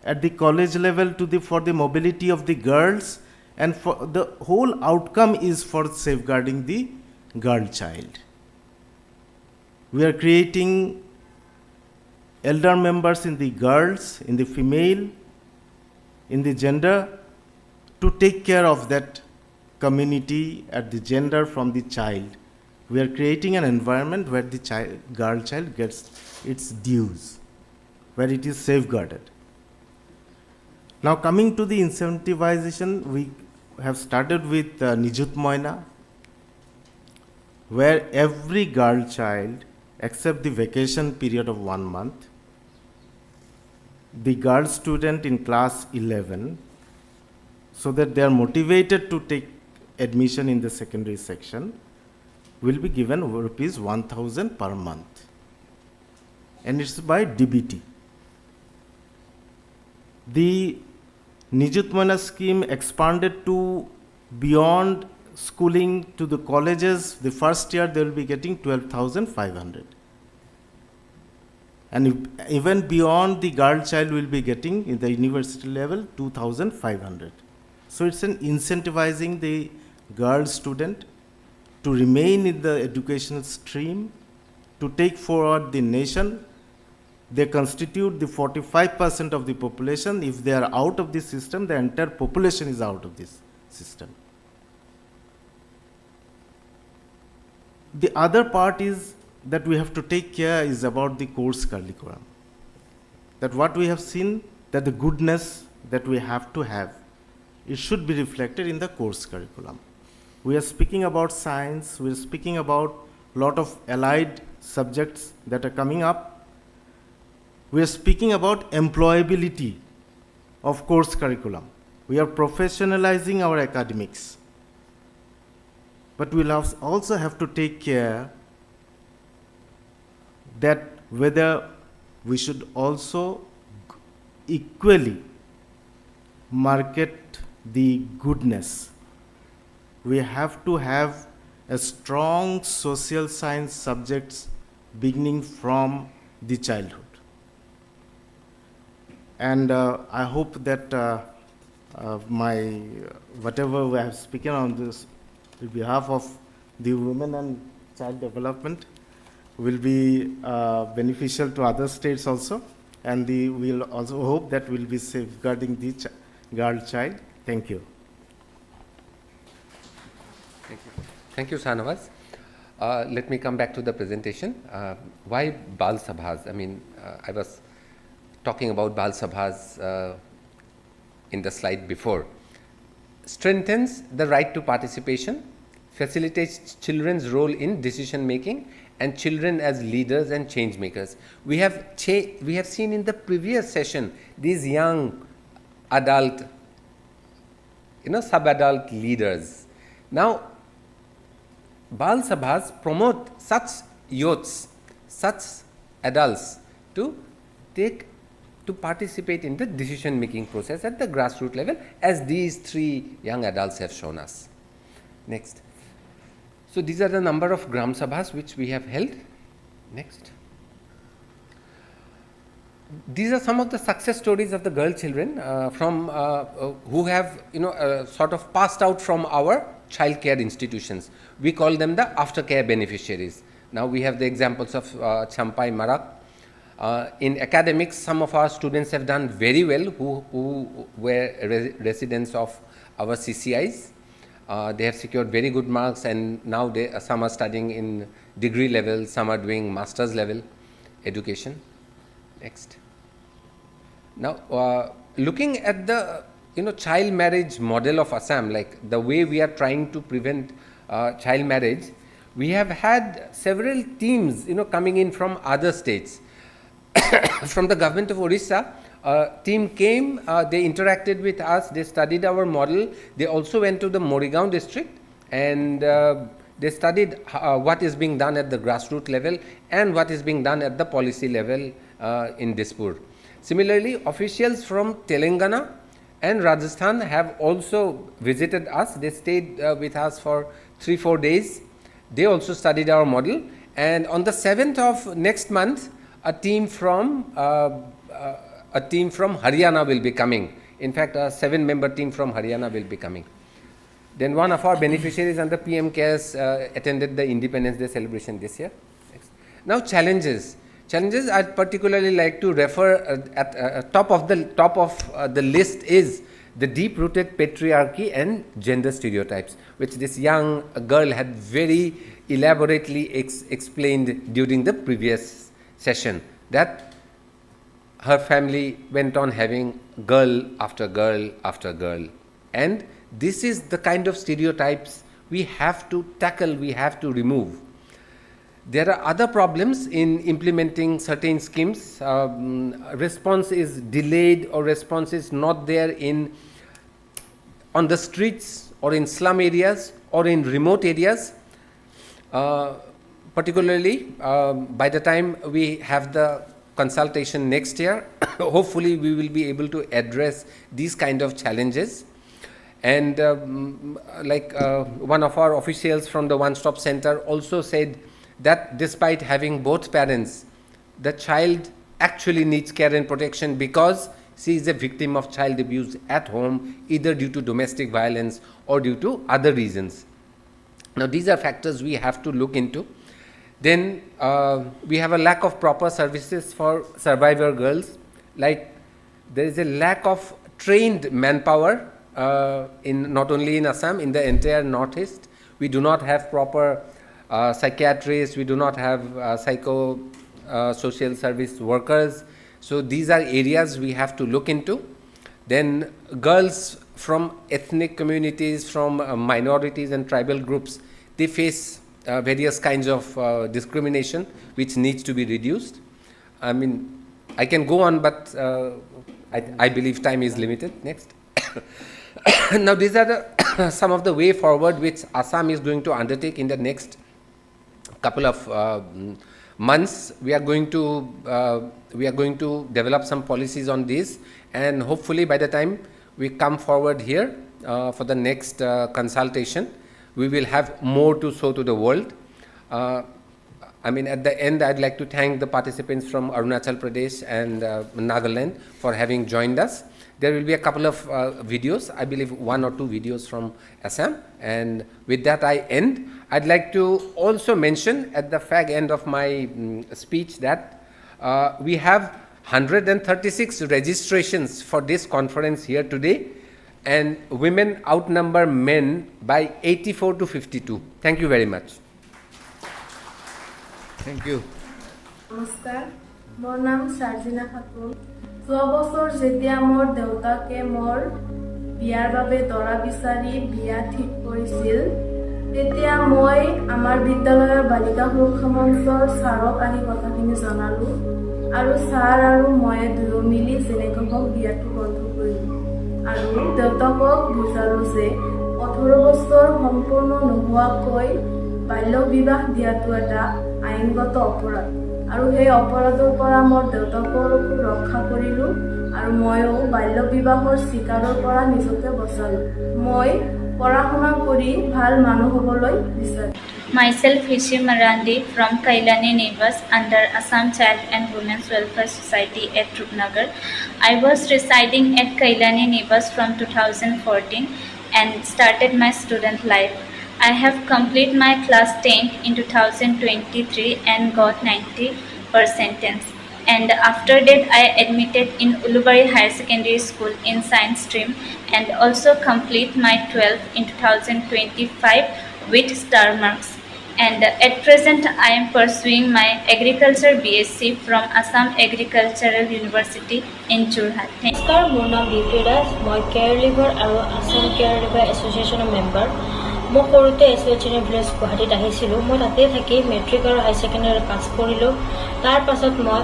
at the college level for the mobility of the girls, and for the whole outcome is for safeguarding the girl child. We are creating elder members in the girls, in the female, in the gender, to take care of that community at the gender from the child. We are creating an environment where the girl child gets its dues, where it is safeguarded. Now, coming to the incentivization, we have started with Nijut Moina, where every girl child, except the vacation period of 1 month, the girl student in class 11, so that they are motivated to take admission in the secondary section, will be given rupees 1,000 per month. And it's by DBT. The Nijut Moina scheme expanded to beyond schooling to the colleges. The first year they will be getting 12,500. And even beyond, the girl child will be getting in the university level 2,500. So it's an incentivizing the girl student to remain in the educational stream, to take forward the nation. They constitute the 45% of the population. If they are out of this system, the entire population is out of this system. The other part is that we have to take care is about the course curriculum. That what we have seen, that the goodness that we have to have, it should be reflected in the course curriculum. We are speaking about science, we are speaking about a lot of allied subjects that are coming up. We are speaking about employability of course curriculum. We are professionalizing our academics. But we'll also have to take care that whether we should also equally market the goodness. We have to have a strong social science subjects beginning from the childhood. And I hope that whatever I have spoken on this on behalf of the women and child development will be beneficial to other states also, and we'll also hope that we'll be safeguarding the girl child. Thank you. Thank you. Thank you, Sanavas. Let me come back to the presentation. Why Bal Sabhas? I mean, I was talking about Bal Sabhas in the slide before. Strengthens the right to participation, facilitates children's role in decision making and children as leaders and change makers. We have seen in the previous session these young adult, sub-adult leaders. Now, Bal Sabhas promote such youths, such adults to participate in the decision making process at the grassroots level, as these 3 young adults have shown us. Next. So these are the number of Gram Sabhas which we have held. Next. These are some of the success stories of the girl children from who have sort of passed out from our child care institutions. We call them the aftercare beneficiaries. Now we have the examples of Champai Marak. In academics, some of our students have done very well who were residents of our CCIs. They have secured very good marks, and now some are studying in degree level, some are doing master's level education. Next. Now, looking at the child marriage model of Assam, like the way we are trying to prevent child marriage, we have had several teams coming in from other states. From the government of Orissa, a team came, they interacted with us, they studied our model. They also went to the Morigaon district and they studied what is being done at the grassroots level and what is being done at the policy level in Dispur. Similarly, officials from Telangana and Rajasthan have also visited us. They stayed with us for 3-4 days. They also studied our model, and on the 7th of next month, a team from Haryana will be coming. In fact, a 7-member team from Haryana will be coming. Then one of our beneficiaries under PM CARES attended the Independence Day celebration this year. Next. Now, challenges. Challenges I'd particularly like to refer at top of the list is the deep-rooted patriarchy and gender stereotypes, which this young girl had very elaborately explained during the previous session, that her family went on having girl after girl after girl. And this is the kind of stereotypes we have to tackle, we have to remove. There are other problems in implementing certain schemes. Response is delayed or response is not there on the streets or in slum areas or in remote areas. Particularly by the time we have the consultation next year, hopefully we will be able to address these kind of challenges. And one of our officials from the One Stop Center also said that despite having both parents, the child actually needs care and protection because she is a victim of child abuse at home, either due to domestic violence or due to other reasons. Now these are factors we have to look into. Then we have a lack of proper services for survivor girls. Like there is a lack of trained manpower not only in Assam, in the entire Northeast. We do not have proper psychiatrists, we do not have social service workers. So these are areas we have to look into. Then girls from ethnic communities, from minorities and tribal groups, they face various kinds of discrimination which needs to be reduced. I mean, I can go on, but I believe time is limited. Next. Now these are some of the way forward which Assam is going to undertake in the next couple of months. We are going to develop some policies on this, and hopefully by the time we come forward here for the next consultation, we will have more to show to the world. I mean, at the end, I'd like to thank the participants from Arunachal Pradesh and Nagaland for having joined us. There will be a couple of videos, I believe 1 or 2 videos from Assam. And with that, I end. I'd like to also mention at the fag end of my speech that we have 136 registrations for this conference here today, and women outnumber men by 84 to 52. Thank you very much. Thank you. Namaskar. Mor naam Sarjina Khatun. 6 বছৰ যেতিয়া মোৰ দেউতাকে মোৰ বিয়াৰ বাবে দৰা বিচাৰি বিয়া ঠিক কৰিছিল, তেতিয়া মই আমাৰ বিদ্যালয়ৰ বালিকা সুৰক্ষা মঞ্চৰ ছাৰক আহি কথাখিনি জনালোঁ আৰু ছাৰ আৰু মই দুয়ো মিলি যেনেকৈ হওক বিয়াটো বন্ধ কৰিলোঁ আৰু দেউতাকক বুজালোঁ যে 18 বছৰ সম্পূৰ্ণ নোহোৱাকৈ বাল্য বিবাহ দিয়াটো এটা আইনগত অপৰাধ আৰু সেই অপৰাধৰ পৰা মোৰ দেউতাককো ৰক্ষা কৰিলোঁ আৰু ময়ো বাল্য বিবাহৰ চিকাৰৰ পৰা নিজকে বচালোঁ মই পঢ়া শুনা কৰি ভাল মানুহ হ'বলৈ বিচাৰোঁ Myself, Hishim Marandi from Kailani Neighbors under Assam Child and Women's Welfare Society at Rupnagar. I was residing at Kailani Neighbors from 2014 and started my student life. I have completed my class 10 in 2023 and got 90%. And after that, I admitted in Ulubari Higher Secondary School in Science stream and also complete my 12th in 2025 with star marks. And at present, I am pursuing my Agriculture BSc from Assam Agricultural University in Jorhat. নমস্কাৰ মোৰ নাম beauty Das মই care liver আৰু Assam care liver এছ'চিয়েশ্যনৰ member মই সৰুতে association village গুৱাহাটীত আহিছিলোঁ মই তাতে থাকি মেট্ৰিক আৰু হাই ছেকেণ্ডেৰী পাছ কৰিলোঁ তাৰ পাছত মই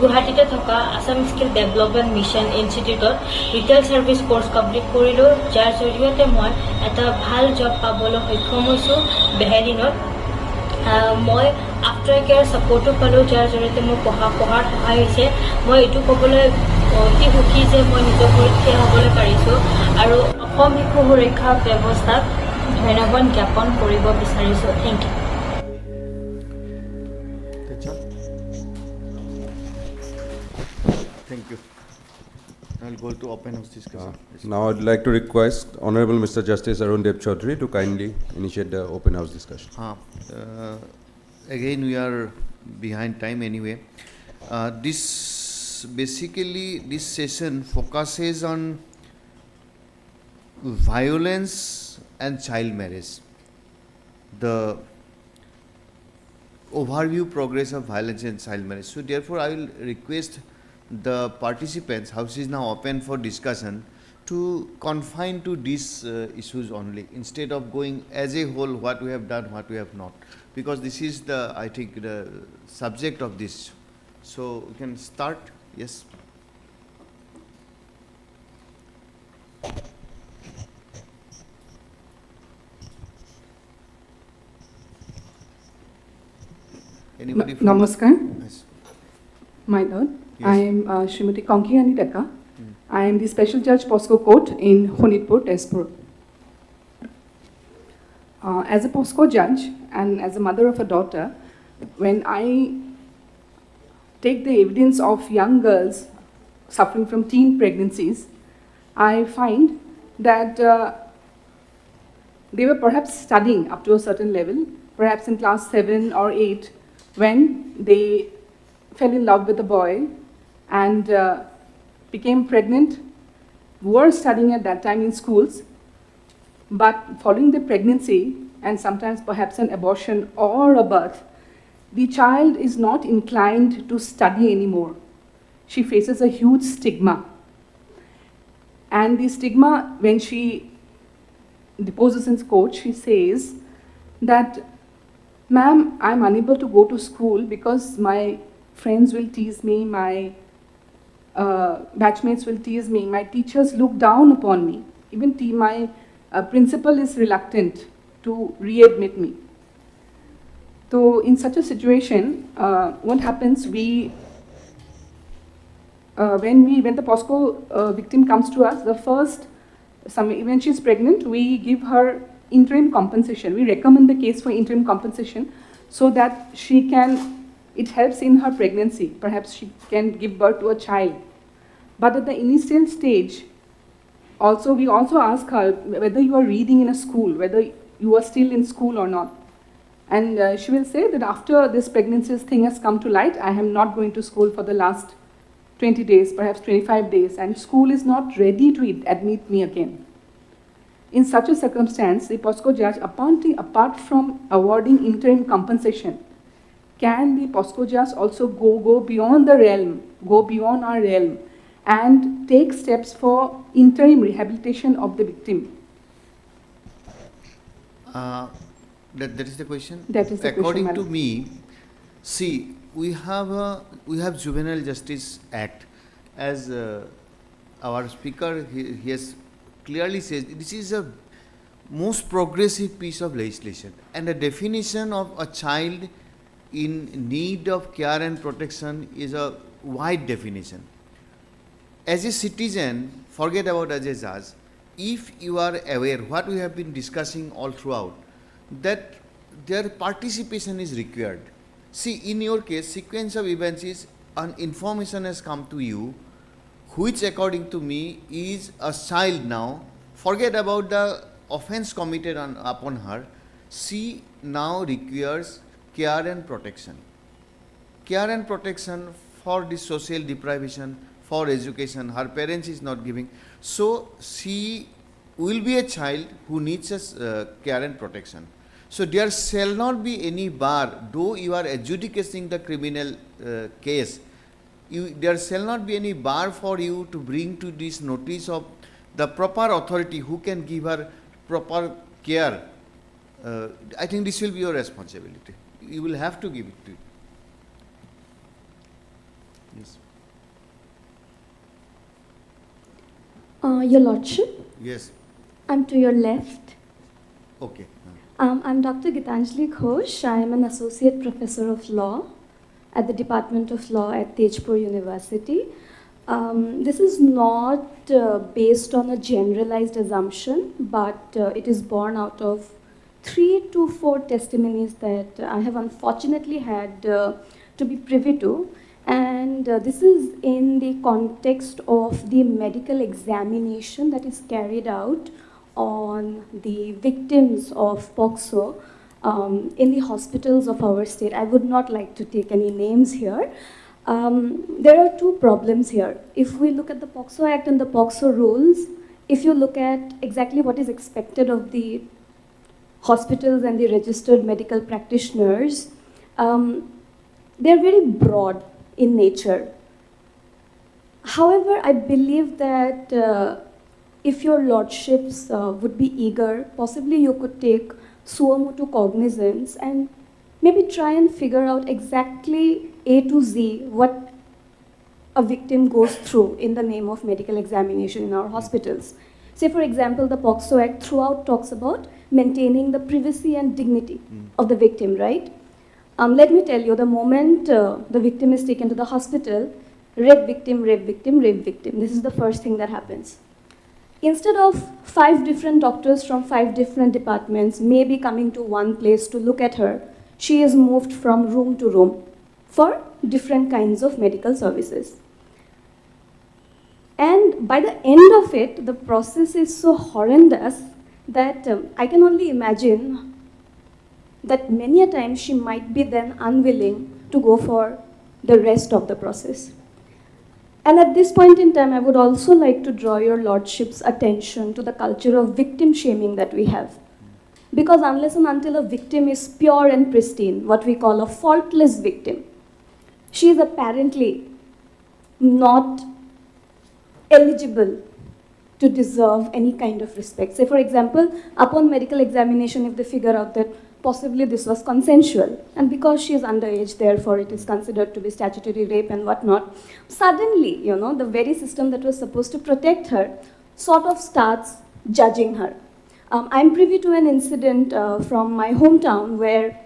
গুৱাহাটীতে থকা আছাম স্কিল ডেভেলপমেণ্ট মিছন ইনষ্টিটিউটত ৰিটেইল ছাৰ্ভিচ কোৰ্চ কমপ্লিট কৰিলোঁ যাৰ জৰিয়তে মই এটা ভাল জব পাবলৈ সক্ষম হৈছোঁ বেহেলিনত মই আফটাৰ কেয়াৰ ছাপৰ্টো পালোঁ যাৰ জৰিয়তে মোৰ পঢ়াৰ সহায় হৈছে মই এইটো ক'বলৈ অতি সুখী যে মই নিজৰ ভৰিত থিয় হ'বলৈ পাৰিছোঁ আৰু অসম শিশু সুৰক্ষা ব্যৱস্থাক ধন্যবাদ জ্ঞাপন কৰিব বিচাৰিছোঁ thank you Thank you. I'll go to open house discussion. Now I'd like to request Honorable Mr. Justice Arun Dev Chaudhary to kindly initiate the open house discussion. Again, we are behind time anyway. This session focuses on violence and child marriage. The overview progress of violence and child marriage. So therefore, I will request the participants, house is now open for discussion, to confine to these issues only instead of going as a whole what we have done, what we have not, because this is the, I think, the subject of this. So we can start. Yes. Anybody from Namaskar. Yes. My lord, Yes. I am Srimati Konkiani Deka. I am the Special Judge POSCO Court in Honitpur, Tezpur. As a POSCO judge and as a mother of a daughter, when I take the evidence of young girls suffering from teen pregnancies, I find that they were perhaps studying up to a certain level, perhaps in class 7 or 8, when they fell in love with a boy and became pregnant, were studying at that time in schools, but following the pregnancy and sometimes perhaps an abortion or a birth, the child is not inclined to study anymore. She faces a huge stigma. And the stigma, when she deposes in court, she says that, "Ma'am, I'm unable to go to school because my friends will tease me, my batchmates will tease me, my teachers look down upon me. Even my principal is reluctant to readmit me." So in such a situation, what happens, when the POSCO victim comes to us, when she's pregnant, we give her interim compensation. We recommend the case for interim compensation so that it helps in her pregnancy. Perhaps she can give birth to a child. But at the initial stage, we also ask her whether you are reading in a school, whether you are still in school or not. And she will say that after this pregnancy thing has come to light, I am not going to school for the last 20 days, perhaps 25 days, and school is not ready to admit me again. In such a circumstance, the POSCO judge, apart from awarding interim compensation, can the POSCO judge also go beyond our realm and take steps for interim rehabilitation of the victim? That is the question? That is the According question, to madam. me, see, we have Juvenile Justice Act, as our speaker he has clearly said, this is a most progressive piece of legislation, and the definition of a child in need of care and protection is a wide definition. As a citizen, forget about as a judge, if you are aware what we have been discussing all throughout, that their participation is required. See, in your case, sequence of events is an information has come to you, which according to me is a child now. Forget about the offense committed upon her. She now requires care and protection. Care and protection for the social deprivation, for education, her parents is not giving. So she will be a child who needs care and protection. So there shall not be any bar, though you are adjudicating the criminal case, there shall not be any bar for you to bring to this notice of the proper authority who can give her proper care. I think this will be your responsibility. You will have to give it to you. Yes. Your Lordship, Yes. I'm to your left. Okay. I'm Dr. Gitanjali Ghosh. I am an associate professor of law at the Department of Law at Tejpur University. This is not based on a generalized assumption, but it is born out of 3 to 4 testimonies that I have unfortunately had to be privy to. And this is in the context of the medical examination that is carried out on the victims of POXO in the hospitals of our state. I would not like to take any names here. There are 2 problems here. If we look at the POXO Act and the POXO rules, if you look at exactly what is expected of the hospitals and the registered medical practitioners, they're very broad in nature. However, I believe that if your lordships would be eager, possibly you could take suo motu cognizance and maybe try and figure out exactly A to Z what a victim goes through in the name of medical examination in our hospitals. Say, for example, the POXO Act throughout talks about maintaining the privacy and dignity of the victim, right? Let me tell you, the moment the victim is taken to the hospital, rape victim, rape victim, rape victim. This is the first thing that happens. Instead of 5 different doctors from 5 different departments maybe coming to one place to look at her, she is moved from room to room for different kinds of medical services. And by the end of it, the process is so horrendous that I can only imagine that many a time she might be then unwilling to go for the rest of the process. And at this point in time, I would also like to draw your lordship's attention to the culture of victim shaming that we have. Because unless and until a victim is pure and pristine, what we call a faultless victim, she is apparently not eligible to deserve any kind of respect. Say, for example, upon medical examination, if they figure out that possibly this was consensual, and because she is underage, therefore it is considered to be statutory rape and whatnot, suddenly, the very system that was supposed to protect her sort of starts judging her. I'm privy to an incident from my hometown where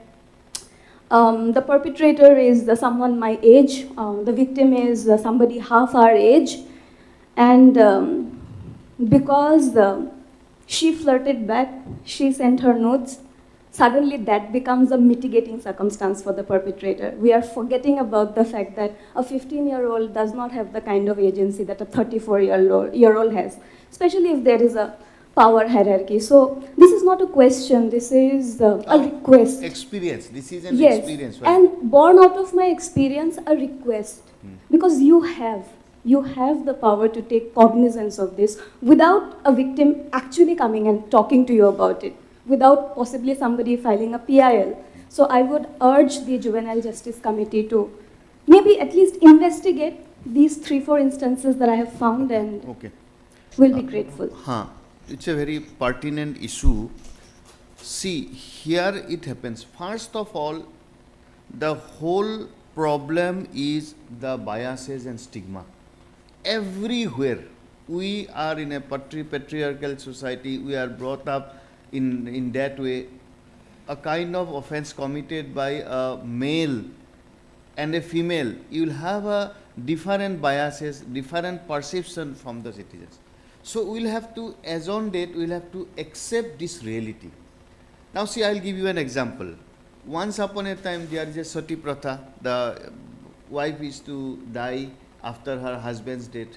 the perpetrator is someone my age, the victim is somebody half our age, and because she flirted back, she sent her nudes, suddenly that becomes a mitigating circumstance for the perpetrator. We are forgetting about the fact that a 15-year-old does not have the kind of agency that a 34-year-old has, especially if there is a power hierarchy. So this is not a question, this is a request. Experience, this is an yes, experience. Right? And born out of my experience, a request. Because you have the power to take cognizance of this without a victim actually coming and talking to you about it, without possibly somebody filing a PIL. So I would urge the Juvenile Justice Committee to maybe at least investigate these 3-4 instances that I have found, and okay. we'll be grateful. It's a very pertinent issue. See, here it happens. First of all, the whole problem is the biases and stigma. Everywhere, we are in a patriarchal society, we are brought up in that way. A kind of offense committed by a male and a female, you will have a different biases, different perception from the citizens. So we will have to, as on date, we will have to accept this reality. Now see, I will give you an example. Once upon a time, there is a sati pratha. The wife is to die after her husband's death.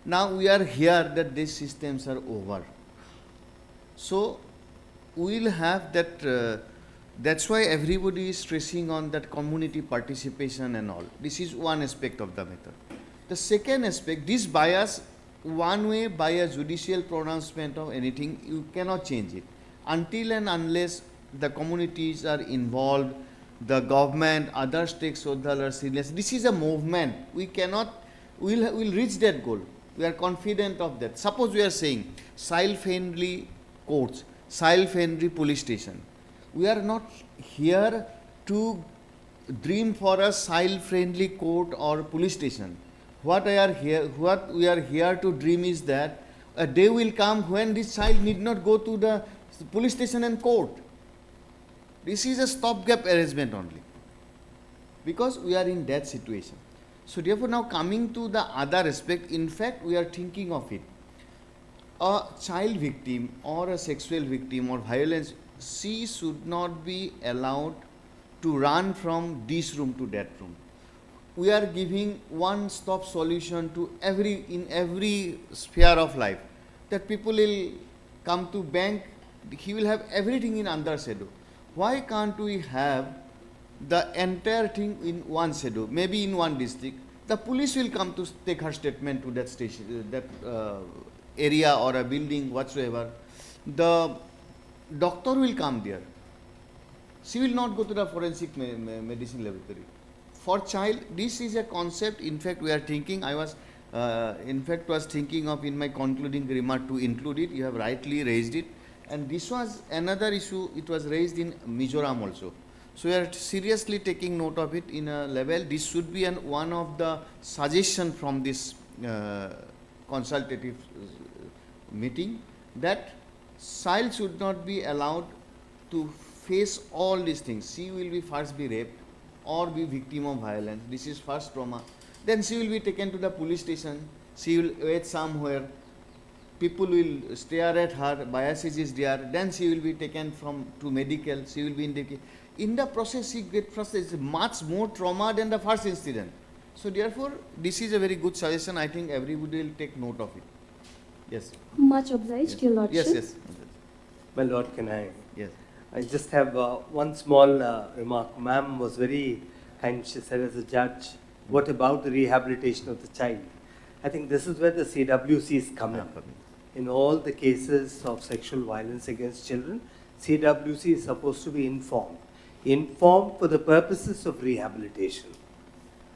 Now we are here that these systems are over. So we will have that, that's why everybody is stressing on that community participation and all. This is one aspect of the matter. The second aspect, this bias, one way by a judicial pronouncement of anything, you cannot change it. Until and unless the communities are involved, the government, other stakeholders, this is a movement. We cannot, we'll reach that goal. We are confident of that. Suppose we are saying child-friendly courts, child-friendly police station. We are not here to dream for a child-friendly court or police station. What we are here to dream is that a day will come when this child need not go to the police station and court. This is a stopgap arrangement only, because we are in that situation. So therefore, now coming to the other aspect, in fact, we are thinking of it. A child victim or a sexual victim or violence, she should not be allowed to run from this room to that room. We are giving one-stop solution to in every sphere of life. That people will come to bank, he will have everything in under shadow. Why can't we have the entire thing in one shadow, maybe in one district? The police will come to take her statement to that station, that area or a building, whatsoever. The doctor will come there. She will not go to the forensic medicine laboratory. For child, this is a concept, in fact, we are thinking, I was, was thinking of in my concluding remark to include it. You have rightly raised it. And this was another issue, it was raised in Mizoram also. So we are seriously taking note of it in a level. This should be one of the suggestion from this consultative meeting, that child should not be allowed to face all these things. She will be first be raped or be victim of violence. This is first trauma. Then she will be taken to the police station. She will wait somewhere. People will stare at her, biases is there, then she will be taken to medical, she will be in the process, she gets processed much more trauma than the first incident. So therefore, this is a very good suggestion. I think everybody will take note of it. Yes. Much obliged, yes. Your Lordship. Yes, yes. My Lord, can I? Yes. I just have one small remark. Ma'am was very kind. She said, as a judge, what about the rehabilitation of the child? I think this is where the CWCs come in. In all the cases of sexual violence against children, CWC is supposed to be informed for the purposes of rehabilitation.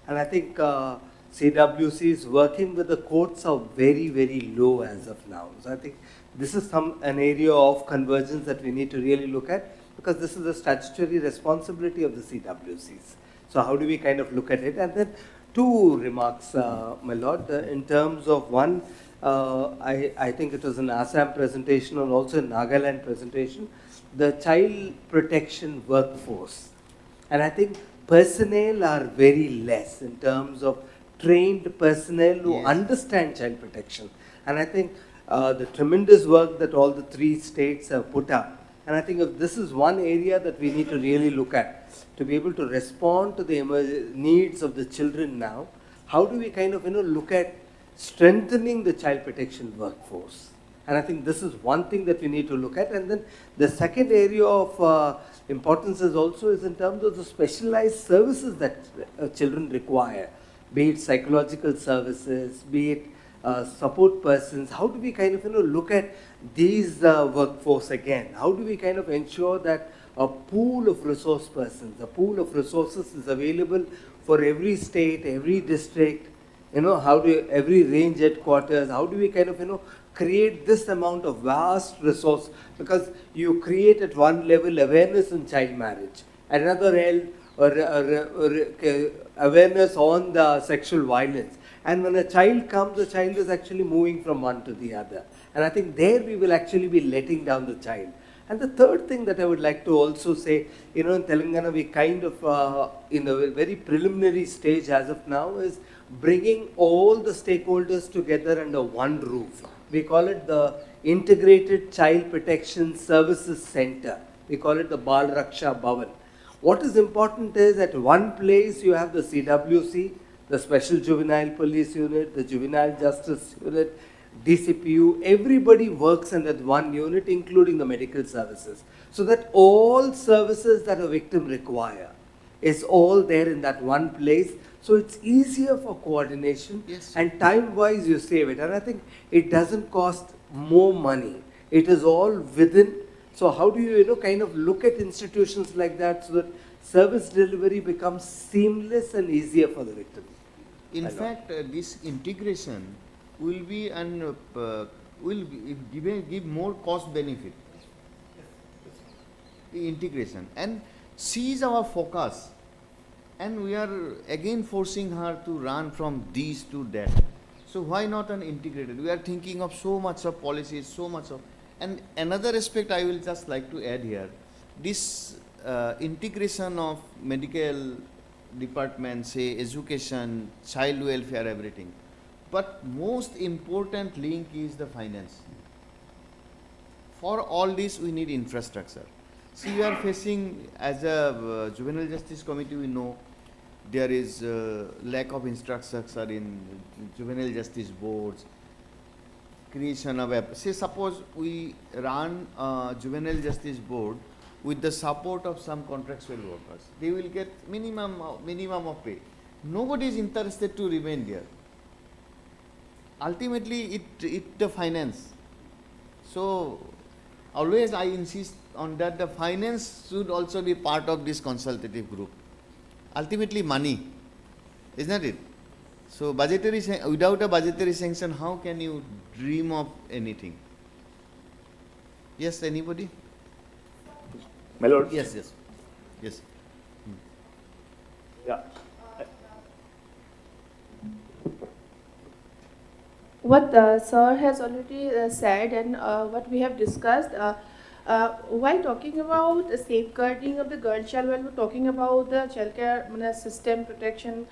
And I think CWC is working with the courts are very, very low as of now. So I think this is an area of convergence that we need to really look at, because this is a statutory responsibility of the CWCs. So how do we kind of look at it? And then two remarks, my Lord, in terms of one, I think it was an Assam presentation and also a Nagaland presentation, the child protection workforce. And I think personnel are very less in terms of trained personnel who understand child protection. And I think the tremendous work that all the 3 states have put up, and I think if this is one area that we need to really look at, to be able to respond to the needs of the children now, how do we kind of look at strengthening the child protection workforce? And I think this is one thing that we need to look at. And then the second area of importance is also in terms of the specialized services that children require, be it psychological services, be it support persons. How do we kind of look at these workforce again? How do we kind of ensure that a pool of resource persons, a pool of resources is available for every state, every district, every range headquarters? How do we kind of, create this amount of vast resource, because you create at one level awareness on child marriage, at another level awareness on the sexual violence. And when a child comes, the child is actually moving from one to the other. And I think there we will actually be letting down the child. And the third thing that I would like to also say, in Telangana, we kind of, in a very preliminary stage as of now, is bringing all the stakeholders together under one roof. We call it the Integrated Child Protection Services Center. We call it the Bal Raksha Bhavan. What is important is at one place you have the CWC, the Special Juvenile Police Unit, the Juvenile Justice Unit, DCPU, everybody works under one unit, including the medical services, so that all services that a victim require is all there in that one place. So it's easier for coordination, and time-wise you save it. And I think it doesn't cost more money. It is all within. So how do you, kind of look at institutions like that so that service delivery becomes seamless and easier for the victim? In fact, this integration will be give more cost benefit. The integration, and she is our focus, and we are again forcing her to run from this to that. So why not an integrated? We are thinking of so much of policies, so much of, and another aspect I will just like to add here, this integration of medical department, say education, child welfare, everything. But most important link is the finance. For all this, we need infrastructure. See, we are facing, as a Juvenile Justice Committee, we know there is lack of infrastructure in juvenile justice boards, creation of, say suppose we run a juvenile justice board with the support of some contractual workers. They will get minimum of pay. Nobody is interested to remain there. Ultimately, it the finance. So always I insist on that the finance should also be part of this consultative group. Ultimately, money, isn't it? So budgetary, without a budgetary sanction, how can you dream of anything? Yes, anybody? My lord. Yes. Yeah. What sir has already said and what we have discussed, while talking about safeguarding of the girl child, while we're talking about the child care system protection,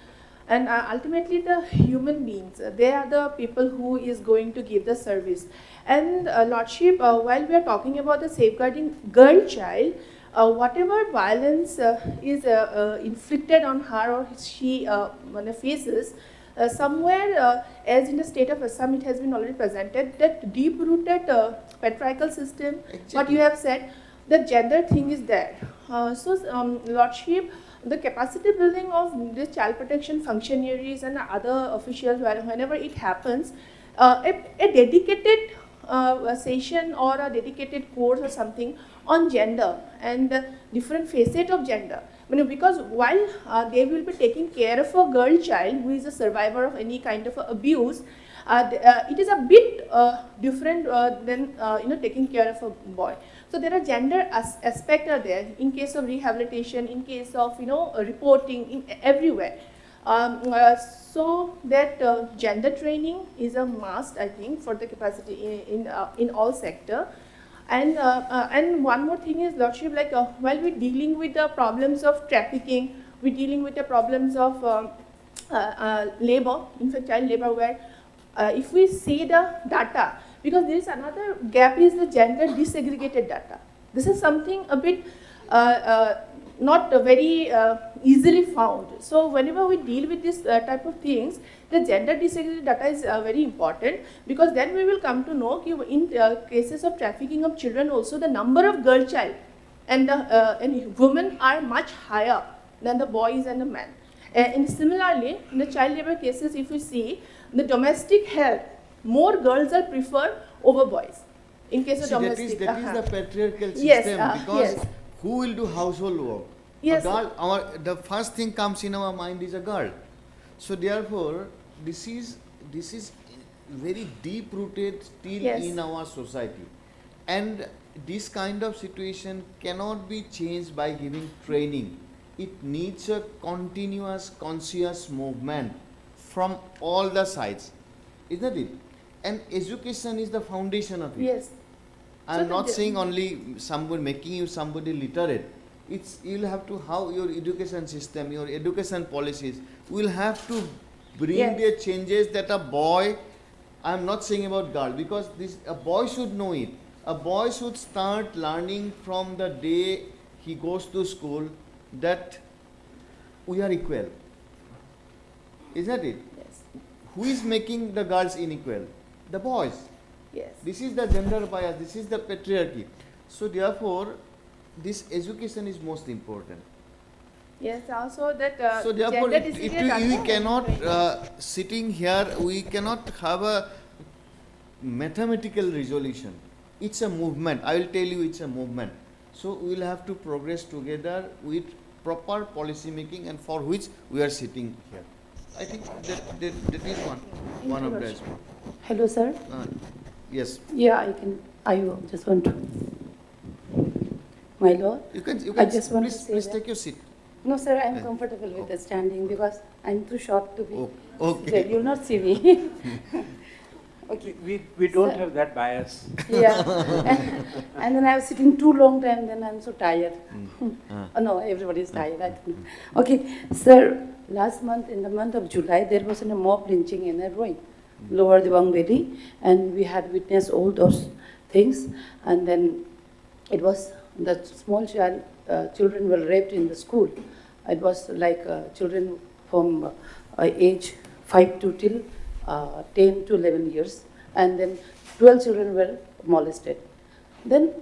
and ultimately the human beings, they are the people who is going to give the service. And Lordship, while we are talking about the safeguarding girl child, whatever violence is inflicted on her or she faces, somewhere, as in the state of Assam, it has been already presented that deep-rooted patriarchal system, what you have said, the gender thing is there. Lordship, the capacity building of this child protection functionaries and other officials, whenever it happens, a dedicated session or a dedicated course or something on gender and different facet of gender. Because while they will be taking care of a girl child who is a survivor of any kind of abuse, it is a bit different than taking care of a boy. So there are gender aspects are there in case of rehabilitation, in case of reporting, in everywhere. So that gender training is a must, I think, for the capacity in all sector. And one more thing is, Lordship, like while we're dealing with the problems of trafficking, we're dealing with the problems of labor, in fact child labor, where if we see the data, because there is another gap is the gender disaggregated data. This is something a bit not very easily found. So whenever we deal with this type of things, the gender disaggregated data is very important, because then we will come to know in cases of trafficking of children also the number of girl child and women are much higher than the boys and the men. And similarly, in the child labor cases, if we see the domestic help, more girls are preferred over boys. In case of domestic, that is the patriarchal system, yes, because who will do household work? Yes. A girl, the first thing comes in our mind is a girl. So therefore, this is very deep rooted still Yes. in our society. And this kind of situation cannot be changed by giving training. It needs a continuous, conscious movement from all the sides, isn't it? And education is the foundation of it. Yes. I'm So not the- saying only somebody making you somebody literate. It's you'll have to how your education system, your education policies will have to bring Yes. the changes that a boy. I'm not saying about girl because this a boy should know it. A boy should start learning from the day he goes to school that we are equal. Isn't it? Yes. Who is making the girls unequal? The boys. Yes. This is the gender bias, this is the patriarchy. So therefore, this education is most important. Yes, also that So therefore, gender if dysphoria we also- cannot, sitting here, we cannot have a mathematical resolution. It's a movement. I will tell you it's a movement. So we will have to progress together with proper policy making, and for which we are sitting here. I think that is one of the aspects. Hello, sir. Yes. Yeah, I just want to. My lord, You can I just want please, to say please that- take your seat. No, sir, I'm comfortable with the standing because I'm too short to be. Okay. There, you'll not see me. Okay. We don't Sir. have that bias. Yeah. And then I was sitting too long time, then I'm so tired. Oh, no, everybody's tired. I don't know. Okay, sir, last month, in the month of July, there was a mob lynching in Roy, Lower Dibang Valley, and we had witnessed all those things. And then it was the small children were raped in the school. It was like children from age 5 to till 10 to 11 years, and then 12 children were molested. Then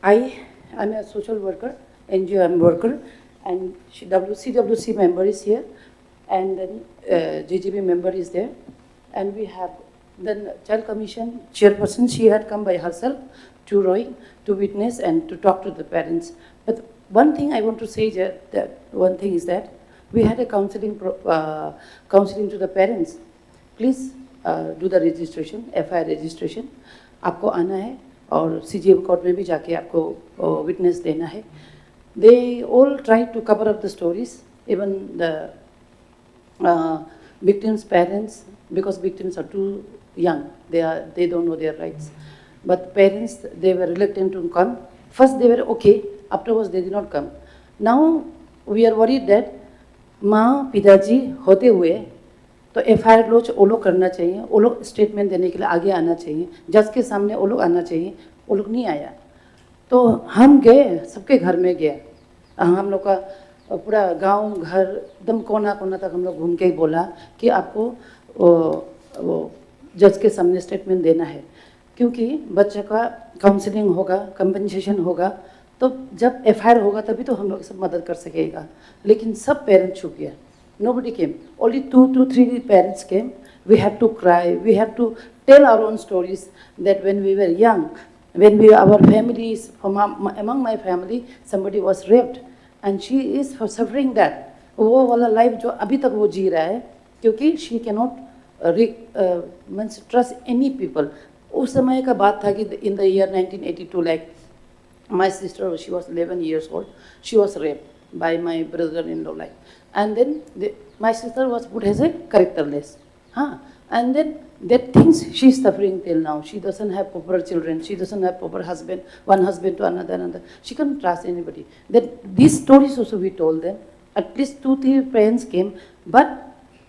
I'm a social worker, NGO worker, and CWC member is here, and then GGB member is there, and we have then Child Commission chairperson. She had come by herself to Roy to witness and to talk to the parents. But one thing I want to say that one thing is that we had a counseling to the parents. Please do the registration, FIR registration. आपको आना है और CGM court में भी जाके आपको witness देना है. They all try to cover up the stories, even the victims' parents, because victims are too young. They don't know their rights. But parents, they were reluctant to come. First they were okay, afterwards they did not come. Now we are worried that माँ पिताजी होते हुए तो FIR launch वो लोग करना चाहिए, वो लोग स्टेटमेंट देने के लिए आगे आना चाहिए, जज के सामने वो लोग आना चाहिए, वो लोग नहीं आया. तो हम गए, सबके घर में गया, हम लोग का पूरा गांव घर एकदम कोना कोना तक हम लोग घूम के ही बोला कि आपको वो जज के सामने स्टेटमेंट देना है, क्योंकि बच्चे का काउंसलिंग होगा, कंपनसेशन होगा, तो जब FIR होगा तभी तो हम लोग सब मदद कर सकेगा. लेकिन सब पेरेंट्स छुप गया. Nobody came. Only 2 to 3 parents came. We had to cry. We had to tell our own stories that when we were young, when our families, among my family, somebody was raped, and she is suffering that. वो वाला life जो अभी तक वो जी रहा है, क्योंकि she cannot trust any people. उस समय का बात था कि in the year 1982, like my sister, she was 11 years old, she was raped by my brother-in-law, like. And then my sister was put as a characterless. And then that things she's suffering till now. She doesn't have proper children. She doesn't have proper husband, one husband to another. She can't trust anybody. That these stories also we told them. At least 2-3 parents came, but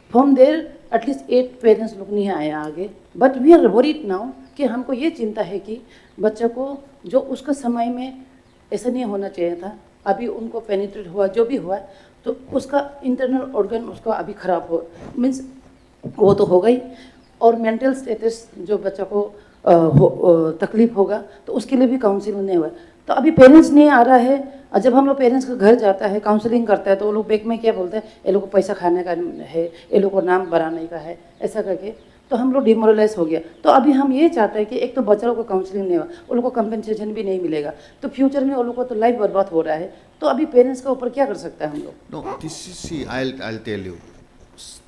from there at least 8 parents लोग नहीं आए आगे. But we are worried now कि हमको ये चिंता है कि बच्चों को जो उसका समय में ऐसा नहीं होना चाहिए था, अभी उनको पेनिट्रेट हुआ, जो भी हुआ, तो उसका इंटरनल ऑर्गन उसका अभी खराब हो, मीन्स वो तो हो गई, और मेंटल स्टेटस जो बच्चा को तकलीफ होगा तो उसके लिए भी काउंसलिंग नहीं हुआ. तो अभी पेरेंट्स नहीं आ रहा है, और जब हम लोग पेरेंट्स के घर जाता है, काउंसलिंग करता है, तो वो लोग बैक में क्या बोलते हैं, ये लोग को पैसा खाने का है, ये लोग को नाम बढ़ाने का है, ऐसा करके तो हम लोग डिमोरलाइज हो गया. तो अभी हम ये चाहते हैं कि एक तो बच्चा लोग को काउंसलिंग नहीं हुआ, वो लोग को कंपनसेशन भी नहीं मिलेगा, तो फ्यूचर में वो लोग को तो लाइफ बर्बाद हो रहा है. तो अभी पेरेंट्स के ऊपर क्या कर सकता है हम लोग? No, this is, see, I'll tell you.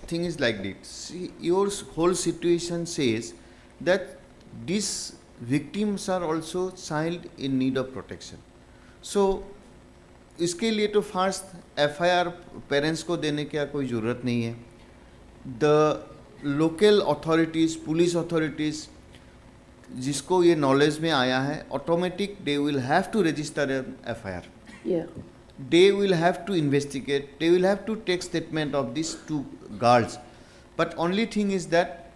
thing is like this. See, your whole situation says that these victims are also child in need of protection. So इसके लिए तो फर्स्ट एफआईआर पेरेंट्स को देने की कोई ज़रूरत नहीं है. The local authorities, police authorities जिसको ये नॉलेज में आया है, automatic they will have to register FIR. They will have to investigate, they will have to take statement of these two girls. But only thing is that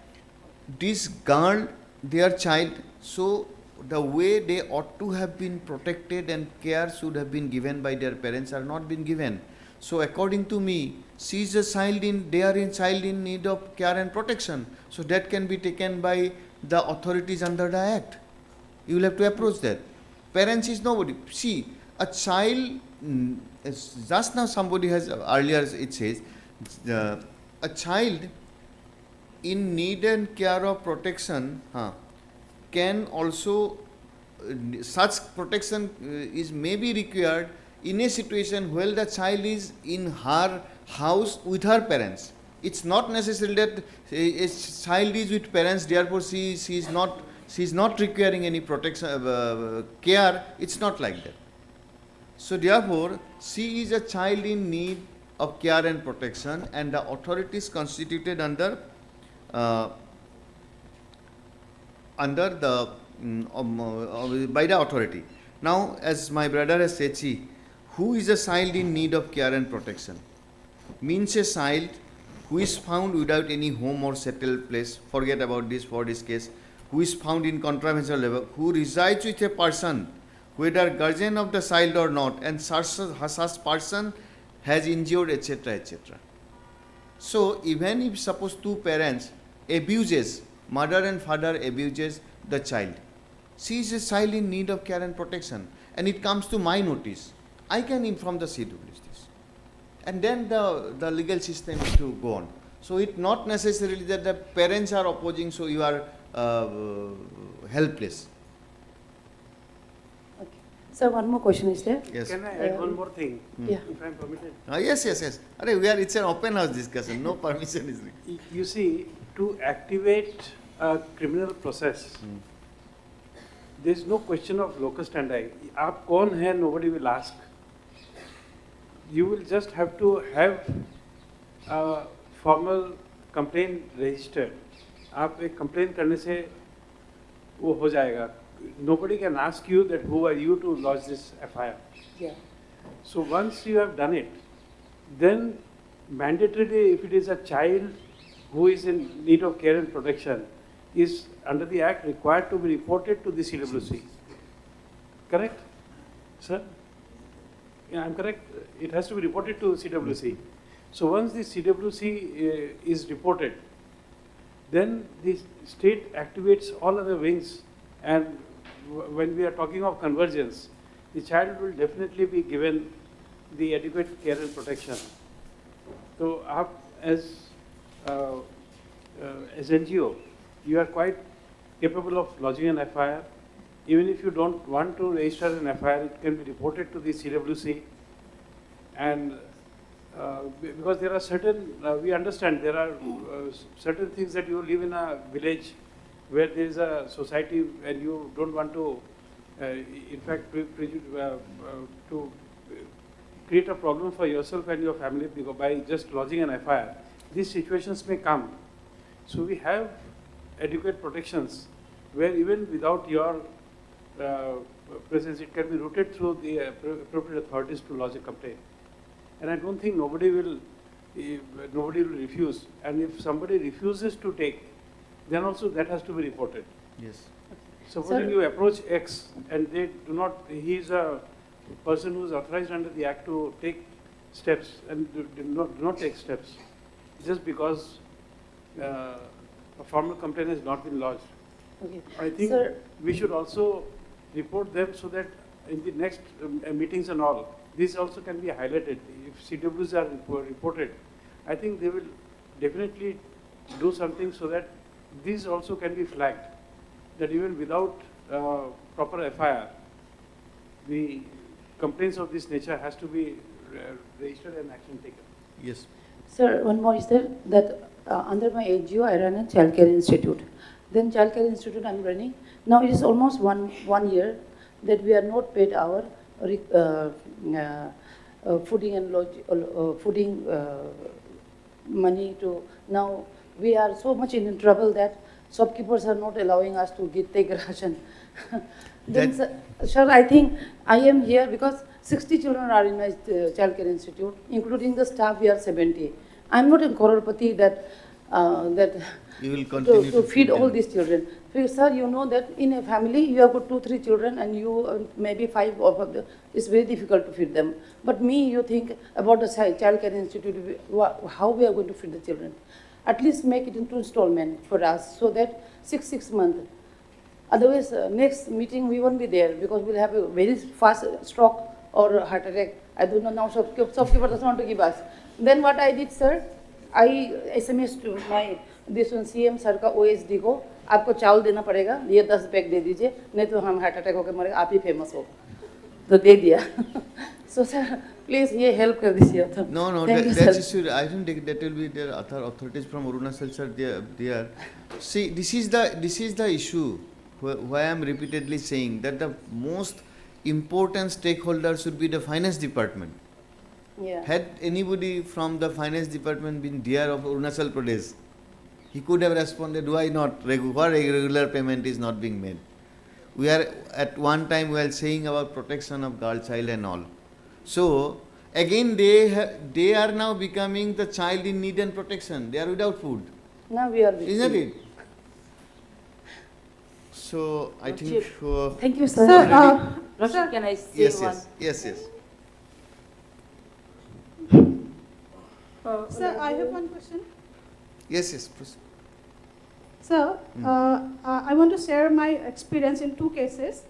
this girl, their child, so the way they ought to have been protected and care should have been given by their parents are not been given. So according to me, she is a child they are in child in need of care and protection. So that can be taken by the authorities under the act. You will have to approach that. Parents is nobody. See, a child, just now somebody has, earlier it says, a child in need and care of protection can also, such protection is maybe required in a situation where the child is in her house with her parents. It's not necessary that a child is with parents, therefore she is not requiring any protection, care. It's not like that. So therefore, she is a child in need of care and protection, and the authorities constituted under the by the authority. Now, as my brother has said, see, who is a child in need of care and protection? Means a child who is found without any home or settled place. Forget about this for this case. Who is found in contraventional level, who resides with a person, whether guardian of the child or not, and such person has injured, etc., etc. So even if suppose two parents abuses, mother and father abuses the child, she is a child in need of care and protection, and it comes to my notice, I can inform the CWS this, and then the legal system is to go on. So it's not necessarily that the parents are opposing, so you are helpless. Sir, one more question is there? Yes. Can I add one more thing, Yeah. if I am permitted? Yes. It's an open house discussion. No permission is required. You see, to activate a criminal process, there is no question of locus standi. आप कौन है? Nobody will ask. You will just have to have a formal complaint registered. आप एक complaint करने से वो हो जाएगा. Nobody can ask you that who are you to lodge this FIR. Yeah. So once you have done it, then mandatorily, if it is a child who is in need of care and protection, is under the Act required to be reported to the CWC. Correct, sir? Yeah, I'm correct. It has to be reported to CWC. So once the CWC is reported, then the state activates all other wings, and when we are talking of convergence, the child will definitely be given the adequate care and protection. So, as NGO, you are quite capable of lodging an FIR. Even if you don't want to register an FIR, it can be reported to the CWC. And because there are certain, we understand there are certain things that you live in a village where there is a society and you don't want to, in fact, to create a problem for yourself and your family by just lodging an FIR. These situations may come. So we have adequate protections where even without your presence, it can be routed through the appropriate authorities to lodge a complaint. And I don't think nobody will refuse. And if somebody refuses to take, then also that has to be reported. Yes. Supposing you approach X and they do not, he is a person who is authorized under the Act to take steps and do not take steps just because a formal complaint has not been lodged. Okay. I think we should also report them so that in the next meetings and all, this also can be highlighted. If CWs are reported, I think they will definitely do something so that these also can be flagged, that even without proper FIR, the complaints of this nature has to be registered and action taken. Yes. Sir, one more is there that under my NGO, I run a childcare institute. Then childcare institute I'm running. Now it is almost one year that we are not paid our fooding and fooding money to. Now we are so much in trouble that shopkeepers are not allowing us to take ration. Then, sir, I think I am here because 60 children are in my childcare institute, including the staff. We are 70. I'm not in Kororpati that you will continue to feed all these children. Sir, you know that in a family you have got 2-3 children and you maybe 5 of them. It's very difficult to feed them. But me, you think about the childcare institute, how we are going to feed the children. At least make it into installment for us so that 6 months. Otherwise, next meeting we won't be there because we'll have a very fast stroke or heart attack. I don't know now, shopkeeper doesn't want to give us. Then what I did, sir, I SMS to my this one CM sir का OSD को आपको चावल देना पड़ेगा, ये 10 bag दे दीजिए, नहीं तो हम हार्ट अटैक होकर मरेगा, आप ही फेमस हो, तो दे दिया. So sir, please ये help कर दीजिए. No, that issue. I don't think that will be there. Other authorities from Arunachal sir, they are. See, this is the issue. Why I am repeatedly saying that the most important stakeholder should be the finance department. Yeah. Had anybody from the finance department been there of Arunachal Pradesh, he could have responded, why not? Why regular payment is not being made? We are at one time we are saying about protection of girl child and all. So again they are now becoming the child in need and protection. They are without food. Now we are. Isn't it? So I think. Thank you, sir. Sir, can I say one? Yes. Sir, I have one question. Yes. Please. Sir, I want to share my experience in 2 cases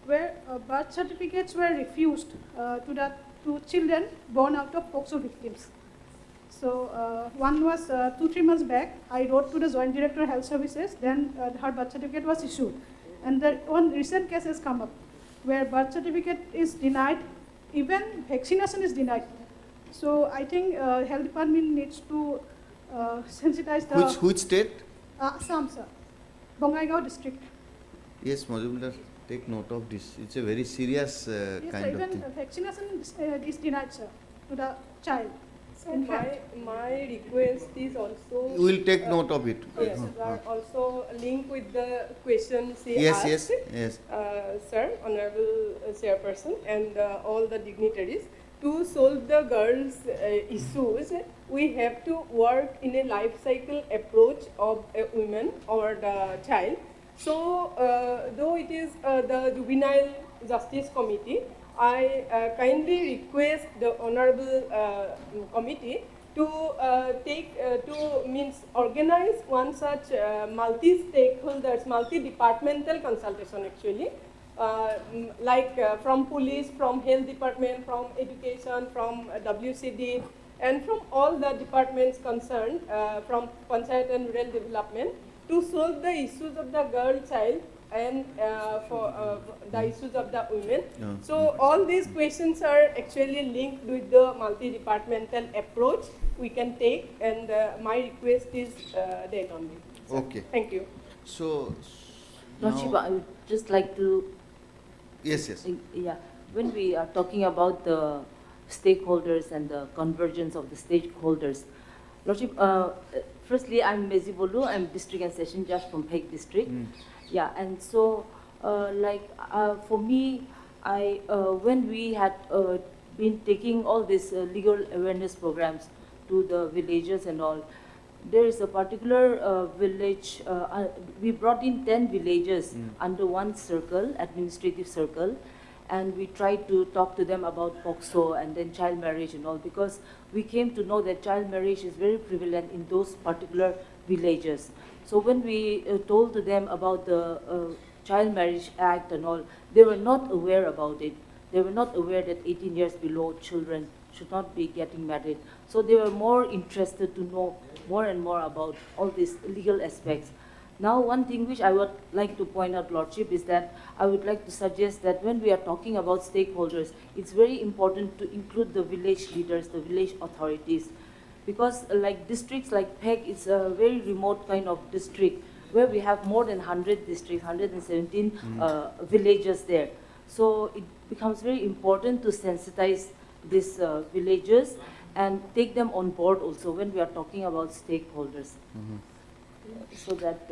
where birth certificates were refused to children born out of POCSO victims. So one was 2-3 months back, I wrote to the Joint Director of Health Services, then her birth certificate was issued. And one recent case has come up where birth certificate is denied, even vaccination is denied. So I think health department needs to sensitize the... Which state? Assam, sir. Bongaigaon district. Yes, Majumdar, take note of this. It's a very serious Yes, kind sir, of even thing. vaccination is denied, sir, to the child. So my request is also... We will take note of it. Yes, also link with the questions he Yes, asked. yes. Sir, Honorable Chairperson and all the dignitaries, to solve the girls' issues, we have to work in a life cycle approach of a woman or the child. So, though it is the Juvenile Justice Committee, I kindly request the Honorable Committee to organize one such multi-stakeholders, multi-departmental consultation actually, from police, from health department, from education, from WCD, and from all the departments concerned, from Panchayat and Rural Development, to solve the issues of the girl child and for the issues of the women. So all these questions are actually linked with the multi-departmental approach we can take, and my request is that only. So, okay. Thank you. So, Lordship, I would just like to... Yes. Yeah, when we are talking about the stakeholders and the convergence of the stakeholders, Lordship, firstly, I'm Mezi Bolu, I'm District and Session Judge from Phek District. Yeah, and so, for me, when we had been taking all these legal awareness programs to the villages and all, there is a particular village, we brought in 10 villages under one circle, administrative circle, and we tried to talk to them about POCSO and then child marriage and all, because we came to know that child marriage is very prevalent in those particular villages. So when we told to them about the Child Marriage Act and all, they were not aware about it. They were not aware that 18 years below children should not be getting married. So they were more interested to know more and more about all these legal aspects. Now, one thing which I would like to point out, Lordship, is that I would like to suggest that when we are talking about stakeholders, it's very important to include the village leaders, the village authorities. because like districts like PEG is a very remote kind of district where we have more than 100 districts, 117 villages there. So it becomes very important to sensitize these villagers and take them on board also when we are talking about stakeholders, so that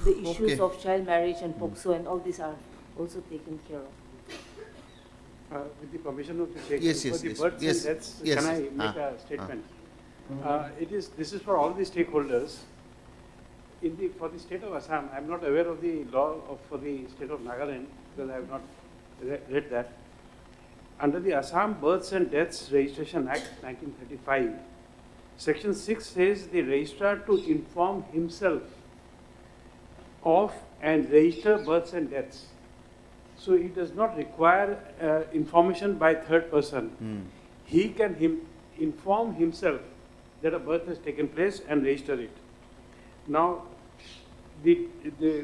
the issues of child marriage and POCSO and all these are also taken care of. With the permission of the Chair, Yes, for yes, the yes, births yes, and deaths, yes, can I yes. make a statement? This is for all the stakeholders. For the state of Assam, I'm not aware of the law for the state of Nagaland because I have not read that. Under the Assam Births and Deaths Registration Act 1935, Section 6 says the registrar to inform himself of and register births and deaths. So it does not require information by third person. He can inform himself that a birth has taken place and register it. Now, the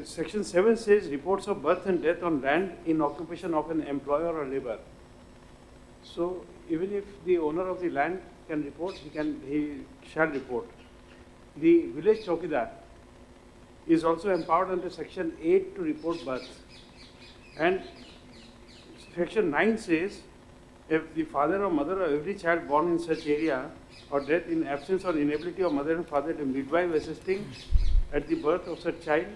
Section 7 says reports of birth and death on land in occupation of an employer or labor. So even if the owner of the land can report, he shall report. The village chowkidar is also empowered under Section 8 to report birth. And Section 9 says, if the father or mother of every child born in such area or death in absence or inability of mother and father to midwife assisting at the birth of such child,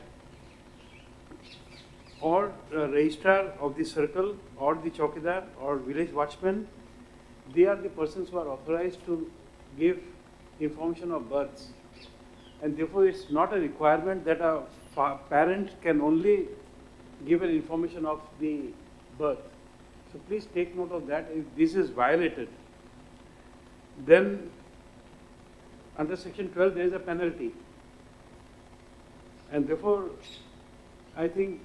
or registrar of the circle or the chowkidar or village watchman, they are the persons who are authorized to give information of births. And therefore it's not a requirement that a parent can only give an information of the birth. So please take note of that. If this is violated, then under Section 12 there is a penalty. And therefore, I think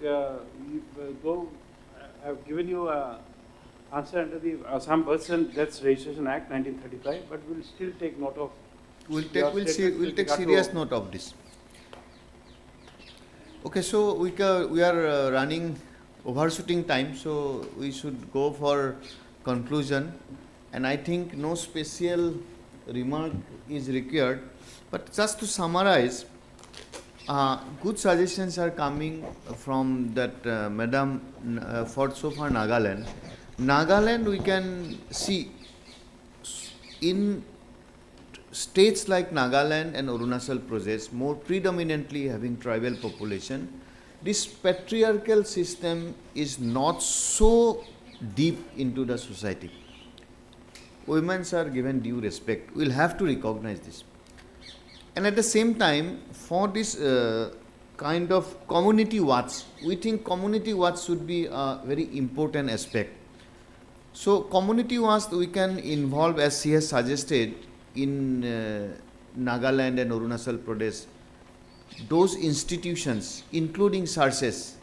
I've given you an answer under the Assam Births and Deaths Registration Act 1935, but we'll still take note of. We'll take serious note of this. Okay, so we are running overshooting time, so we should go for conclusion. And I think no special remark is required. But just to summarize, good suggestions are coming from that Madam for so far Nagaland. Nagaland, we can see in states like Nagaland and Arunachal Pradesh, more predominantly having tribal population, this patriarchal system is not so deep into the society. Women are given due respect. We'll have to recognize this. And at the same time, for this kind of community watch, we think community watch should be a very important aspect. So community watch we can involve, as she has suggested, in Nagaland and Arunachal Pradesh, those institutions, including SARSES,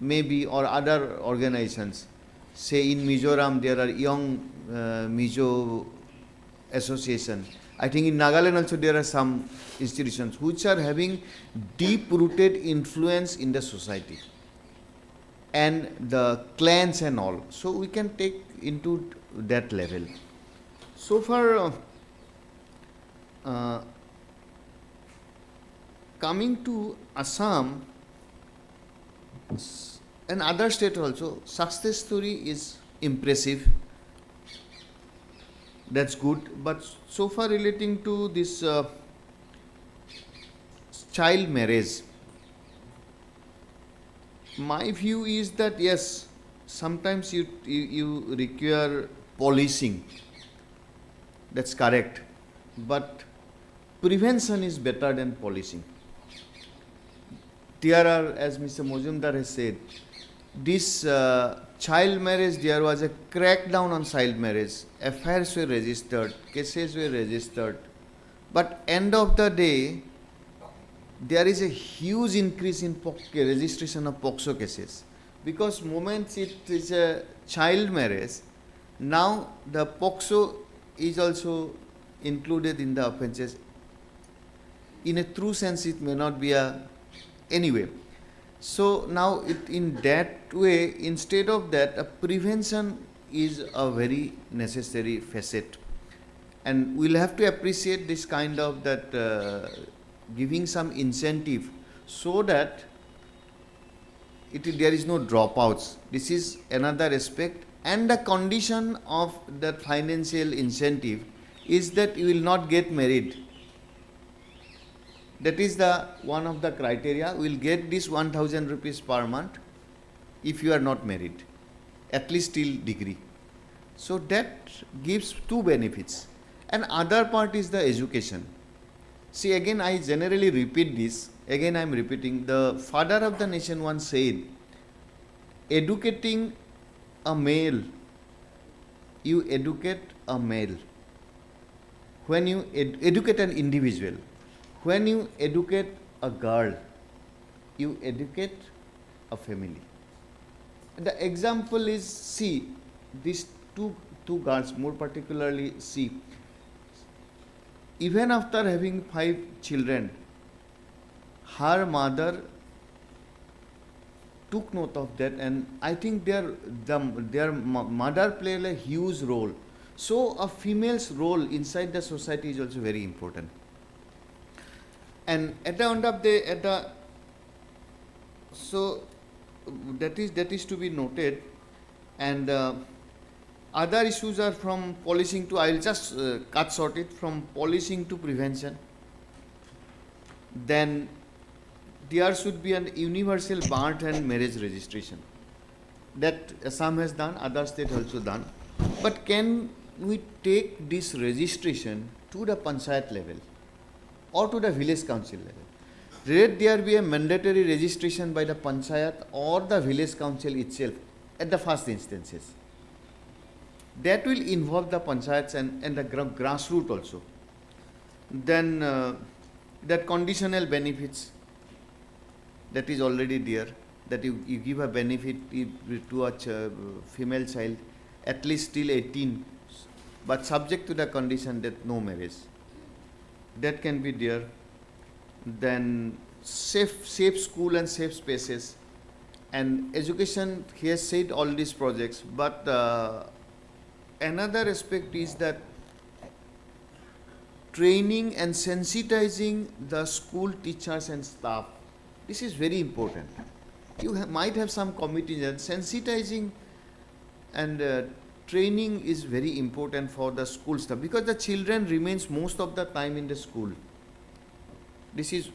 maybe, or other organizations. Say in Mizoram, there are young Mizo association. I think in Nagaland also there are some institutions which are having deep-rooted influence in the society and the clans and all. So we can take into that level. So far, coming to Assam and other state also, success story is impressive. That's good. But so far relating to this child marriage, my view is that yes, sometimes you require policing. That's correct. But prevention is better than policing. There are, as Mr. Mojumdar has said, this child marriage, there was a crackdown on child marriage. FIRs were registered, cases were registered. But end of the day, there is a huge increase in registration of POCSO cases. Because moment it is a child marriage, now the POCSO is also included in the offences. In a true sense, it may not be a anyway. So now in that way, instead of that, a prevention is a very necessary facet. And we'll have to appreciate this kind of that giving some incentive so that there is no dropouts. This is another aspect. And the condition of that financial incentive is that you will not get married. That is the one of the criteria. We will get this 1,000 rupees per month if you are not married, at least till degree. So that gives two benefits. And other part is the education. See, again, I generally repeat this. Again, I am repeating. The father of the nation once said, educating a male, you educate a male. When you educate an individual, when you educate a girl, you educate a family. The example is, see, these two girls, more particularly, see, even after having 5 children, her mother took note of that, and I think their mother played a huge role. So a female's role inside the society is also very important. And at the end of the so that is to be noted. And other issues are from policing to, I will just cut short it, from policing to prevention. Then there should be an universal birth and marriage registration. That Assam has done, other states also done. But can we take this registration to the panchayat level or to the village council level? Let there be a mandatory registration by the panchayat or the village council itself at the first instances. That will involve the panchayats and the grassroots also. Then that conditional benefits, that is already there, that you give a benefit to a female child at least till 18, but subject to the condition that no marriage. That can be there. Then safe school and safe spaces. And education, he has said all these projects, but another aspect is that training and sensitizing the school teachers and staff. This is very important. You might have some committees, and sensitizing and training is very important for the school staff, because the children remains most of the time in the school. This is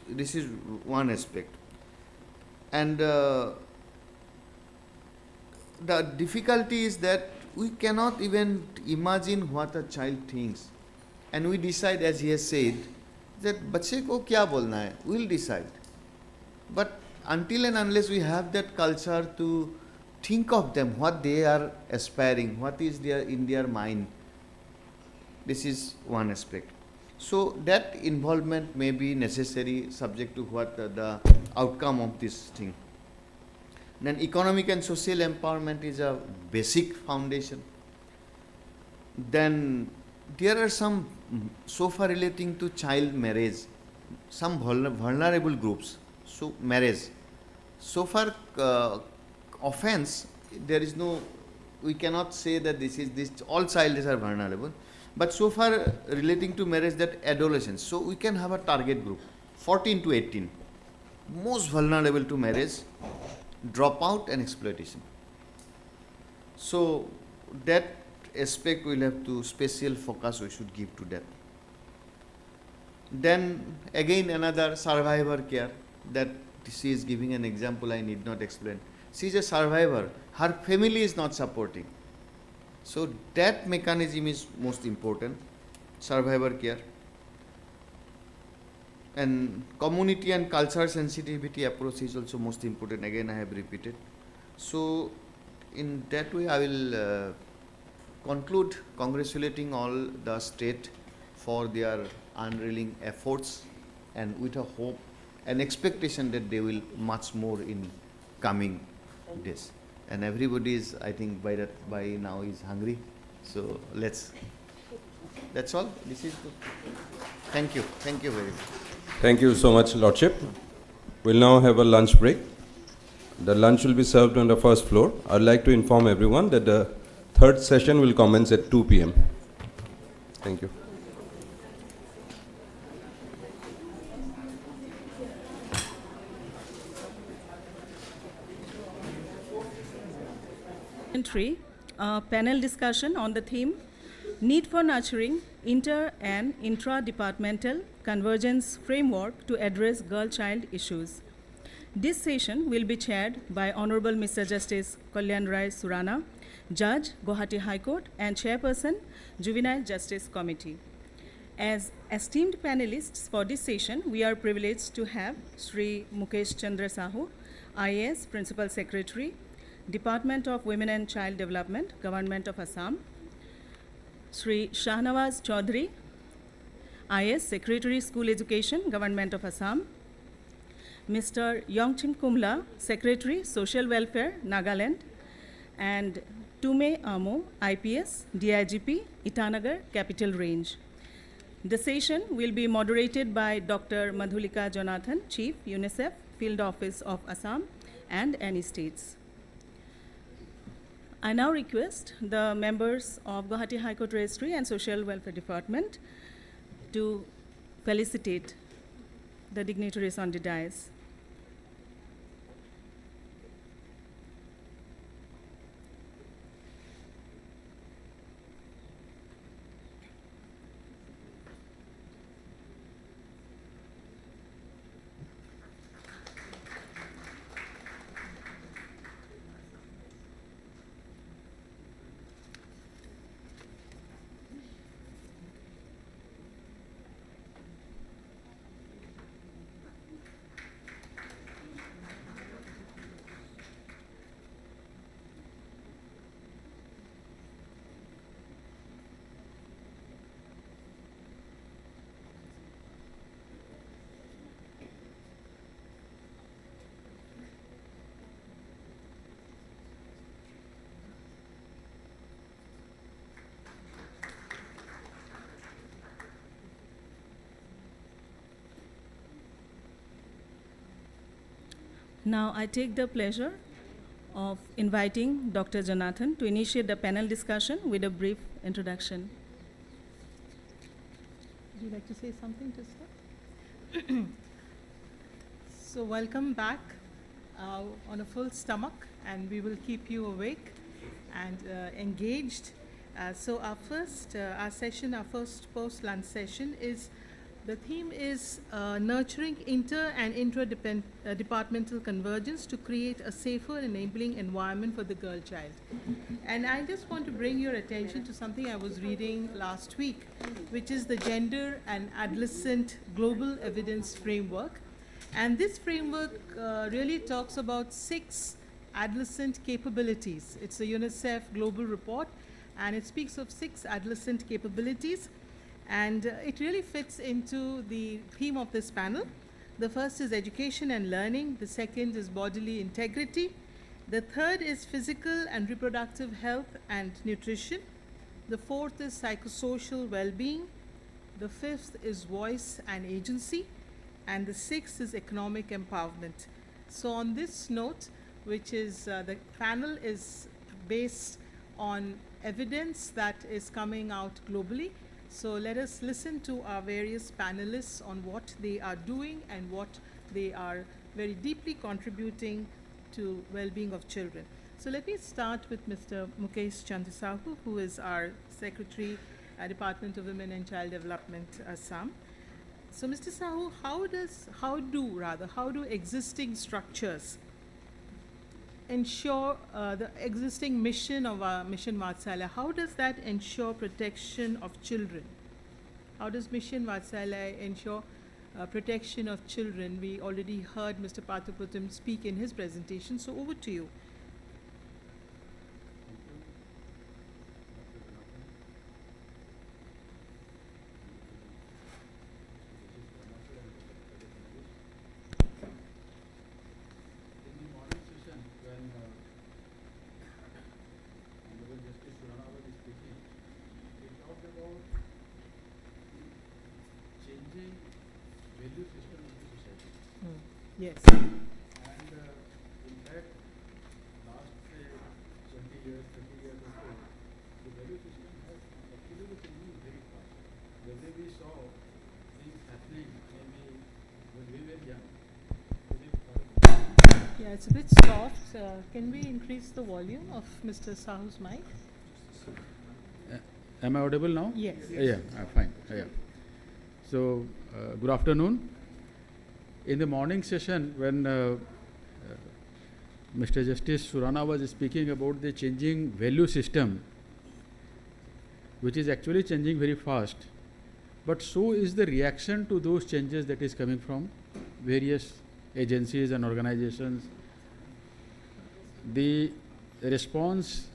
one aspect. And the difficulty is that we cannot even imagine what a child thinks, and we decide, as he has said, that बच्चे को क्या बोलना है, we'll decide. But until and unless we have that culture to think of them, what they are aspiring, what is in their mind, this is one aspect. So that involvement may be necessary, subject to what the outcome of this thing. Then economic and social empowerment is a basic foundation. Then there are some, so far relating to child marriage, some vulnerable groups. So marriage, so far offense, there is no, we cannot say that all children are vulnerable. But so far relating to marriage, that adolescents, so we can have a target group, 14 to 18, most vulnerable to marriage, dropout and exploitation. So that aspect we'll have to special focus we should give to that. Then again another survivor care, that she is giving an example, I need not explain. She is a survivor, her family is not supporting. So that mechanism is most important, survivor care. And community and cultural sensitivity approach is also most important, again I have repeated. So in that way I will conclude congratulating all the state for their unrelenting efforts, and with a hope and expectation that they will much more in coming days. And everybody is, I think by now is hungry. So that's all. This is good. Thank you very much. Thank you so much, Lordship. We'll now have a lunch break. The lunch will be served on the first floor. I'd like to inform everyone that the third session will commence at 2 p.m. Thank you. Entry, a panel discussion on the theme Need for Nurturing Inter and Intra-Departmental Convergence Framework to Address Girl-Child Issues. This session will be chaired by Honorable Mr. Justice Kalyan Rai Surana, Judge, Guwahati High Court, and Chairperson, Juvenile Justice Committee. As esteemed panelists for this session, we are privileged to have Sri Mukesh Chandra Sahu, IAS Principal Secretary, Department of Women and Child Development, Government of Assam, Sri Shahnawaz Chaudhary, IAS Secretary School Education, Government of Assam, Mr. Yongchim Kumla, Secretary Social Welfare, Nagaland, and Tume Amo, IPS, DIGP, Itanagar, Capital Range. The session will be moderated by Dr. Madhulika Jonathan, Chief, UNICEF, Field Office of Assam, and any states. I now request the members of Guwahati High Court Registry and Social Welfare Department to felicitate the dignitaries on the dais. Now I take the pleasure of inviting Dr. Jonathan to initiate the panel discussion with a brief introduction. Would you like to say something to start? So welcome back on a full stomach, and we will keep you awake and engaged. So our first post-lunch session is, the theme is nurturing inter and intra-departmental convergence to create a safer, enabling environment for the girl child. And I just want to bring your attention to something I was reading last week, which is the Gender and Adolescent Global Evidence Framework. And this framework really talks about 6 adolescent capabilities. It's a UNICEF global report, and it speaks of 6 adolescent capabilities. And it really fits into the theme of this panel. The first is education and learning. The second is bodily integrity. The third is physical and reproductive health and nutrition. The fourth is psychosocial well-being. The fifth is voice and agency. And the sixth is economic empowerment. So on this note, which is the panel is based on evidence that is coming out globally. So let us listen to our various panelists on what they are doing and what they are very deeply contributing to well-being of children. So let me start with Mr. Mukesh Chandra Sahu, who is our Secretary, Department of Women and Child Development, Assam. So Mr. Sahu, how do existing structures ensure the existing mission of our Mission Vatsalya? How does that ensure protection of children? How does Mission Vatsalya ensure protection of children? We already heard Mr. Pathuputam speak in his presentation, so over to you. Yes. And in fact, last 20 years, 30 years or so, the value system has actually been changing very fast. The way we saw things happening maybe when we were young. Yeah, it's a bit soft. Can we increase the volume of Mr. Sahu's mic? Am I audible now? Yes. Yeah, fine. Yeah. So, good afternoon. In the morning session, when Mr. Justice Surana was speaking about the changing value system, which is actually changing very fast, but so is the reaction to those changes that is coming from various agencies and organizations. The response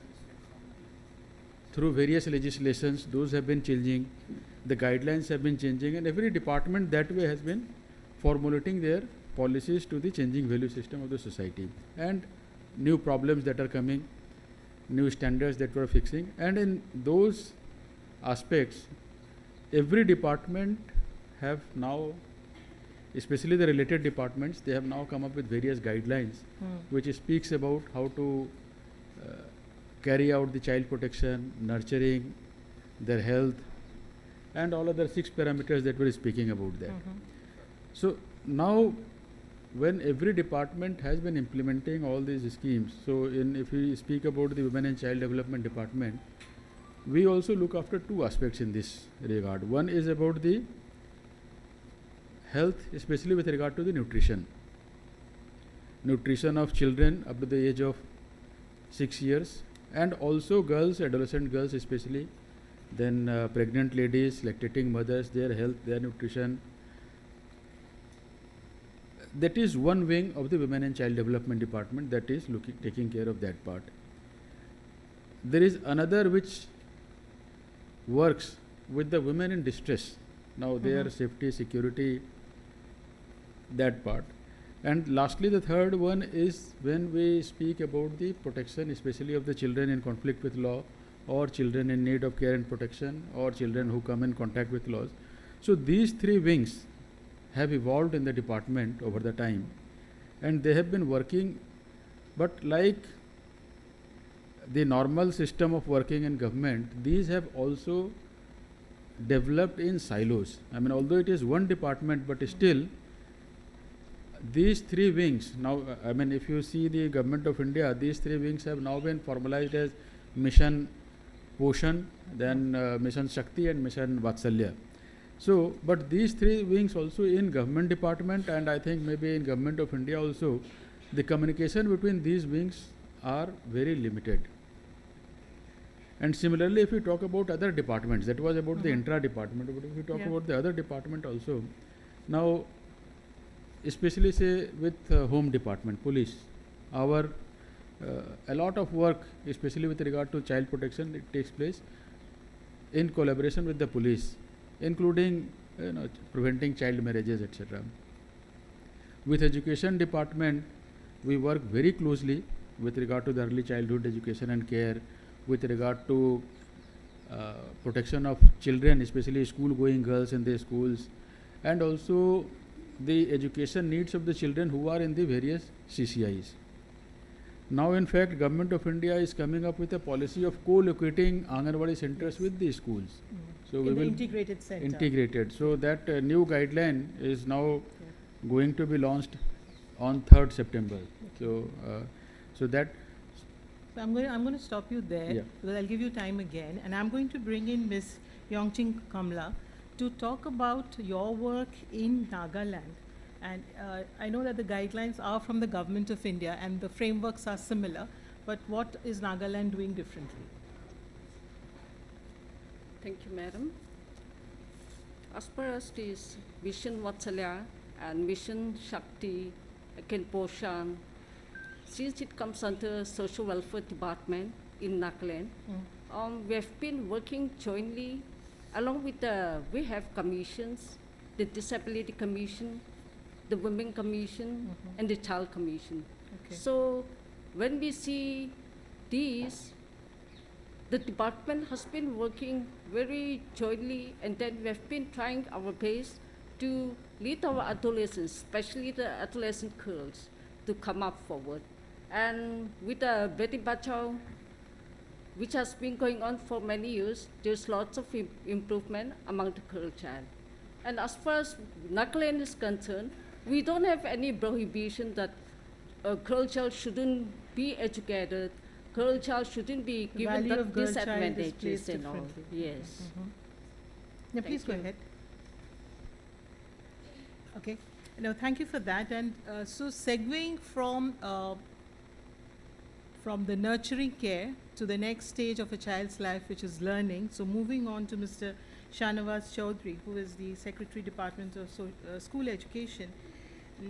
through various legislations, those have been changing, the guidelines have been changing, and every department that way has been formulating their policies to the changing value system of the society, and new problems that are coming, new standards that we're fixing. And in those aspects, every department have now, especially the related departments, they have now come up with various guidelines which speaks about how to carry out the child protection, nurturing, their health, and all other 6 parameters that we're speaking about that. So now, when every department has been implementing all these schemes, so if we speak about the Women and Child Development Department, we also look after 2 aspects in this regard. One is about the health, especially with regard to the nutrition of children up to the age of 6 years, and also girls, adolescent girls especially, then pregnant ladies, lactating mothers, their health, their nutrition. That is one wing of the Women and Child Development Department that is taking care of that part. There is another which works with the women in distress. Now their safety, security, that part. And lastly, the third one is when we speak about the protection, especially of the children in conflict with law, or children in need of care and protection, or children who come in contact with laws. So these 3 wings have evolved in the department over the time, and they have been working, but like the normal system of working in government, these have also developed in silos. I mean, although it is one department, but still these 3 wings now, I mean, if you see the Government of India, these 3 wings have now been formalized as Mission Poshan, then Mission Shakti and Mission Vatsalya. So, but these 3 wings also in government department, and I think maybe in Government of India also, the communication between these wings are very limited. And similarly, if we talk about other departments, that was about the intra department, but if we talk about the other department also, now especially say with home department, police, our a lot of work, especially with regard to child protection, it takes place in collaboration with the police, including preventing child marriages, etc. With education department, we work very closely with regard to the early childhood education and care, with regard to protection of children, especially school-going girls in their schools, and also the education needs of the children who are in the various CCIs. Now, in fact, Government of India is coming up with a policy of co-locating Anganwadi centers with the schools. So we will integrated center. Integrated. So that new guideline is now going to be launched on 3rd September. So, so I'm going to stop you there, because I'll give you time again, and I'm going to bring in Ms. Yongching Kamla to talk about your work in Nagaland. And I know that the guidelines are from the Government of India and the frameworks are similar, but what is Nagaland doing differently? Thank you, Madam. As far as this Mission Vatsalya and Mission Shakti, Poshan, since it comes under Social Welfare Department in Nagaland, we have been working jointly along with we have commissions, the Disability Commission, the Women Commission, and the Child Commission. So when we see these, the department has been working very jointly, and then we have been trying our best to lead our adolescents, especially the adolescent girls, to come up forward. And with the Beti Bachao, which has been going on for many years, there's lots of improvement among the girl child. And as far as Nagaland is concerned, we don't have any prohibition that a girl child shouldn't be educated, girl child shouldn't be The given value the of girl child is disadvantages placed and all. differently. Yes. Yeah, please go Thank you. ahead. Okay, no, thank you for that. And so segueing from the nurturing care to the next stage of a child's life, which is learning. So moving on to Mr. Shanawaz Chaudhary, who is the Secretary Department of School Education.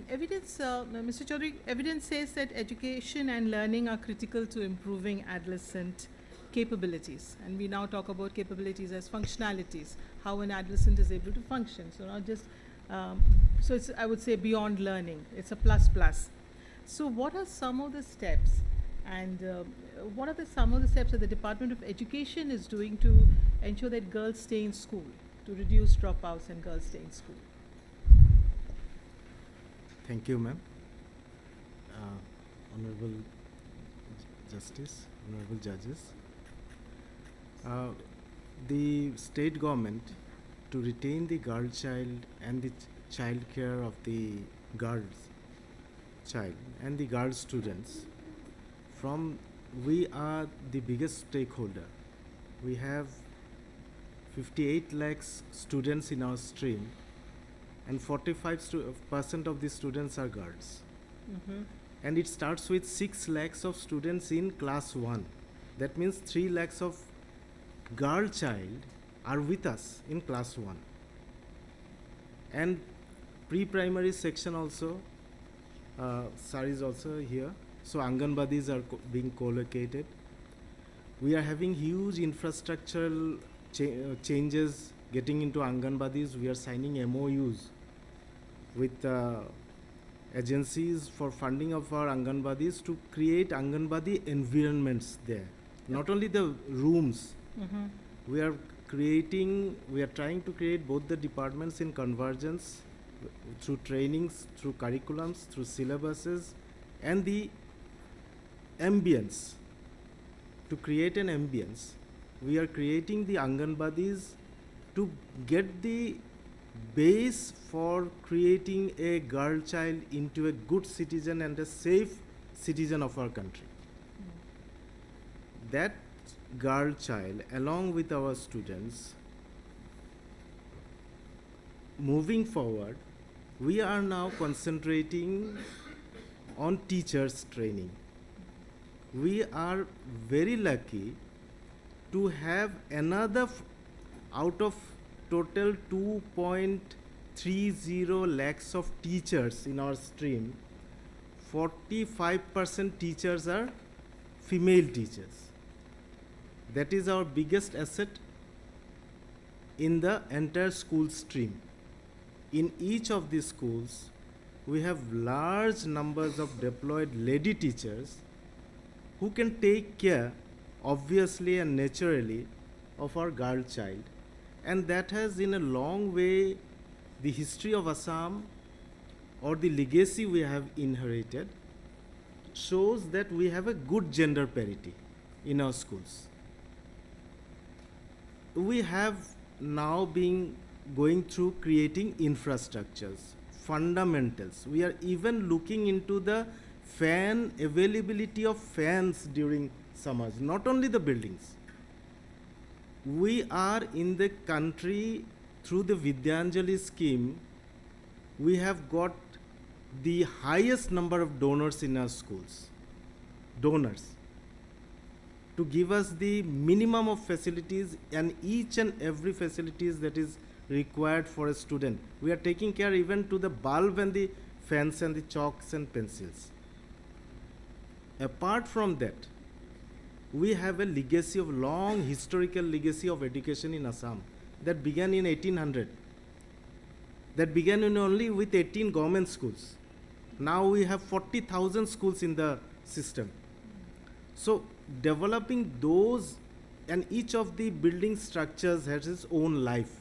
Evidence, Mr. Chaudhary, evidence says that education and learning are critical to improving adolescent capabilities. And we now talk about capabilities as functionalities, how an adolescent is able to function. So not just, so it's, I would say, beyond learning. It's a plus plus. So what are some of the steps, and what are some of the steps that the Department of Education is doing to ensure that girls stay in school, to reduce dropouts and girls stay in school? Thank you, ma'am. Honorable Justice, honorable judges. The state government, to retain the girl child and the child care of the girls child and the girl students, we are the biggest stakeholder. We have 58 lakhs students in our stream, and 45% of the students are girls. And it starts with 6 lakhs of students in class 1. That means 3 lakhs of girl child are with us in class 1. And pre-primary section also, sir is also here. So Anganwadis are being co-located. We are having huge infrastructural changes getting into Anganwadis. We are signing MOUs with agencies for funding of our Anganwadis to create Anganwadi environments there. Not only the rooms, we are trying to create both the departments in convergence through trainings, through curriculums, through syllabuses, and the ambience. To create an ambience, we are creating the Anganwadis to get the base for creating a girl child into a good citizen and a safe citizen of our country. That girl child, along with our students, moving forward, we are now concentrating on teachers training. We are very lucky to have another out of total 2.30 lakhs of teachers in our stream. 45% teachers are female teachers. That is our biggest asset in the entire school stream. In each of these schools, we have large numbers of deployed lady teachers who can take care, obviously and naturally, of our girl child. And that has, in a long way, the history of Assam or the legacy we have inherited shows that we have a good gender parity in our schools. We have now been going through creating infrastructures, fundamentals. We are even looking into the fan availability of fans during summers, not only the buildings. We are in the country, through the Vidyanjali scheme, we have got the highest number of donors in our schools. Donors. To give us the minimum of facilities and each and every facilities that is required for a student. We are taking care even to the bulb and the fans and the chalks and pencils. Apart from that, we have a legacy of long historical legacy of education in Assam that began in 1800. That began in only with 18 government schools. Now we have 40,000 schools in the system. So developing those, and each of the building structures has its own life.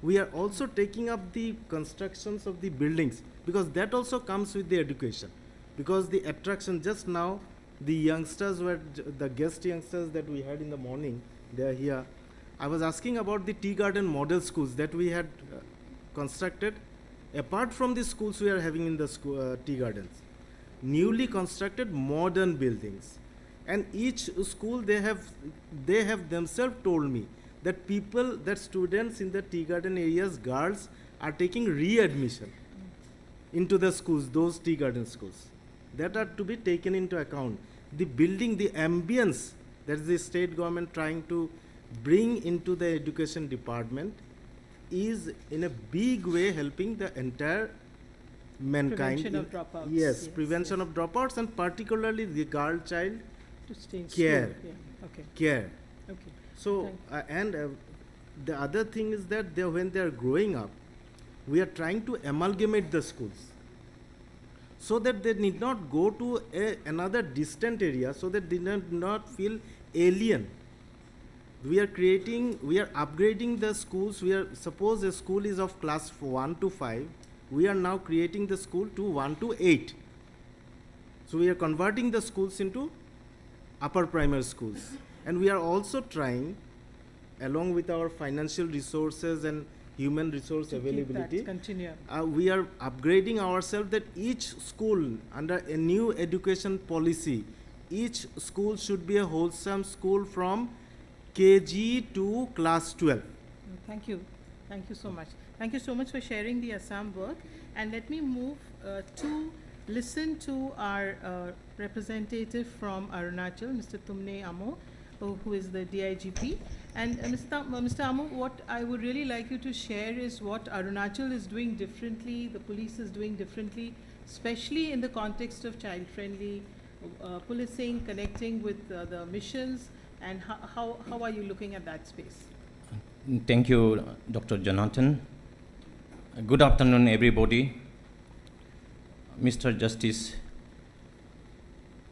We are also taking up the constructions of the buildings because that also comes with the education. Because the attraction, just now, the youngsters were, the guest youngsters that we had in the morning, they are here. I was asking about the tea garden model schools that we had constructed. Apart from the schools we are having in the tea gardens, newly constructed modern buildings. And each school, they have themselves told me that students in the tea garden areas, girls, are taking readmission into the schools, those tea garden schools. That are to be taken into account. The building, the ambience that is the state government trying to bring into the education department is in a big way helping the entire mankind. Prevention of dropouts. Yes, prevention of dropouts, and particularly the girl child To stay in care. school. Yeah. Okay. Care. Okay. So, the other thing is that when they are growing up, we are trying to amalgamate the schools so that they need not go to another distant area, so that they not feel alien. We are upgrading the schools. Suppose a school is of class 1 to 5, we are now creating the school to 1 to 8. So we are converting the schools into upper primary schools. And we are also trying, along with our financial resources and human resource To keep availability, that continue. we are upgrading ourselves that each school, under a new education policy, each school should be a wholesome school from KG to class 12. Thank you. Thank you so much. Thank you so much for sharing the Assam work. And let me move to listen to our representative from Arunachal, Mr. Tumne Amo, who is the DIGP. And Mr. Amo, what I would really like you to share is what Arunachal is doing differently, the police is doing differently, especially in the context of child-friendly policing, connecting with the missions, and how are you looking at that space? Thank you, Dr. Jonathan. Good afternoon, everybody. Mr. Justice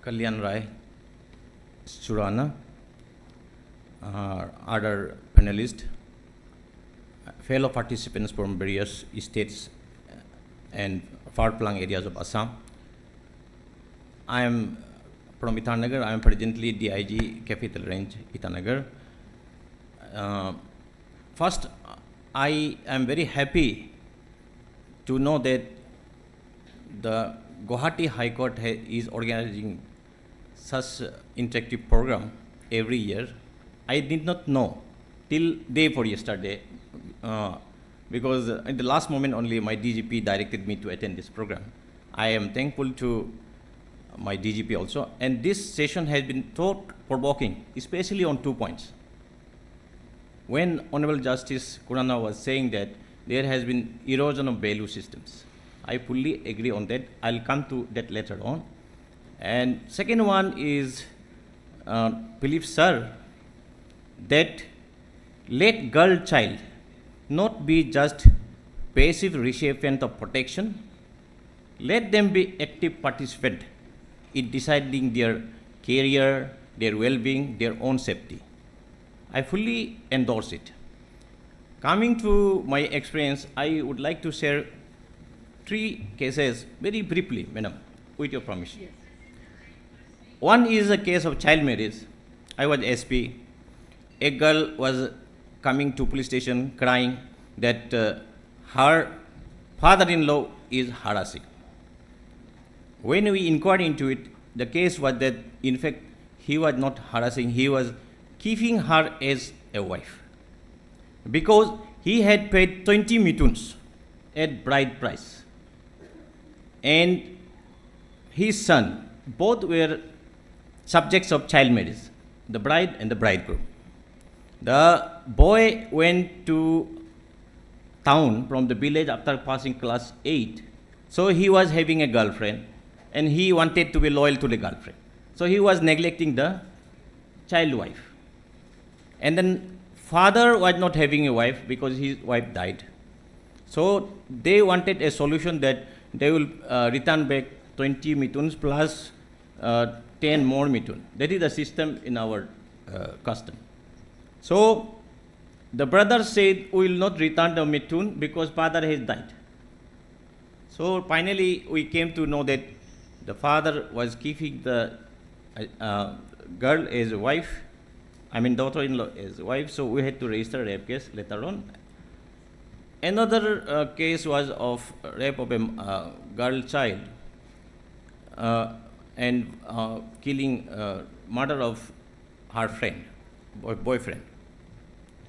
Kalyan Rai Surana, other panelists, fellow participants from various states and far-flung areas of Assam. I am from Itanagar. I am presently DIG Capital Range, Itanagar. First, I am very happy to know that the Guwahati High Court is organizing such interactive program every year. I did not know till day before yesterday because in the last moment only my DGP directed me to attend this program. I am thankful to my DGP also, and this session has been thought-provoking, especially on 2 points. When Honorable Justice Kurana was saying that there has been erosion of value systems, I fully agree on that. I'll come to that later on. And second one is, believe sir, that let girl child not be just passive recipient of protection, let them be active participant in deciding their career, their well-being, their own safety. I fully endorse it. Coming to my experience, I would like to share 3 cases very briefly, madam, with your permission. Yes. One is a case of child marriage. I was SP. A girl was coming to police station crying that her father-in-law is harassing. When we inquired into it, the case was that in fact he was not harassing, he was keeping her as a wife because he had paid 20 mituns at bride price, and his son, both were subjects of child marriage, the bride and the bridegroom. The boy went to town from the village after passing class 8, so he was having a girlfriend and he wanted to be loyal to the girlfriend. So he was neglecting the child wife. And then father was not having a wife because his wife died. So they wanted a solution that they will return back 20 mituns plus 10 more mitun. That is the system in our custom. So the brother said, we will not return the mitun because father has died. So finally we came to know that the father was keeping the girl as a wife, daughter-in-law as a wife, so we had to register a rape case later on. Another case was of rape of a girl child. and killing, murder of her friend, boyfriend.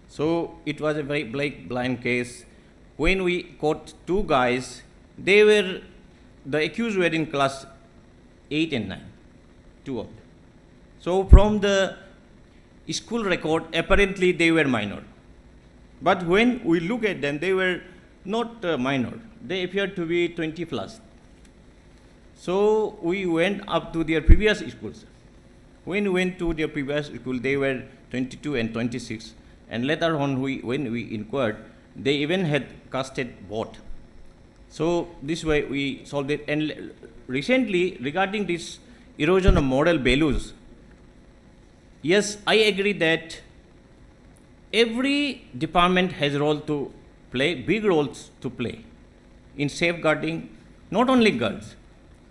So it was a very blind case. When we caught two guys, the accused were in class 8 and 9, two of them. So from the school record, apparently they were minor. But when we look at them, they were not minor. They appeared to be 20 plus. So we went up to their previous schools. When we went to their previous school, they were 22 and 26. And later on, when we inquired, they even had casted both. So this way we solved it. And recently, regarding this erosion of moral values, yes, I agree that every department has a role to play, big roles to play in safeguarding not only girls.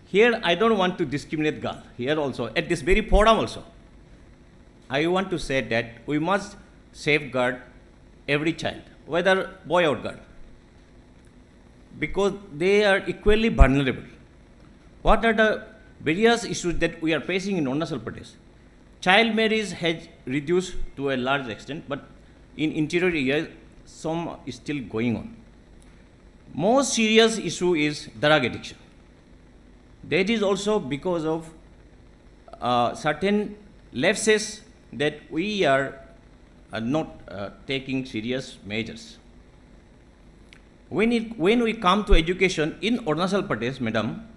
Here, I don't want to discriminate girls. Here also, at this very forum also, I want to say that we must safeguard every child, whether boy or girl, because they are equally vulnerable. What are the various issues that we are facing in Arunachal Pradesh? Child marriage has reduced to a large extent, but in interior areas, some is still going on. Most serious issue is drug addiction. That is also because of certain lapses that we are not taking serious measures. When we come to education in Arunachal Pradesh, madam,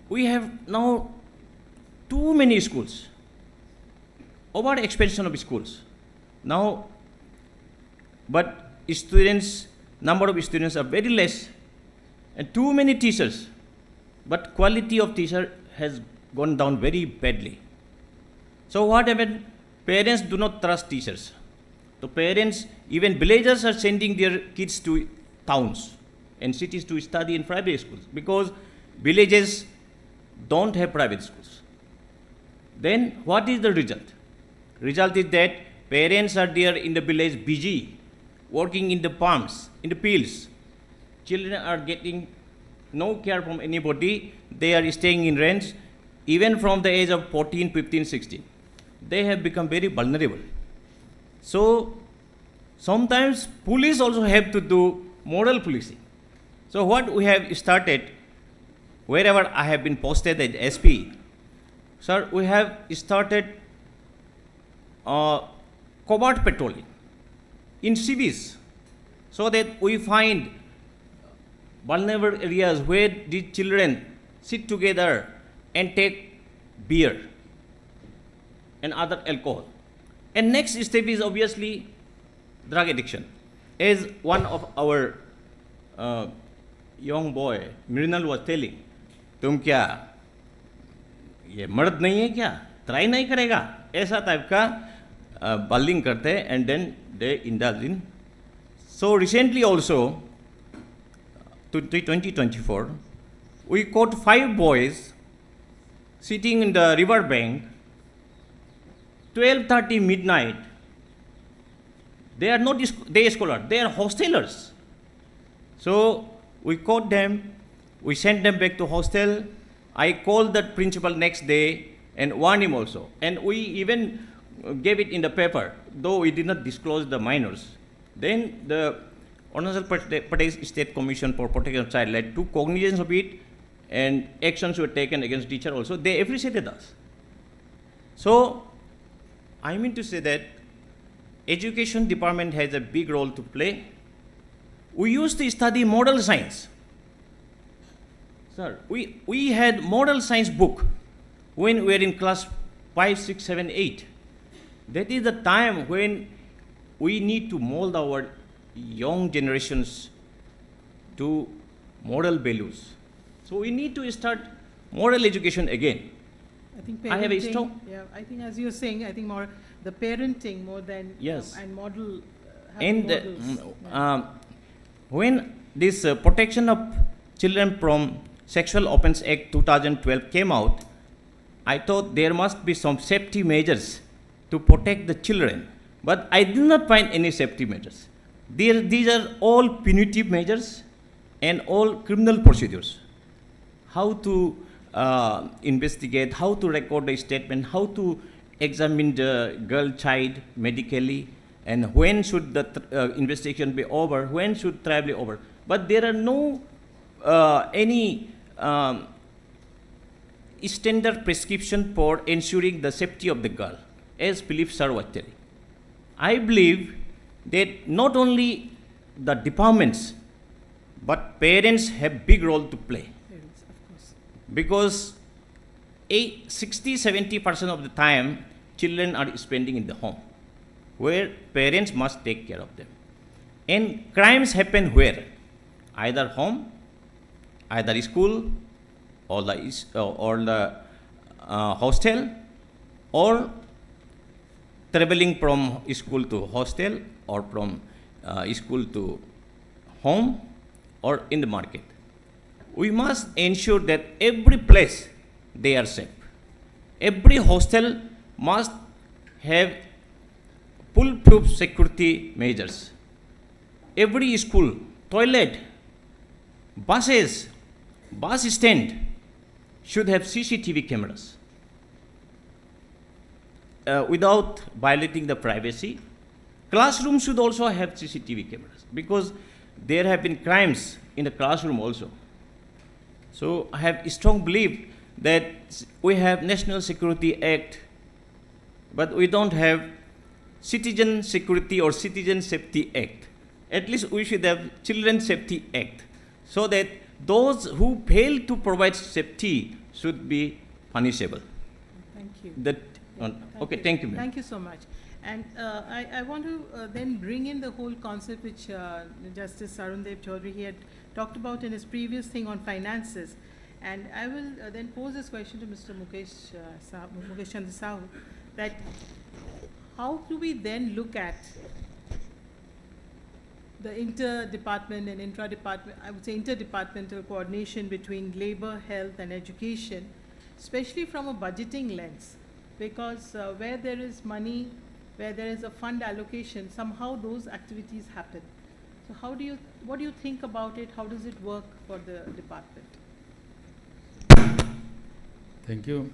we have now too many schools, over expansion of schools. Now, but number of students are very less, and too many teachers, but quality of teacher has gone down very badly. So what happened? Parents do not trust teachers. The parents, even villagers, are sending their kids to towns and cities to study in private schools because villages don't have private schools. Then what is the result? Result is that parents are there in the village busy, working in the farms, in the fields. Children are getting no care from anybody. They are staying in rents, even from the age of 14, 15, 16. They have become very vulnerable. So sometimes police also have to do moral policing. So what we have started, wherever I have been posted as SP, sir, we have started covert patrolling in cities so that we find vulnerable areas where the children sit together and take beer and other alcohol. And next step is obviously drug addiction. As one of our young boy, Mrinal, was telling, तुम क्या ये मर्द नहीं है क्या, try नहीं करेगा, ऐसा टाइप का बल्लिंग करते हैं, and then they indulge in. So recently also, 2024, we caught 5 boys sitting in the river bank, 12:30 midnight. They are not day scholars, they are hostelers. So we caught them, we sent them back to hostel. I called the principal next day and warned him also. And we even gave it in the paper, though we did not disclose the minors. Then the Arunachal Pradesh State Commission for Protection of Child took cognizance of it, and actions were taken against teacher also. They appreciated us. So I mean to say that education department has a big role to play. We used to study moral science. Sir, we had moral science book when we were in class 5, 6, 7, 8. That is the time when we need to mold our young generations to moral values. So we need to start moral education again. I think I have a strong. Yeah, I think as you're saying, I think more the parenting more than Yes. And model. And models. when this Protection of Children from Sexual Offence Act 2012 came out, I thought there must be some safety measures to protect the children. But I did not find any safety measures. These are all punitive measures and all criminal procedures. how to investigate, how to record the statement, how to examine the girl child medically, and when should the investigation be over, when should trial be over. But there are no any standard prescription for ensuring the safety of the girl, as Philip sir was telling. I believe that not only the departments, but parents have big role to play. Parents, of course. Because 60-70% of the time, children are spending in the home, where parents must take care of them. And crimes happen where? Either home, either school, or the hostel, or traveling from school to hostel, or from school to home, or in the market. We must ensure that every place they are safe. Every hostel must have foolproof security measures. Every school, toilet, buses, bus stand should have CCTV cameras. Without violating the privacy, classroom should also have CCTV cameras, because there have been crimes in the classroom also. So I have a strong belief that we have National Security Act, but we don't have Citizen Security or Citizen Safety Act. At least we should have Children Safety Act, so that those who fail to provide safety should be punishable. Thank you. That, okay, thank you, ma'am. Thank you so much. And I want to then bring in the whole concept which Justice Arundev Chaudhary, he had talked about in his previous thing on finances. And I will then pose this question to Mr. Mukesh Chandra Sahu, that how do we then look at the inter-department and intra-department, I would say interdepartmental coordination between labor, health and education, especially from a budgeting lens, because where there is money, where there is a fund allocation, somehow those activities happen. So what do you think about it? How does it work for the department? Thank you.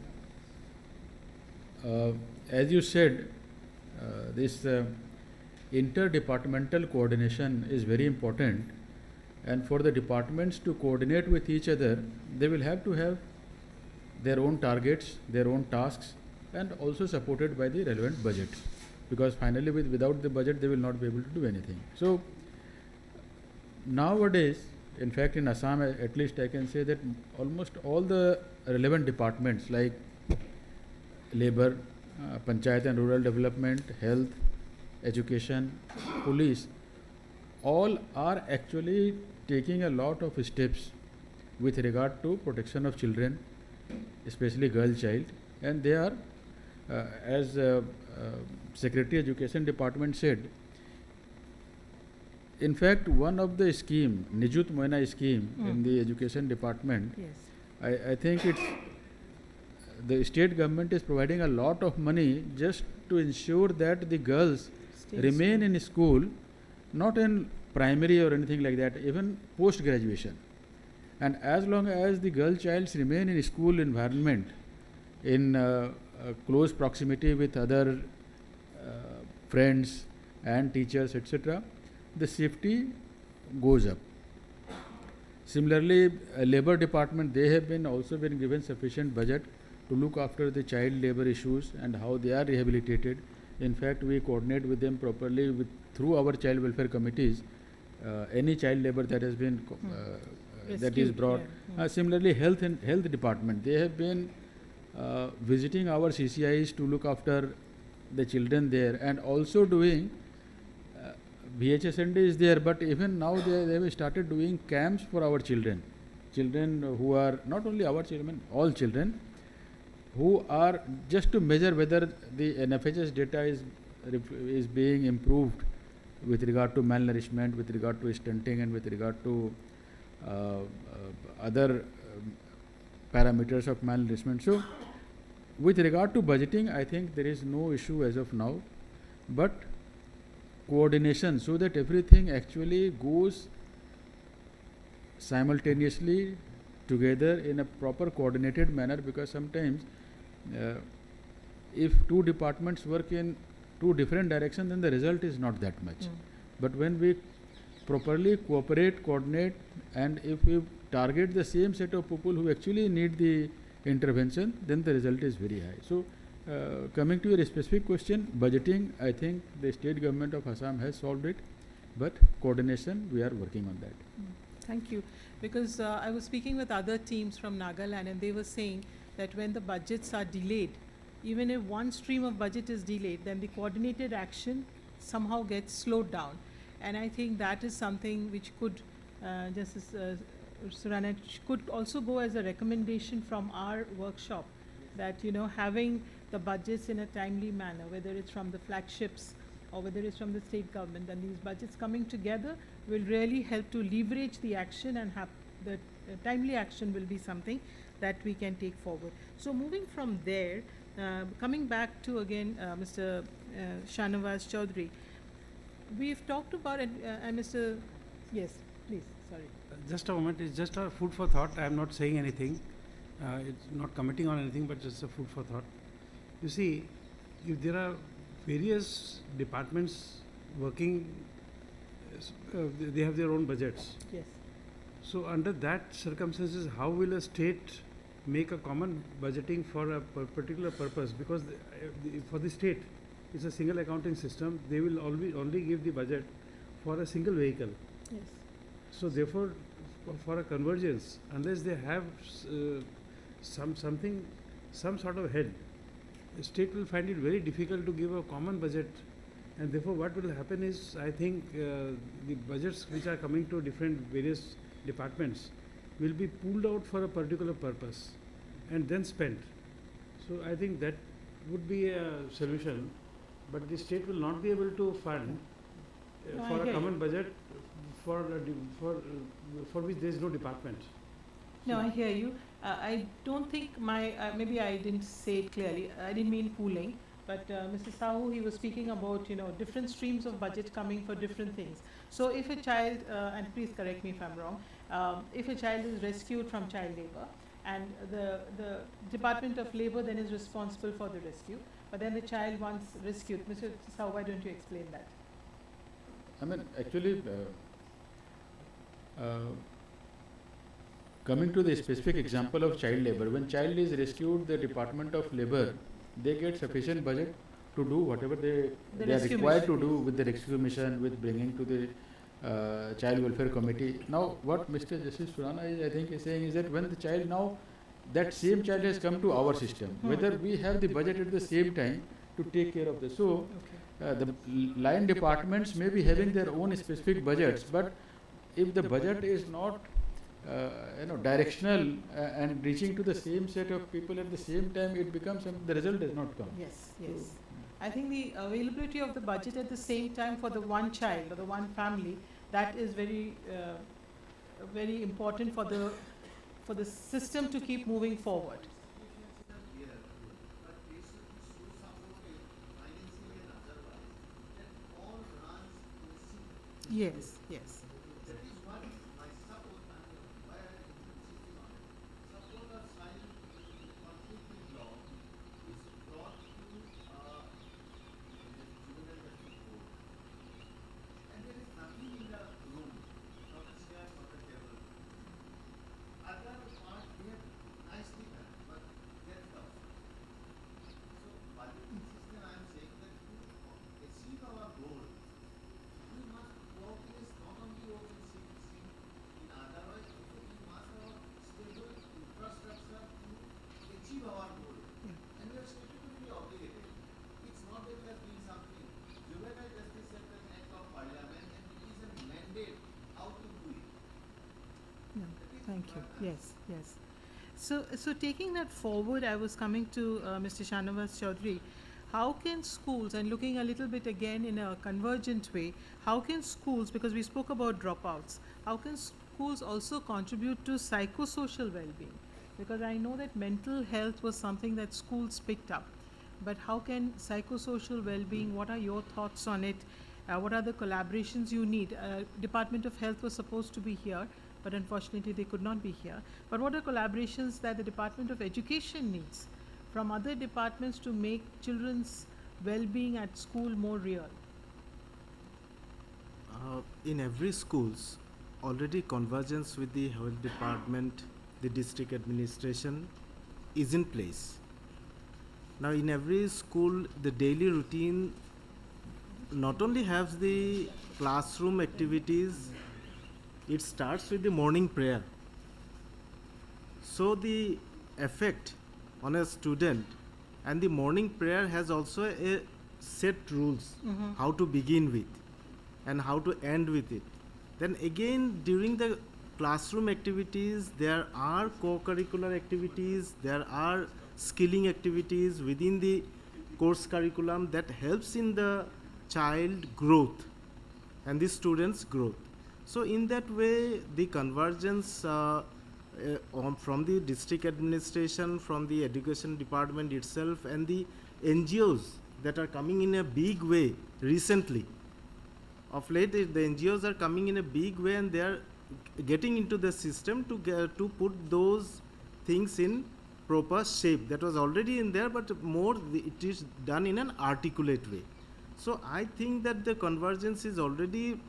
As you said, this interdepartmental coordination is very important, and for the departments to coordinate with each other, they will have to have their own targets, their own tasks, and also supported by the relevant budget, because finally without the budget they will not be able to do anything. So nowadays, in fact in Assam at least I can say that almost all the relevant departments like labor, panchayat and rural development, health, education, police, all are actually taking a lot of steps with regard to protection of children, especially girl child, and they are as Secretary Education Department said, in fact one of the scheme, Nijut Moina scheme in the Education Department, yes. I think it's the state government is providing a lot of money just to ensure that the girls remain in school, not in primary or anything like that, even post graduation. And as long as the girl childs remain in school environment, in close proximity with other friends and teachers, etc., the safety goes up. Similarly, labor department, they have been also been given sufficient budget to look after the child labor issues and how they are rehabilitated. In fact, we coordinate with them properly through our child welfare committees. Any child labor that has been that is brought. Yeah. Similarly, health department, they have been visiting our CCIs to look after the children there, and also doing BHSND is there, but even now they have started doing camps for our children who are not only our children, all children, who are just to measure whether the NFHS data is being improved with regard to malnourishment, with regard to stunting, and with regard to other parameters of malnourishment. So with regard to budgeting, I think there is no issue as of now, but coordination so that everything actually goes simultaneously together in a proper coordinated manner, because sometimes if two departments work in two different directions, then the result is not that much. But when we properly cooperate, coordinate, and if we target the same set of people who actually need the intervention, then the result is very high. So, coming to your specific question, budgeting, I think the state government of Assam has solved it, but coordination, we are working on that. Thank you. Because I was speaking with other teams from Nagaland, and they were saying that when the budgets are delayed, even if one stream of budget is delayed, then the coordinated action somehow gets slowed down. And I think that is something which could, Justice Surana, could also go as a recommendation from our workshop, that, you know, having the budgets in a timely manner, whether it's from the flagships or whether it's from the state government, and these budgets coming together will really help to leverage the action, and have the timely action will be something that we can take forward. So moving from there, coming back to again Mr. Shanawaz Chaudhary, we've talked about it, and Mr. Yes, please, sorry. Just a moment, it's just a food for thought. I am not saying anything. It's not commenting on anything, but just a food for thought. You see, if there are various departments working, they have their own budgets. Yes. So under that circumstances, how will a state make a common budgeting for a particular purpose? Because for the state, it's a single accounting system. They will only give the budget for a single vehicle. Yes. So therefore, for a convergence, unless they have some sort of head, the state will find it very difficult to give a common budget. And therefore, what will happen is, I think the budgets which are coming to various departments will be pulled out for a particular purpose and then spent. So I think that would be a solution, but the state will not be able to fund No, I for a hear common you. budget for which there is no department. No, I hear you. I don't think maybe I didn't say it clearly. I didn't mean pooling, but Mr. Sahu, he was speaking about, you know, different streams of budget coming for different things. So if a child, and please correct me if I'm wrong, if a child is rescued from child labor, and the Department of Labor then is responsible for the rescue, but then the child once rescued, Mr. Sahu, why don't you explain that? I mean, actually, coming to the specific example of child labor, when child is rescued, the Department of Labor, they get sufficient budget to do whatever they are required to do with the rescue mission, with bringing to the Child Welfare Committee. Now, what Mr. Justice Surana is, I think, is saying is that when the child now, that same child has come to our system, whether we have the budget at the same time to take care of this. So, the line departments may be having their own specific budgets, but if the budget is not directional and reaching to the same set of people at the same time, it becomes the result does not come. Yes, yes. I think the availability of the budget at the same time for the one child or the one family, that is very, very important for the system to keep moving forward. Yes, yes. Thank you. Yes, yes. So taking that forward, I was coming to Mr. Shanawaz Chaudhary. How can schools, and looking a little bit again in a convergent way, how can schools, because we spoke about dropouts, how can schools also contribute to psychosocial well-being? Because I know that mental health was something that schools picked up, but how can psychosocial well-being, what are your thoughts on it? What are the collaborations you need? Department of Health was supposed to be here, but unfortunately they could not be here. But what are collaborations that the Department of Education needs from other departments to make children's well-being at school more real? In every schools, already convergence with the health department, the district administration is in place. Now in every school, the daily routine not only has the classroom activities, it starts with the morning prayer. So the effect on a student, and the morning prayer has also a set rules, how to begin with and how to end with it. Then again, during the classroom activities, there are co-curricular activities, there are skilling activities within the course curriculum that helps in the child growth and the students' growth. So in that way, the convergence from the district administration, from the education department itself, and the NGOs that are coming in a big way recently. Of late, the NGOs are coming in a big way, and they are getting into the system to put those things in proper shape. That was already in there, but more it is done in an articulate way. So I think that the convergence is already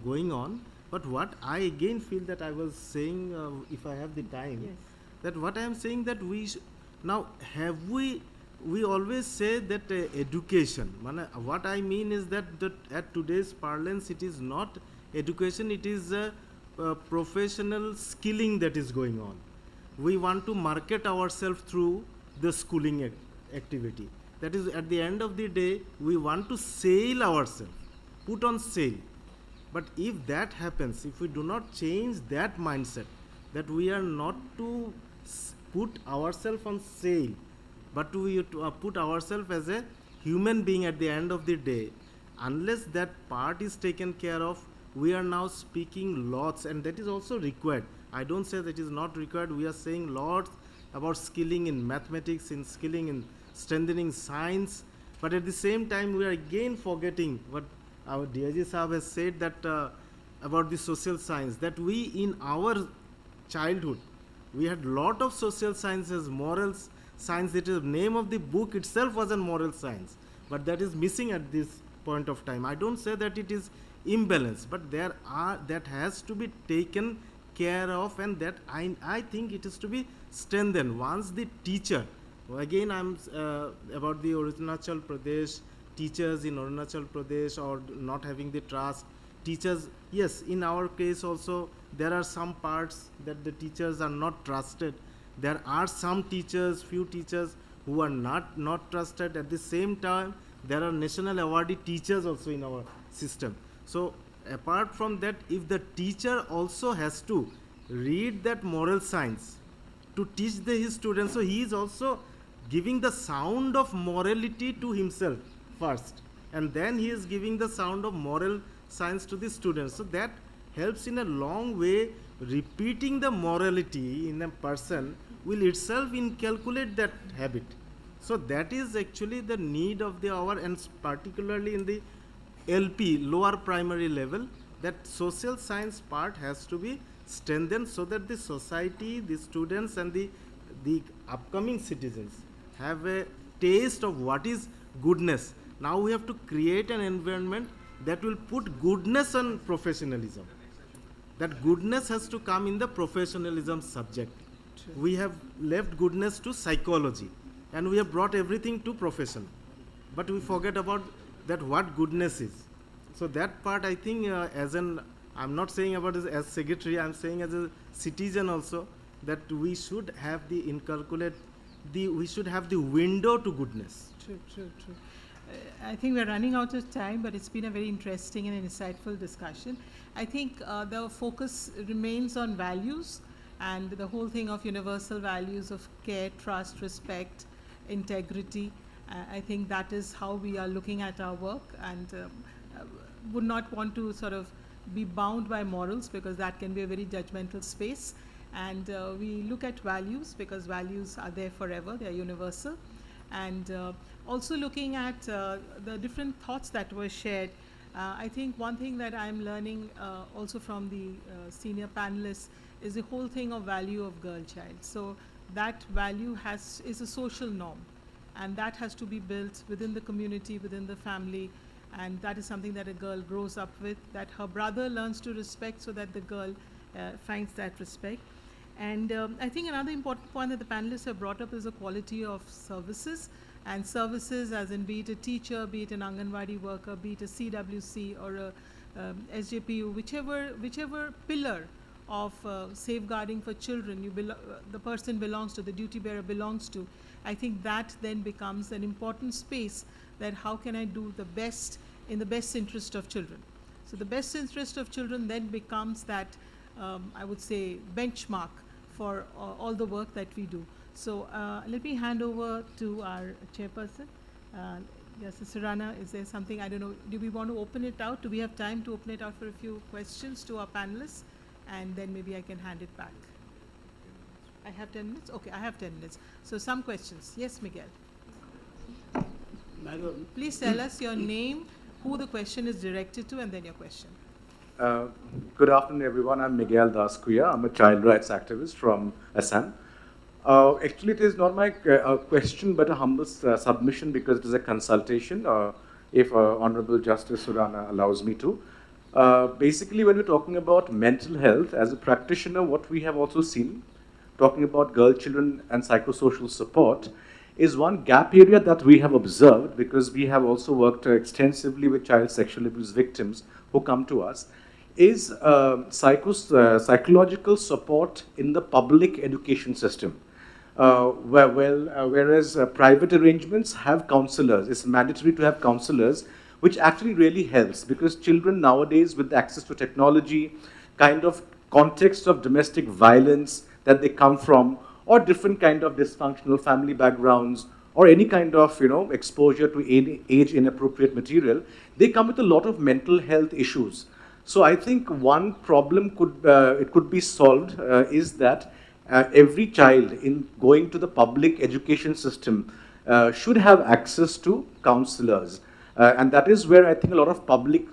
going on. But what I again feel that I was saying, if I have the time, Yes. that what I am saying that now have we always say that education, what I mean is that at today's parlance it is not education, it is professional skilling that is going on. We want to market ourselves through the schooling activity. That is, at the end of the day, we want to sell ourselves, put on sale. But if that happens, if we do not change that mindset, that we are not to put ourselves on sale, but to put ourselves as a human being at the end of the day, unless that part is taken care of, we are now speaking lots, and that is also required. I don't say that is not required. We are saying lots about skilling in mathematics, in skilling in strengthening science, but at the same time we are again forgetting what our DIG Sahab has said, that about the social science, that we in our childhood, we had lot of social sciences, moral science. It is name of the book itself was a moral science, but that is missing at this point of time. I don't say that it is imbalance, but that has to be taken care of, and that I think it is to be strengthened once the teacher. Again, I'm about the Arunachal Pradesh, teachers in Arunachal Pradesh, or not having the trust. Teachers, yes, in our case also, there are some parts that the teachers are not trusted. There are some teachers, few teachers who are not trusted. At the same time, there are national awardee teachers also in our system. So apart from that, if the teacher also has to read that moral science to teach his students, so he is also giving the sound of morality to himself first, and then he is giving the sound of moral science to the students. So that helps in a long way. Repeating the morality in a person will itself inculcate that habit. So that is actually the need of the hour, and particularly in the LP, lower primary level, that social science part has to be strengthened so that the society, the students, and the upcoming citizens have a taste of what is goodness. Now we have to create an environment that will put goodness on professionalism. That goodness has to come in the professionalism subject. True. We have left goodness to psychology, and we have brought everything to profession, but we forget about that what goodness is. So that part, I think, I'm not saying about as secretary, I'm saying as a citizen also, that we should have we should have the window to goodness. True. I think we're running out of time, but it's been a very interesting and insightful discussion. I think the focus remains on values, and the whole thing of universal values of care, trust, respect, integrity. I think that is how we are looking at our work, and would not want to sort of be bound by morals, because that can be a very judgmental space. And we look at values because values are there forever, they are universal. And also looking at the different thoughts that were shared I think one thing that I'm learning also from the senior panelists is the whole thing of value of girl-child. So that value is a social norm, and that has to be built within the community, within the family, and that is something that a girl grows up with, that her brother learns to respect, so that the girl finds that respect. And I think another important point that the panelists have brought up is the quality of services, and services as in be it a teacher, be it an Anganwadi worker, be it a CWC or a SJPU, whichever pillar of safeguarding for children the person belongs to, the duty bearer belongs to. I think that then becomes an important space, that how can I do the best in the best interest of children. So the best interest of children then becomes that, I would say, benchmark for all the work that we do. So let me hand over to our chairperson. Yes, Surana, is there something, I don't know, do we want to open it out? Do we have time to open it out for a few questions to our panelists? And then maybe I can hand it back. I have 10 minutes? Okay, I have 10 minutes. So some questions. Yes, Miguel. Madam. Please tell us your name, who the question is directed to, and then your question. Good afternoon, everyone. I'm Miguel Daskuya. I'm a child rights activist from Assam. Actually, it is not my question, but a humble submission, because it is a consultation, if Honorable Justice Surana allows me to. Basically, when we're talking about mental health, as a practitioner, what we have also seen, talking about girl, children, and psychosocial support, is one gap area that we have observed, because we have also worked extensively with child sexual abuse victims who come to us, is psychological support in the public education system. Whereas private arrangements have counselors, it's mandatory to have counselors, which actually really helps, because children nowadays, with access to technology, kind of context of domestic violence that they come from, or different kind of dysfunctional family backgrounds, or any kind of exposure to age inappropriate material, they come with a lot of mental health issues. So I think one problem could be solved is that every child in going to the public education system should have access to counselors. And that is where I think a lot of public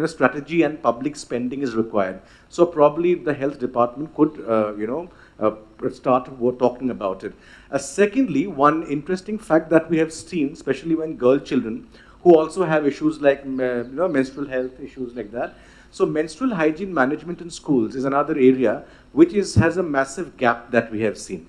strategy and public spending is required. So probably the health department could, start talking about it. Secondly, one interesting fact that we have seen, especially when girl children, who also have issues like menstrual health issues like that. So menstrual hygiene management in schools is another area which has a massive gap that we have seen.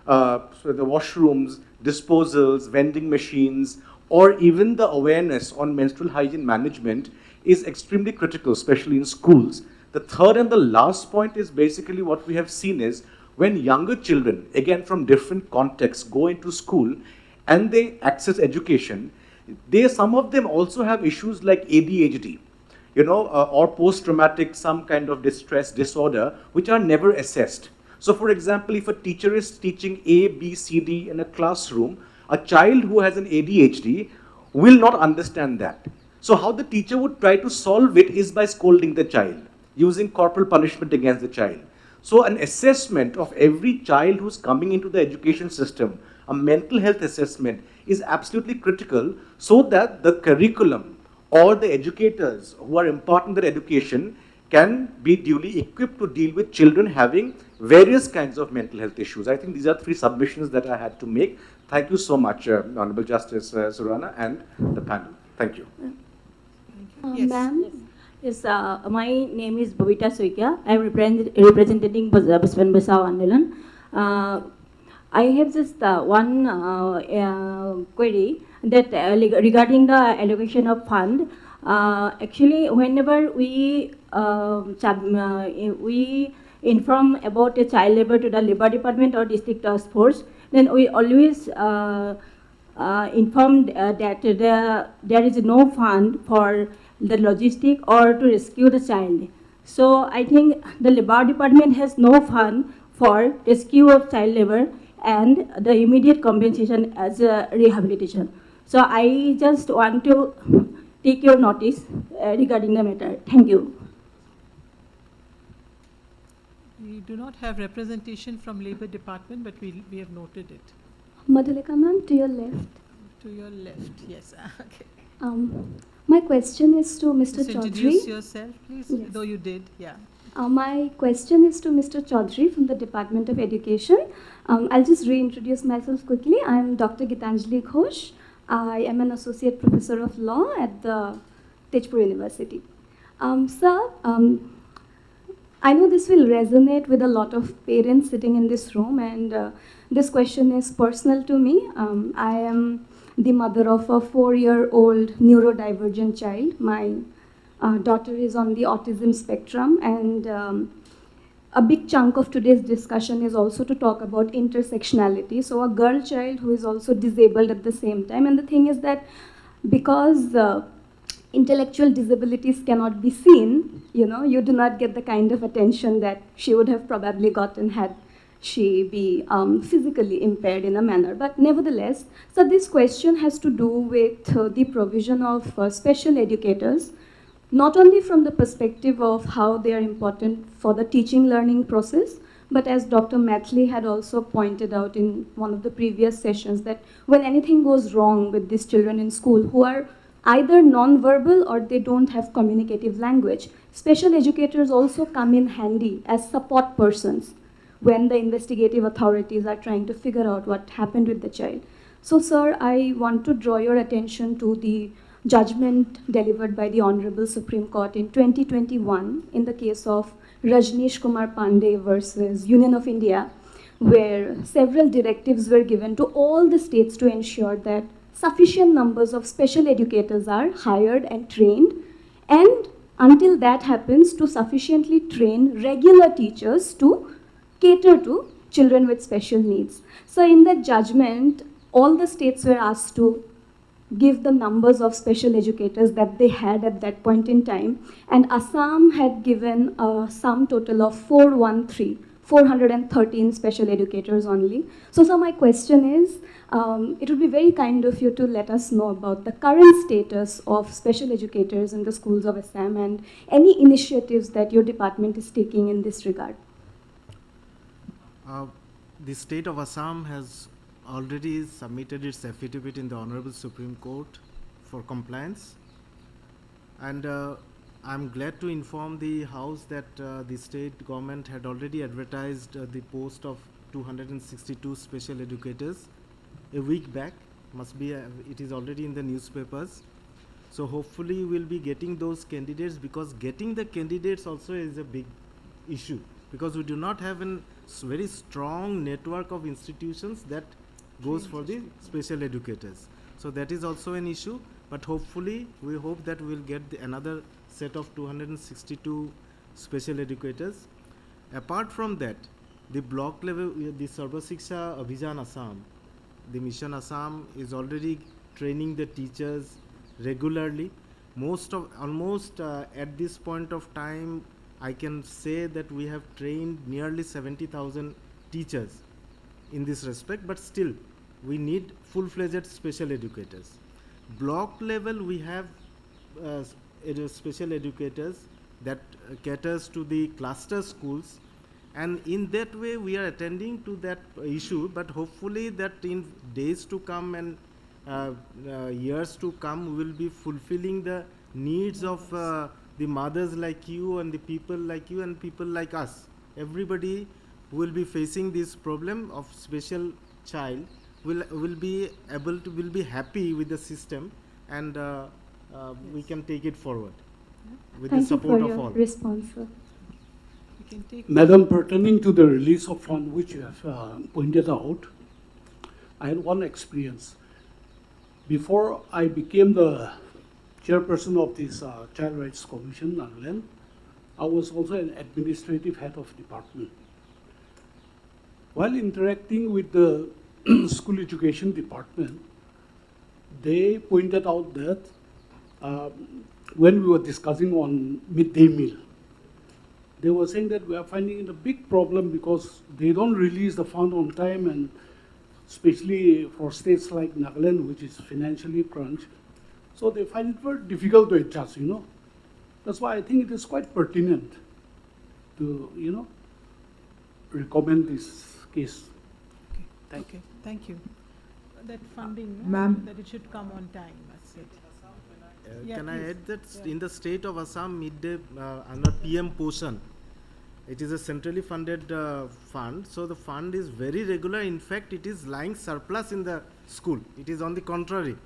So the washrooms, disposals, vending machines, or even the awareness on menstrual hygiene management is extremely critical, especially in schools. The third and the last point is basically what we have seen is when younger children, again from different contexts, go into school and they access education, some of them also have issues like ADHD, or post-traumatic, some kind of distress disorder, which are never assessed. So for example, if a teacher is teaching A, B, C, D in a classroom, a child who has an ADHD will not understand that. So how the teacher would try to solve it is by scolding the child, using corporal punishment against the child. So an assessment of every child who's coming into the education system, a mental health assessment, is absolutely critical, so that the curriculum or the educators who are imparting their education can be duly equipped to deal with children having various kinds of mental health issues. I think these are 3 submissions that I had to make. Thank you so much, Honorable Justice Surana and the panel. Thank you. Ma'am, yes, my name is Bobita Soikia. I am representing Baswan Basao Andolan. I have just one query that regarding the allocation of fund. Actually, whenever we inform about a child labor to the labor department or district task force, then we always inform that there is no fund for the logistic or to rescue the child. So I think the labor department has no fund for rescue of child labor and the immediate compensation as a rehabilitation. So I just want to take your notice regarding the matter. Thank you. We do not have representation from Labour Department, but we have noted it. Madhulika ma'am, to your left. To your left, yes. Okay. My question is to Mr. Just Chaudhary. introduce yourself, please, Yes. though you did, yeah. My question is to Mr. Chaudhary from the Department of Education. I'll just reintroduce myself quickly. I'm Dr. Gitanjali Ghosh. I am an associate professor of law at the Tejpur University. Sir, I know this will resonate with a lot of parents sitting in this room, and this question is personal to me. I am the mother of a 4-year-old neurodivergent child. My daughter is on the autism spectrum, and a big chunk of today's discussion is also to talk about intersectionality. So a girl child who is also disabled at the same time. And the thing is that because intellectual disabilities cannot be seen, you do not get the kind of attention that she would have probably gotten had she be physically impaired in a manner. But nevertheless, so this question has to do with the provision of special educators, not only from the perspective of how they are important for the teaching learning process, but as Dr. Matley had also pointed out in one of the previous sessions, that when anything goes wrong with these children in school who are either non-verbal or they don't have communicative language, special educators also come in handy as support persons when the investigative authorities are trying to figure out what happened with the child. So, sir, I want to draw your attention to the judgment delivered by the Honorable Supreme Court in 2021 in the case of Rajneesh Kumar Pandey versus Union of India, where several directives were given to all the states to ensure that sufficient numbers of special educators are hired and trained, and until that happens, to sufficiently train regular teachers to cater to children with special needs. So in that judgment, all the states were asked to give the numbers of special educators that they had at that point in time. And Assam had given a sum total of 413 special educators only. So my question is, it would be very kind of you to let us know about the current status of special educators in the schools of Assam and any initiatives that your department is taking in this regard. The state of Assam has already submitted its affidavit in the Honorable Supreme Court for compliance, and I'm glad to inform the House that the state government had already advertised the post of 262 special educators a week back. It is already in the newspapers. So hopefully we'll be getting those candidates, because getting the candidates also is a big issue, because we do not have a very strong network of institutions that goes for the special educators. So that is also an issue, but hopefully we hope that we'll get another set of 262 special educators. Apart from that, the block level, the Sarva Shiksha Abhijan Assam, the Mission Assam is already training the teachers regularly. Almost at this point of time, I can say that we have trained nearly 70,000 teachers in this respect, but still we need full-fledged special educators. Block level, we have special educators that caters to the cluster schools, and in that way we are attending to that issue, but hopefully that in days to come and years to come we will be fulfilling the needs of the mothers like you and the people like you and people like us. Everybody will be facing this problem of special child will be happy with the system, and we can take it forward with the support of all. Response, sir. Madam, pertaining to the release of fund which you have pointed out, I had one experience. Before I became the chairperson of this Child Rights Commission, Nagaland, I was also an administrative head of department. While interacting with the school education department, they pointed out that when we were discussing on midday meal, they were saying that we are finding it a big problem because they don't release the fund on time, and especially for states like Nagaland, which is financially crunched. So they find it very difficult to adjust, That's why I think it is quite pertinent to, recommend this case. Thank you. Thank you. That funding, Ma'am. that it should come on time, that's it. Yeah, can I please. add that Yeah. in the state of Assam midday under PM Poshan, it is a centrally funded fund, so the fund is very regular. In fact, it is lying surplus in the school. It is on the contrary.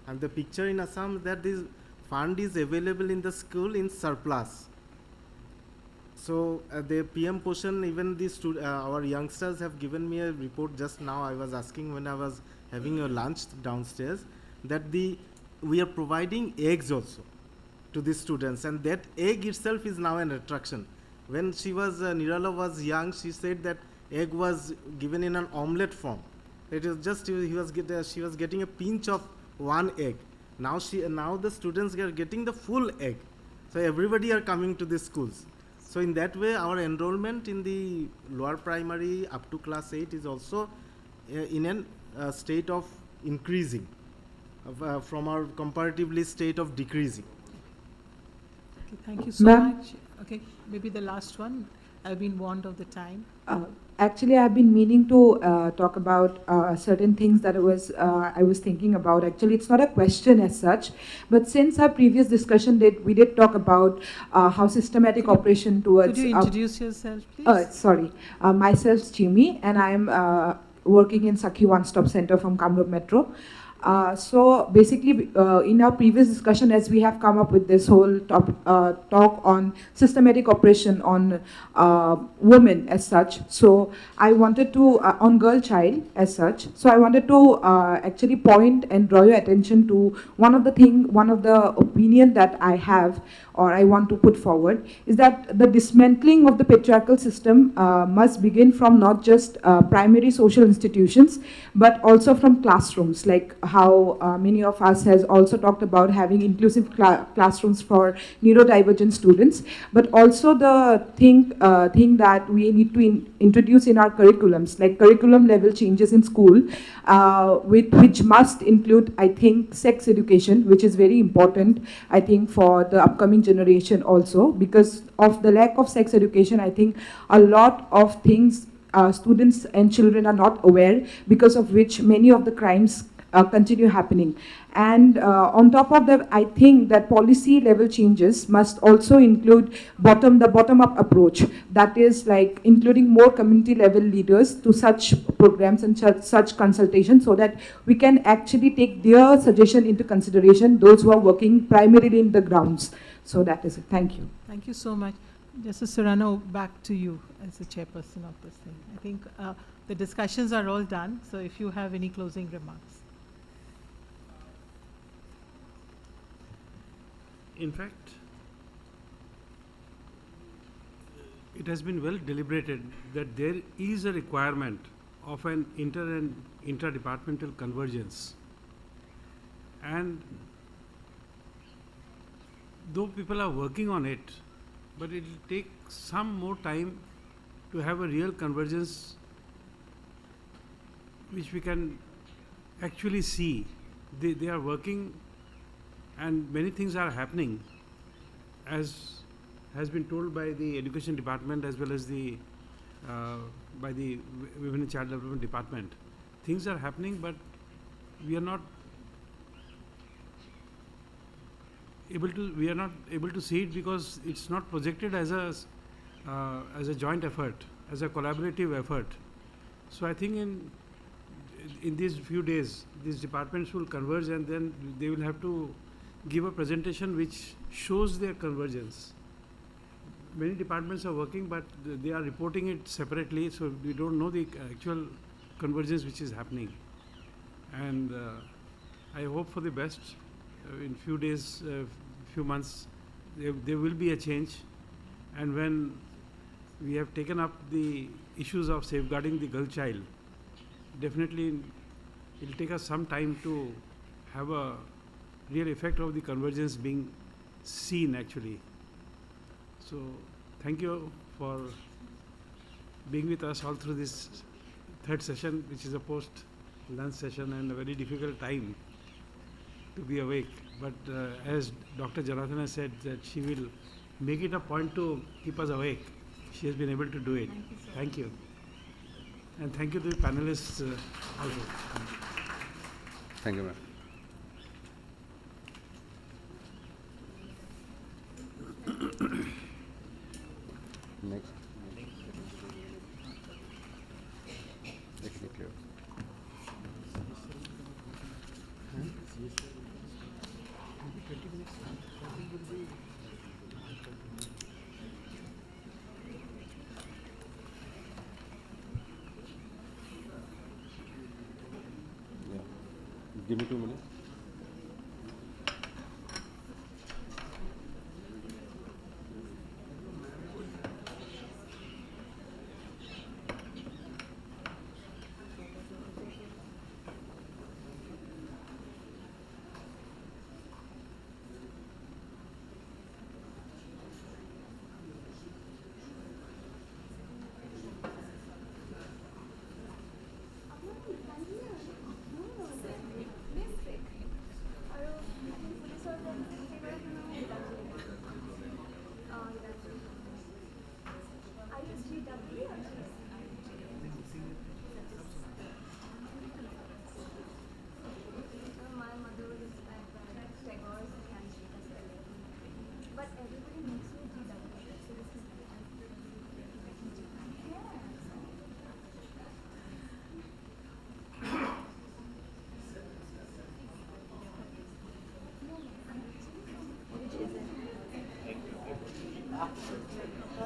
And the picture in Assam that this fund is available in the school in surplus. So the PM Poshan, even our youngsters have given me a report just now. I was asking when I was having a lunch downstairs that we are providing eggs also to the students, and that egg itself is now an attraction. When she was Nirala was young, she said that egg was given in an omelette form. It is just she was getting a pinch of one egg. Now the students are getting the full egg. So everybody are coming to the schools. So in that way, our enrollment in the lower primary up to class 8 is also in a state of increasing from our comparatively state of decreasing. Okay, thank you so much. Okay, maybe the last one. I've been warned of the time. Actually, I've been meaning to talk about certain things that I was thinking about. Actually, it's not a question as such, but since our previous discussion we did talk about how systematic operation towards. Could you introduce yourself, please? Sorry, myself Jimmy, and I am working in Sakhi One Stop Center from Kamrup Metro. So basically, in our previous discussion, as we have come up with this whole talk on systematic oppression on women as such, so I wanted to, on girl child as such, so I wanted to actually point and draw your attention to one of the opinion that I have, or I want to put forward, is that the dismantling of the patriarchal system must begin from not just primary social institutions, but also from classrooms, like how many of us has also talked about having inclusive classrooms for neurodivergent students, but also the thing that we need to introduce in our curriculums, like curriculum level changes in school, which must include, I think, sex education, which is very important, I think, for the upcoming generation also. Because of the lack of sex education, I think a lot of things students and children are not aware, because of which many of the crimes continue happening. And on top of that, I think that policy level changes must also include the bottom-up approach. That is like including more community level leaders to such programs and such consultations, so that we can actually take their suggestion into consideration, those who are working primarily in the grounds. So that is it. Thank you. Thank you so much. Justice Surana, back to you as the chairperson of this thing. I think the discussions are all done, so if you have any closing remarks. In fact, it has been well deliberated that there is a requirement of an inter- and interdepartmental convergence. And though people are working on it, but it will take some more time to have a real convergence which we can actually see. They are working, and many things are happening, as has been told by the Education Department as well as by the Women and Child Development Department. Things are happening, but we are not able to see it because it's not projected as a joint effort, as a collaborative effort. So I think in these few days, these departments will converge, and then they will have to give a presentation which shows their convergence. Many departments are working, but they are reporting it separately, so we don't know the actual convergence which is happening. And I hope for the best. In few days, few months, there will be a change. And when we have taken up the issues of safeguarding the girl child, definitely it will take us some time to have a real effect of the convergence being seen actually. So thank you for being with us all through this third session, which is a post-lunch session and a very difficult time to be awake. But as Dr. Janardhan has said, that she will make it a point to keep us awake. She has been able to do it. Thank you. And thank you to the panelists also. Thank you, ma'am. Next. Actually clear. Yeah. Give me 2 minutes.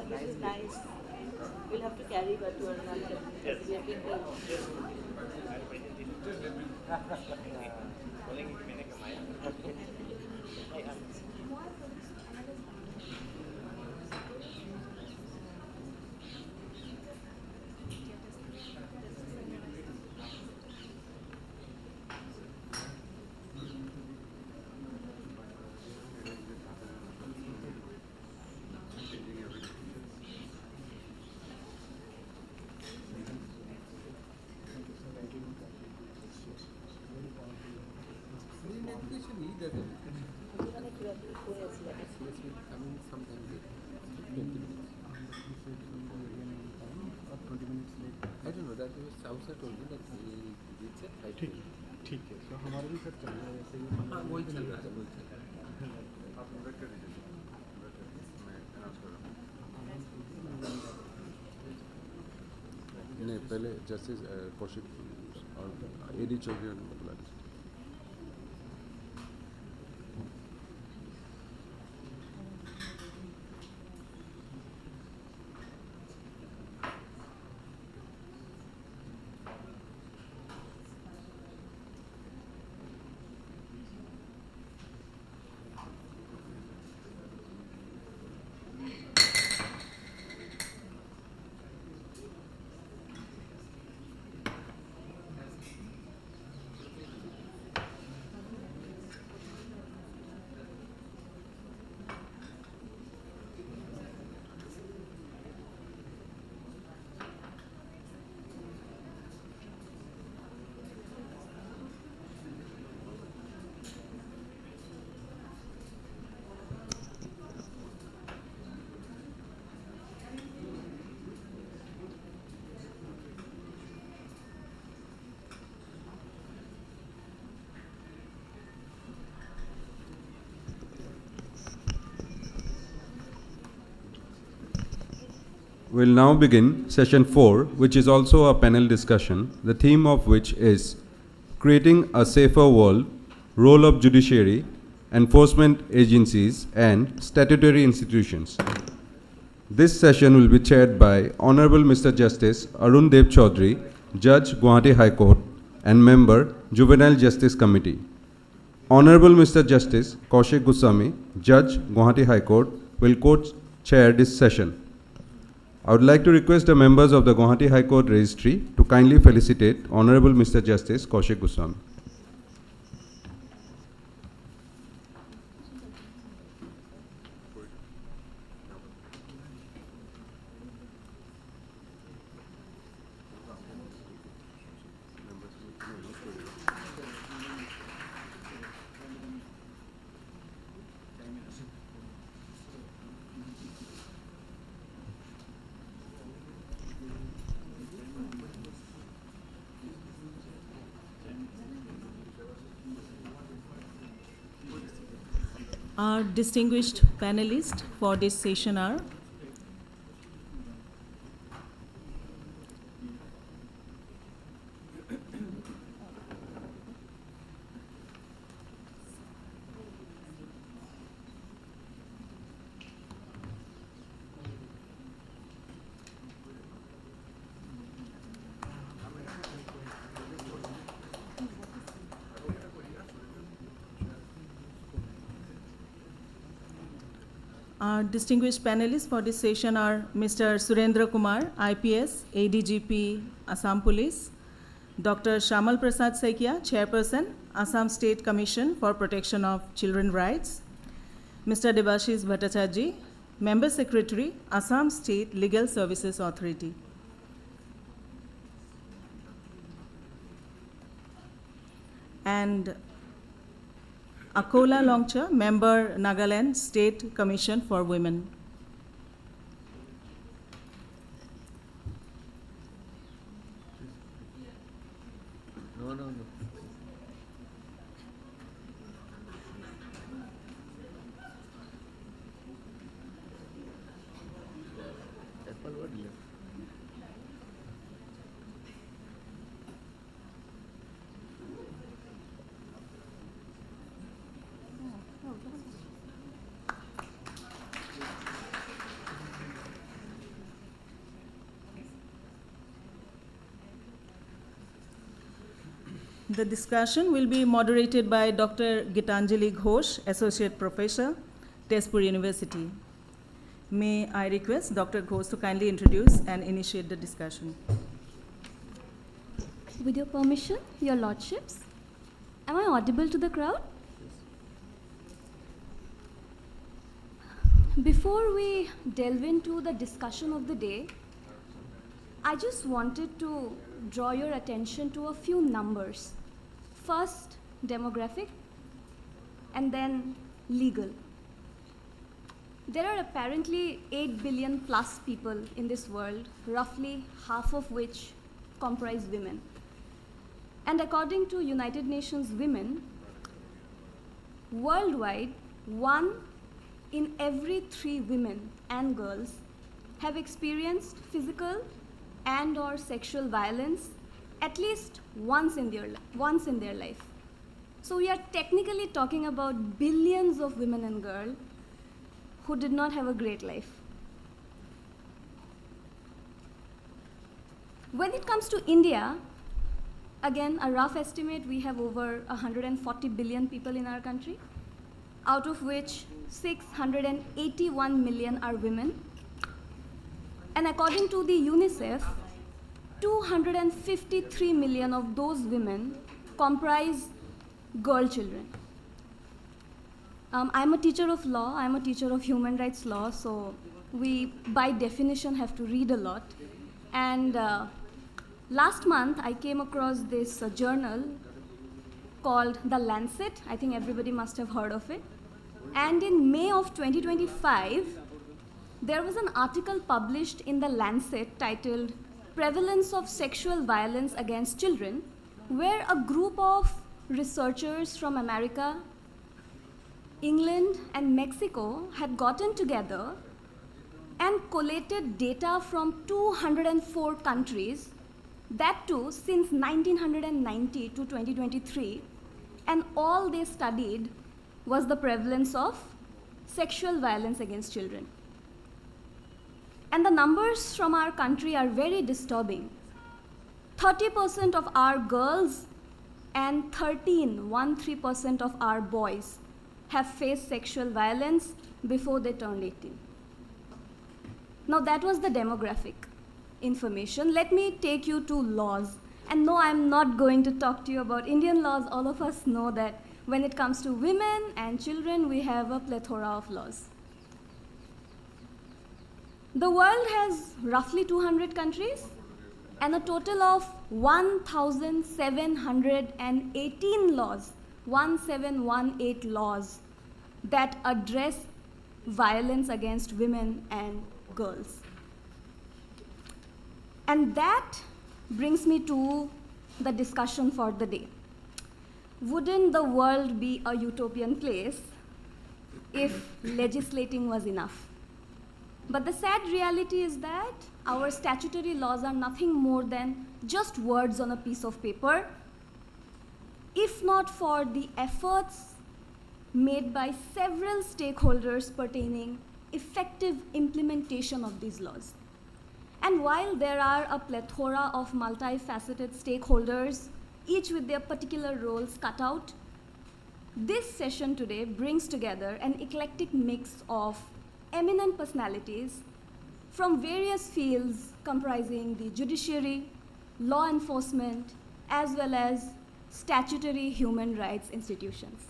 This is nice. We'll have to carry that to Arunachal because we have been ठीक है तो हमारा भी sir चल रहा है ऐसे ही हाँ वही चल रहा है आप इन्वाइट कर दीजिए मैं अनाउंस कर रहा हूँ नहीं पहले जस्टिस कौशिक और एडी चौधरी ने बुला लीजिए We'll now begin session 4, which is also a panel discussion, the theme of which is Creating a Safer World, Role of Judiciary, Enforcement Agencies and Statutory Institutions. This session will be chaired by Honorable Mr. Justice Arun Dev Chaudhary, Judge, Guwahati High Court, and Member, Juvenile Justice Committee. Honorable Mr. Justice Kaushik Goswami, Judge, Guwahati High Court, will co-chair this session. I would like to request the members of the Guwahati High Court Registry to kindly felicitate Honorable Mr. Justice Kaushik Goswami. Our distinguished panelists for this session are Our distinguished panelists for this session are Mr. Surendra Kumar, IPS, ADGP, Assam Police, Dr. Shamal Prasad Saikia, Chairperson, Assam State Commission for Protection of Children's Rights, Mr. Debashish Bhattacharjee, Member Secretary, Assam State Legal Services Authority. And Akola Longcha, Member, Nagaland State Commission for Women. No. The discussion will be moderated by Dr. Gitanjali Ghosh, Associate Professor, Tezpur University. May I request Dr. Ghosh to kindly introduce and initiate the discussion. With your permission, your lordships, am I audible to the crowd? Before we delve into the discussion of the day, I just wanted to draw your attention to a few numbers. First, demographic, and then legal. There are apparently 8 billion plus people in this world, roughly half of which comprise women. And according to United Nations Women, worldwide, 1 in every 3 women and girls have experienced physical and or sexual violence at least once in their life. So we are technically talking about billions of women and girls who did not have a great life. When it comes to India, again, a rough estimate, we have over 140 billion people in our country, out of which 681 million are women. And according to the UNICEF, 253 million of those women comprise girl children. I'm a teacher of law, I'm a teacher of human rights law, so we by definition have to read a lot. And last month I came across this journal called The Lancet. I think everybody must have heard of it. And in May of 2025, there was an article published in The Lancet titled Prevalence of Sexual Violence Against Children, where a group of researchers from America, England, and Mexico had gotten together and collated data from 204 countries, that too since 1990 to 2023, and all they studied was the prevalence of sexual violence against children. And the numbers from our country are very disturbing. 30% of our girls and 13% of our boys have faced sexual violence before they turned 18. Now that was the demographic information. Let me take you to laws. And no, I'm not going to talk to you about Indian laws. All of us know that when it comes to women and children, we have a plethora of laws. The world has roughly 200 countries and a total of 1,718 laws, 1718 laws that address violence against women and girls. And that brings me to the discussion for the day. Wouldn't the world be a utopian place if legislating was enough. But the sad reality is that our statutory laws are nothing more than just words on a piece of paper, if not for the efforts made by several stakeholders pertaining effective implementation of these laws. And while there are a plethora of multifaceted stakeholders, each with their particular roles cut out, this session today brings together an eclectic mix of eminent personalities from various fields comprising the judiciary, law enforcement, as well as statutory human rights institutions.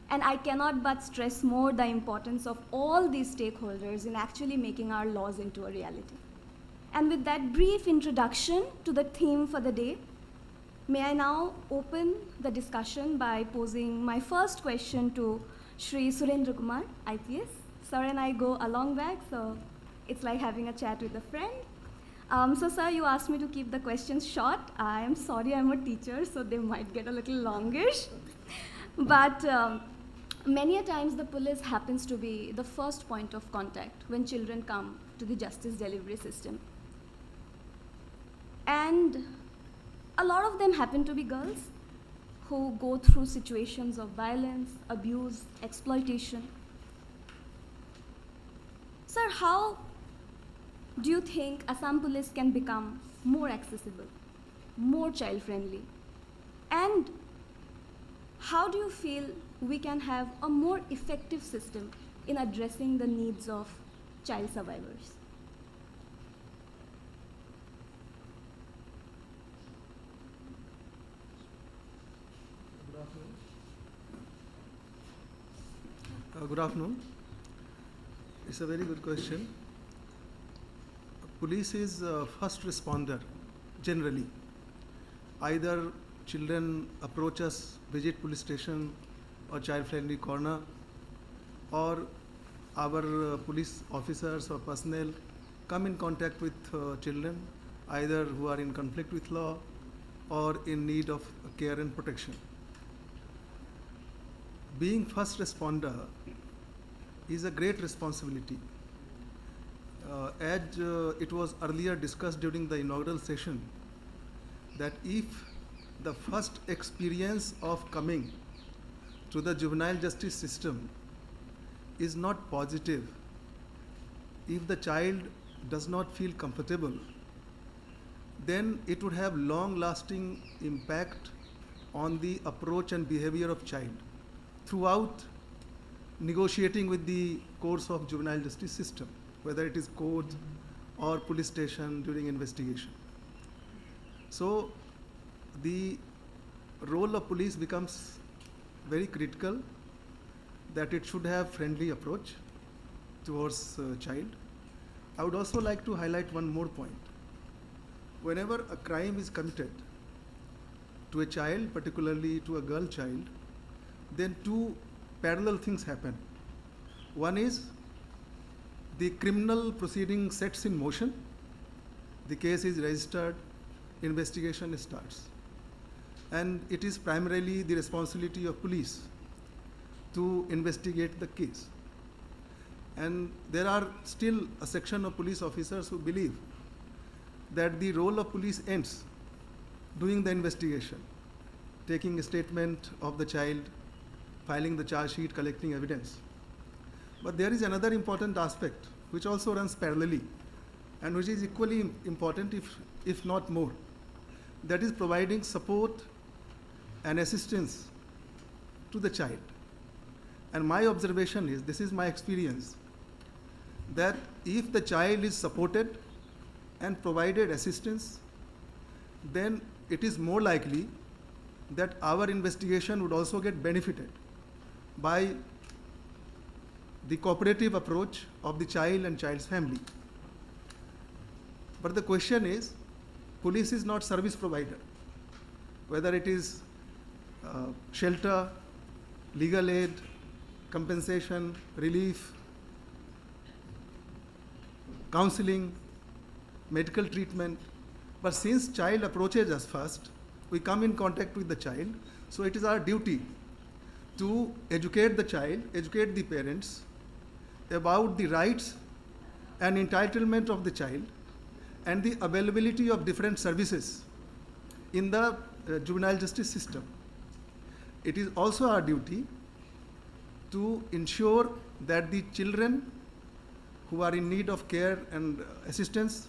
And I cannot but stress more the importance of all these stakeholders in actually making our laws into a reality. And with that brief introduction to the theme for the day, may I now open the discussion by posing my first question to Shri Surendra Kumar, IPS. Sir and I go a long back, so it's like having a chat with a friend. So sir, you asked me to keep the questions short. I am sorry, I'm a teacher, so they might get a little longish. But many a times the police happens to be the first point of contact when children come to the justice delivery system. And a lot of them happen to be girls who go through situations of violence, abuse, exploitation. Sir, how do you think Assam Police can become more accessible, more child-friendly? And how do you feel we can have a more effective system in addressing the needs of child survivors? Good afternoon. It's a very good question. Police is first responder generally. Either children approach us, visit police station or child-friendly corner, or our police officers or personnel come in contact with children, either who are in conflict with law or in need of care and protection. Being first responder is a great responsibility. As it was earlier discussed during the inaugural session, that if the first experience of coming to the juvenile justice system is not positive, if the child does not feel comfortable, then it would have long-lasting impact on the approach and behavior of child throughout negotiating with the course of juvenile justice system, whether it is court or police station during investigation. So the role of police becomes very critical, that it should have friendly approach towards child. I would also like to highlight one more point. Whenever a crime is committed to a child, particularly to a girl child, then two parallel things happen. One is the criminal proceeding sets in motion, the case is registered, investigation starts. And it is primarily the responsibility of police to investigate the case. And there are still a section of police officers who believe that the role of police ends doing the investigation, taking a statement of the child, filing the charge sheet, collecting evidence. But there is another important aspect which also runs parallelly and which is equally important, if not more. That is providing support and assistance to the child. And my observation is, this is my experience, that if the child is supported and provided assistance, then it is more likely that our investigation would also get benefited by the cooperative approach of the child and child's family. But the question is, police is not service provider. Whether it is shelter, legal aid, compensation, relief, counseling, medical treatment. But since child approaches us first, we come in contact with the child, so it is our duty to educate the child, educate the parents about the rights and entitlement of the child and the availability of different services in the juvenile justice system. It is also our duty to ensure that the children who are in need of care and assistance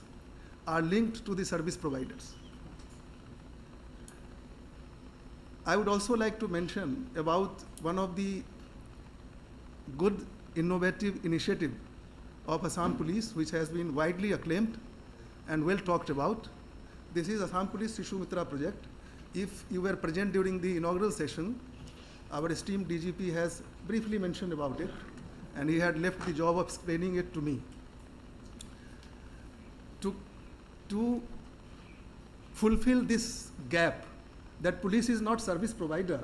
are linked to the service providers. I would also like to mention about one of the good innovative initiative of Assam Police, which has been widely acclaimed and well talked about. This is Assam Police Shishu Mitra project. If you were present during the inaugural session, our esteemed DGP has briefly mentioned about it, and he had left the job of explaining it to me. To fulfill this gap, that police is not service provider,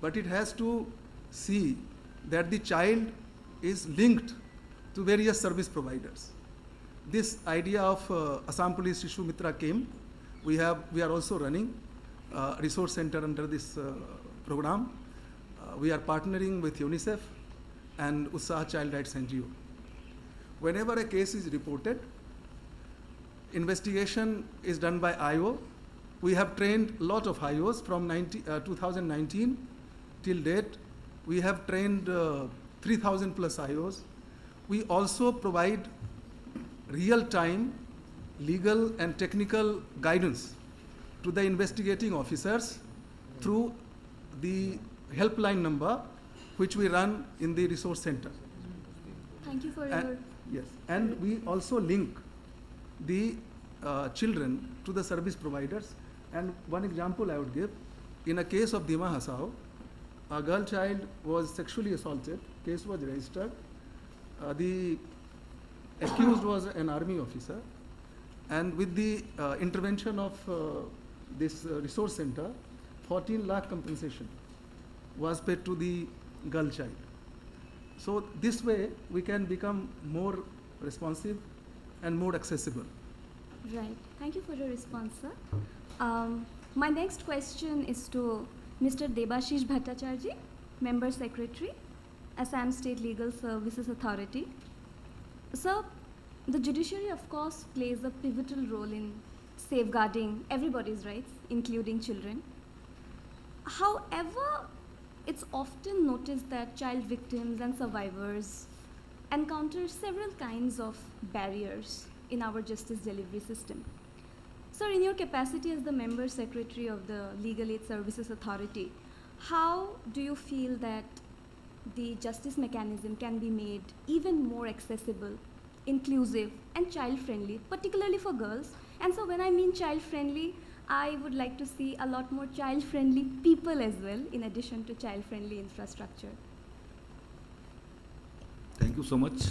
but it has to see that the child is linked to various service providers. This idea of Assam Police Shishu Mitra came. We are also running a resource center under this program. We are partnering with UNICEF and Utsah Child Rights NGO. Whenever a case is reported, investigation is done by IO. We have trained a lot of IOs from 2019 till date. We have trained 3,000 plus IOs. We also provide real-time legal and technical guidance to the investigating officers through the helpline number which we run in the resource center. Thank you for your... Yes, and we also link the children to the service providers. And one example I would give, in a case of Dima Hasao, a girl child was sexually assaulted, case was registered. The accused was an army officer, and with the intervention of this resource center, 14 lakh compensation was paid to the girl child. So this way we can become more responsive and more accessible. Right. Thank you for your response, sir. My next question is to Mr. Debashish Bhattacharjee, Member Secretary, Assam State Legal Services Authority. Sir, the judiciary, of course, plays a pivotal role in safeguarding everybody's rights, including children. However, it's often noticed that child victims and survivors encounter several kinds of barriers in our justice delivery system. Sir, in your capacity as the Member Secretary of the Legal Aid Services Authority, how do you feel that the justice mechanism can be made even more accessible, inclusive, and child-friendly, particularly for girls? And so when I mean child-friendly, I would like to see a lot more child-friendly people as well, in addition to child-friendly infrastructure. Thank you so much.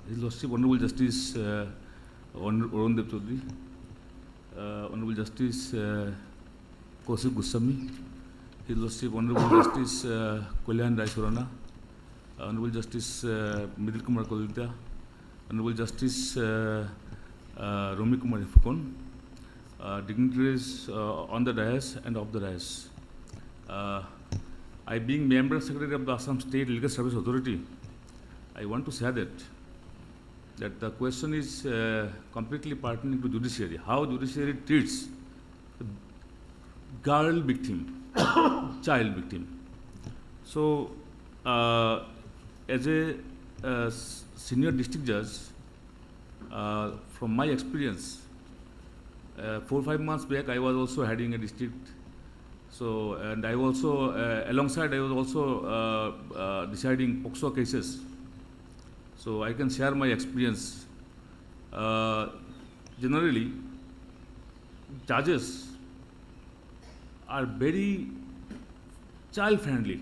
His Lordship Honorable Justice Arun Dev Chaudhary, Honorable Justice Kaushik Goswami, His Lordship Honorable Justice Kalyan Rai Surana, Honorable Justice Midil Kumar Kolita, Honorable Justice Romi Kumar Ifukon, dignitaries on the dais and off the dais. I, being Member Secretary of the Assam State Legal Service Authority, I want to say that the question is completely pertinent to judiciary. How judiciary treats girl victim, child victim. So, as a senior district judge, from my experience, 4 or 5 months back, I was also heading a district. So, and I also, alongside, I was also deciding POCSO cases. So, I can share my experience. Generally, judges are very child-friendly.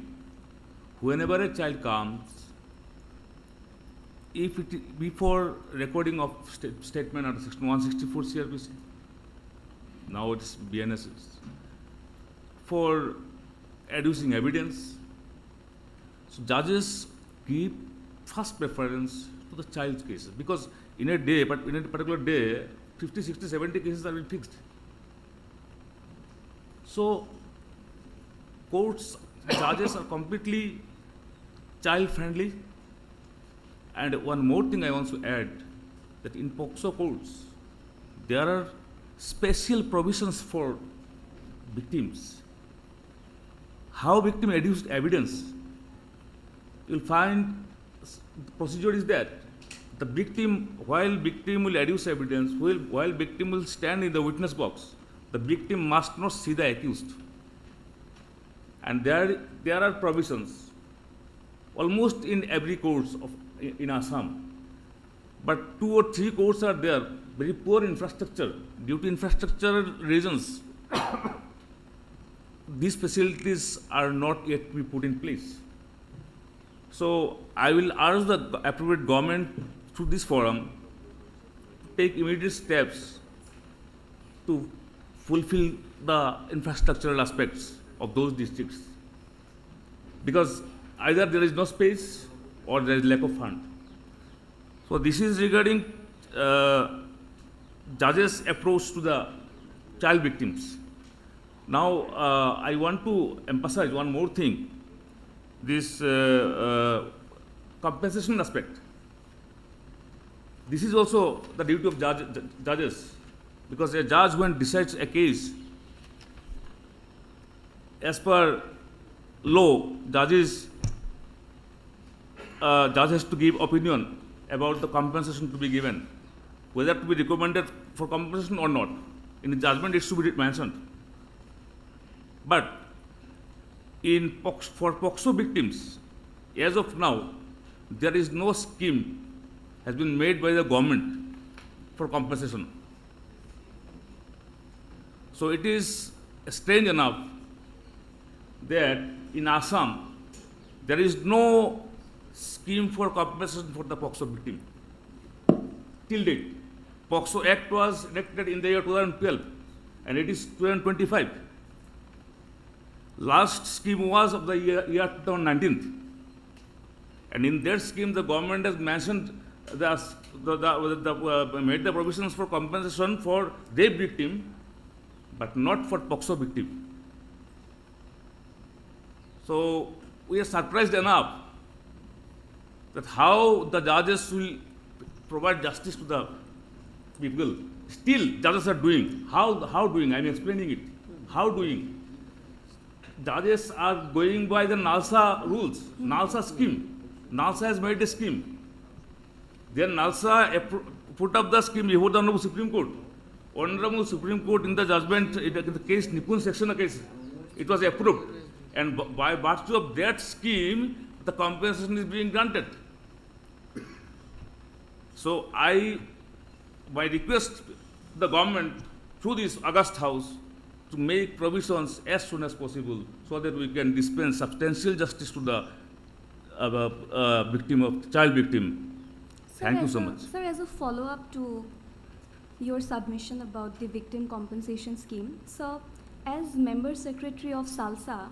Whenever a child comes, if it before recording of statement under section 164 CRPC, now it's BNS, for adducing evidence, so judges give first preference to the child's cases, because in a day, but in a particular day, 50, 60, 70 cases are being fixed. So courts judges are completely child friendly. And one more thing I want to add, that in POCSO courts, there are special provisions for victims. How victim adduced evidence, you'll find the procedure is that the victim, while victim will adduce evidence, while victim will stand in the witness box, the victim must not see the accused. And there are provisions almost in every court in Assam. But 2 or 3 courts are there, very poor infrastructure. Due to infrastructure reasons, these facilities are not yet to be put in place. So I will urge the appropriate government through this forum to take immediate steps to fulfill the infrastructural aspects of those districts. Because either there is no space or there is lack of fund. So this is regarding judges' approach to the child victims. Now I want to emphasize one more thing, this compensation aspect. This is also the duty of judges, because a judge, when decides a case, as per law, judge has to give opinion about the compensation to be given, whether to be recommended for compensation or not. In the judgment, it should be mentioned. But for POCSO victims, as of now, there is no scheme has been made by the government for compensation. So it is strange enough that in Assam, there is no scheme for compensation for the POCSO victim. Till date, POCSO Act was enacted in the year 2012, and it is 2025. Last scheme was of the year 2019. And in that scheme, the government has mentioned made the provisions for compensation for rape victim, but not for POCSO victim. So we are surprised enough that how the judges will provide justice to the people. Still, judges are doing. How doing? I am explaining it. How doing? Judges are going by the NALSA rules, NALSA scheme. NALSA has made a scheme. Then NALSA put up the scheme before the Honorable Supreme Court. Honorable Supreme Court, in the judgment, in the case, Nipun section case, it was approved. And by virtue of that scheme, the compensation is being granted. So I request the government through this August House to make provisions as soon as possible so that we can dispense substantial justice to the child victim. Thank you so much. Sir, as a follow-up to your submission about the victim compensation scheme, so as member secretary of SALSA,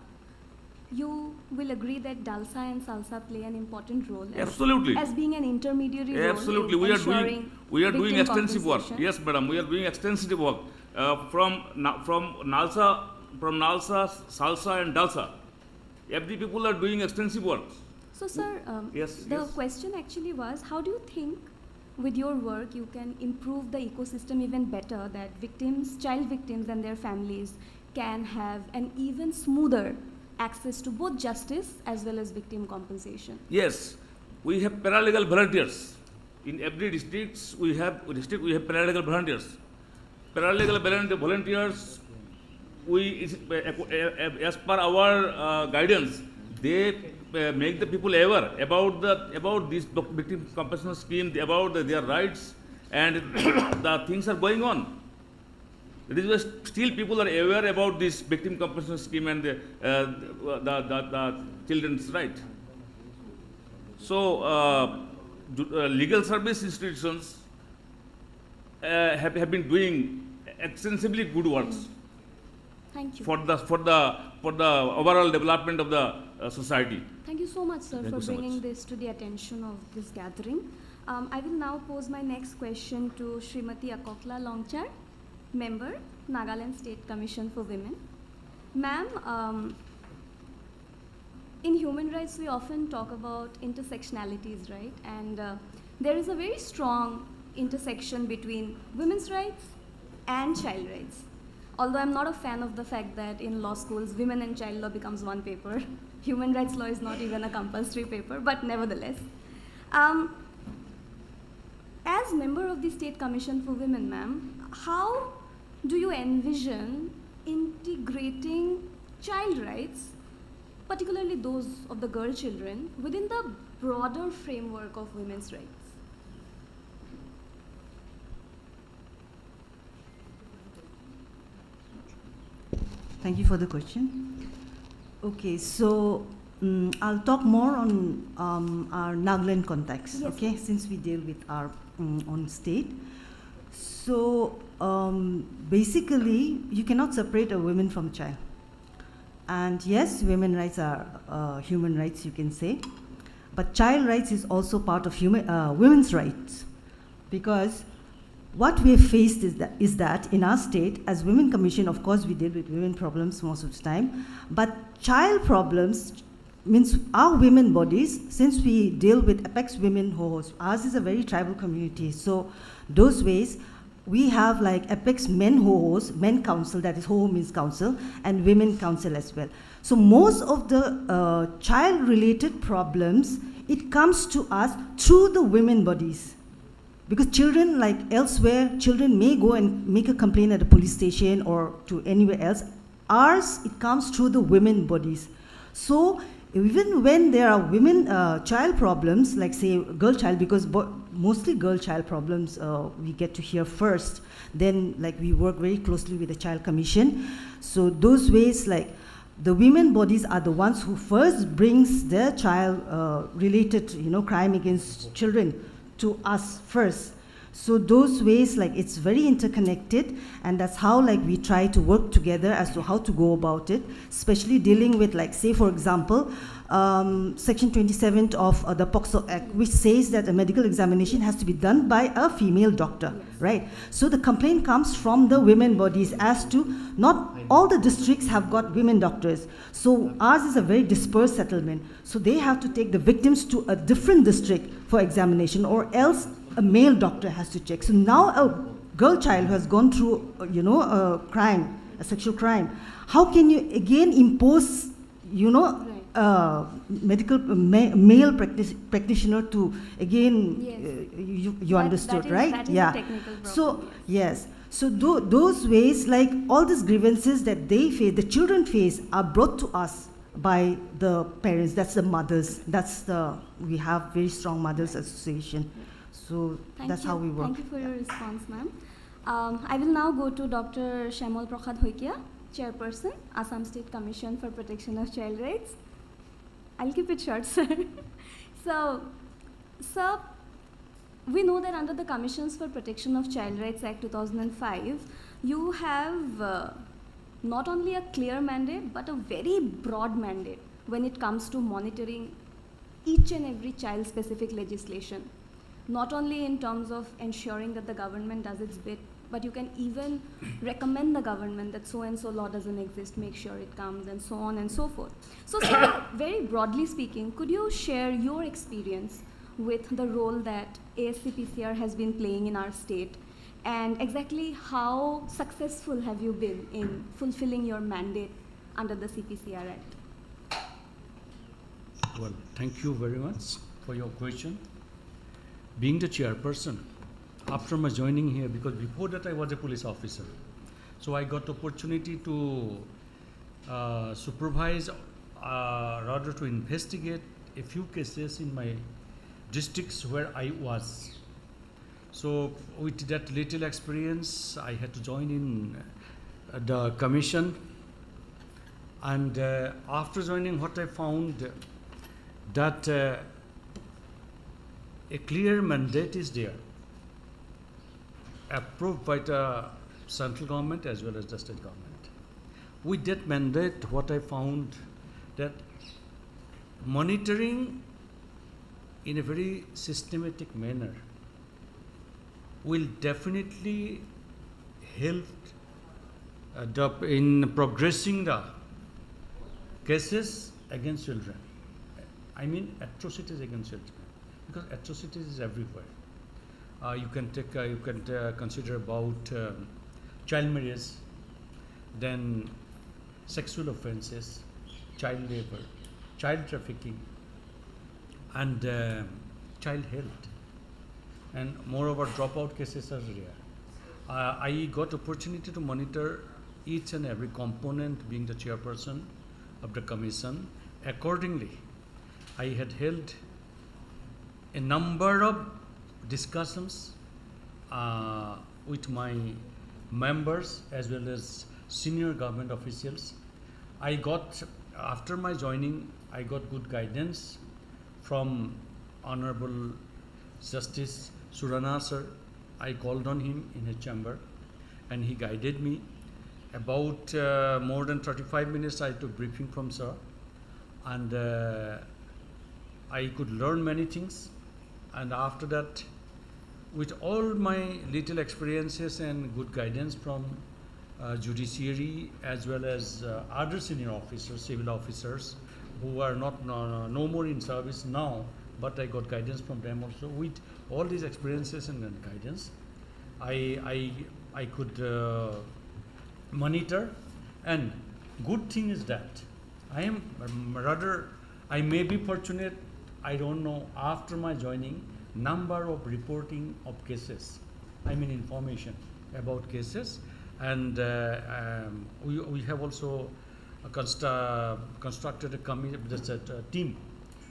you will agree that DALSA and SALSA play an important role. Absolutely. As being an intermediary role. Absolutely. We are doing extensive work. Yes, madam. We are doing extensive work from NALSA, SALSA, and DALSA. Every people are doing extensive work. So, sir, the question actually was, how do you think with your work you can improve the ecosystem even better, that victims, child victims and their families can have an even smoother access to both justice as well as victim compensation? Yes, we have paralegal volunteers. In every district we have paralegal volunteers. Paralegal volunteers, as per our guidance, they make the people aware about this victim compensation scheme, about their rights, and the things are going on. It is just still people are aware about this victim compensation scheme and the children's right. So legal service institutions have been doing extensively good works. Thank you. For the overall development of the society. Thank you so much, sir, for bringing this to the attention of this gathering. I will now pose my next question to Srimati Akokla Longchar, member, Nagaland State Commission for Women. Ma'am, in human rights, we often talk about intersectionalities, right? And there is a very strong intersection between women's rights and child rights. Although I'm not a fan of the fact that in law schools, women and child law becomes one paper. Human rights law is not even a compulsory paper, but nevertheless. As member of the State Commission for Women, ma'am, how do you envision integrating child rights, particularly those of the girl children, within the broader framework of women's rights? Thank you for the question. Okay, so I'll talk more on our Nagaland context, Yes, okay, since we deal with our own state. So basically, you cannot separate a woman from a child. And yes, women's rights are human rights, you can say. But child rights is also part of women's rights. Because what we have faced is that in our state, as Women Commission, of course, we deal with women problems most of the time. But child problems means our women bodies, since we deal with apex women hosts, ours is a very tribal community. So those ways, we have like apex men hosts, men council, that is ho means council, and women council as well. So most of the child-related problems, it comes to us through the women bodies. Because children, like elsewhere, children may go and make a complaint at a police station or to anywhere else. Ours, it comes through the women bodies. So even when there are women child problems, like say girl child, because mostly girl child problems we get to hear first, then like we work very closely with the Child Commission. So those ways, like the women bodies are the ones who first brings their child related, crime against children to us first. So those ways, like it's very interconnected, and that's how like we try to work together as to how to go about it, especially dealing with, like, say for example, Section 27 of the POCSO Act, which says that a medical examination has to be done by a female doctor, right? So the complaint comes from the women bodies as to not all the districts have got women doctors. So ours is a very dispersed settlement. So they have to take the victims to a different district for examination, or else a male doctor has to check. So now a girl child who has gone through, a crime, a sexual crime, how can you again impose, medical male practitioner to again, Yes. you understood, right? That is yeah. a technical problem. So yes. So those ways, like all these grievances that they face, the children face, are brought to us by the parents. That's the mothers. We have very strong mothers association. So that's how we work. Thank you for your response, ma'am. I will now go to Dr. Shyamol Prasad Hoikia, Chairperson, Assam State Commission for Protection of Child Rights. I'll keep it short, sir. So, sir, we know that under the Commissions for Protection of Child Rights Act 2005, you have not only a clear mandate, but a very broad mandate when it comes to monitoring each and every child-specific legislation. Not only in terms of ensuring that the government does its bit, but you can even recommend the government that so-and-so law doesn't exist, make sure it comes, and so on and so forth. So, sir, very broadly speaking, could you share your experience with the role that ASCPCR has been playing in our state, and exactly how successful have you been in fulfilling your mandate under the CPCR Act? Well, thank you very much for your question. Being the chairperson, after my joining here, because before that I was a police officer, so I got opportunity to supervise, rather to investigate a few cases in my districts where I was. So with that little experience, I had to join in the commission, and after joining, what I found that a clear mandate is there, approved by the central government as well as the state government. With that mandate, what I found that monitoring in a very systematic manner will definitely help in progressing the cases against children. I mean atrocities against children, because atrocities is everywhere. You can consider about child marriage, then sexual offences, child labor, child trafficking, and child health, and moreover dropout cases are rare. I got opportunity to monitor each and every component, being the chairperson of the commission. Accordingly, I had held a number of discussions with my members as well as senior government officials. After my joining, I got good guidance from Honorable Justice Surana sir. I called on him in his chamber and he guided me. About more than 35 minutes I took briefing from sir, and I could learn many things. And after that, with all my little experiences and good guidance from judiciary as well as other senior officers, civil officers who are no more in service now, but I got guidance from them also. With all these experiences and guidance, I could monitor. And good thing is that I may be fortunate, I don't know, after my joining, number of reporting of cases, I mean information about cases, and we have also constructed a team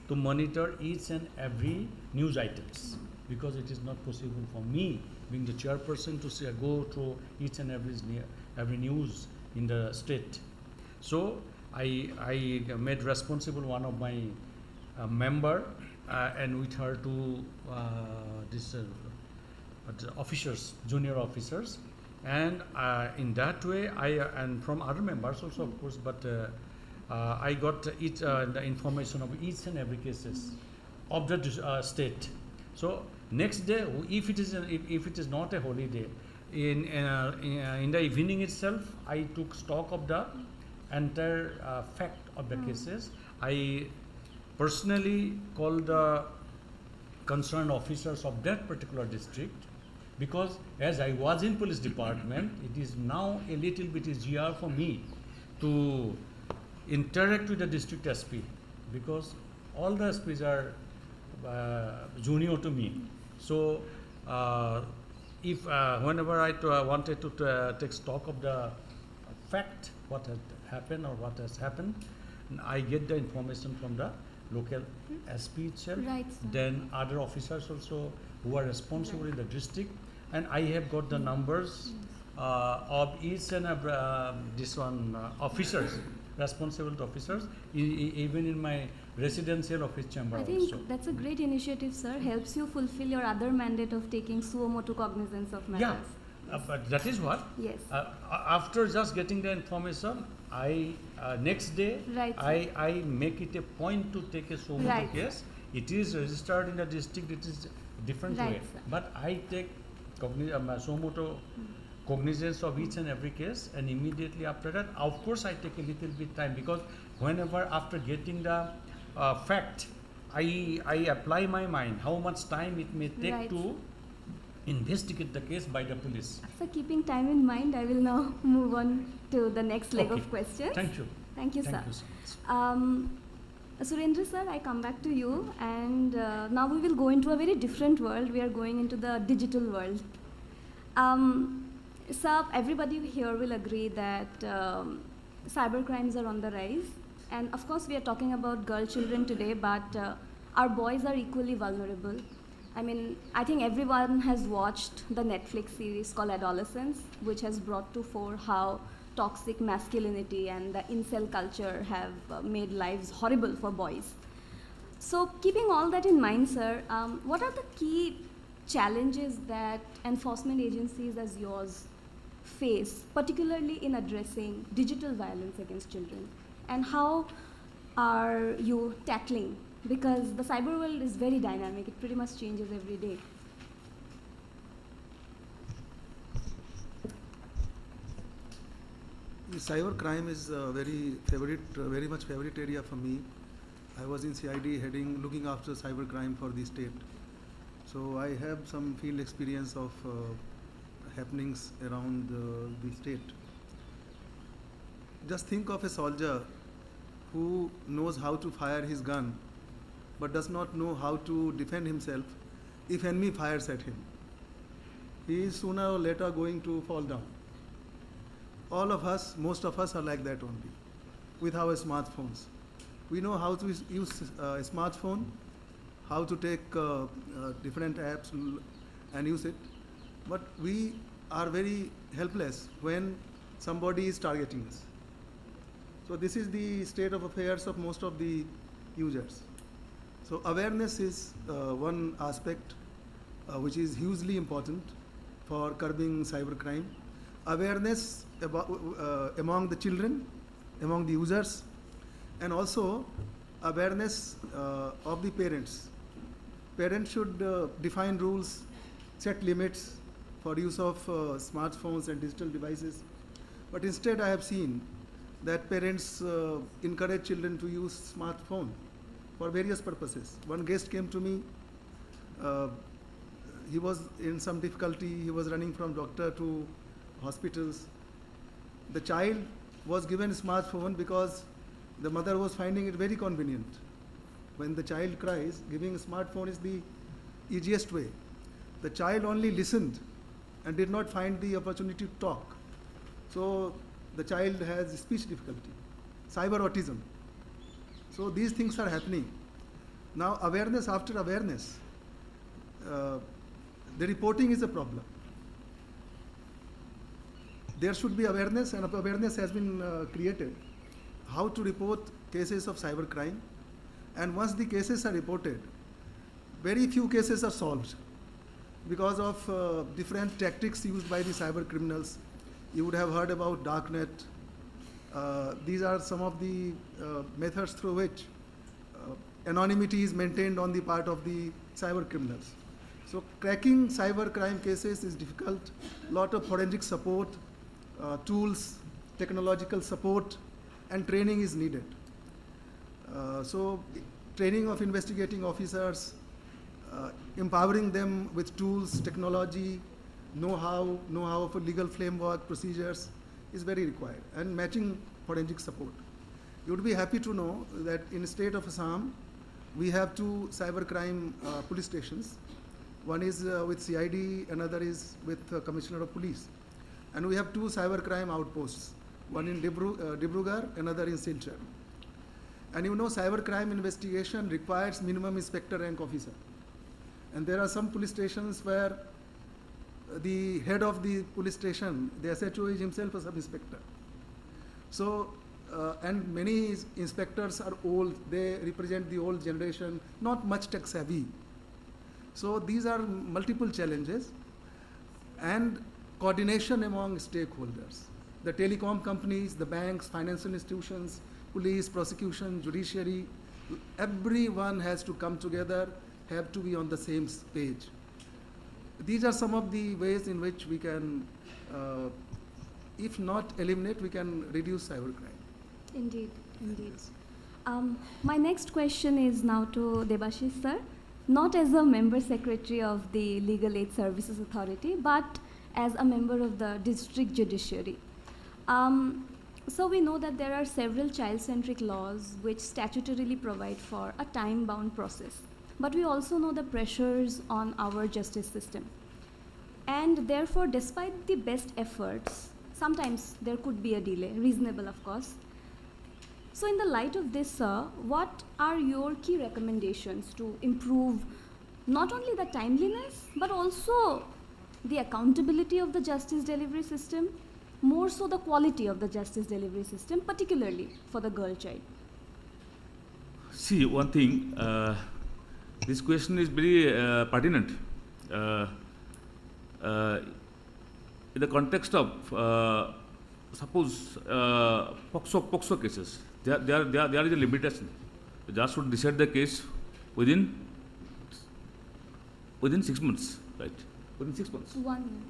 to monitor each and every news items, because it is not possible for me, being the chairperson, to go through each and every news in the state. So I made responsible one of my member, and with her two officers, junior officers, and in that way and from other members also of course, but I got the information of each and every cases of the state. So next day, if it is not a holiday, in the evening itself, I took stock of the entire fact of the cases. I personally called the concerned officers of that particular district, because as I was in police department, it is now a little bit easier for me to interact with the district SP, because all the SPs are junior to me. So if whenever I wanted to take stock of the fact, what had happened or what has happened, I get the information from the local SP itself, Right, sir. then other officers also who are responsible in the district, and I have got the numbers of each and every officers, responsible officers, even in my residential office chamber I also. think that's a great initiative, sir. Helps you fulfill your other mandate of taking suo motu cognizance of matters. Yeah, but that is what. Yes. After just getting the information, I next day Right, I make it a point to take a suo motu Right. case. It is registered in the district. It is different Right, way, sir. but I take suo motu cognizance of each and every case, and immediately after that, of course, I take a little bit time, because whenever after getting the fact, I apply my mind how much time it may take Right. to investigate the case by the police. So keeping time in mind, I will now move on to the next leg Okay. of questions. Thank you. Thank you, sir. Thank you so much. Surendra sir, I come back to you, and now we will go into a very different world. We are going into the digital world. Sir, everybody here will agree that cyber crimes are on the rise. And of course, we are talking about girl children today, but our boys are equally vulnerable. I mean, I think everyone has watched the Netflix series called Adolescence, which has brought to fore how toxic masculinity and the incel culture have made lives horrible for boys. So keeping all that in mind, sir, what are the key challenges that enforcement agencies as yours face, particularly in addressing digital violence against children? And how are you tackling? Because the cyber world is very dynamic, it pretty much changes every day. Cyber crime is very much favorite area for me. I was in CID looking after cybercrime for the state. So I have some field experience of happenings around the state. Just think of a soldier who knows how to fire his gun but does not know how to defend himself if enemy fires at him. He is sooner or later going to fall down. All of us, most of us are like that only with our smartphones. We know how to use a smartphone, how to take different apps and use it, but we are very helpless when somebody is targeting us. So this is the state of affairs of most of the users. So awareness is one aspect which is hugely important for curbing cybercrime. Awareness about, among the children, among the users, and also awareness of the parents. Parents should define rules, set limits for use of smartphones and digital devices. But instead I have seen that parents encourage children to use smartphone for various purposes. One guest came to me, he was in some difficulty, he was running from doctor to hospitals. The child was given a smartphone because the mother was finding it very convenient. When the child cries, giving a smartphone is the easiest way. The child only listened and did not find the opportunity to talk. So the child has speech difficulty, cyber autism. So these things are happening. Now awareness after awareness, the reporting is a problem. There should be awareness, and awareness has been created how to report cases of cybercrime. And once the cases are reported, very few cases are solved because of different tactics used by the cyber criminals. You would have heard about darknet. These are some of the methods through which anonymity is maintained on the part of the cyber criminals. So cracking cyber crime cases is difficult. Lot of forensic support, tools, technological support, and training is needed. So training of investigating officers, empowering them with tools, technology, know-how of a legal framework, procedures is very required, and matching forensic support. You would be happy to know that in the state of Assam, we have 2 cybercrime police stations. One is with CID, another is with Commissioner of Police. And we have 2 cybercrime outposts, one in Dibrugarh, another in Silchar. And you know, cybercrime investigation requires minimum inspector rank officer. And there are some police stations where the head of the police station, the SHO, is himself a sub-inspector. So, and many inspectors are old, they represent the old generation, not much tech savvy. So these are multiple challenges, and coordination among stakeholders. The telecom companies, the banks, financial institutions, police, prosecution, judiciary, everyone has to come together, have to be on the same page. These are some of the ways in which we can, if not eliminate, we can reduce cybercrime. Indeed, indeed. My next question is now to Debashish sir, not as a member secretary of the Legal Aid Services Authority, but as a member of the district judiciary. So we know that there are several child-centric laws which statutorily provide for a time-bound process. But we also know the pressures on our justice system. And therefore, despite the best efforts, sometimes there could be a delay, reasonable of course. So in the light of this, sir, what are your key recommendations to improve not only the timeliness, but also the accountability of the justice delivery system, more so the quality of the justice delivery system, particularly for the girl child? See, one thing, this question is very pertinent. In the context of, suppose, POXO cases, there is a limitation. The judge should decide the case within 6 months, right? Within 6 months. 1 year.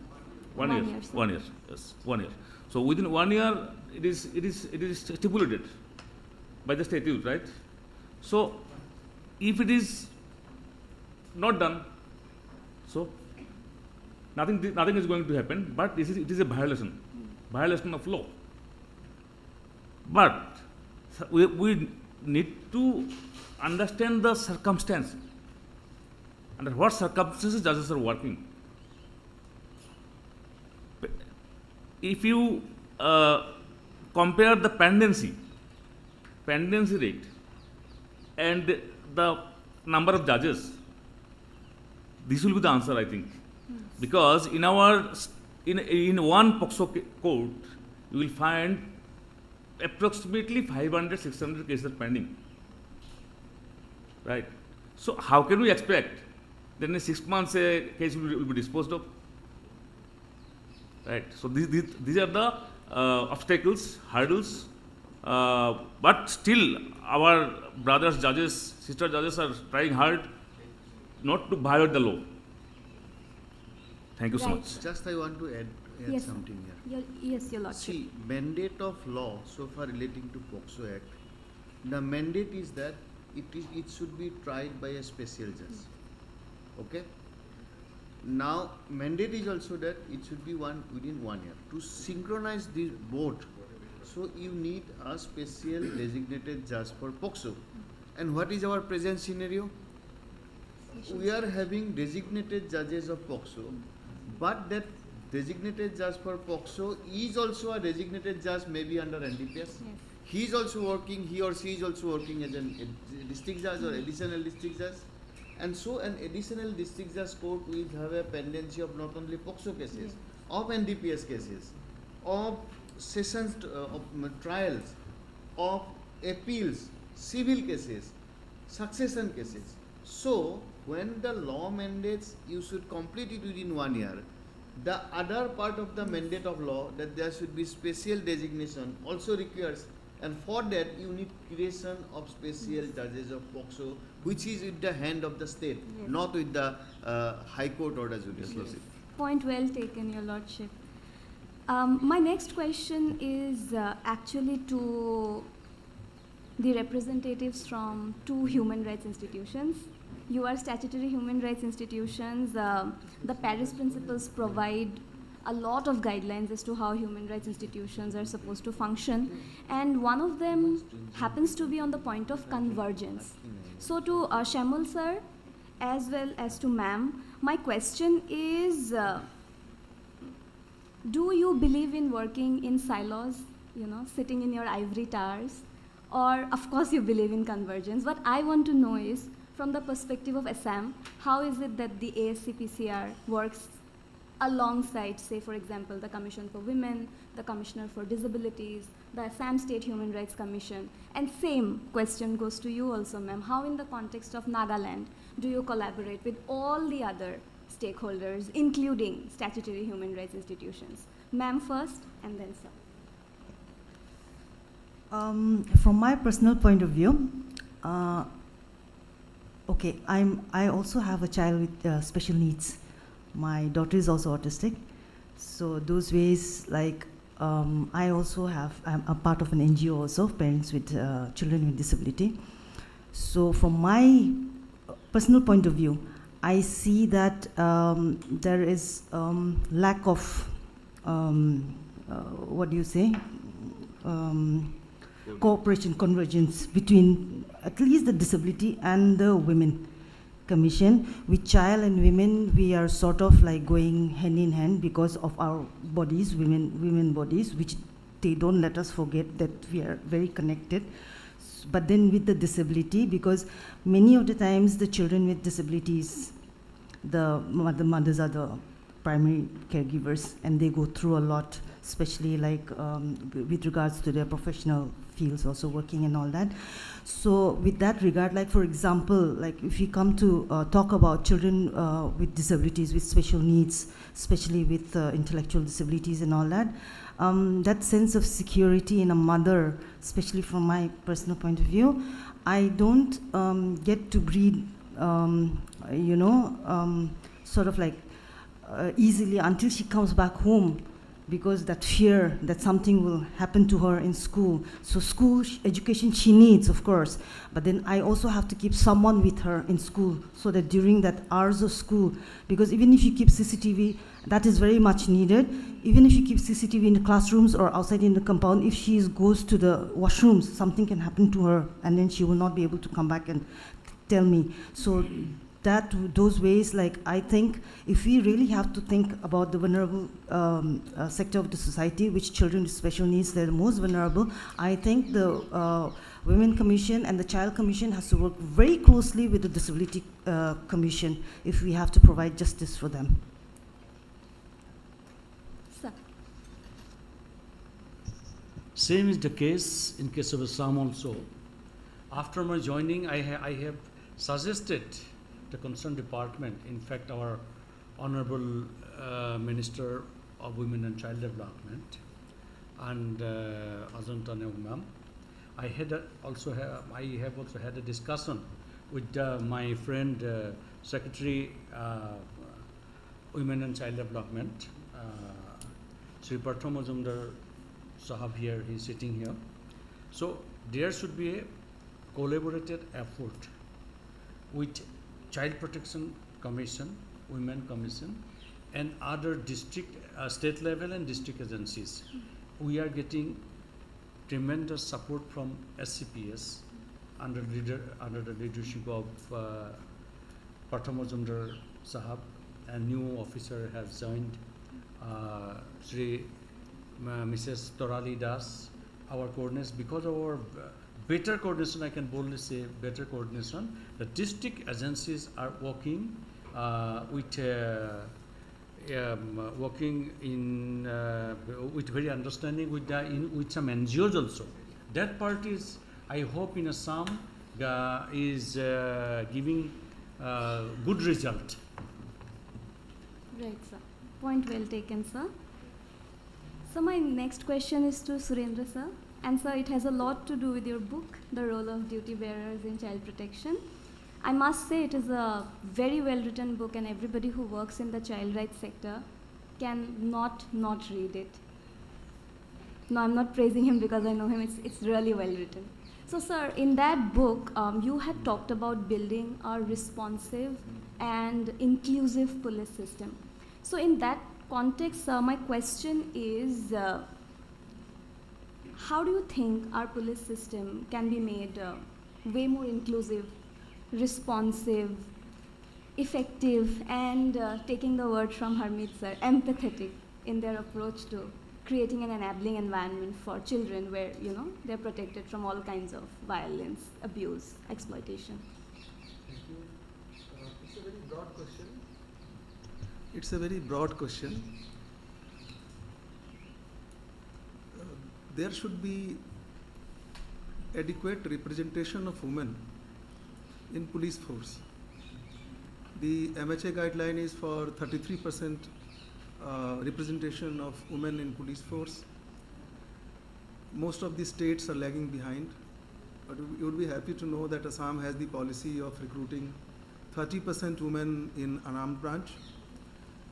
1 year. 1 year, sir. 1 year. Yes, 1 year. So within 1 year, it is stipulated by the statute, right? So, if it is not done, so nothing is going to happen, but it is a violation of law. But we need to understand the circumstance, under what circumstances judges are working. If you compare the pendency rate and the number of judges, this will be the answer, I think. Because in one POCSO court, you will find approximately 500, 600 cases pending. Right? So how can we expect that in 6 months a case will be disposed of? Right? So these are the obstacles, hurdles, but still our brothers judges, sister judges are trying hard not to violate the law. Thank you so much. Just I want to add Yes, something here. Yes, Your Lordship. See, mandate of law so far relating to POCSO Act, the mandate is that it should be tried by a special judge. Okay? Now, mandate is also that it should be within 1 year. To synchronize the both, so you need a special designated judge for POCSO. And what is our present scenario? We are having designated judges of POCSO, but that designated judge for POCSO is also a designated judge maybe under NDPS. Yes. He is also working, he or she is also working as a district judge or additional district judge. And so an additional district judge court will have a pendency of not only POCSO cases, of NDPS cases, of sessions, of trials, of appeals, civil cases, succession cases. So when the law mandates you should complete it within 1 year, the other part of the mandate of law, that there should be special designation, also requires, and for that you need creation of special judges of POCSO, which is with the hand of the state, Yes. not with the High Court or the judicial system. Point well taken, Your Lordship. My next question is actually to the representatives from two human rights institutions. You are statutory human rights institutions. The Paris Principles provide a lot of guidelines as to how human rights institutions are supposed to function, and one of them happens to be on the point of convergence. So to Shamal sir, as well as to ma'am, my question is, do you believe in working in silos, sitting in your ivory towers? Or, of course, you believe in convergence. What I want to know is, from the perspective of Assam, how is it that the ASCPCR works alongside, say, for example, the Commission for Women, the Commissioner for Disabilities, the Assam State Human Rights Commission? And same question goes to you also, ma'am. How, in the context of Nagaland, do you collaborate with all the other stakeholders, including statutory human rights institutions? Ma'am first, and then sir. From my personal point of view, okay, I also have a child with special needs. My daughter is also autistic. So those ways, like, I'm a part of an NGO also, Parents with Children with Disability. So from my personal point of view, I see that there is lack of, what do you say? Cooperation, convergence between at least the disability and the women commission. With child and women, we are sort of like going hand in hand because of our bodies, women bodies, which they don't let us forget that we are very connected. But then with the disability, because many of the times the children with disabilities, the mothers are the primary caregivers, and they go through a lot, especially like with regards to their professional fields, also working and all that. So with that regard, like for example, like if we come to talk about children with disabilities, with special needs, especially with intellectual disabilities and all that, that sense of security in a mother, especially from my personal point of view, I don't get to breed, sort of like easily until she comes back home. because that fear that something will happen to her in school. So school education she needs, of course, but then I also have to keep someone with her in school so that during that hours of school, because even if you keep CCTV, that is very much needed. Even if you keep CCTV in the classrooms or outside in the compound, if she goes to the washrooms, something can happen to her, and then she will not be able to come back and tell me. So those ways, like, I think if we really have to think about the vulnerable sector of the society, which children with special needs, they're the most vulnerable, I think the Women Commission and the Child Commission has to work very closely with the Disability Commission if we have to provide justice for them. Same is the case in case of Assam also. After my joining, I have suggested the concerned department, in fact our Honorable Minister of Women and Child Development and Ajanta Neog ma'am, I have also had a discussion with my friend Secretary Women and Child Development, Sri Pratham Majumdar Sahab here, he is sitting here. So there should be a collaborated effort with Child Protection Commission, Women Commission, and other district, state level and district agencies. We are getting tremendous support from SCPS under the leadership of Pratham Majumdar Sahab, and new officer has joined, Sri Mrs. Torali Das, our coordination. Because of our better coordination, I can boldly say better coordination, the district agencies are working working in with very understanding with some NGOs also. That part is, I hope, in Assam is giving good result. Right, sir. Point well taken, sir. So my next question is to Surendra, sir. And sir, it has a lot to do with your book, The Role of Duty Bearers in Child Protection. I must say it is a very well written book, and everybody who works in the child rights sector can not read it. No, I'm not praising him because I know him, it's really well written. So sir, in that book, you had talked about building a responsive and inclusive police system. So in that context, sir, my question is, how do you think our police system can be made way more inclusive, responsive, effective, and taking the word from Harmeet sir, empathetic in their approach to creating an enabling environment for children where, you know, they're protected from all kinds of violence, abuse, exploitation? Thank you. It's a very broad question. It's a very broad question. There should be adequate representation of women in police force. The MHA guideline is for 33% representation of women in police force. Most of the states are lagging behind, but you would be happy to know that Assam has the policy of recruiting 30% women in unarmed branch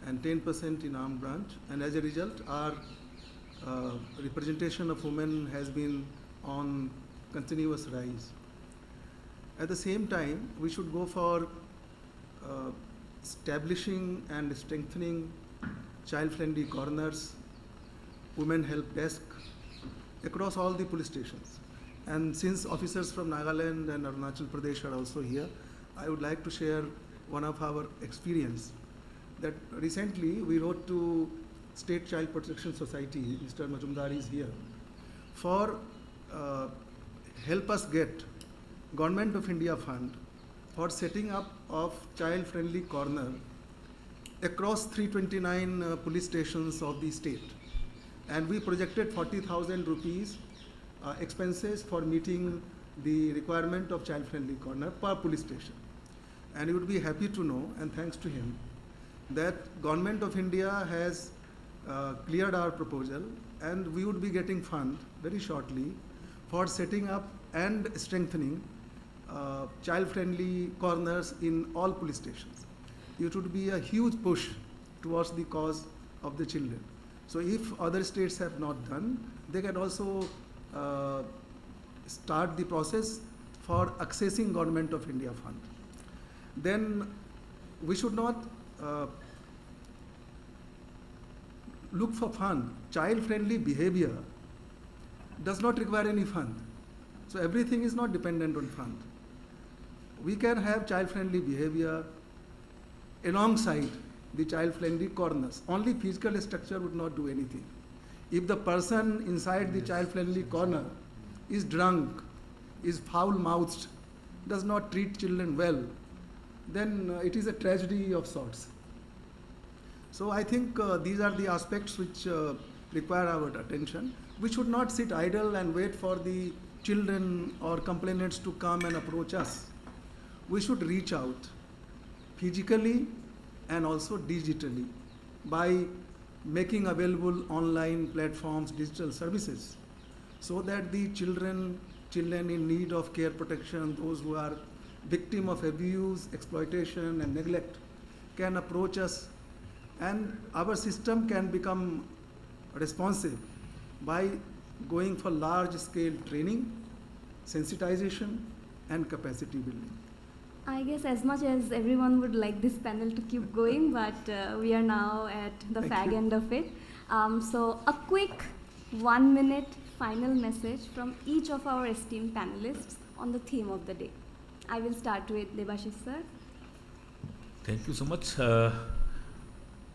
and 10% in armed branch, and as a result our representation of women has been on continuous rise. At the same time, we should go for establishing and strengthening child-friendly corners, women help desk across all the police stations. And since officers from Nagaland and Arunachal Pradesh are also here, I would like to share one of our experience. That recently we wrote to State Child Protection Society, Mr. Majumdar is here, for help us get Government of India fund for setting up of child-friendly corner across 329 police stations of the state. And we projected 40,000 rupees expenses for meeting the requirement of child-friendly corner per police station. And you would be happy to know, and thanks to him, that Government of India has cleared our proposal, and we would be getting fund very shortly for setting up and strengthening child-friendly corners in all police stations. It would be a huge push towards the cause of the children. So if other states have not done, they can also start the process for accessing Government of India fund. Then we should not look for fund. Child-friendly behavior does not require any fund. So everything is not dependent on fund. We can have child-friendly behavior alongside the child-friendly corners. Only physical structure would not do anything. If the person inside the child-friendly corner is drunk, is foul-mouthed, does not treat children well, then it is a tragedy of sorts. So I think these are the aspects which require our attention. We should not sit idle and wait for the children or complainants to come and approach us. We should reach out physically and also digitally by making available online platforms, digital services, so that the children in need of care protection, those who are victim of abuse, exploitation and neglect can approach us, and our system can become responsive by going for large scale training, sensitization and capacity building. I guess as much as everyone would like this panel to keep going, but we are now at the fag end of it. So a quick 1 minute final message from each of our esteemed panelists on the theme of the day. I will start with Debashish sir. Thank you so much.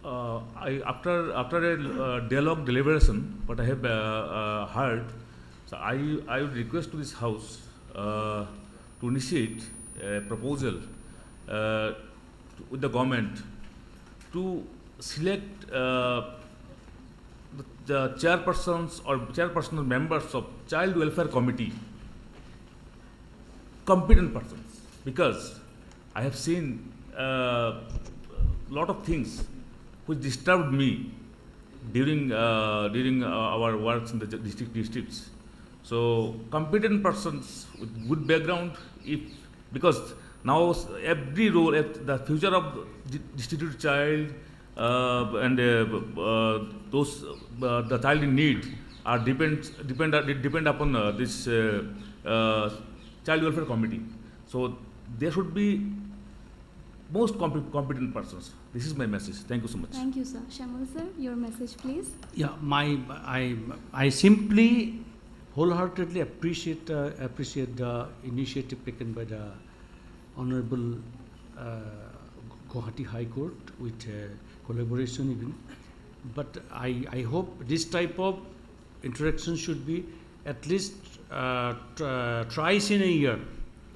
After a dialogue deliberation, what I have heard, so I would request to this House to initiate a proposal with the government to select the chairpersons or chairpersonal members of Child Welfare Committee, competent persons, because I have seen lot of things which disturbed me during our works in the districts. So competent persons with good background, because now every role, the future of destitute child and those the child in need are depend upon this Child Welfare Committee. So there should be most competent persons. This is my message. Thank you so much. Thank you, sir. Shamal sir, your message, please. Yeah, I simply wholeheartedly appreciate the initiative taken by the Honorable Guwahati High Court with collaboration even. But I hope this type of interaction should be at least twice in a year,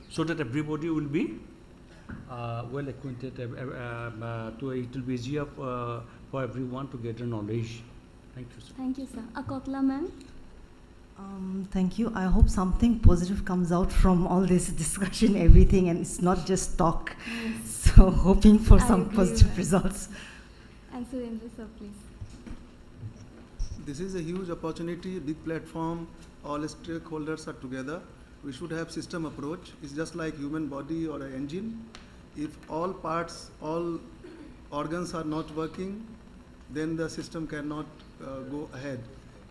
so that everybody will be well acquainted. It will be easier for everyone to get the knowledge. Thank you, sir. Thank you, sir. Akokla ma'am. Thank you. I hope something positive comes out from all this discussion, everything, and it's not just talk. Yes. So hoping for some positive results. And Surendra sir, please. This is a huge opportunity, big platform, all stakeholders are together. We should have system approach. It's just like human body or an engine. If all parts, all organs are not working, then the system cannot go ahead.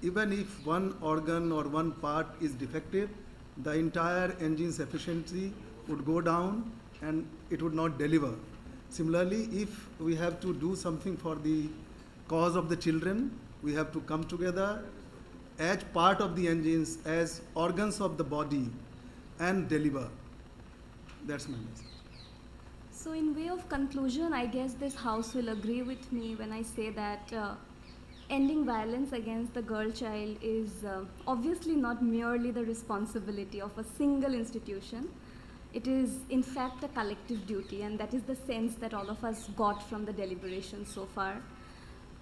Even if one organ or one part is defective, the entire engine's efficiency would go down and it would not deliver. Similarly, if we have to do something for the cause of the children, we have to come together as part of the engines, as organs of the body, and deliver. That's my message. So in way of conclusion, I guess this House will agree with me when I say that ending violence against the girl child is obviously not merely the responsibility of a single institution. It is in fact a collective duty, and that is the sense that all of us got from the deliberations so far.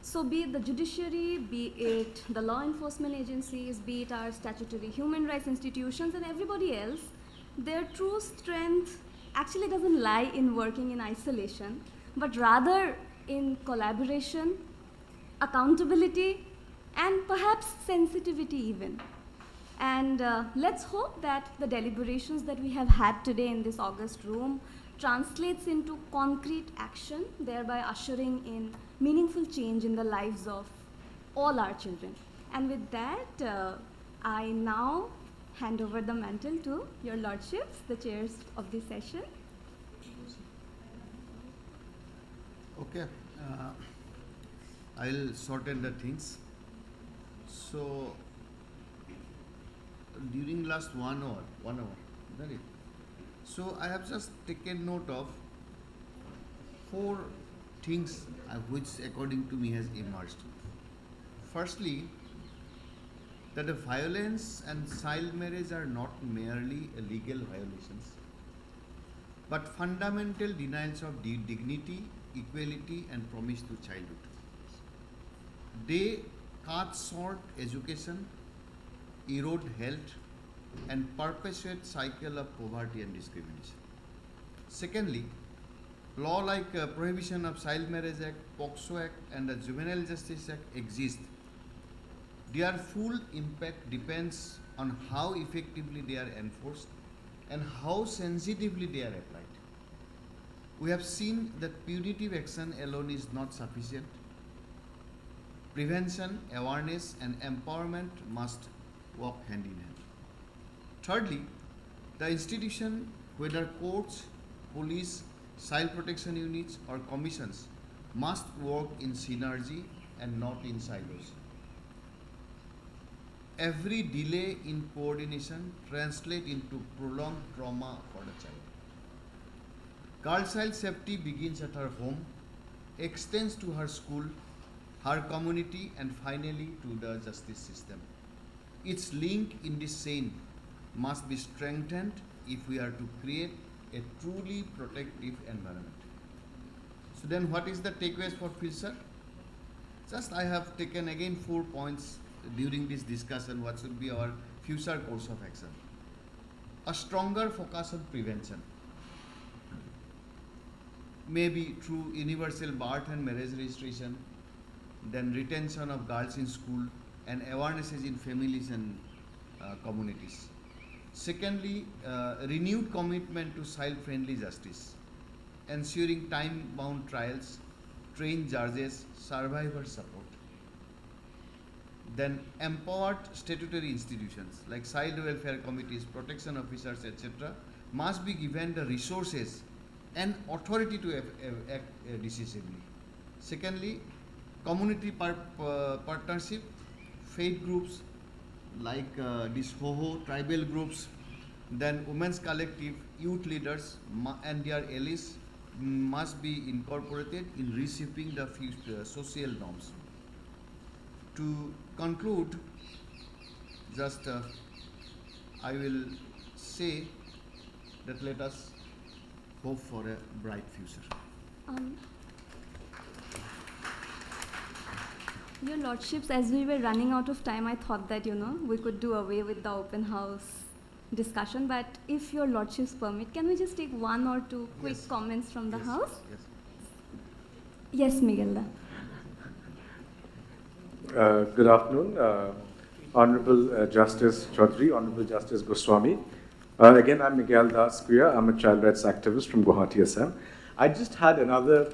So be it the judiciary, be it the law enforcement agencies, be it our statutory human rights institutions and everybody else, their true strength actually doesn't lie in working in isolation, but rather in collaboration, accountability, and perhaps sensitivity even. And let's hope that the deliberations that we have had today in this august room translates into concrete action, thereby ushering in meaningful change in the lives of all our children. And with that, I now hand over the mantle to your lordships, the chairs of this session. Okay, I'll shorten the things. So, during last 1 hour, isn't it? So I have just taken note of 4 things which according to me has emerged. Firstly, that the violence and child marriage are not merely legal violations, but fundamental denials of dignity, equality and promise to childhood. They cut short education, erode health and perpetuate cycle of poverty and discrimination. Secondly, law like Prohibition of Child Marriage Act, POCSO Act and the Juvenile Justice Act exist. Their full impact depends on how effectively they are enforced and how sensitively they are applied. We have seen that punitive action alone is not sufficient. Prevention, awareness and empowerment must work hand in hand. Thirdly, the institution, whether courts, police, child protection units or commissions, must work in synergy and not in silos. Every delay in coordination translates into prolonged trauma for the child. Girl-child safety begins at her home, extends to her school, her community and finally to the justice system. Its link in this chain must be strengthened if we are to create a truly protective environment. So then what is the takeaways for future? Just I have taken again 4 points during this discussion what should be our future course of action. A stronger focus on prevention, maybe through universal birth and marriage registration, then retention of girls in school and awarenesses in families and communities. Secondly, renewed commitment to child-friendly justice, ensuring time-bound trials, trained judges, survivor support. Then empowered statutory institutions like child welfare committees, protection officers, etc. must be given the resources and authority to act decisively. Secondly, community partnership, faith groups like this HOHO, tribal groups, then women's collective, youth leaders and their allies must be incorporated in reshaping the social norms. To conclude, just I will say that let us hope for a bright future. Your lordships, as we were running out of time, I thought that, we could do away with the open house discussion, but if your lordships permit, can we just take 1 or 2 quick comments from the house? Yes, Miguel. Good afternoon, Honorable Justice Chaudhary, Honorable Justice Goswami. Again, I'm Miguel Das Kuya. I'm a child rights activist from Guwahati, Assam. I just had another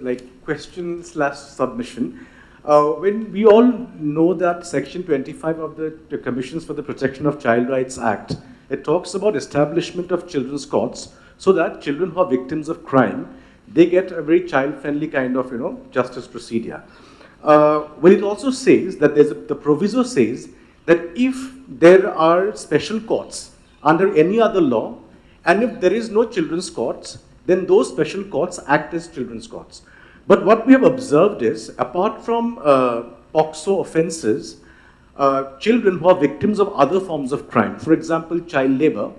question / submission. When we all know that Section 25 of the Commissions for the Protection of Child Rights Act, it talks about establishment of children's courts so that children who are victims of crime, they get a very child-friendly kind of, justice procedure. When it also says that the proviso says that if there are special courts under any other law, and if there is no children's courts, then those special courts act as children's courts. But what we have observed is, apart from POCSO offences, children who are victims of other forms of crime, for example, child labor,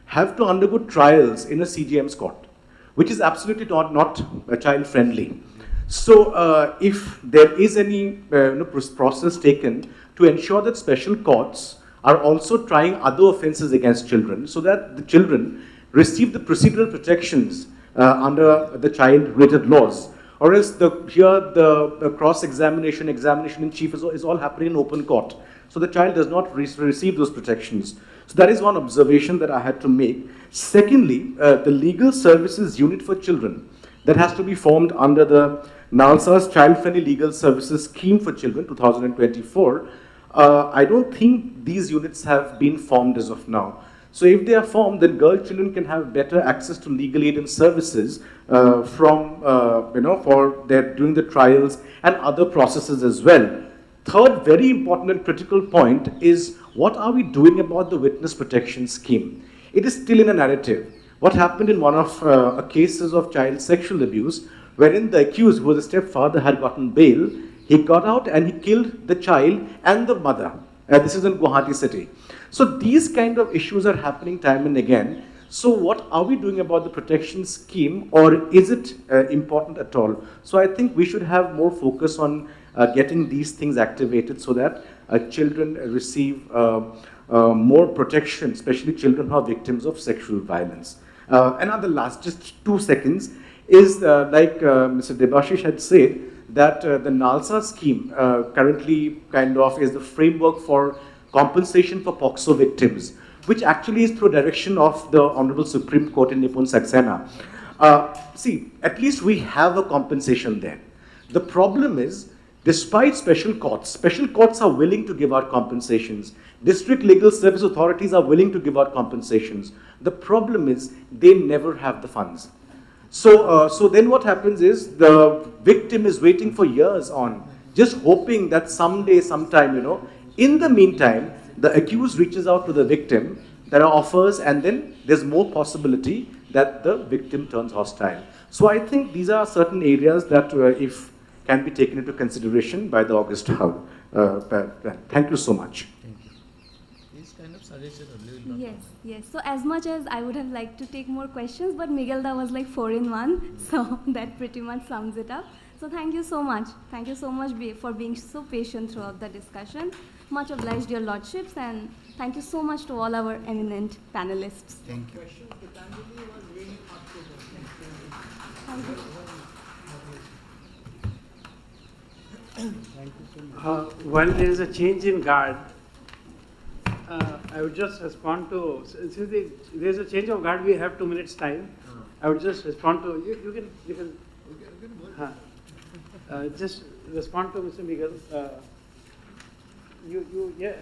have to undergo trials in a CJM's court, which is absolutely not child-friendly. So if there is any process taken to ensure that special courts are also trying other offences against children, so that the children receive the procedural protections under the child-related laws, or else the cross-examination, examination in chief is all happening in open court. So the child does not receive those protections. So that is one observation that I had to make. Secondly, the Legal Services Unit for Children, that has to be formed under the NALSA's Child-Friendly Legal Services Scheme for Children 2024. I don't think these units have been formed as of now. So if they are formed, then girl children can have better access to legal aid and services for their during the trials and other processes as well. Third, very important and critical point is what are we doing about the witness protection scheme? It is still in a narrative. What happened in one of cases of child sexual abuse, wherein the accused, who was a stepfather, had gotten bail, he got out and he killed the child and the mother. This is in Guwahati city. So these kind of issues are happening time and again. So what are we doing about the protection scheme, or is it important at all? So I think we should have more focus on getting these things activated so that children receive more protection, especially children who are victims of sexual violence. Another last, just 2 seconds, is like Mr. Debashish had said, that the NALSA scheme currently kind of is the framework for compensation for POXO victims, which actually is through direction of the Honorable Supreme Court in Nipun Saxena. See, at least we have a compensation there. The problem is, despite special courts are willing to give out compensations. District legal service authorities are willing to give out compensations. The problem is, they never have the funds. So then what happens is, the victim is waiting for years on, just hoping that someday, sometime, in the meantime, the accused reaches out to the victim, there are offers, and then there's more possibility that the victim turns hostile. So I think these are certain areas that if can be taken into consideration by the August House. Thank you so much. These kind of suggestions only will not Yes, yes. So as much as I would have liked to take more questions, but Miguelda was like 4 in 1, so that pretty much sums it up. So thank you so much. Thank you so much for being so patient throughout the discussion. Much obliged, your lordships, and thank you so much to all our eminent panelists. Thank you. Thank you. While there is a change in guard, I would just respond to, since there is a change of guard, we have 2 minutes time. I would just respond to, you can just respond to Mr. Miguel. Yes.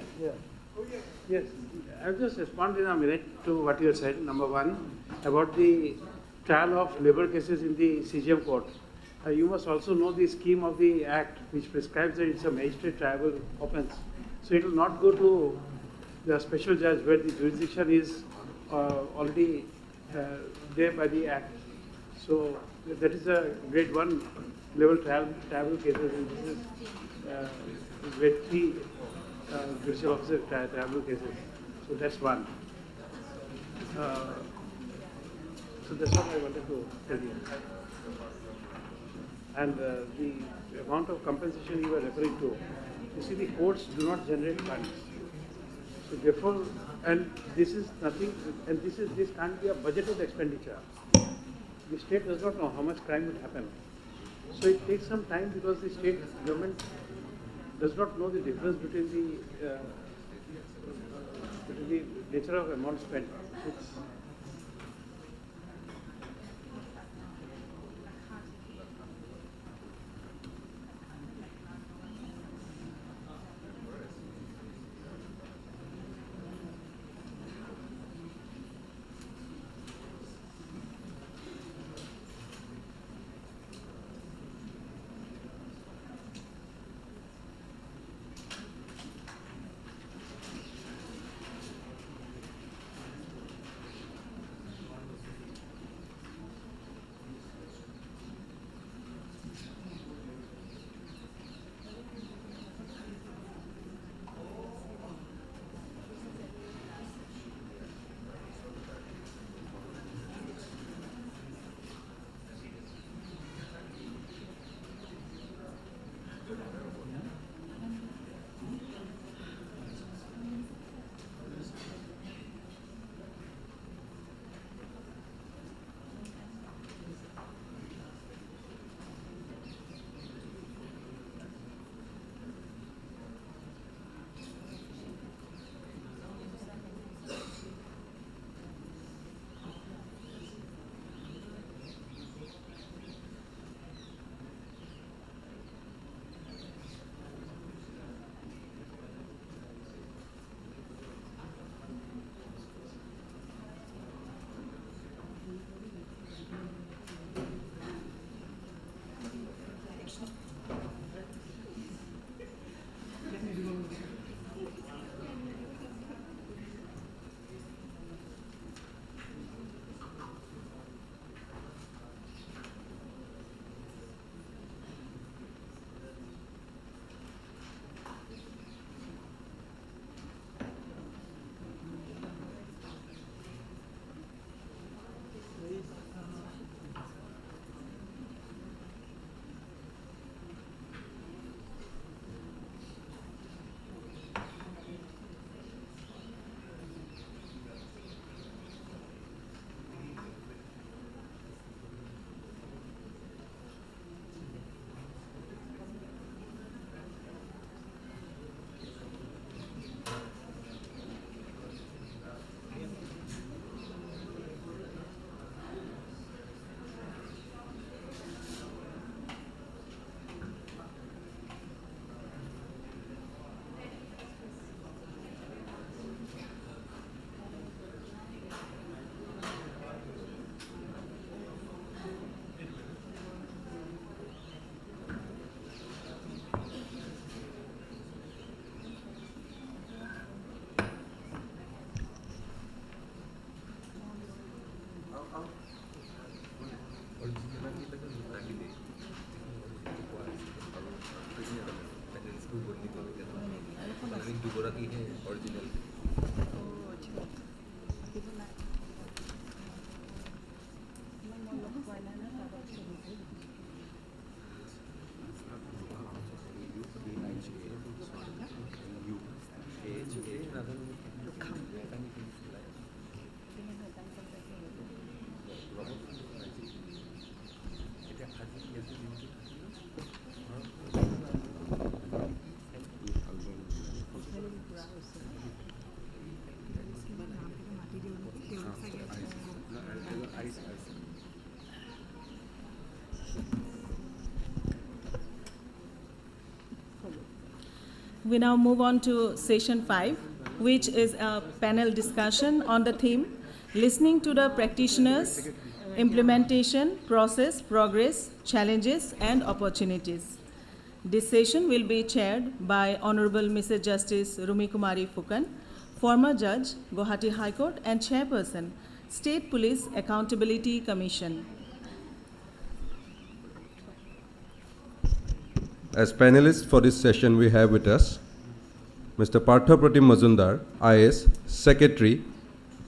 I'll just respond in a minute to what you said. Number one, about the trial of labor cases in the CGM court. You must also know the scheme of the Act, which prescribes that it's a magistrate tribal offence. So it will not go to the special judge where the jurisdiction is already there by the Act. So that is a grade 1 level tribal cases, and this is grade 3 judicial officer tribal cases. So that's one. So that's what I wanted to tell you. And the amount of compensation you were referring to, you see, the courts do not generate funds. So therefore, and this is nothing, and this can't be a budgeted expenditure. The state does not know how much crime would happen. So it takes some time because the state government does not know the difference between the nature of amount spent. We now move on to session 5, which is a panel discussion on the theme listening to the practitioners, implementation, process, progress, challenges, and opportunities. This session will be chaired by Honorable Mrs. Justice Rumi Kumari Fukan, former judge, Guwahati High Court, and chairperson, State Police Accountability Commission. As panelists for this session, we have with us Mr. Partha Pratim Mazumdar, IS, Secretary,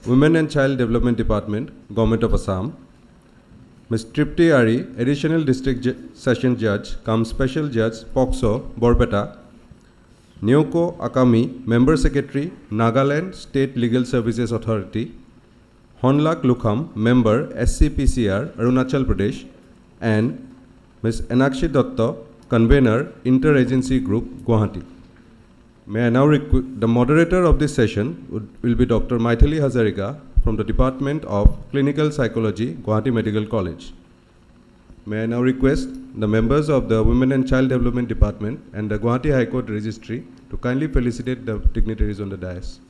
Women and Child Development Department, Government of Assam; Ms. Tripti Ari, Additional District Session Judge, cum Special Judge, POCSO, Borpeta; Nyoko Akami, Member Secretary, Nagaland State Legal Services Authority; Honlak Lukham, Member, SCPCR, Arunachal Pradesh; and Ms. Enakshi Datta, Convener, Interagency Group, Guwahati. May I now request the moderator of this session will be Dr. Maithili Hazarika from the Department of Clinical Psychology, Guwahati Medical College. May I now request the members of the Women and Child Development Department and the Guwahati High Court Registry to kindly felicitate the dignitaries on the dais.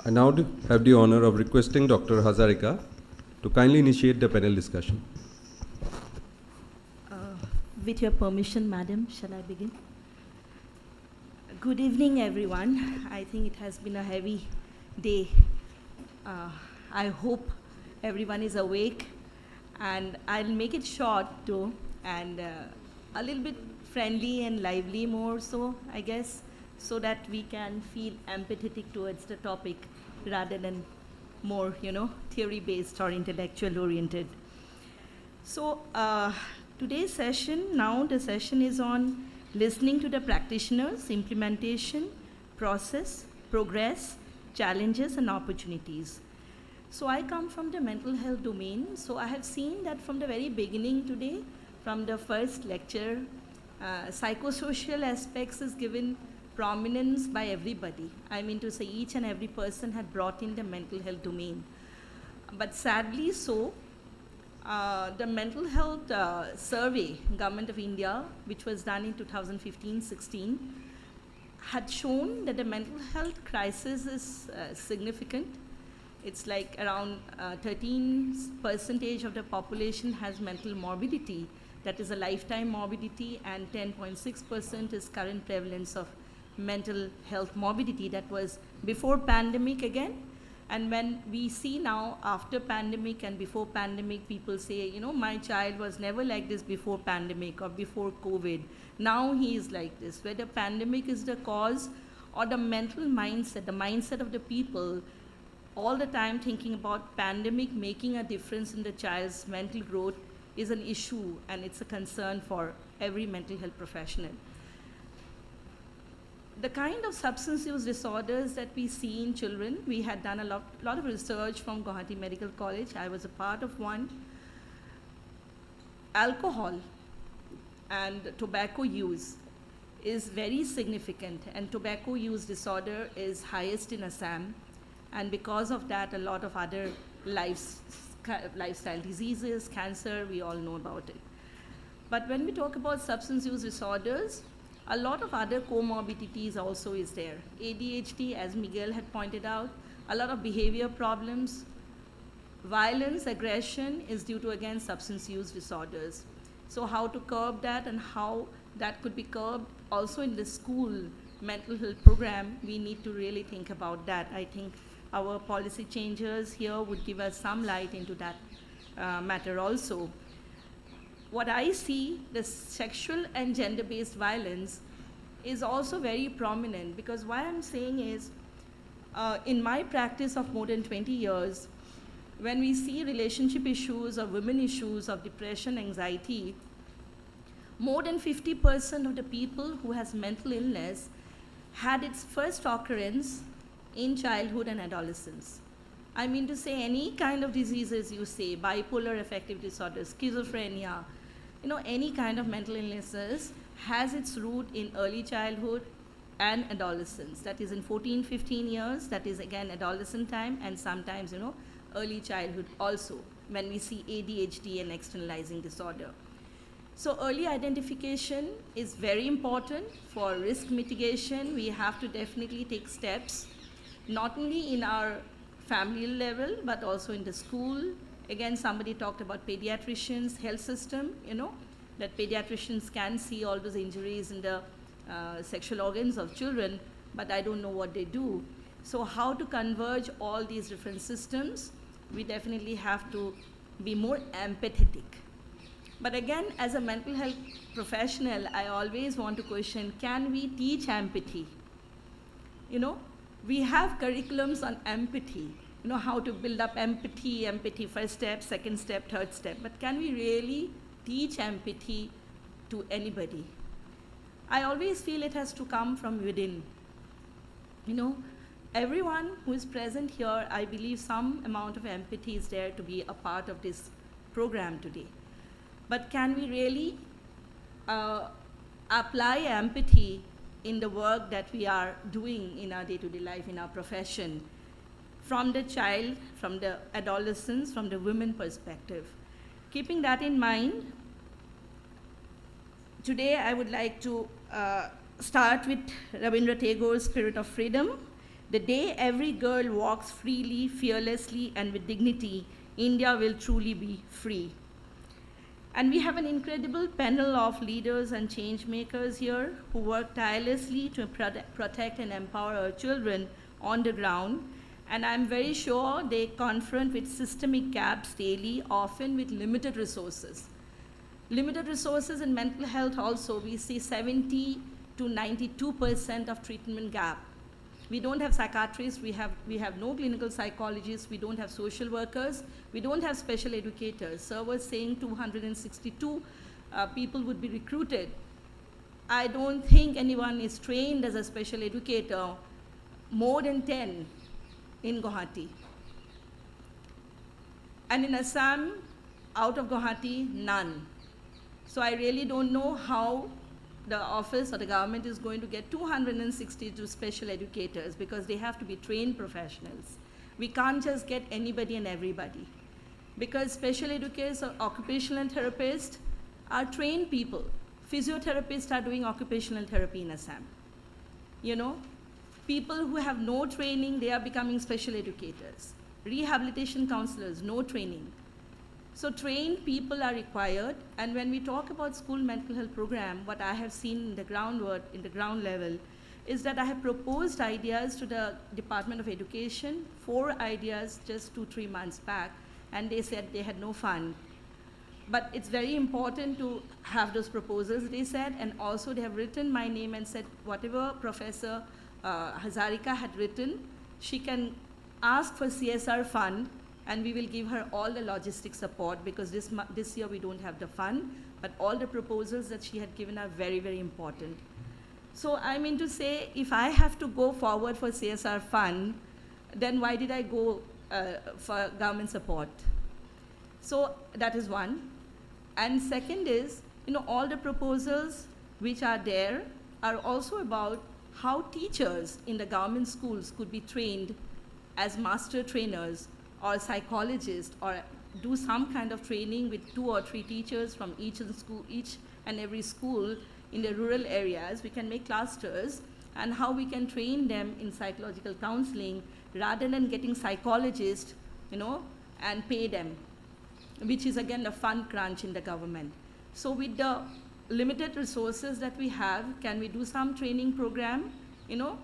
I now have the honor of requesting Dr. Hazarika to kindly initiate the panel discussion. With your permission, Madam, shall I begin? Good evening, everyone. I think it has been a heavy day. I hope everyone is awake, and I'll make it short too, and a little bit friendly and lively more so, I guess, so that we can feel empathetic towards the topic rather than more, theory-based or intellectual-oriented. So today's session, the session is on listening to the practitioners, implementation, process, progress, challenges, and opportunities. So I come from the mental health domain, so I have seen that from the very beginning today, from the first lecture psychosocial aspects is given prominence by everybody. I mean to say each and every person had brought in the mental health domain. But sadly so, the mental health survey, Government of India, which was done in 2015-16, had shown that the mental health crisis is significant. It's like around 13% of the population has mental morbidity, that is a lifetime morbidity, and 10.6% is current prevalence of mental health morbidity. That was before pandemic again. And when we see now after pandemic and before pandemic, people say, you know, my child was never like this before pandemic or before COVID. Now he is like this. Whether pandemic is the cause or the mental mindset, the mindset of the people, all the time thinking about pandemic making a difference in the child's mental growth is an issue, and it's a concern for every mental health professional. The kind of substance use disorders that we see in children, we had done a lot of research from Guwahati Medical College. I was a part of one. Alcohol and tobacco use is very significant, and tobacco use disorder is highest in Assam, and because of that, a lot of other lifestyle diseases, cancer, we all know about it. But when we talk about substance use disorders, a lot of other comorbidities also is there. ADHD, as Miguel had pointed out, a lot of behavior problems, violence, aggression is due to, again, substance use disorders. So how to curb that and how that could be curbed also in the school mental health program, we need to really think about that. I think our policy changers here would give us some light into that matter also. What I see, the sexual and gender-based violence is also very prominent, because what I'm saying is, in my practice of more than 20 years, when we see relationship issues or women issues of depression, anxiety, more than 50% of the people who has mental illness had its first occurrence in childhood and adolescence. I mean to say any kind of diseases you say, bipolar affective disorder, schizophrenia, you know, any kind of mental illnesses has its root in early childhood and adolescence. That is in 14, 15 years, that is again adolescent time, and sometimes, you know, early childhood also, when we see ADHD and externalizing disorder. So early identification is very important for risk mitigation. We have to definitely take steps, not only in our family level, but also in the school. Again, somebody talked about pediatricians, health system, you know, that pediatricians can see all those injuries in the sexual organs of children, but I don't know what they do. So how to converge all these different systems? We definitely have to be more empathetic. But again, as a mental health professional, I always want to question, can we teach empathy? You know, we have curriculums on empathy, you know, how to build up empathy, empathy first step, second step, third step. But can we really teach empathy to anybody? I always feel it has to come from within. You know, everyone who is present here, I believe some amount of empathy is there to be a part of this program today. But can we really apply empathy in the work that we are doing in our day-to-day life, in our profession, from the child, from the adolescents, from the women perspective? Keeping that in mind, today I would like to start with Rabindra Tagore's Spirit of Freedom. The day every girl walks freely, fearlessly, and with dignity, India will truly be free. And we have an incredible panel of leaders and change makers here who work tirelessly to protect and empower our children on the ground. And I'm very sure they confront with systemic gaps daily, often with limited resources. Limited resources in mental health also, we see 70 to 92% of treatment gap. We don't have psychiatrists, we have no clinical psychologists, we don't have social workers, we don't have special educators. Sir was saying 262 people would be recruited. I don't think anyone is trained as a special educator, more than 10 in Guwahati. And in Assam, out of Guwahati, none. So I really don't know how the office or the government is going to get 262 special educators because they have to be trained professionals. We can't just get anybody and everybody, because special educators or occupational therapists are trained people. Physiotherapists are doing occupational therapy in Assam. You know, people who have no training, they are becoming special educators. Rehabilitation counselors, no training. So trained people are required, and when we talk about school mental health program, what I have seen in the groundwork, in the ground level, is that I have proposed ideas to the Department of Education, 4 ideas just 2-3 months back, and they said they had no fund. But it's very important to have those proposals, they said, and also they have written my name and said whatever Professor Hazarika had written, she can ask for CSR fund, and we will give her all the logistic support, because this year we don't have the fund, but all the proposals that she had given are very, very important. So I mean to say, if I have to go forward for CSR fund, then why did I go for government support? So that is one. And second is, you know, all the proposals which are there are also about how teachers in the government schools could be trained as master trainers or psychologists, or do some kind of training with 2 or 3 teachers from each and every school in the rural areas. We can make clusters, and how we can train them in psychological counseling rather than getting psychologists, you know, and pay them, which is again the fund crunch in the government. So with the limited resources that we have, can we do some training program, you know,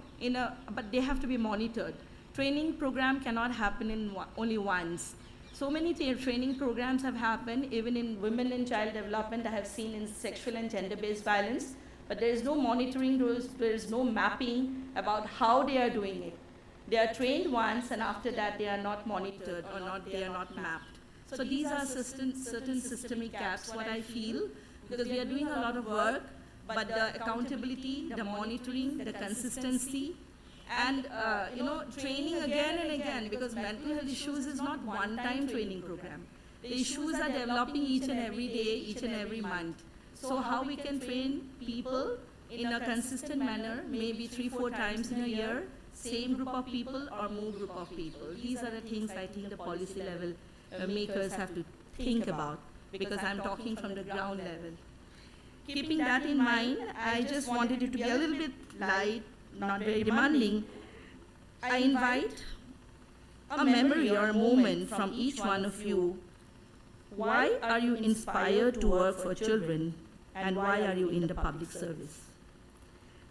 but they have to be monitored. Training program cannot happen in only once. So many training programs have happened, even in women and child development I have seen in sexual and gender-based violence, but there is no monitoring, there is no mapping about how they are doing it. They are trained once, and after that they are not monitored or they are not mapped. So these are certain systemic gaps, what I feel, because we are doing a lot of work, but the accountability, the monitoring, the consistency, and you know, training again and again, because mental health issues is not one-time training program. The issues are developing each and every day, each and every month. So how we can train people in a consistent manner, maybe 3-4 times in a year, same group of people or more group of people. These are the things I think the policy level makers have to think about, because I'm talking from the ground level. Keeping that in mind, I just wanted it to be a little bit light, not very demanding. I invite a memory or a moment from each one of you. Why are you inspired to work for children, and why are you in the public service?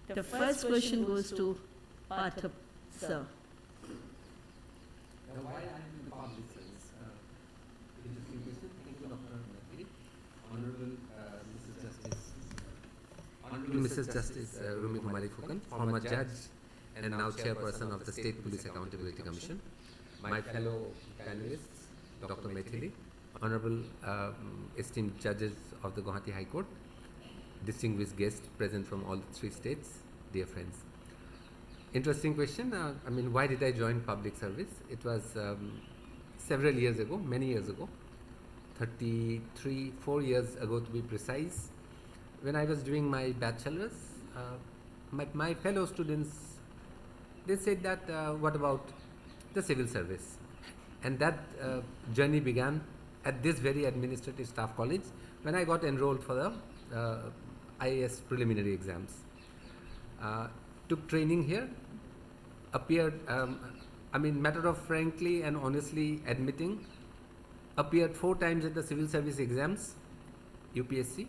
The first question goes to Partha, sir. Why are you in the public service? Interesting question. Thank you, Dr. Natiri. Honorable Mrs. Justice Rumi Kumari Fukan, former judge and now chairperson of the State Police Accountability Commission. My fellow panelists, Dr. Maithili, honorable esteemed judges of the Guwahati High Court, distinguished guests present from all 3 states, dear friends. Interesting question. I mean, why did I join public service? It was several years ago, many years ago, 4 years ago to be precise. When I was doing my bachelor's, my fellow students, they said that, what about the civil service? And that journey began at this very administrative staff college when I got enrolled for the IAS preliminary exams. Took training here, appeared, I mean, matter of frankly and honestly admitting, appeared 4 times at the civil service exams, UPSC,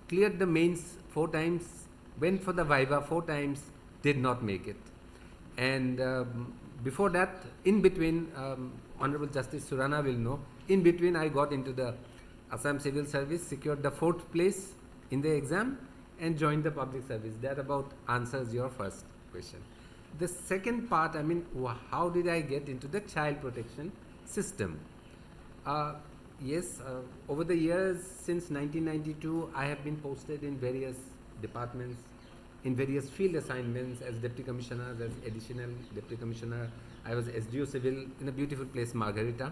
cleared the mains 4 times, went for the Viva 4 times, did not make it. And before that, in between, Honorable Justice Surana will know, in between I got into the Assam Civil Service, secured the 4th place in the exam, and joined the public service. That about answers your first question. The second part, I mean, how did I get into the child protection system? Yes, over the years since 1992, I have been posted in various departments, in various field assignments as Deputy Commissioner, as Additional Deputy Commissioner. I was SDO Civil in a beautiful place, Margarita.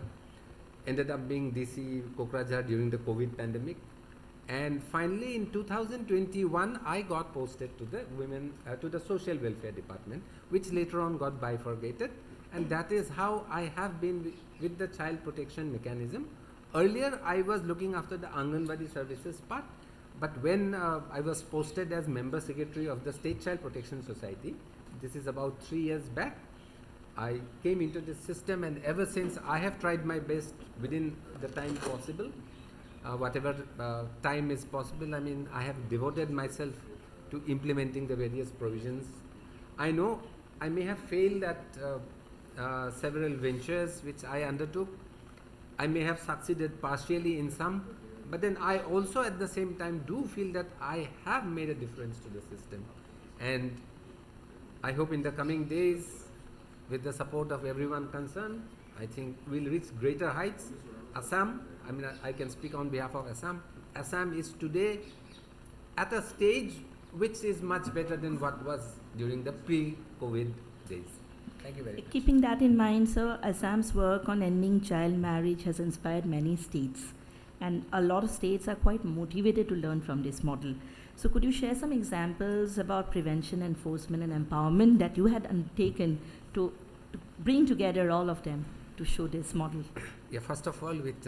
Ended up being DC Kokrajhar during the COVID pandemic. And finally, in 2021, I got posted to the to the social welfare department, which later on got bifurcated, and that is how I have been with the child protection mechanism. Earlier, I was looking after the Anganwadi services part, but when I was posted as member secretary of the State Child Protection Society, this is about 3 years back, I came into this system, and ever since I have tried my best within the time possible. Whatever time is possible, I mean, I have devoted myself to implementing the various provisions. I know I may have failed at several ventures which I undertook. I may have succeeded partially in some, but then I also at the same time do feel that I have made a difference to the system. And I hope in the coming days, with the support of everyone concerned, I think we'll reach greater heights. Assam, I mean, I can speak on behalf of Assam. Assam is today at a stage which is much better than what was during the pre-COVID days. Thank you very much. Keeping that in mind, sir, Assam's work on ending child marriage has inspired many states, and a lot of states are quite motivated to learn from this model. So could you share some examples about prevention, enforcement and empowerment that you had undertaken to bring together all of them to show this model? Yeah, first of all, with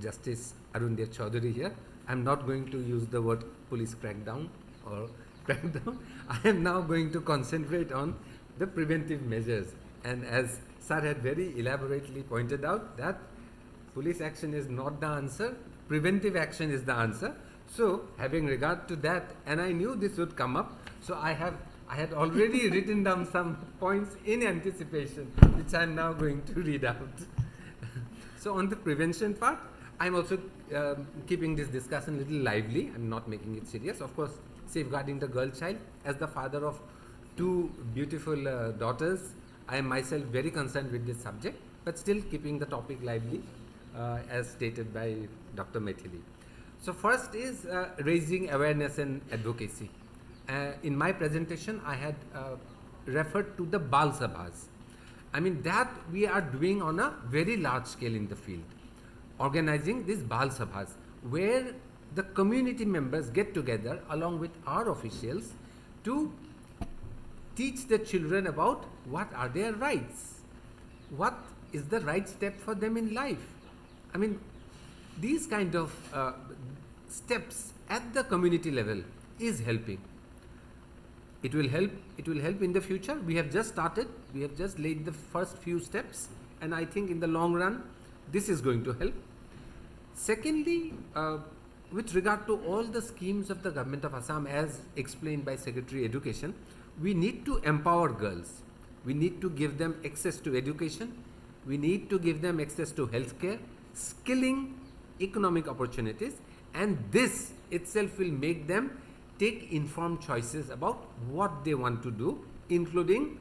Justice Arundir Chaudhary here, I'm not going to use the word police crackdown or crackdown. I am now going to concentrate on the preventive measures. And as Sir had very elaborately pointed out, that police action is not the answer, preventive action is the answer. So, having regard to that, and I knew this would come up, so I had already written down some points in anticipation, which I am now going to read out. So on the prevention part, I am also keeping this discussion a little lively. I am not making it serious. Of course, safeguarding the girl child. As the father of 2 beautiful daughters, I am myself very concerned with this subject, but still keeping the topic lively, as stated by Dr. Methili. So first is raising awareness and advocacy. In my presentation, I had referred to the Bal Sabhas. I mean, that we are doing on a very large scale in the field, organizing these Bal Sabhas, where the community members get together along with our officials to teach the children about what are their rights, what is the right step for them in life. I mean, these kind of steps at the community level is helping. It will help in the future. We have just started, we have just laid the first few steps, and I think in the long run this is going to help. Secondly, with regard to all the schemes of the government of Assam as explained by Secretary Education, we need to empower girls. We need to give them access to education. We need to give them access to healthcare, skilling, economic opportunities, and this itself will make them take informed choices about what they want to do, including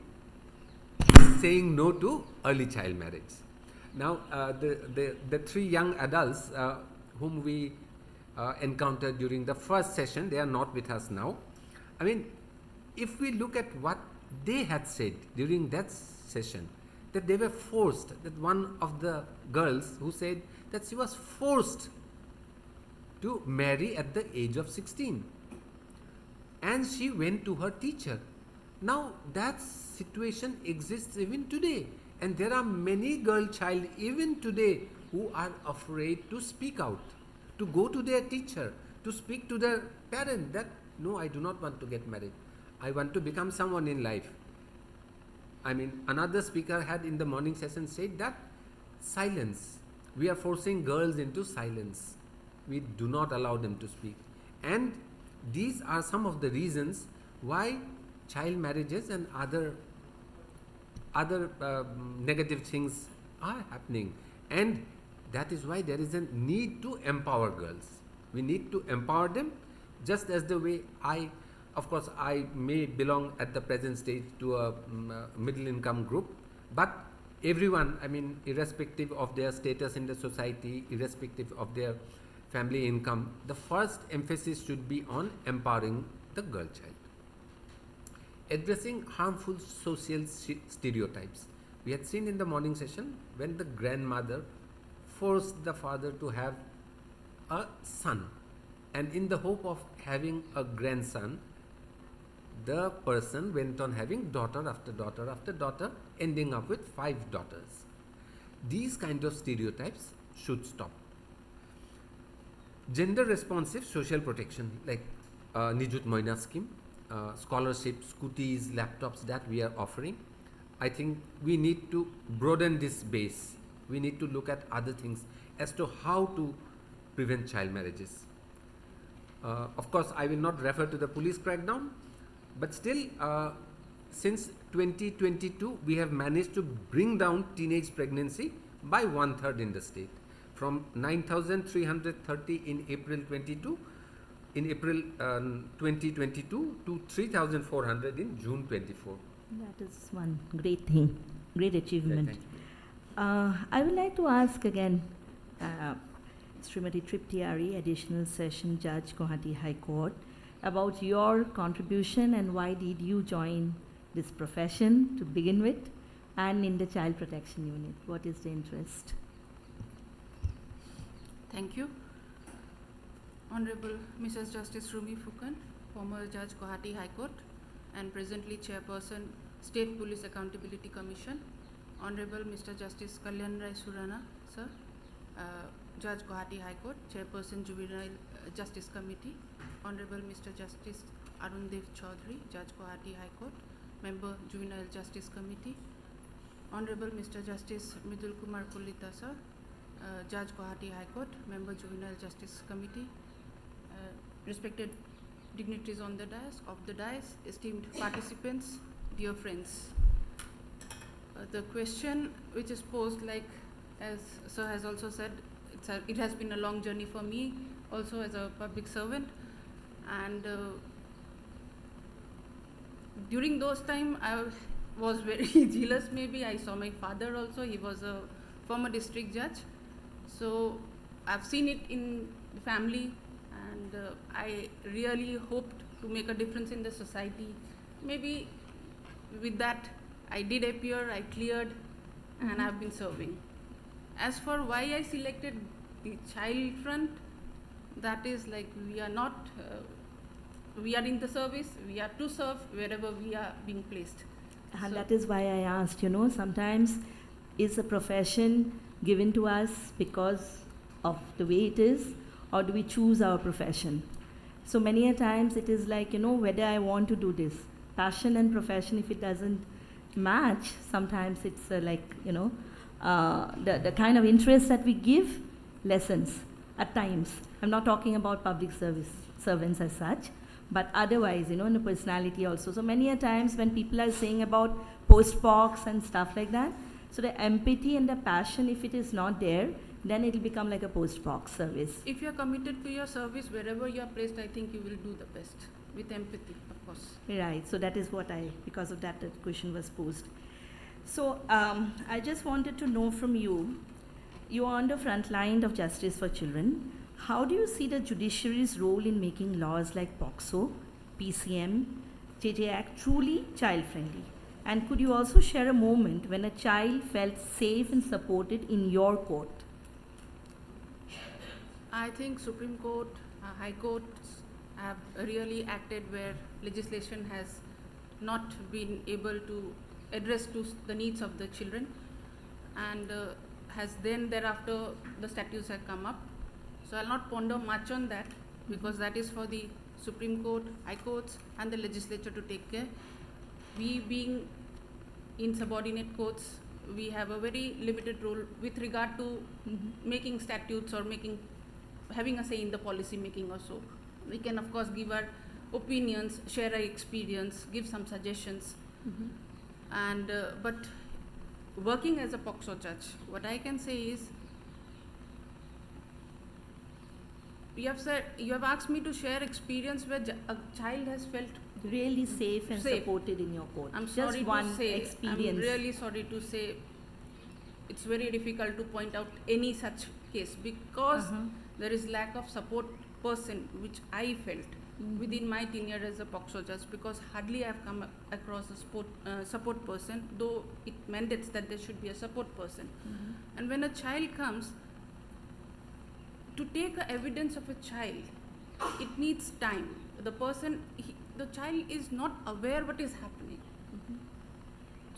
saying no to early child marriage. Now, the 3 young adults whom we encountered during the first session, they are not with us now. I mean, if we look at what they had said during that session, that they were forced, that one of the girls who said that she was forced to marry at the age of 16. And she went to her teacher. Now that situation exists even today, and there are many girl child even today who are afraid to speak out, to go to their teacher, to speak to their parent that no, I do not want to get married, I want to become someone in life. I mean, another speaker had in the morning session said that silence, we are forcing girls into silence, we do not allow them to speak. And these are some of the reasons why child marriages and other negative things are happening, and that is why there is a need to empower girls. We need to empower them, just as the way of course I may belong at the present stage to a middle income group, but everyone, I mean, irrespective of their status in the society, irrespective of their family income, the first emphasis should be on empowering the girl child. Addressing harmful social stereotypes. We had seen in the morning session when the grandmother forced the father to have a son, and in the hope of having a grandson, the person went on having daughter after daughter after daughter, ending up with 5 daughters. These kind of stereotypes should stop. Gender responsive social protection like Nijut Moina scheme, scholarships, scooties, laptops that we are offering. I think we need to broaden this base. We need to look at other things as to how to prevent child marriages. Of course, I will not refer to the police crackdown, but still, since 2022, we have managed to bring down teenage pregnancy by 1/3 in the state, from 9,330 in April 2022 to 3,400 in June 24. That is one great thing, great achievement. Thank you. I would like to ask again, Srimati Triptiari, Additional Session Judge, Guwahati High Court, about your contribution and why did you join this profession to begin with, and in the Child Protection Unit. What is the interest? Thank you. Honorable Mrs. Justice Rumi Fukan, former Judge, Guwahati High Court, and presently Chairperson, State Police Accountability Commission. Honorable Mr. Justice Kalyan Rai Surana, sir, Judge, Guwahati High Court, Chairperson, Juvenile Justice Committee. Honorable Mr. Justice Arun Dev Chaudhary, Judge, Guwahati High Court, Member, Juvenile Justice Committee. Honorable Mr. Justice Midul Kumar Kulita, sir, Judge, Guwahati High Court, Member, Juvenile Justice Committee. Respected dignitaries on the dais, esteemed participants, dear friends. The question which is posed, like as sir has also said, it has been a long journey for me also as a public servant, and during those time I was very jealous. Maybe I saw my father also, he was a former district judge, so I've seen it in the family, and I really hoped to make a difference in the society. Maybe with that I did appear, I cleared, and I've been serving. As for why I selected the child front, that is like we are not, we are in the service, we are to serve wherever we are being placed. And that is why I asked, sometimes is a profession given to us because of the way it is, or do we choose our profession? So many a times it is like, whether I want to do this. Passion and profession, if it doesn't match, sometimes it's the kind of interest that we give lessens at times. I'm not talking about public service servants as such, but otherwise, in the personality also. So many a times when people are saying about post-pocs and stuff like that, so the empathy and the passion, if it is not there, then it will become like a post-poc service. If you are committed to your service, wherever you are placed, I think you will do the best with empathy, of course. Right, so that is what because of that the question was posed. So I just wanted to know from you, you are on the front line of justice for children. How do you see the judiciary's role in making laws like POCSO, PCM, JJ Act truly child-friendly? And could you also share a moment when a child felt safe and supported in your court? I think Supreme Court, High Courts have really acted where legislation has not been able to address to the needs of the children, and has then thereafter the statutes have come up. So I'll not ponder much on that, because that is for the Supreme Court, High Courts and the legislature to take care. We being in subordinate courts, we have a very limited role with regard to making statutes or having a say in the policy making or so. We can of course give our opinions, share our experience, give some suggestions. And but working as a POCSO judge, what I can say is, you have asked me to share experience where a child has felt really safe and supported in your court. I'm Just sorry one to say, experience. I'm really sorry to say, it's very difficult to point out any such case, because there is lack of support person, which I felt within my tenure as a POCSO judge, because hardly I have come across a support person, though it mandates that there should be a support person. And when a child comes, to take evidence of a child it needs time. The child is not aware what is happening.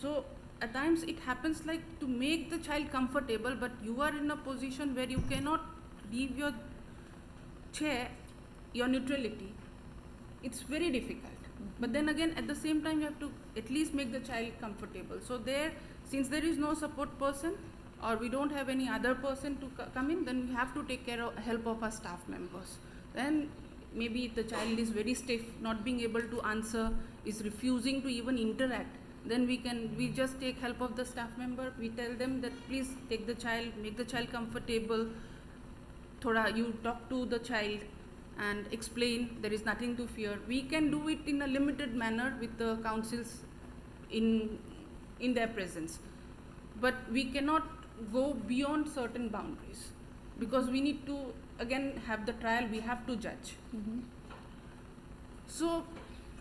So at times it happens like to make the child comfortable, but you are in a position where you cannot leave your chair, your neutrality. It's very difficult. But then again, at the same time, you have to at least make the child comfortable. So there, since there is no support person, or we don't have any other person to come in, then we have to take care of help of our staff members. Then maybe if the child is very stiff, not being able to answer, is refusing to even interact, then we just take help of the staff member. We tell them that please take the child, make the child comfortable. Thoda you talk to the child and explain there is nothing to fear. We can do it in a limited manner with the councils in their presence, but we cannot go beyond certain boundaries, because we need to again have the trial, we have to judge. So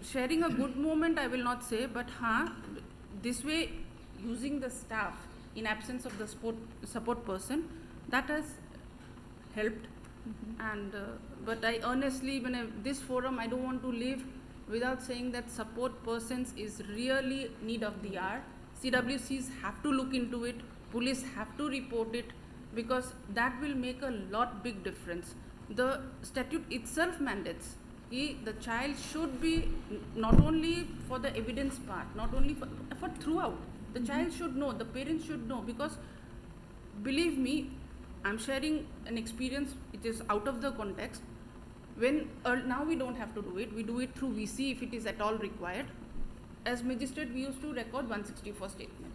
sharing a good moment I will not say, but this way using the staff in absence of the support person, that has helped. And but I honestly, this forum, I don't want to leave without saying that support persons is really need of the hour. CWCs have to look into it, police have to report it, because that will make a lot big difference. The statute itself mandates the child should be not only for the evidence part, not only for throughout. The child should know, the parents should know, because believe me, I'm sharing an experience which is out of the context. Now we don't have to do it, we do it through VC if it is at all required. As magistrate, we used to record 164 statement.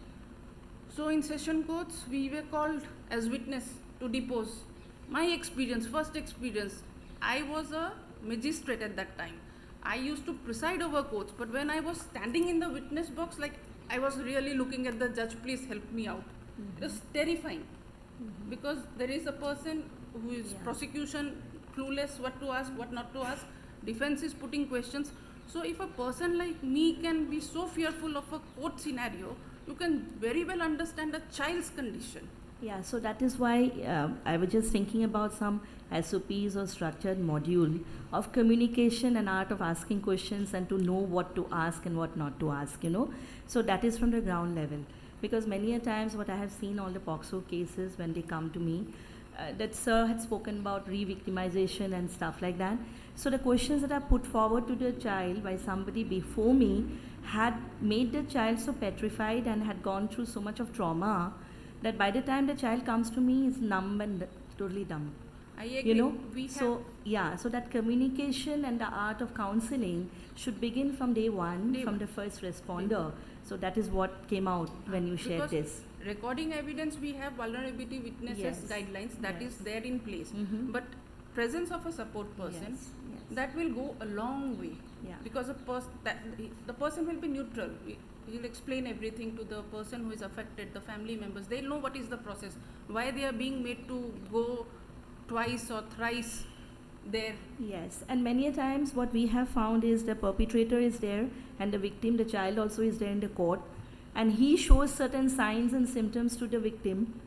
So in session courts, we were called as witness to depose. My experience, first experience, I was a magistrate at that time. I used to preside over courts, but when I was standing in the witness box, like I was really looking at the judge, please help me out. It was terrifying, because there is a person who is prosecution clueless what to ask, what not to ask, defense is putting questions. So if a person like me can be so fearful of a court scenario, you can very well understand a child's condition. Yeah, so that is why I was just thinking about some SOPs or structured module of communication and art of asking questions and to know what to ask and what not to ask, So that is from the ground level. Because many a times what I have seen all the POXO cases when they come to me, that sir had spoken about re-victimization and stuff like that. So the questions that are put forward to the child by somebody before me had made the child so petrified and had gone through so much of trauma that by the time the child comes to me, is numb and totally dumb. I agree. So that communication and the art of counseling should begin from day one, from the first responder. So that is what came out when you shared this. Recording evidence, we have vulnerability witnesses guidelines that is there in place. But presence of a support person, that will go a long way. Because the person will be neutral. He'll explain everything to the person who is affected, the family members. They'll know what is the process, why they are being made to go twice or thrice there. Yes, and many a times what we have found is the perpetrator is there and the victim, the child also is there in the court, and he shows certain signs and symptoms to the victim,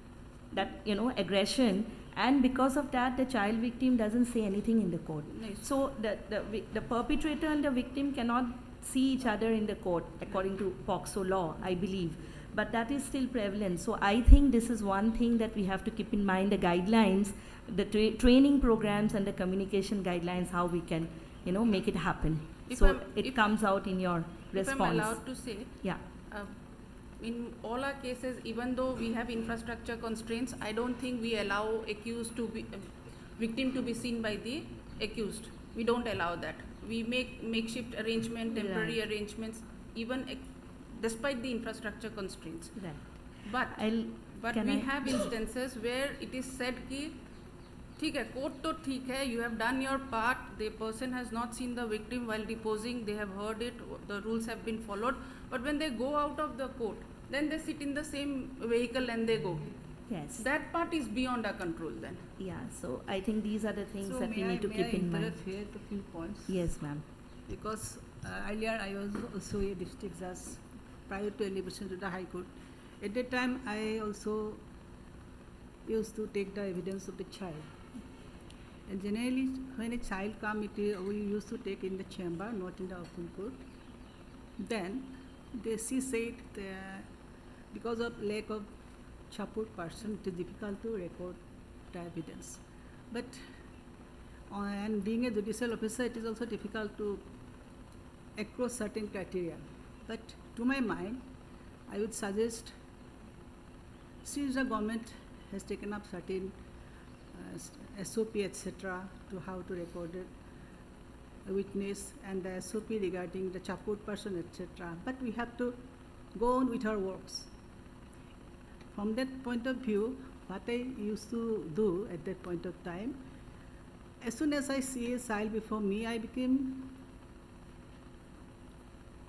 that aggression, and because of that the child victim doesn't say anything in the court. Nice. So the perpetrator and the victim cannot see each other in the court according to POXO law, I believe, but that is still prevalent. So I think this is one thing that we have to keep in mind, the guidelines, the training programs and the communication guidelines, how we can make it happen. It comes out in your response. If I'm allowed to say, in all our cases, even though we have infrastructure constraints, I don't think we allow victim to be seen by the accused. We don't allow that. We make makeshift arrangement, temporary arrangements, even despite the infrastructure constraints. Right. But we have instances where it is said ki, ठीक है, court तो ठीक है, you have done your part, the person has not seen the victim while deposing, they have heard it, the rules have been followed, but when they go out of the court, then they sit in the same vehicle and they go. Yes. That part is beyond our control then. Yeah, so I think these are the things that we need to keep in mind. Here a few points. Yes, ma'am. Because earlier I was also a district judge prior to elevation to the High Court. At that time I also used to take the evidence of the child. And generally, when a child come, we used to take in the chamber, not in the open court. Then she said because of lack of support person, it is difficult to record the evidence. But and being a judicial officer, it is also difficult to across certain criteria. But to my mind, I would suggest, since the government has taken up certain SOP, etc., to how to record a witness and the SOP regarding the support person, etc., but we have to go on with our works. From that point of view, what I used to do at that point of time, as soon as I see a child before me, I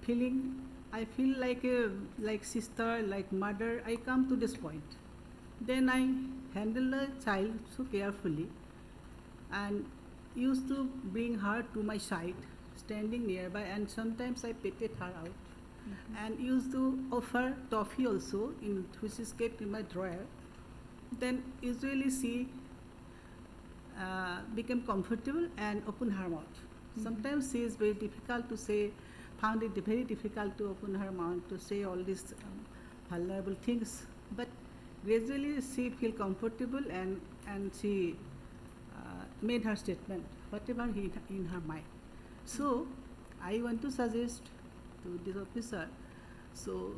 feel like sister, like mother. I come to this point. Then I handle the child so carefully and used to bring her to my side, standing nearby, and sometimes I petted her out. And used to offer toffee also, which is kept in my drawer. Then usually she became comfortable and open her mouth. Sometimes she is very difficult to say, found it very difficult to open her mouth to say all these vulnerable things. But gradually she feel comfortable and she made her statement, whatever in her mind. So I want to suggest to this officer, so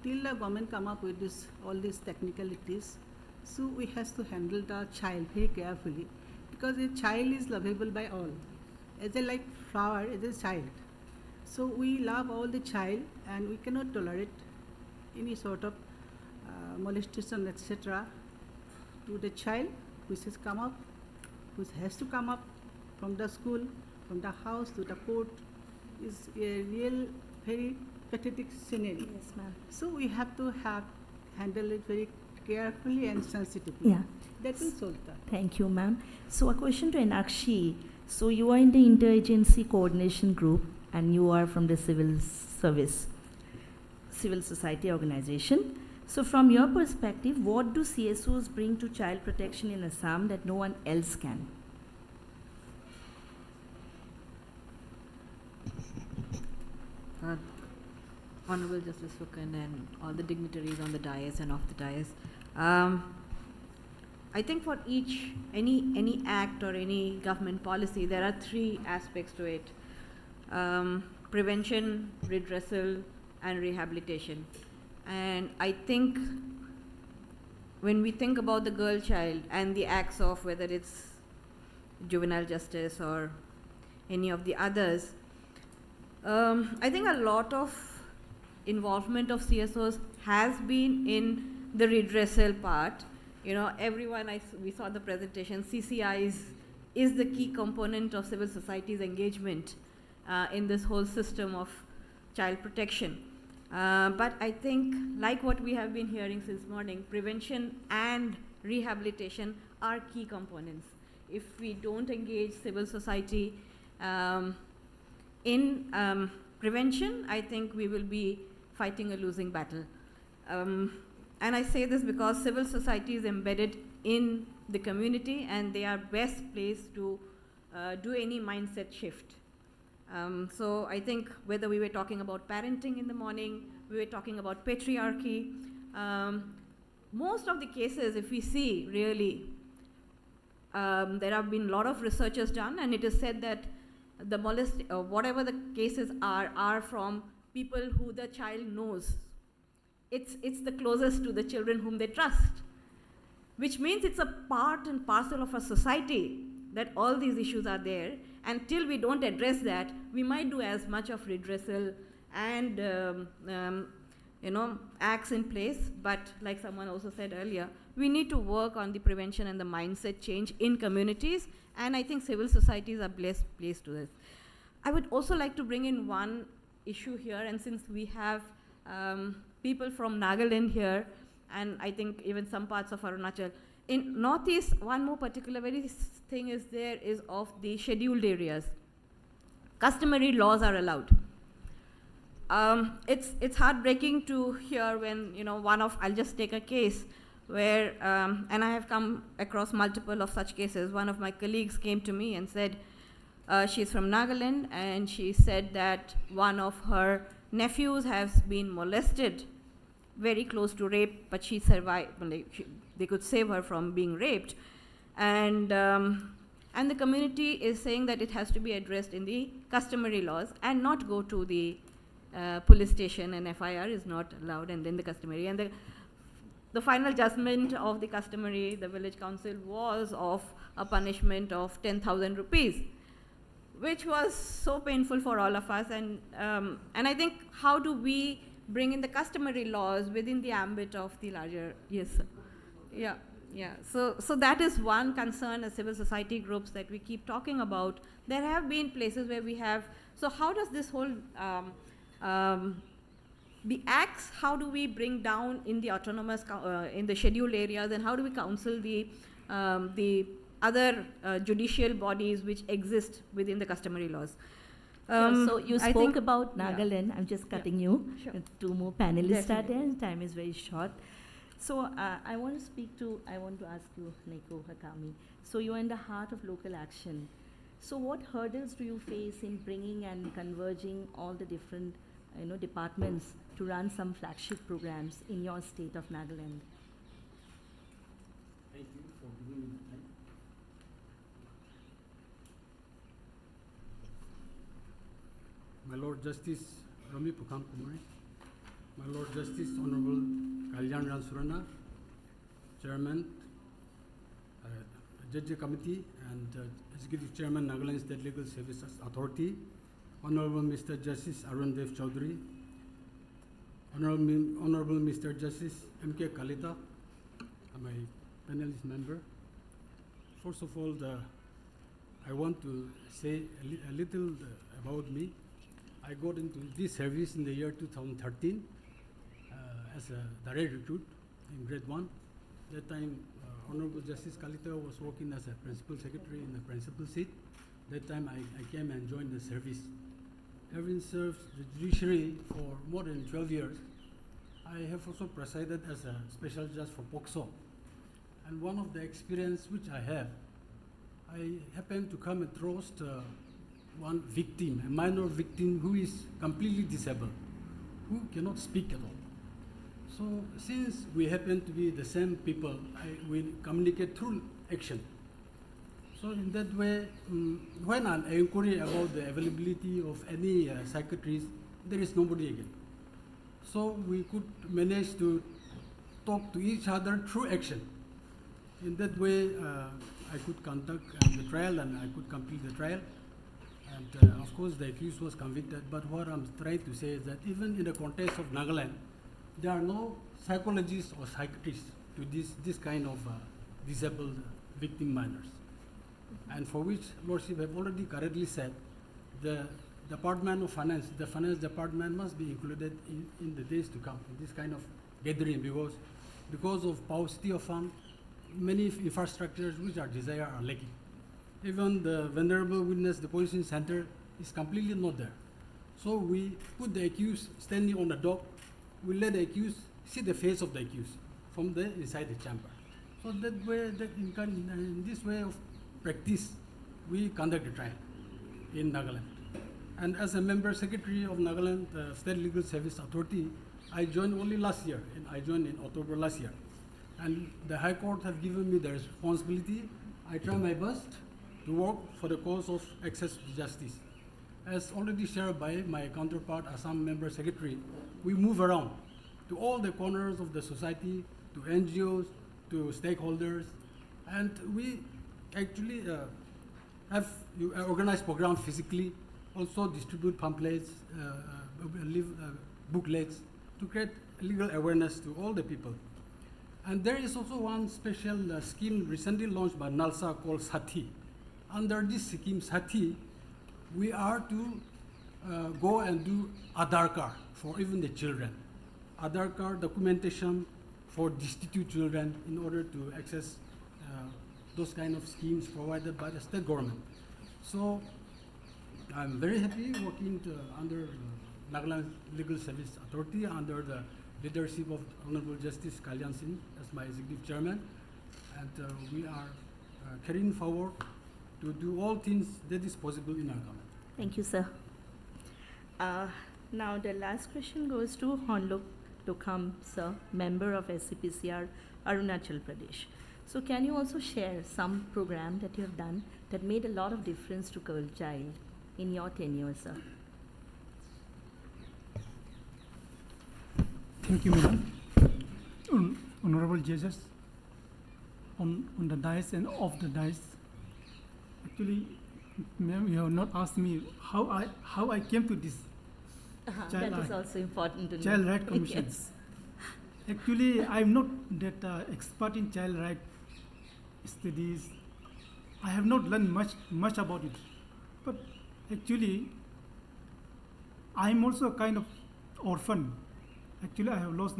till the government come up with all these technicalities, so we have to handle the child very carefully, because a child is lovable by all. As a like flower, as a child. So we love all the child and we cannot tolerate any sort of molestation, etc. to the child which has come up, which has to come up from the school, from the house to the court, is a real very pathetic scenario. Yes, ma'am. So we have to handle it very carefully and sensitively. Yeah. That will solve that. Thank you, ma'am. So a question to Enakshi. So you are in the interagency coordination group and you are from the civil society organization. So from your perspective, what do CSOs bring to child protection in Assam that no one else can? Honorable Justice Fukan and all the dignitaries on the dais and off the dais. I think for any act or any government policy, there are three aspects to it. Prevention, redressal, and rehabilitation. And I think when we think about the girl child and the acts of whether it's juvenile justice or any of the others, I think a lot of involvement of CSOs has been in the redressal part. You know, everyone, we saw the presentation, CCI is the key component of civil society's engagement in this whole system of child protection. But I think, like what we have been hearing since morning, prevention and rehabilitation are key components. If we don't engage civil society in prevention, I think we will be fighting a losing battle. And I say this because civil society is embedded in the community and they are best placed to do any mindset shift. So I think whether we were talking about parenting in the morning, we were talking about patriarchy, most of the cases, if we see really, there have been a lot of researches done, and it is said that the whatever the cases are from people who the child knows. It's the closest to the children whom they trust, which means it's a part and parcel of a society that all these issues are there. Until we don't address that, we might do as much of redressal and acts in place, but like someone also said earlier, we need to work on the prevention and the mindset change in communities, and I think civil societies are best placed to this. I would also like to bring in one issue here, and since we have people from Nagaland here, and I think even some parts of Arunachal, in Northeast, one more particular very thing is there is of the scheduled areas. Customary laws are allowed. It's heartbreaking to hear when, I'll just take a case. where, and I have come across multiple of such cases. One of my colleagues came to me and said, she's from Nagaland, and she said that one of her nephews has been molested very close to rape, but she survived. They could save her from being raped. And the community is saying that it has to be addressed in the customary laws and not go to the police station, and FIR is not allowed, and then the customary. And the final judgment of the customary, the village council, was of a punishment of 10,000 rupees, which was so painful for all of us. And I think, how do we bring in the customary laws within the ambit of the larger? Yes, sir. Yeah. Yeah, so that is one concern as civil society groups that we keep talking about. There have been places where we have, so how does this whole, the acts, how do we bring down in the autonomous, in the scheduled areas, and how do we counsel the other judicial bodies which exist within the customary laws? So you I spoke think- about Nagaland. I'm just cutting you. Sure. Two more panelists are Definitely. there, and time is very short. So I want to ask you, Neko Hakami. So you're in the heart of local action. So what hurdles do you face in bringing and converging all the different, departments to run some flagship programs in your state of Nagaland? Thank you for giving me the time. My Lord Justice Rami Pukam Kumari, my Lord Justice Honorable Kalyan Ran Surana, Chairman, Judge Committee, and Executive Chairman, Nagaland State Legal Services Authority, Honorable Mr. Justice Arun Dev Chaudhary, Honorable Mr. Justice M.K. Kalita, my panelist member. First of all, I want to say a little about me. I got into this service in the year 2013 as a direct recruit in grade 1. That time, Honorable Justice Kalita was working as a principal secretary in the principal seat. That time I came and joined the service. Having served the judiciary for more than 12 years, I have also presided as a special judge for POCSO. And one of the experience which I have, I happened to come across one victim, a minor victim who is completely disabled, who cannot speak at all. So since we happen to be the same people, we communicate through action. So in that way, when I'm inquiring about the availability of any psychiatrist, there is nobody again. So we could manage to talk to each other through action. In that way, I could conduct the trial and I could complete the trial. And of course, the accused was convicted. But what I'm trying to say is that even in the context of Nagaland, there are no psychologists or psychiatrists to this kind of disabled victim minors. And for which Lordship have already correctly said, the Department of Finance, the Finance Department must be included in the days to come in this kind of gathering, because of paucity of funds, many infrastructures which are desired are lacking. Even the vulnerable witness deposition center is completely not there. So we put the accused standing on the dock. We let the accused see the face of the accused from the inside the chamber. So that way, in this way of practice, we conduct the trial in Nagaland. And as a member secretary of Nagaland State Legal Service Authority, I joined only last year. I joined in October last year. And the High Court have given me the responsibility. I try my best to work for the cause of access to justice. As already shared by my counterpart, Assam member secretary, we move around to all the corners of the society, to NGOs, to stakeholders, and we actually have organized programs physically, also distribute pamphlets, booklets to create legal awareness to all the people. And there is also one special scheme recently launched by NALSA called Sati. Under this scheme, Sati, we are to go and do Aadhaar card for even the children. Aadhaar card documentation for destitute children in order to access those kind of schemes provided by the state government. So I'm very happy working under Nagaland Legal Service Authority under the leadership of Honorable Justice Kalyan Singh as my executive chairman, and we are carrying forward to do all things that is possible in our government. Thank you, sir. Now the last question goes to Honlok Tokham, sir, member of SCPCR, Arunachal Pradesh. So can you also share some program that you have done that made a lot of difference to girl child in your tenure, sir? Thank you, madam. Honorable judges, on the dais and off the dais. Actually, ma'am, you have not asked me how I came to this That is also important to know. Child Right Commission. Yes. Actually, I'm not that expert in child right studies. I have not learned much about it. But actually, I'm also a kind of orphan. Actually, I have lost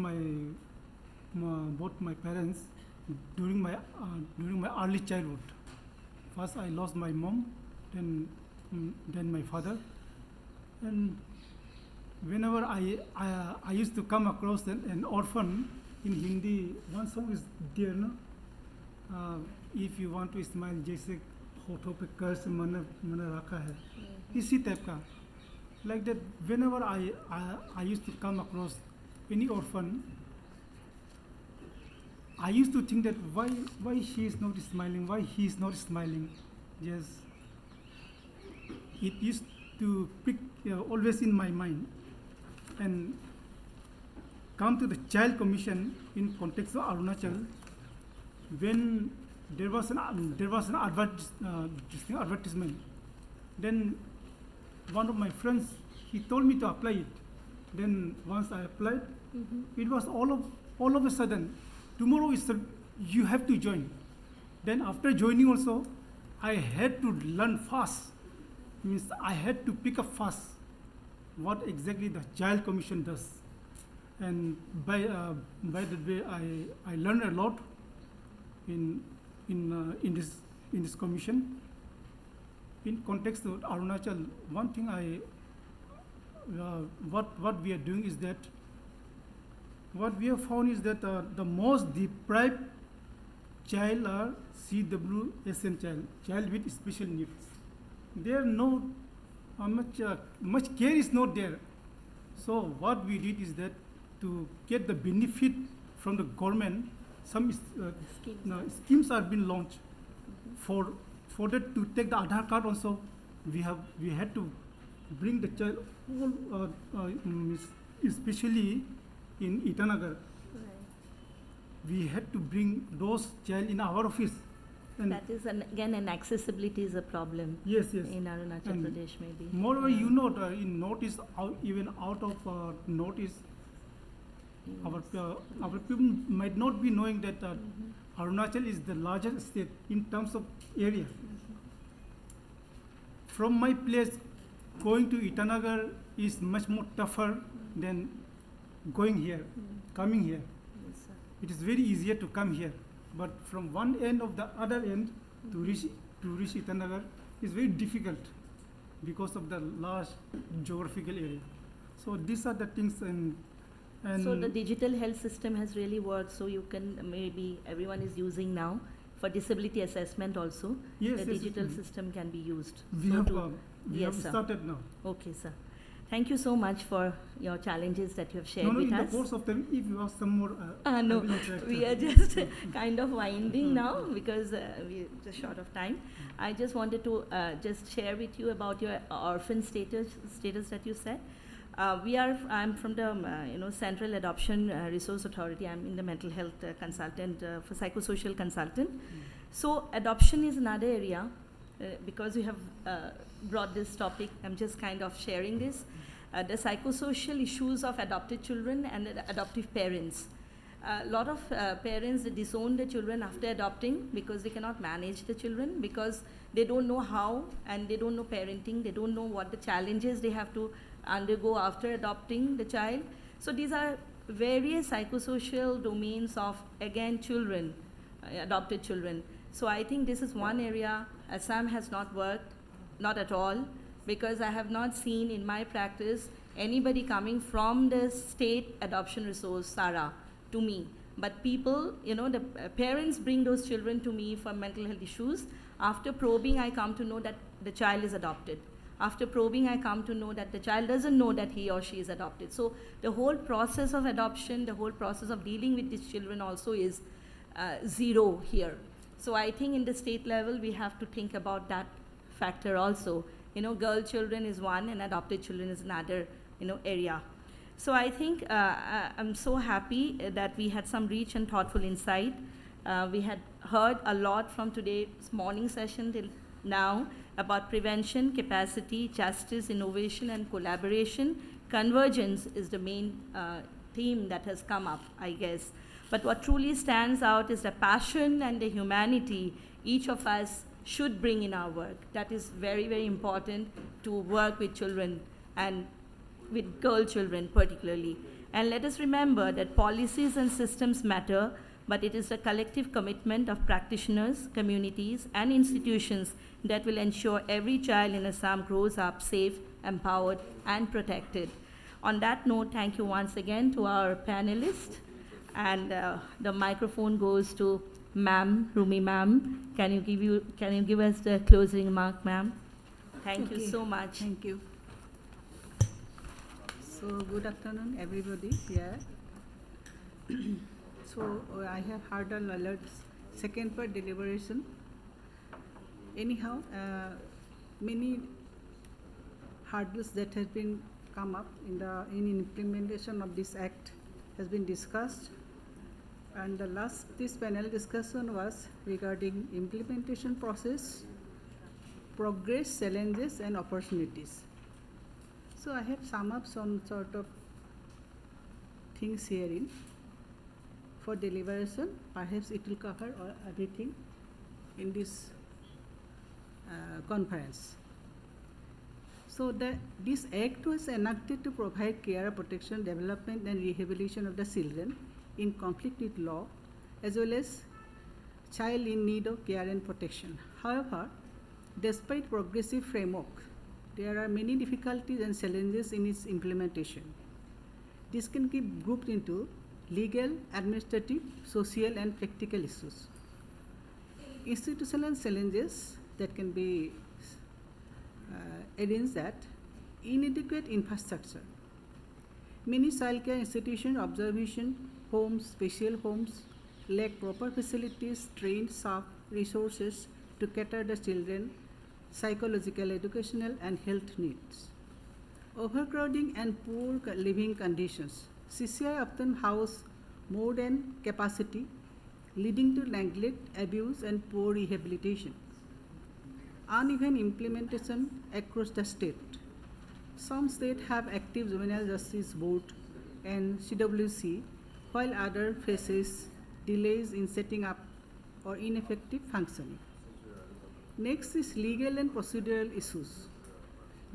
both my parents during my early childhood. First, I lost my mom, then my father, and whenever I used to come across an orphan in Hindi, one song is there, no? If you want to smile, जैसे होठों पे कर्ज मन रखा है, इसी type का. Like that, whenever I used to come across any orphan, I used to think that why she is not smiling, why he is not smiling. Yes, it used to pick always in my mind. And come to the Child Commission in context of Arunachal, when there was an advertisement, then one of my friends, he told me to apply it. Then once I applied, it was all of a sudden, tomorrow you have to join. Then after joining also, I had to learn fast. Means I had to pick up fast what exactly the Child Commission does. And by the way, I learned a lot in this commission. In context of Arunachal, one thing what we are doing is that what we have found is that the most deprived child are CWSN child with special needs. There no much care is not there. So what we did is that to get the benefit from the government, some schemes are being launched. For that to take the Aadhaar card also, we had to bring the child, especially in Itanagar. We had to bring those child in our office. And that is again an accessibility is a problem. Yes. In Arunachal And Pradesh, maybe. Moreover, you know, in notice, even out of notice, our people might not be knowing that Arunachal is the largest state in terms of area. From my place, going to Itanagar is much more tougher than going here, coming here. Yes, sir. It is very easier to come here, but from one end of the other end to reach Itanagar is very difficult because of the large geographical area. So these are the things, and so the digital health system has really worked. So you can maybe everyone is using now for disability assessment also. Yes, the yes, digital yes. system can be used. we So have to- we have sir. started now. Okay, sir. Thank you so much for your challenges that you have shared No, with in us. the course of time, if you have some more, No, I will interact. we are just kind of winding now because we're just short of time. I just wanted to just share with you about your orphan status that you said. I'm from the Central Adoption Resource Authority. I'm in the mental health consultant for psychosocial consultant. So adoption is another area because you have brought this topic. I'm just kind of sharing this. The psychosocial issues of adopted children and adoptive parents. A lot of parents disown the children after adopting because they cannot manage the children, because they don't know how, and they don't know parenting, they don't know what the challenges they have to undergo after adopting the child. So these are various psychosocial domains of, again, children, adopted children. So I think this is one area Assam has not worked, not at all, because I have not seen in my practice anybody coming from the state adoption resource, SARA, to me. But people, the parents bring those children to me for mental health issues. After probing, I come to know that the child is adopted. After probing, I come to know that the child doesn't know that he or she is adopted. So the whole process of adoption, the whole process of dealing with these children also is zero here. So I think in the state level, we have to think about that factor also. Girl children is one and adopted children is another, area. So I think I'm so happy that we had some rich and thoughtful insight. We had heard a lot from today's morning session till now about prevention, capacity, justice, innovation, and collaboration. Convergence is the main theme that has come up, I guess. But what truly stands out is the passion and the humanity each of us should bring in our work. That is very, very important to work with children and with girl children particularly. And let us remember that policies and systems matter, but it is the collective commitment of practitioners, communities, and institutions that will ensure every child in Assam grows up safe, empowered, and protected. On that note, thank you once again to our panelists. And the microphone goes to Ma'am, Rumi Ma'am. Can you give us the closing remark, Ma'am? Thank you so much. Thank you. So good afternoon, everybody here. So I have heard a lot second part deliberation. Anyhow, many hurdles that has been come up in implementation of this act has been discussed. And this panel discussion was regarding implementation process, progress, challenges, and opportunities. So I have summed up some sort of things herein for deliberation. Perhaps it will cover everything in this conference. So this act was enacted to provide care, protection, development, and rehabilitation of the children in conflict with law, as well as child in need of care and protection. However, despite progressive framework, there are many difficulties and challenges in its implementation. This can be grouped into legal, administrative, social, and practical issues. Institutional challenges that can be evidenced that inadequate infrastructure. Many childcare institutions, observation homes, special homes lack proper facilities, trained staff, resources to cater the children psychological, educational, and health needs. Overcrowding and poor living conditions. CCI often house more than capacity, leading to neglect, abuse, and poor rehabilitation. Uneven implementation across the state. Some states have active juvenile justice board and CWC, while others faces delays in setting up or ineffective functioning. Next is legal and procedural issues.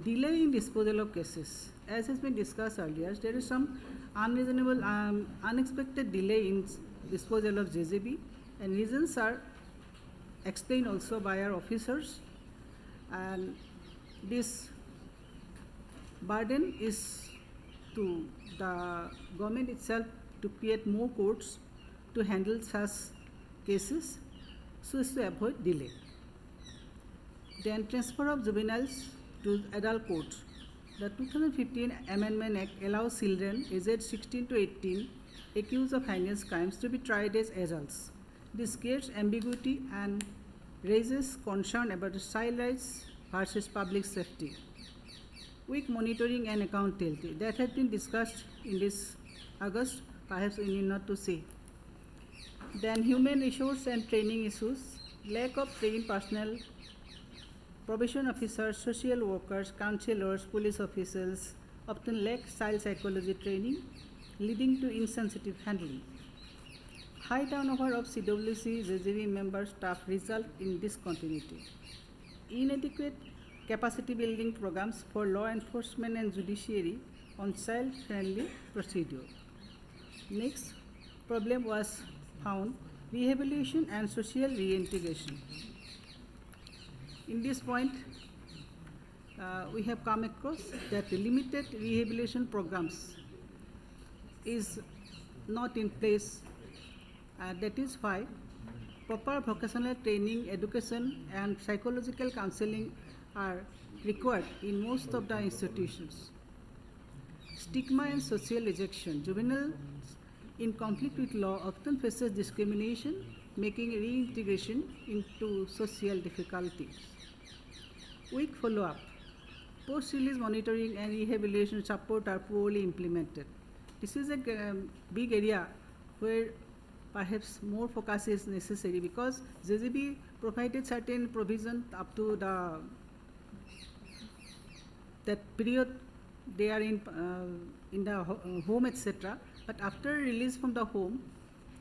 Delay in disposal of cases. As has been discussed earlier, there is some unreasonable, unexpected delay in disposal of JJB, and reasons are explained also by our officers. And this burden is to the government itself to create more courts to handle such cases so as to avoid delay. Then transfer of juveniles to adult courts. The 2015 Amendment Act allows children aged 16 to 18 accused of heinous crimes to be tried as adults. This creates ambiguity and raises concern about the child rights versus public safety. Weak monitoring and accountability that has been discussed in this August, perhaps we need not to say. Then human resource and training issues, lack of trained personnel, probation officers, social workers, counselors, police officials often lack child psychology training, leading to insensitive handling. High turnover of CWC, JJB member staff result in discontinuity. Inadequate capacity building programs for law enforcement and judiciary on child-friendly procedure. Next problem was found, rehabilitation and social reintegration. In this point, we have come across that the limited rehabilitation programs is not in place. That is why proper vocational training, education, and psychological counseling are required in most of the institutions. Stigma and social rejection. Juveniles in conflict with law often faces discrimination, making reintegration into social difficulties. Weak follow-up. Post-release monitoring and rehabilitation support are poorly implemented. This is a big area where perhaps more focus is necessary, because JGB provided certain provision up to that period they are in the home, etc. But after release from the home,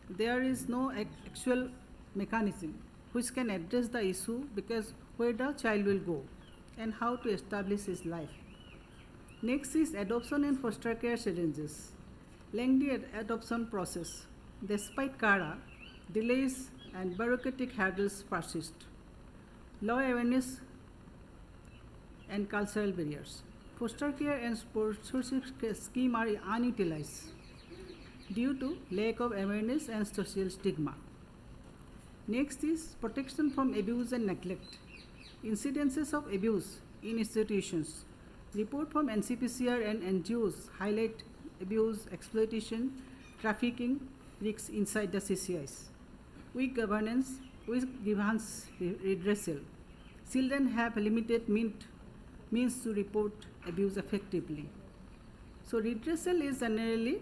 there is no actual mechanism which can address the issue, because where the child will go and how to establish his life. Next is adoption and foster care challenges. Lengthy adoption process. Despite CARA, delays and bureaucratic hurdles persist. Law awareness and cultural barriers. Foster care and sponsorship scheme are unutilized due to lack of awareness and social stigma. Next is protection from abuse and neglect. Incidences of abuse in institutions. Report from NCPCR and NGOs highlight abuse, exploitation, trafficking risks inside the CCIs. Weak governance, weak grievance redressal. Children have limited means to report abuse effectively. So redressal is generally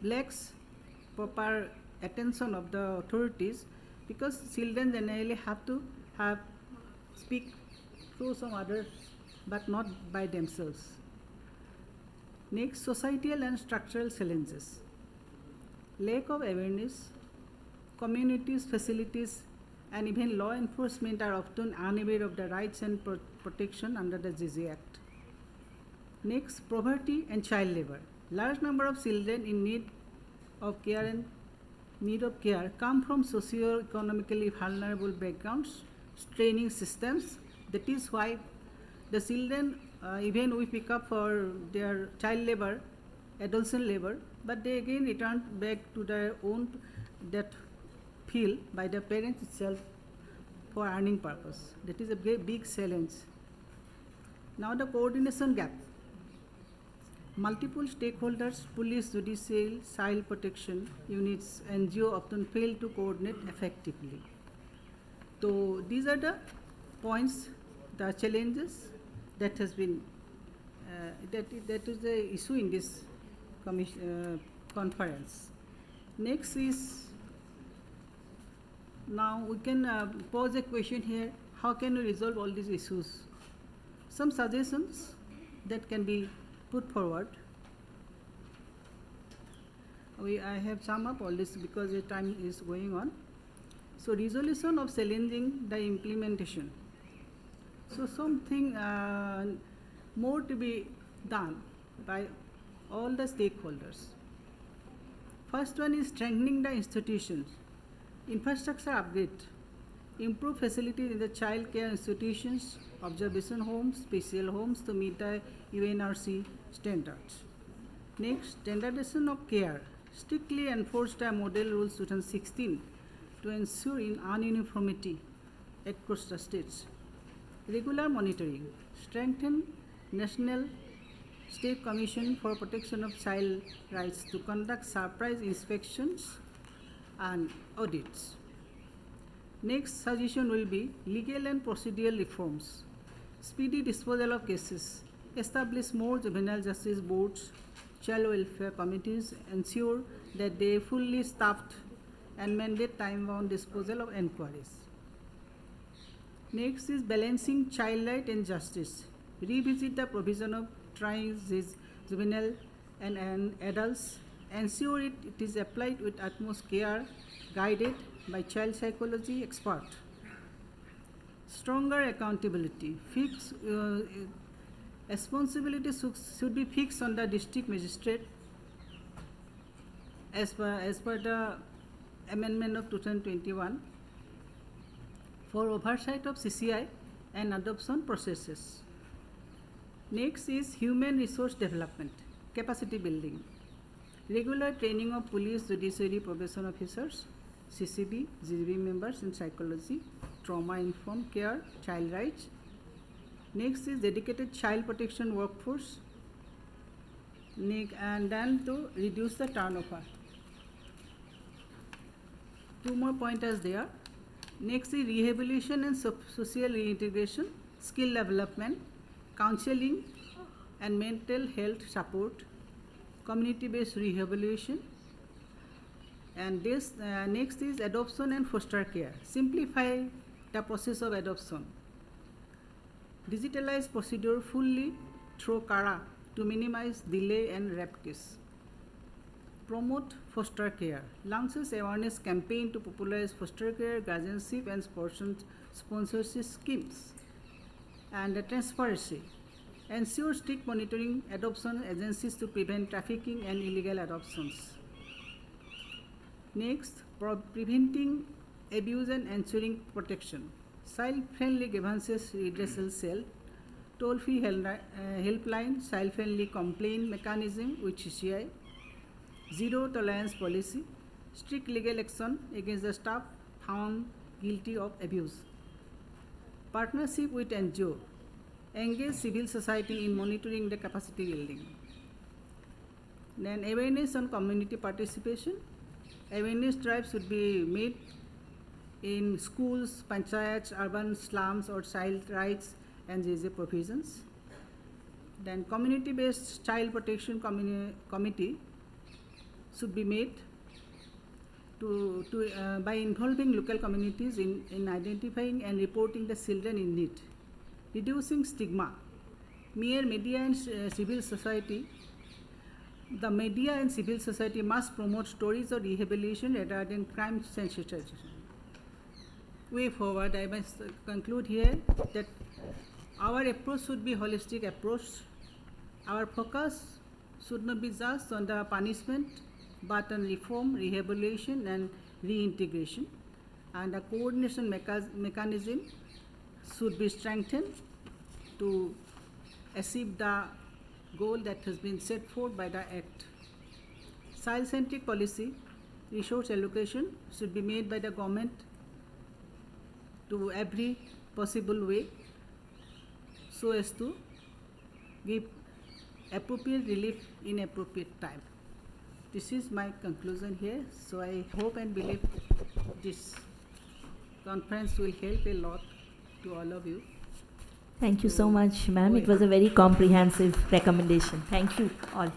lacks proper attention of the authorities, because children generally have to speak through some others but not by themselves. Next, societal and structural challenges. Lack of awareness, communities, facilities, and even law enforcement are often unaware of the rights and protection under the JJ Act. Next, poverty and child labor. Large number of children in need of care come from socio-economically vulnerable backgrounds, training systems. That is why the children, even we pick up for their child labor, adolescent labor, but they again return back to their own that field by the parents itself for earning purpose. That is a big challenge. Now the coordination gap. Multiple stakeholders, police, judicial, child protection units, NGO often fail to coordinate effectively. So these are the points, the challenges that has been that is the issue in this conference. Next is, now we can pose a question here: how can we resolve all these issues? Some suggestions that can be put forward. I have summed up all this because the time is going on. So resolution of challenging the implementation. So something more to be done by all the stakeholders. First one is strengthening the institutions, infrastructure upgrade, improve facilities in the child care institutions, observation homes, special homes to meet the UNRC standards. Next, standardization of care, strictly enforce the Model Rules 2016 to ensure in uniformity across the states. Regular monitoring, strengthen National State Commission for Protection of Child Rights to conduct surprise inspections and audits. Next suggestion will be legal and procedural reforms, speedy disposal of cases, establish more juvenile justice boards, child welfare committees, ensure that they are fully staffed, and mandate time-bound disposal of enquiries. Next is balancing child right and justice. Revisit the provision of trying these juvenile and adults. Ensure it is applied with utmost care, guided by child psychology expert. Stronger accountability. Responsibility should be fixed on the district magistrate as per the amendment of 2021. for oversight of CCI and adoption processes. Next is human resource development, capacity building. Regular training of police, judiciary, probation officers, CCB, GGB members in psychology, trauma-informed care, child rights. Next is dedicated child protection workforce, and then to reduce the turnover. Two more pointers there. Next is rehabilitation and social reintegration, skill development, counseling and mental health support, community-based rehabilitation. And this next is adoption and foster care. Simplify the process of adoption. Digitalize procedure fully through CARA to minimize delay and rape case. Promote foster care. Launches awareness campaign to popularize foster care, guardianship and sponsorship schemes. And transparency. Ensure strict monitoring adoption agencies to prevent trafficking and illegal adoptions. Next, preventing abuse and ensuring protection. Child-friendly grievances redressal cell, toll-free helpline, child-friendly complaint mechanism with CCI, zero tolerance policy, strict legal action against the staff found guilty of abuse. Partnership with NGO, engage civil society in monitoring the capacity building. Then awareness on community participation. Awareness drives should be made in schools, panchayats, urban slums or child rights and JJ provisions. Then community-based child protection committee should be made by involving local communities in identifying and reporting the children in need. Reducing stigma. Mere media and civil society. The media and civil society must promote stories of rehabilitation rather than crime sensitization. Way forward, I must conclude here that our approach should be holistic approach. Our focus should not be just on the punishment, but on reform, rehabilitation and reintegration. And the coordination mechanism should be strengthened to achieve the goal that has been set forth by the Act. Child-centric policy, resource allocation should be made by the government to every possible way so as to give appropriate relief in appropriate time. This is my conclusion here. So I hope and believe this conference will help a lot to all of you. Thank you so much, ma'am. It was a very comprehensive recommendation. Thank you all.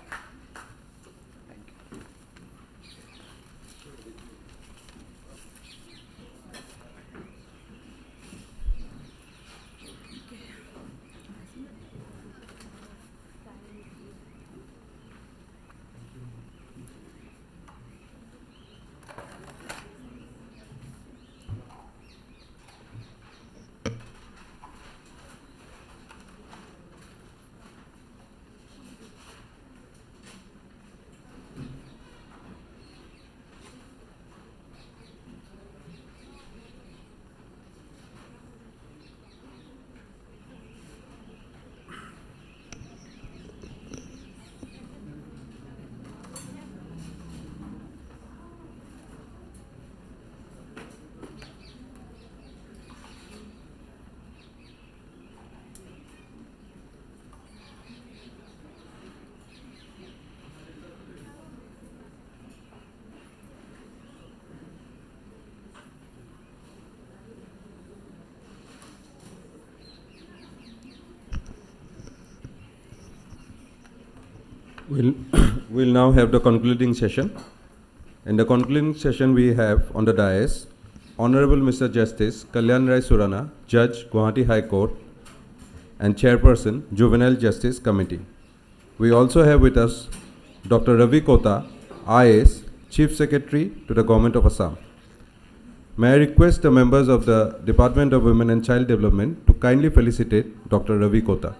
We'll now have the concluding session. In the concluding session, we have on the dais Honorable Mr. Justice Kalyan Rai Surana, Judge, Guwahati High Court, and Chairperson, Juvenile Justice Committee. We also have with us Dr. Ravi Kota, IAS, Chief Secretary to the Government of Assam. May I request the members of the Department of Women and Child Development to kindly felicitate Dr. Ravi Kota.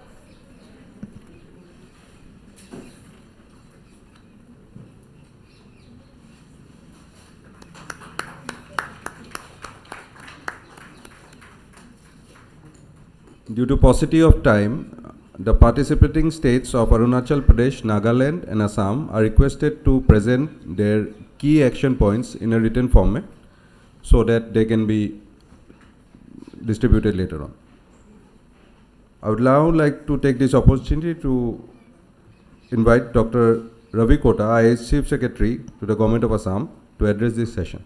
due to paucity of time, the participating states of Arunachal Pradesh, Nagaland and Assam are requested to present their key action points in a written format so that they can be distributed later on. I would now like to take this opportunity to invite Dr. Ravi Kota, IAS Chief Secretary to the Government of Assam, to address this session.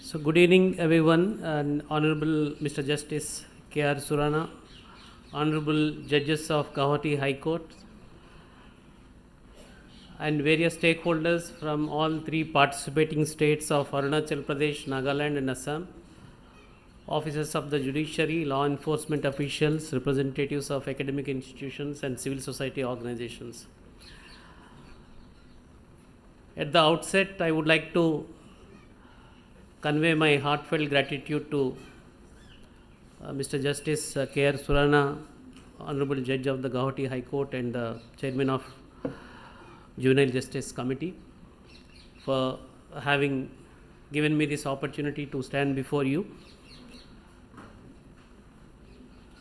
So good evening everyone, and Honorable Mr. Justice K.R. Surana, Honorable Judges of Guwahati High Court, and various stakeholders from all three participating states of Arunachal Pradesh, Nagaland and Assam, officers of the judiciary, law enforcement officials, representatives of academic institutions and civil society organizations. At the outset, I would like to convey my heartfelt gratitude to Mr. Justice K.R. Surana, Honorable Judge of the Guwahati High Court and the Chairman of Juvenile Justice Committee, for having given me this opportunity to stand before you.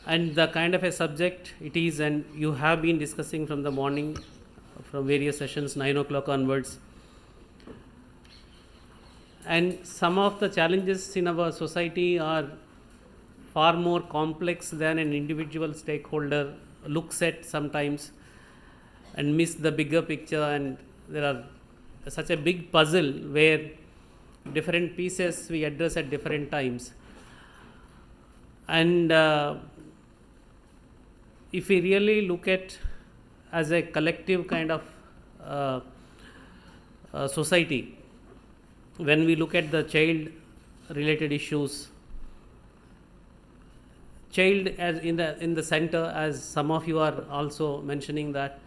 And the kind of a subject it is, and you have been discussing from the morning, from various sessions, 9 o'clock onwards. And some of the challenges in our society are far more complex than an individual stakeholder looks at sometimes, and miss the bigger picture, and there are such a big puzzle where different pieces we address at different times. And if we really look at as a collective kind of society, when we look at the child related issues, child as in the center, as some of you are also mentioning, that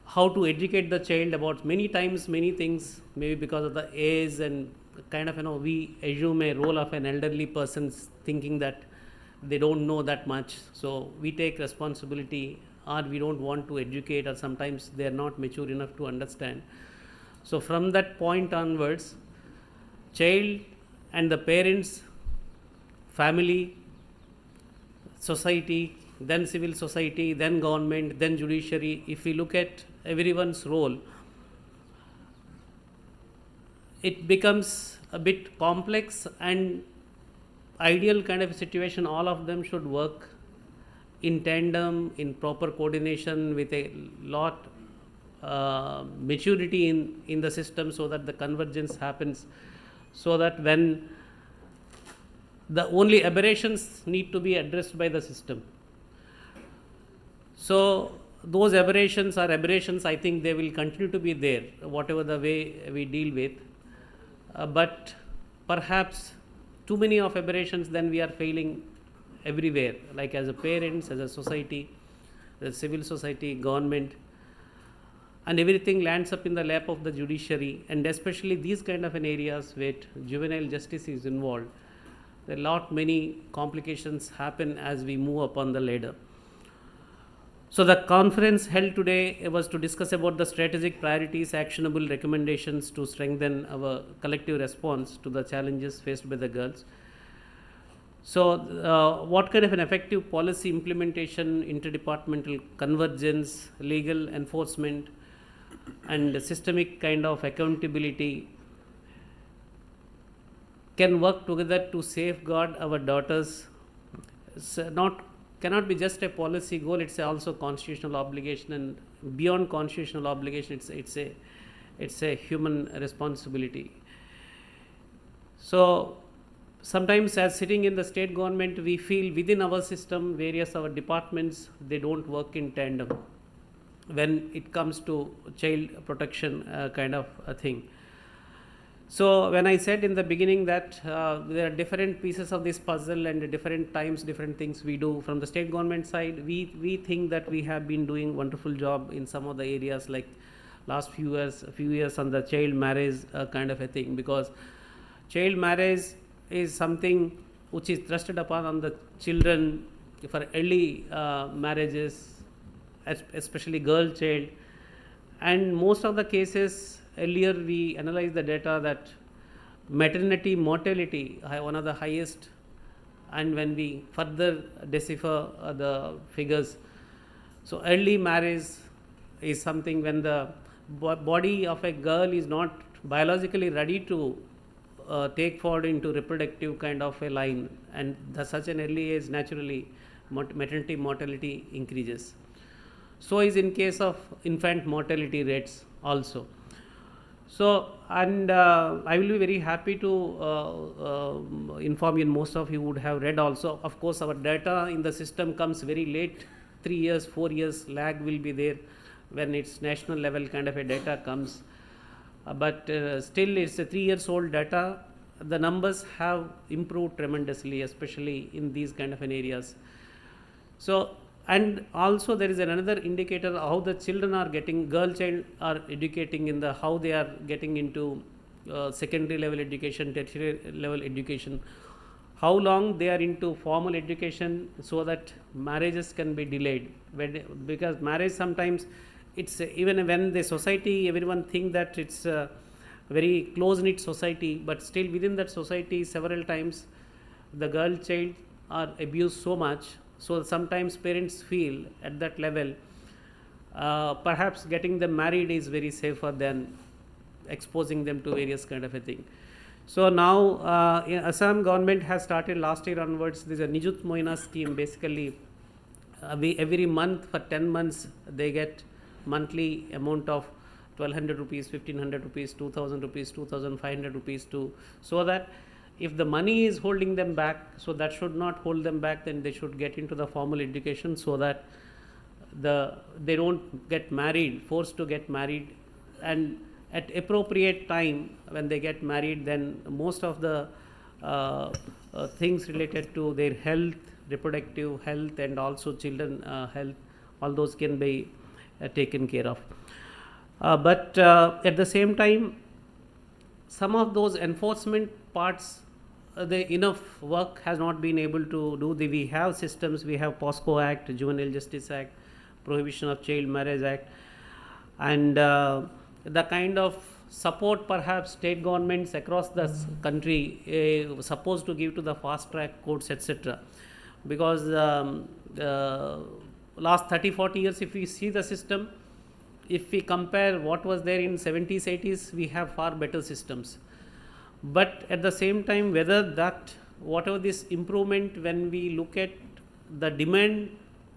how to educate the child about many times many things, maybe because of the age and kind of, we assume a role of an elderly person, thinking that they don't know that much, so we take responsibility, or we don't want to educate, or sometimes they are not mature enough to understand. So from that point onwards, child and the parents, family, society, then civil society, then government, then judiciary, if we look at everyone's role, it becomes a bit complex, and ideal kind of situation, all of them should work in tandem, in proper coordination, with a lot maturity in the system, so that the convergence happens, so that when the only aberrations need to be addressed by the system. So those aberrations are aberrations, I think they will continue to be there, whatever the way we deal with. But perhaps too many of aberrations, then we are failing everywhere, like as a parents, as a society, the civil society, government, and everything lands up in the lap of the judiciary, and especially these kind of an areas where juvenile justice is involved, there are many complications happen as we move up on the ladder. So the conference held today was to discuss about the strategic priorities, actionable recommendations to strengthen our collective response to the challenges faced by the girls. So what kind of an effective policy implementation, interdepartmental convergence, legal enforcement, and systemic kind of accountability can work together to safeguard our daughters. It's cannot be just a policy goal, it's also constitutional obligation, and beyond constitutional obligation, it's a human responsibility. So sometimes, as sitting in the state government, we feel within our system, various our departments, they don't work in tandem when it comes to child protection kind of a thing. So when I said in the beginning that there are different pieces of this puzzle, and different times different things we do from the state government side, we think that we have been doing wonderful job in some of the areas, like last few years on the child marriage kind of a thing, because child marriage is something which is thrusted upon on the children for early marriages, especially girl child. And most of the cases, earlier we analyzed the data that maternity mortality, one of the highest, and when we further decipher the figures, so early marriage is something when the body of a girl is not biologically ready to take forward into reproductive kind of a line, and such an early age, naturally maternity mortality increases. So is in case of infant mortality rates also. So, and I will be very happy to inform you, most of you would have read also. Of course, our data in the system comes very late, 3 years, 4 years lag will be there when it's national level kind of a data comes. But still it's a 3 years old data. The numbers have improved tremendously, especially in these kind of an areas. So, and also there is another indicator how the children are getting, girl child are educating in the, how they are getting into secondary level education, tertiary level education, how long they are into formal education, so that marriages can be delayed. Because marriage sometimes, it's even when the society, everyone think that it's a very close-knit society, but still within that society several times the girl child are abused so much. So sometimes parents feel at that level perhaps getting them married is very safer than exposing them to various kind of a thing. So now Assam government has started last year onwards, there is a Nijut Moina scheme. Basically every month for 10 months they get monthly amount of 1200 rupees, 1500 rupees, 2000 rupees, 2500 rupees, to, so that if the money is holding them back, so that should not hold them back, then they should get into the formal education, so that they don't get married, forced to get married, and at appropriate time when they get married, then most of the things related to their health, reproductive health, and also children health, all those can be taken care of. But at the same time, some of those enforcement parts, the enough work has not been able to do. We have systems, we have POSCO Act, Juvenile Justice Act, Prohibition of Child Marriage Act, and the kind of support perhaps state governments across the country supposed to give to the fast track courts, etc. Because last 30-40 years, if we see the system, if we compare what was there in 70s, 80s, we have far better systems. But at the same time, whether that, whatever this improvement, when we look at the demand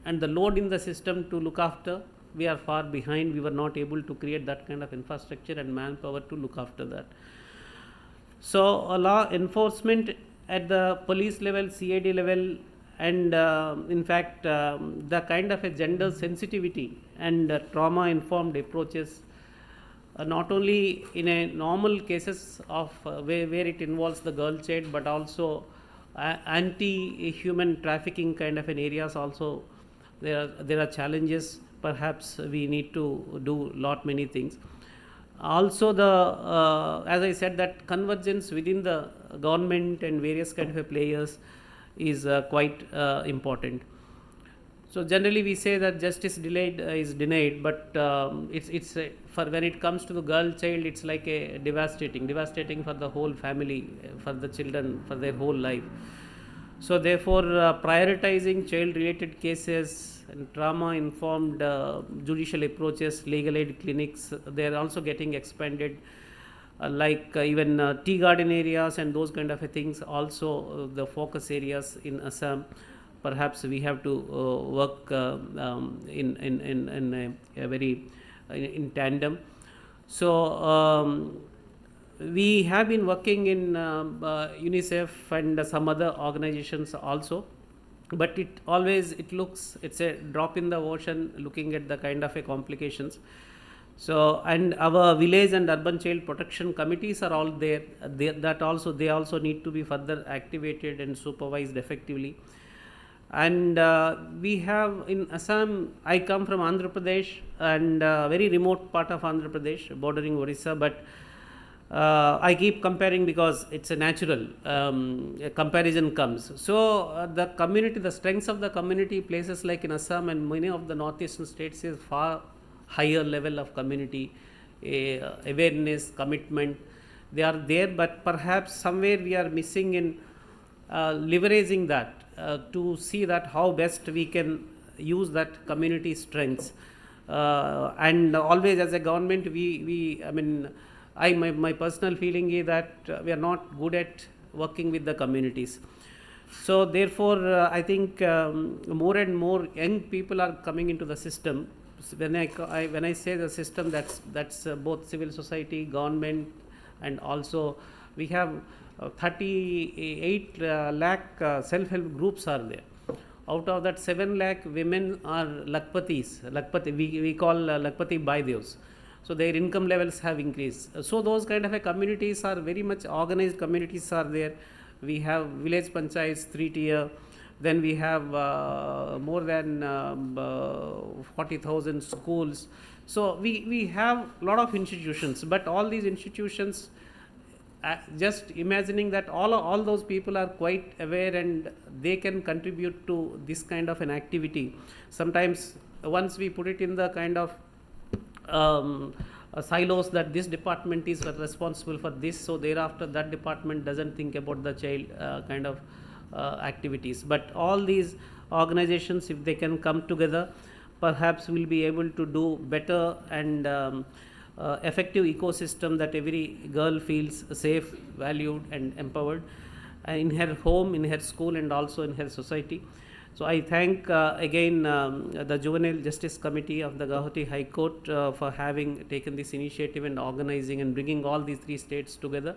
and the load in the system to look after, we are far behind. We were not able to create that kind of infrastructure and manpower to look after that. So a law enforcement at the police level, CID level, and in fact the kind of a gender sensitivity and trauma informed approaches, not only in a normal cases of where it involves the girl child, but also anti-human trafficking kind of an areas also, there are challenges. Perhaps we need to do many things. Also the as I said, that convergence within the government and various kind of players is quite important. So generally we say that justice delayed is denied, but it's for when it comes to the girl child, it's like a devastating for the whole family, for the children, for their whole life. So therefore prioritizing child related cases and trauma informed judicial approaches, legal aid clinics, they are also getting expanded, like even tea garden areas and those kind of things, also the focus areas in Assam. Perhaps we have to work in a very in tandem. So we have been working in UNICEF and some other organizations also, but it's a drop in the ocean looking at the kind of a complications. So, and our village and urban child protection committees are all there. They also need to be further activated and supervised effectively. And we have in Assam, I come from Andhra Pradesh, and very remote part of Andhra Pradesh bordering Orissa, but I keep comparing because it's a natural a comparison comes. So the community, the strengths of the community, places like in Assam and many of the northeastern states is far higher level of community awareness, commitment. They are there, but perhaps somewhere we are missing in leveraging that to see that how best we can use that community strengths. And always as a government, I mean, my personal feeling is that we are not good at working with the communities. So therefore, I think more and more young people are coming into the system. When I say the system, that's both civil society, government, and also we have 38 lakh self-help groups are there. Out of that, 7 lakh women are Lakpatis. We call Lakpati Baidevs. So their income levels have increased. So those kind of communities are very much organized communities are there. We have village panchayats, 3-tier. Then we have more than 40,000 schools. So we have a lot of institutions, but all these institutions, just imagining that all those people are quite aware and they can contribute to this kind of an activity. Sometimes once we put it in the kind of silos that this department is responsible for this, so thereafter that department doesn't think about the child kind of activities. But all these organizations, if they can come together, perhaps we'll be able to do better and effective ecosystem that every girl feels safe, valued and empowered in her home, in her school and also in her society. So I thank again the Juvenile Justice Committee of the Guwahati High Court for having taken this initiative and organizing and bringing all these 3 states together,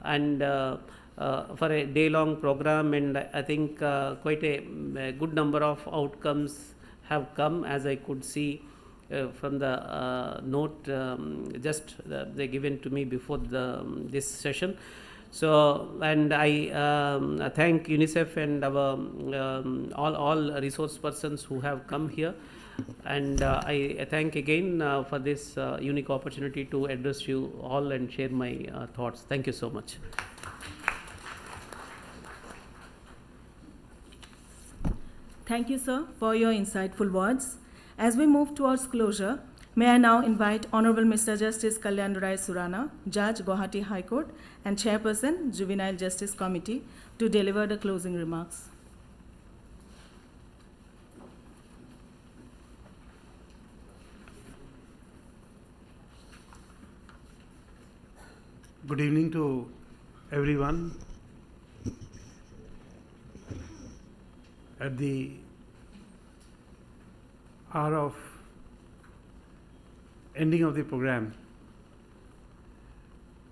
and for a day-long program, and I think quite a good number of outcomes have come, as I could see from the note they given to me before this session. So, and I thank UNICEF and our all resource persons who have come here, and I thank again for this unique opportunity to address you all and share my thoughts. Thank you so much. Thank you, sir, for your insightful words. As we move towards closure, may I now invite Honorable Mr. Justice Kalyan Rai Surana, Judge, Guwahati High Court, and Chairperson, Juvenile Justice Committee, to deliver the closing remarks. Good evening to everyone. At the hour of ending of the program,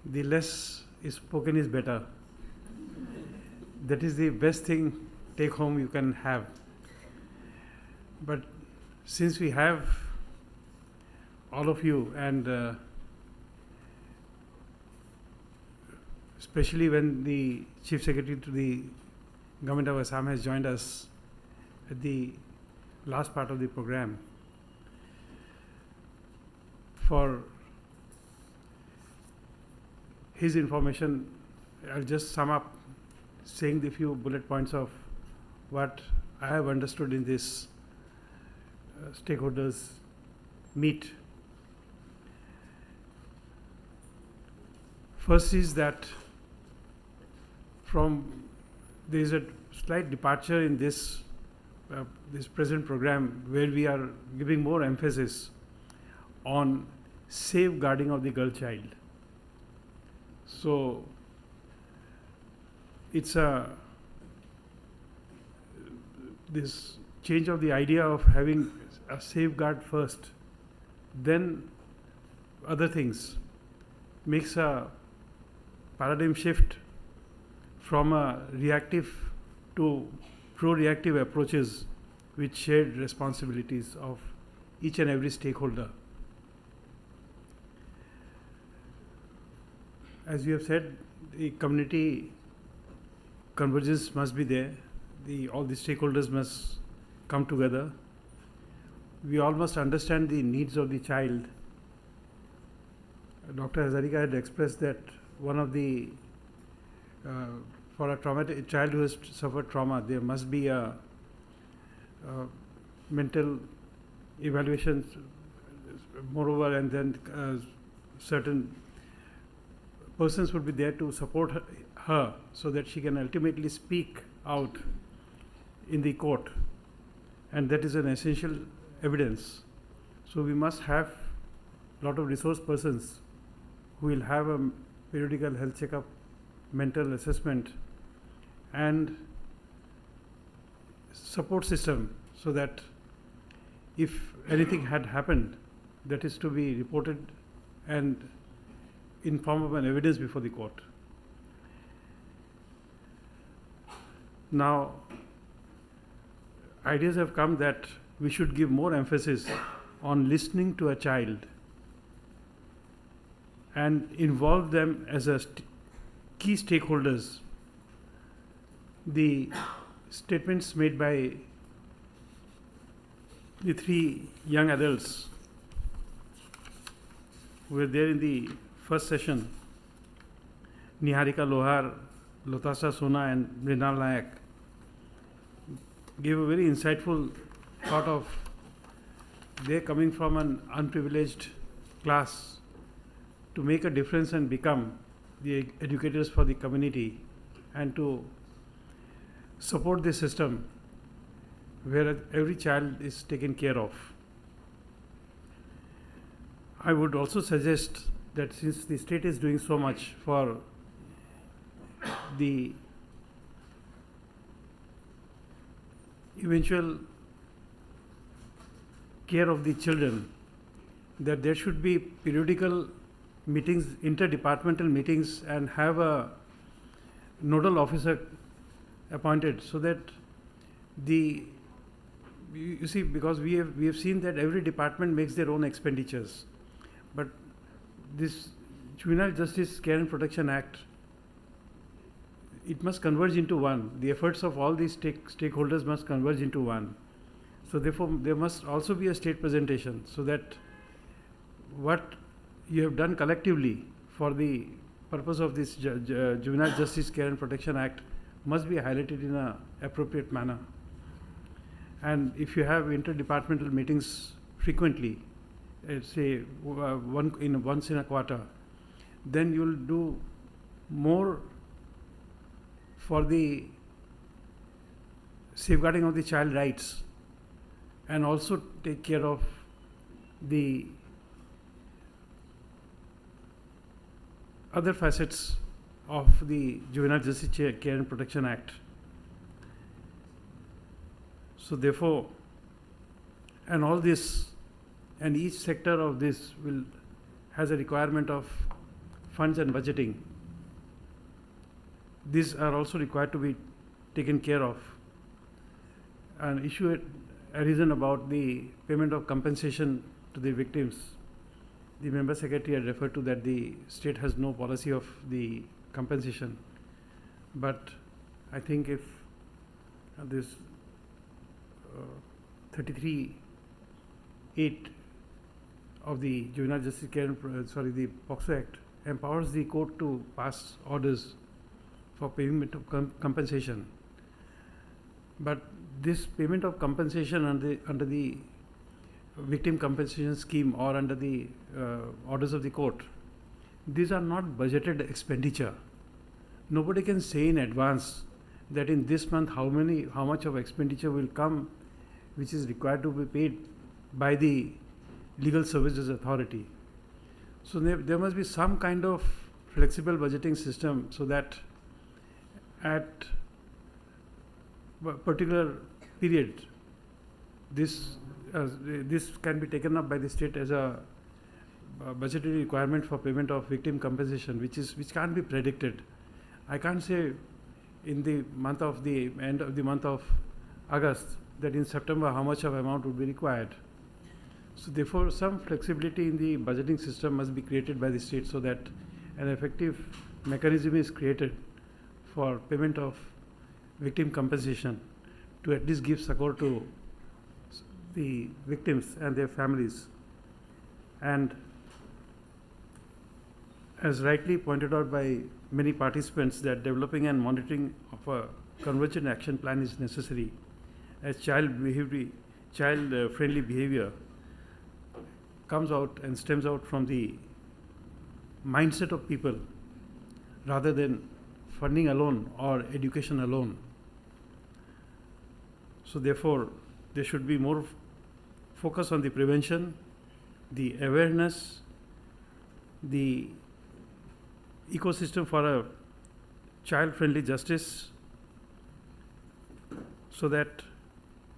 the less is spoken is better. That is the best thing take home you can have. But since we have all of you, and especially when the Chief Secretary to the Government of Assam has joined us at the last part of the program, for his information, I'll just sum up saying the few bullet points of what I have understood in this stakeholders meet. First is that there is a slight departure in this present program, where we are giving more emphasis on safeguarding of the girl child. So it's this change of the idea of having a safeguard first, then other things, makes a paradigm shift from a reactive to pro-reactive approaches with shared responsibilities of each and every stakeholder. As you have said, the community convergence must be there. All the stakeholders must come together. We all must understand the needs of the child Dr. Hazarika had expressed that one of the for a traumatic child who has suffered trauma, there must be a mental evaluation, moreover, and then certain persons would be there to support her so that she can ultimately speak out in the court, and that is an essential evidence. So we must have a lot of resource persons who will have a periodical health checkup, mental assessment, and support system, so that if anything had happened, that is to be reported and in form of an evidence before the court. Now, ideas have come that we should give more emphasis on listening to a child and involve them as a key stakeholders. The statements made by the three young adults who were there in the first session, Niharika Lohar, Lotasa Sona, and Mrinal Nayak, gave a very insightful thought of they coming from an unprivileged class to make a difference and become the educators for the community and to support the system where every child is taken care of. I would also suggest that since the state is doing so much for the eventual care of the children, that there should be periodical meetings, interdepartmental meetings, and have a nodal officer appointed, so that the you see, because we have seen that every department makes their own expenditures, but this Juvenile Justice Care and Protection Act, it must converge into one. The efforts of all these stakeholders must converge into one. So therefore, there must also be a state presentation, so that what you have done collectively for the purpose of this Juvenile Justice Care and Protection Act must be highlighted in an appropriate manner. And if you have interdepartmental meetings frequently, say once in a quarter, then you will do more for the safeguarding of the child rights, and also take care of the other facets of the Juvenile Justice Care and Protection Act. So therefore, and all this, and each sector of this has a requirement of funds and budgeting. These are also required to be taken care of. An issue had arisen about the payment of compensation to the victims. The member secretary had referred to that the state has no policy of the compensation. But I think if this 33(8) of the Juvenile Justice Care, the POCSO Act empowers the court to pass orders for payment of compensation. But this payment of compensation under the victim compensation scheme or under the orders of the court, these are not budgeted expenditure. Nobody can say in advance that in this month how much of expenditure will come, which is required to be paid by the legal services authority. So there must be some kind of flexible budgeting system, so that at a particular period this can be taken up by the state as a budgetary requirement for payment of victim compensation, which can't be predicted. I can't say in the end of the month of August that in September how much of amount would be required. So therefore, some flexibility in the budgeting system must be created by the state, so that an effective mechanism is created for payment of victim compensation to at least give succor to the victims and their families. And as rightly pointed out by many participants, that developing and monitoring of a convergent action plan is necessary, as child-friendly behavior comes out and stems out from the mindset of people rather than funding alone or education alone. So therefore, there should be more focus on the prevention, the awareness, the ecosystem for a child-friendly justice, so that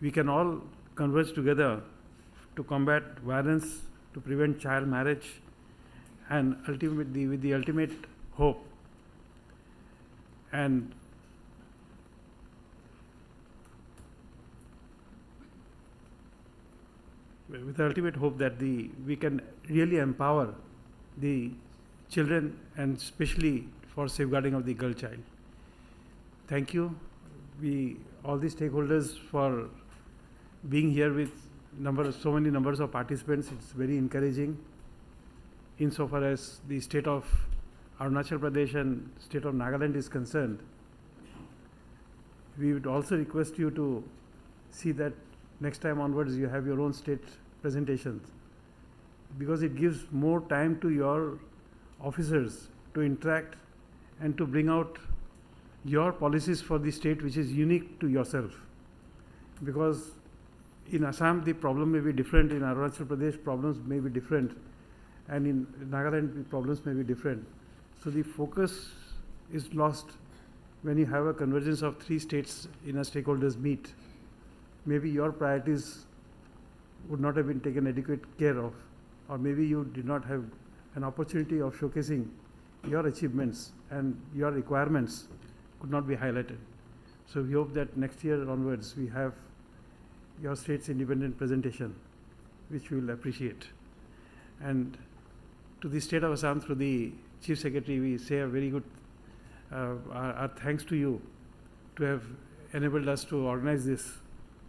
we can all converge together to combat violence, to prevent child marriage, and ultimately with the ultimate hope and with the ultimate hope that we can really empower the children, and especially for safeguarding of the girl child. Thank you, all the stakeholders, for being here with so many numbers of participants. It's very encouraging. Insofar as the state of Arunachal Pradesh and state of Nagaland is concerned, we would also request you to see that next time onwards you have your own state presentations, because it gives more time to your officers to interact and to bring out your policies for the state which is unique to yourself. Because in Assam the problem may be different, in Arunachal Pradesh problems may be different, and in Nagaland the problems may be different. So the focus is lost when you have a convergence of 3 states in a stakeholders meet. Maybe your priorities would not have been taken adequate care of, or maybe you did not have an opportunity of showcasing your achievements, and your requirements could not be highlighted. So we hope that next year onwards we have your state's independent presentation, which we will appreciate. And to the state of Assam, through the Chief Secretary, we say a very good our thanks to you to have enabled us to organize this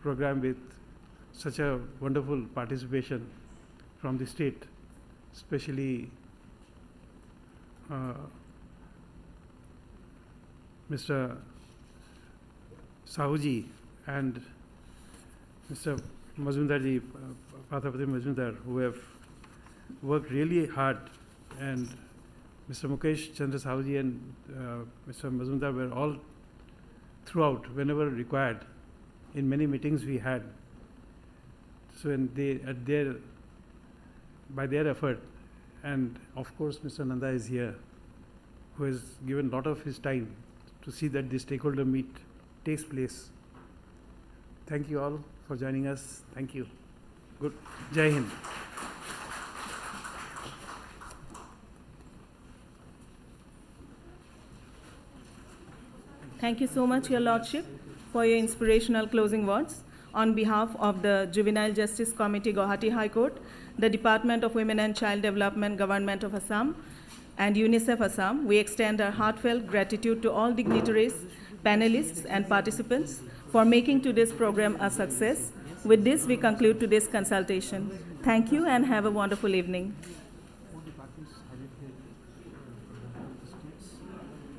program with such a wonderful participation from the state, especially Mr. Sahuji and Mr. Majumdarji, Pathapati Majumdar, who have worked really hard, and Mr. Mukesh Chandra Sahuji and Mr. Majumdar were all throughout, whenever required, in many meetings we had. So by their effort, and of course Mr. Nanda is here, who has given a lot of his time to see that the stakeholder meet takes place. Thank you all for joining us. Thank you. Good. Jai Hind. Thank you so much, Your Lordship, for your inspirational closing words. On behalf of the Juvenile Justice Committee, Guwahati High Court, the Department of Women and Child Development, Government of Assam, and UNICEF Assam, we extend our heartfelt gratitude to all dignitaries, panelists, and participants for making today's program a success. With this, we conclude today's consultation. Thank you and have a wonderful evening.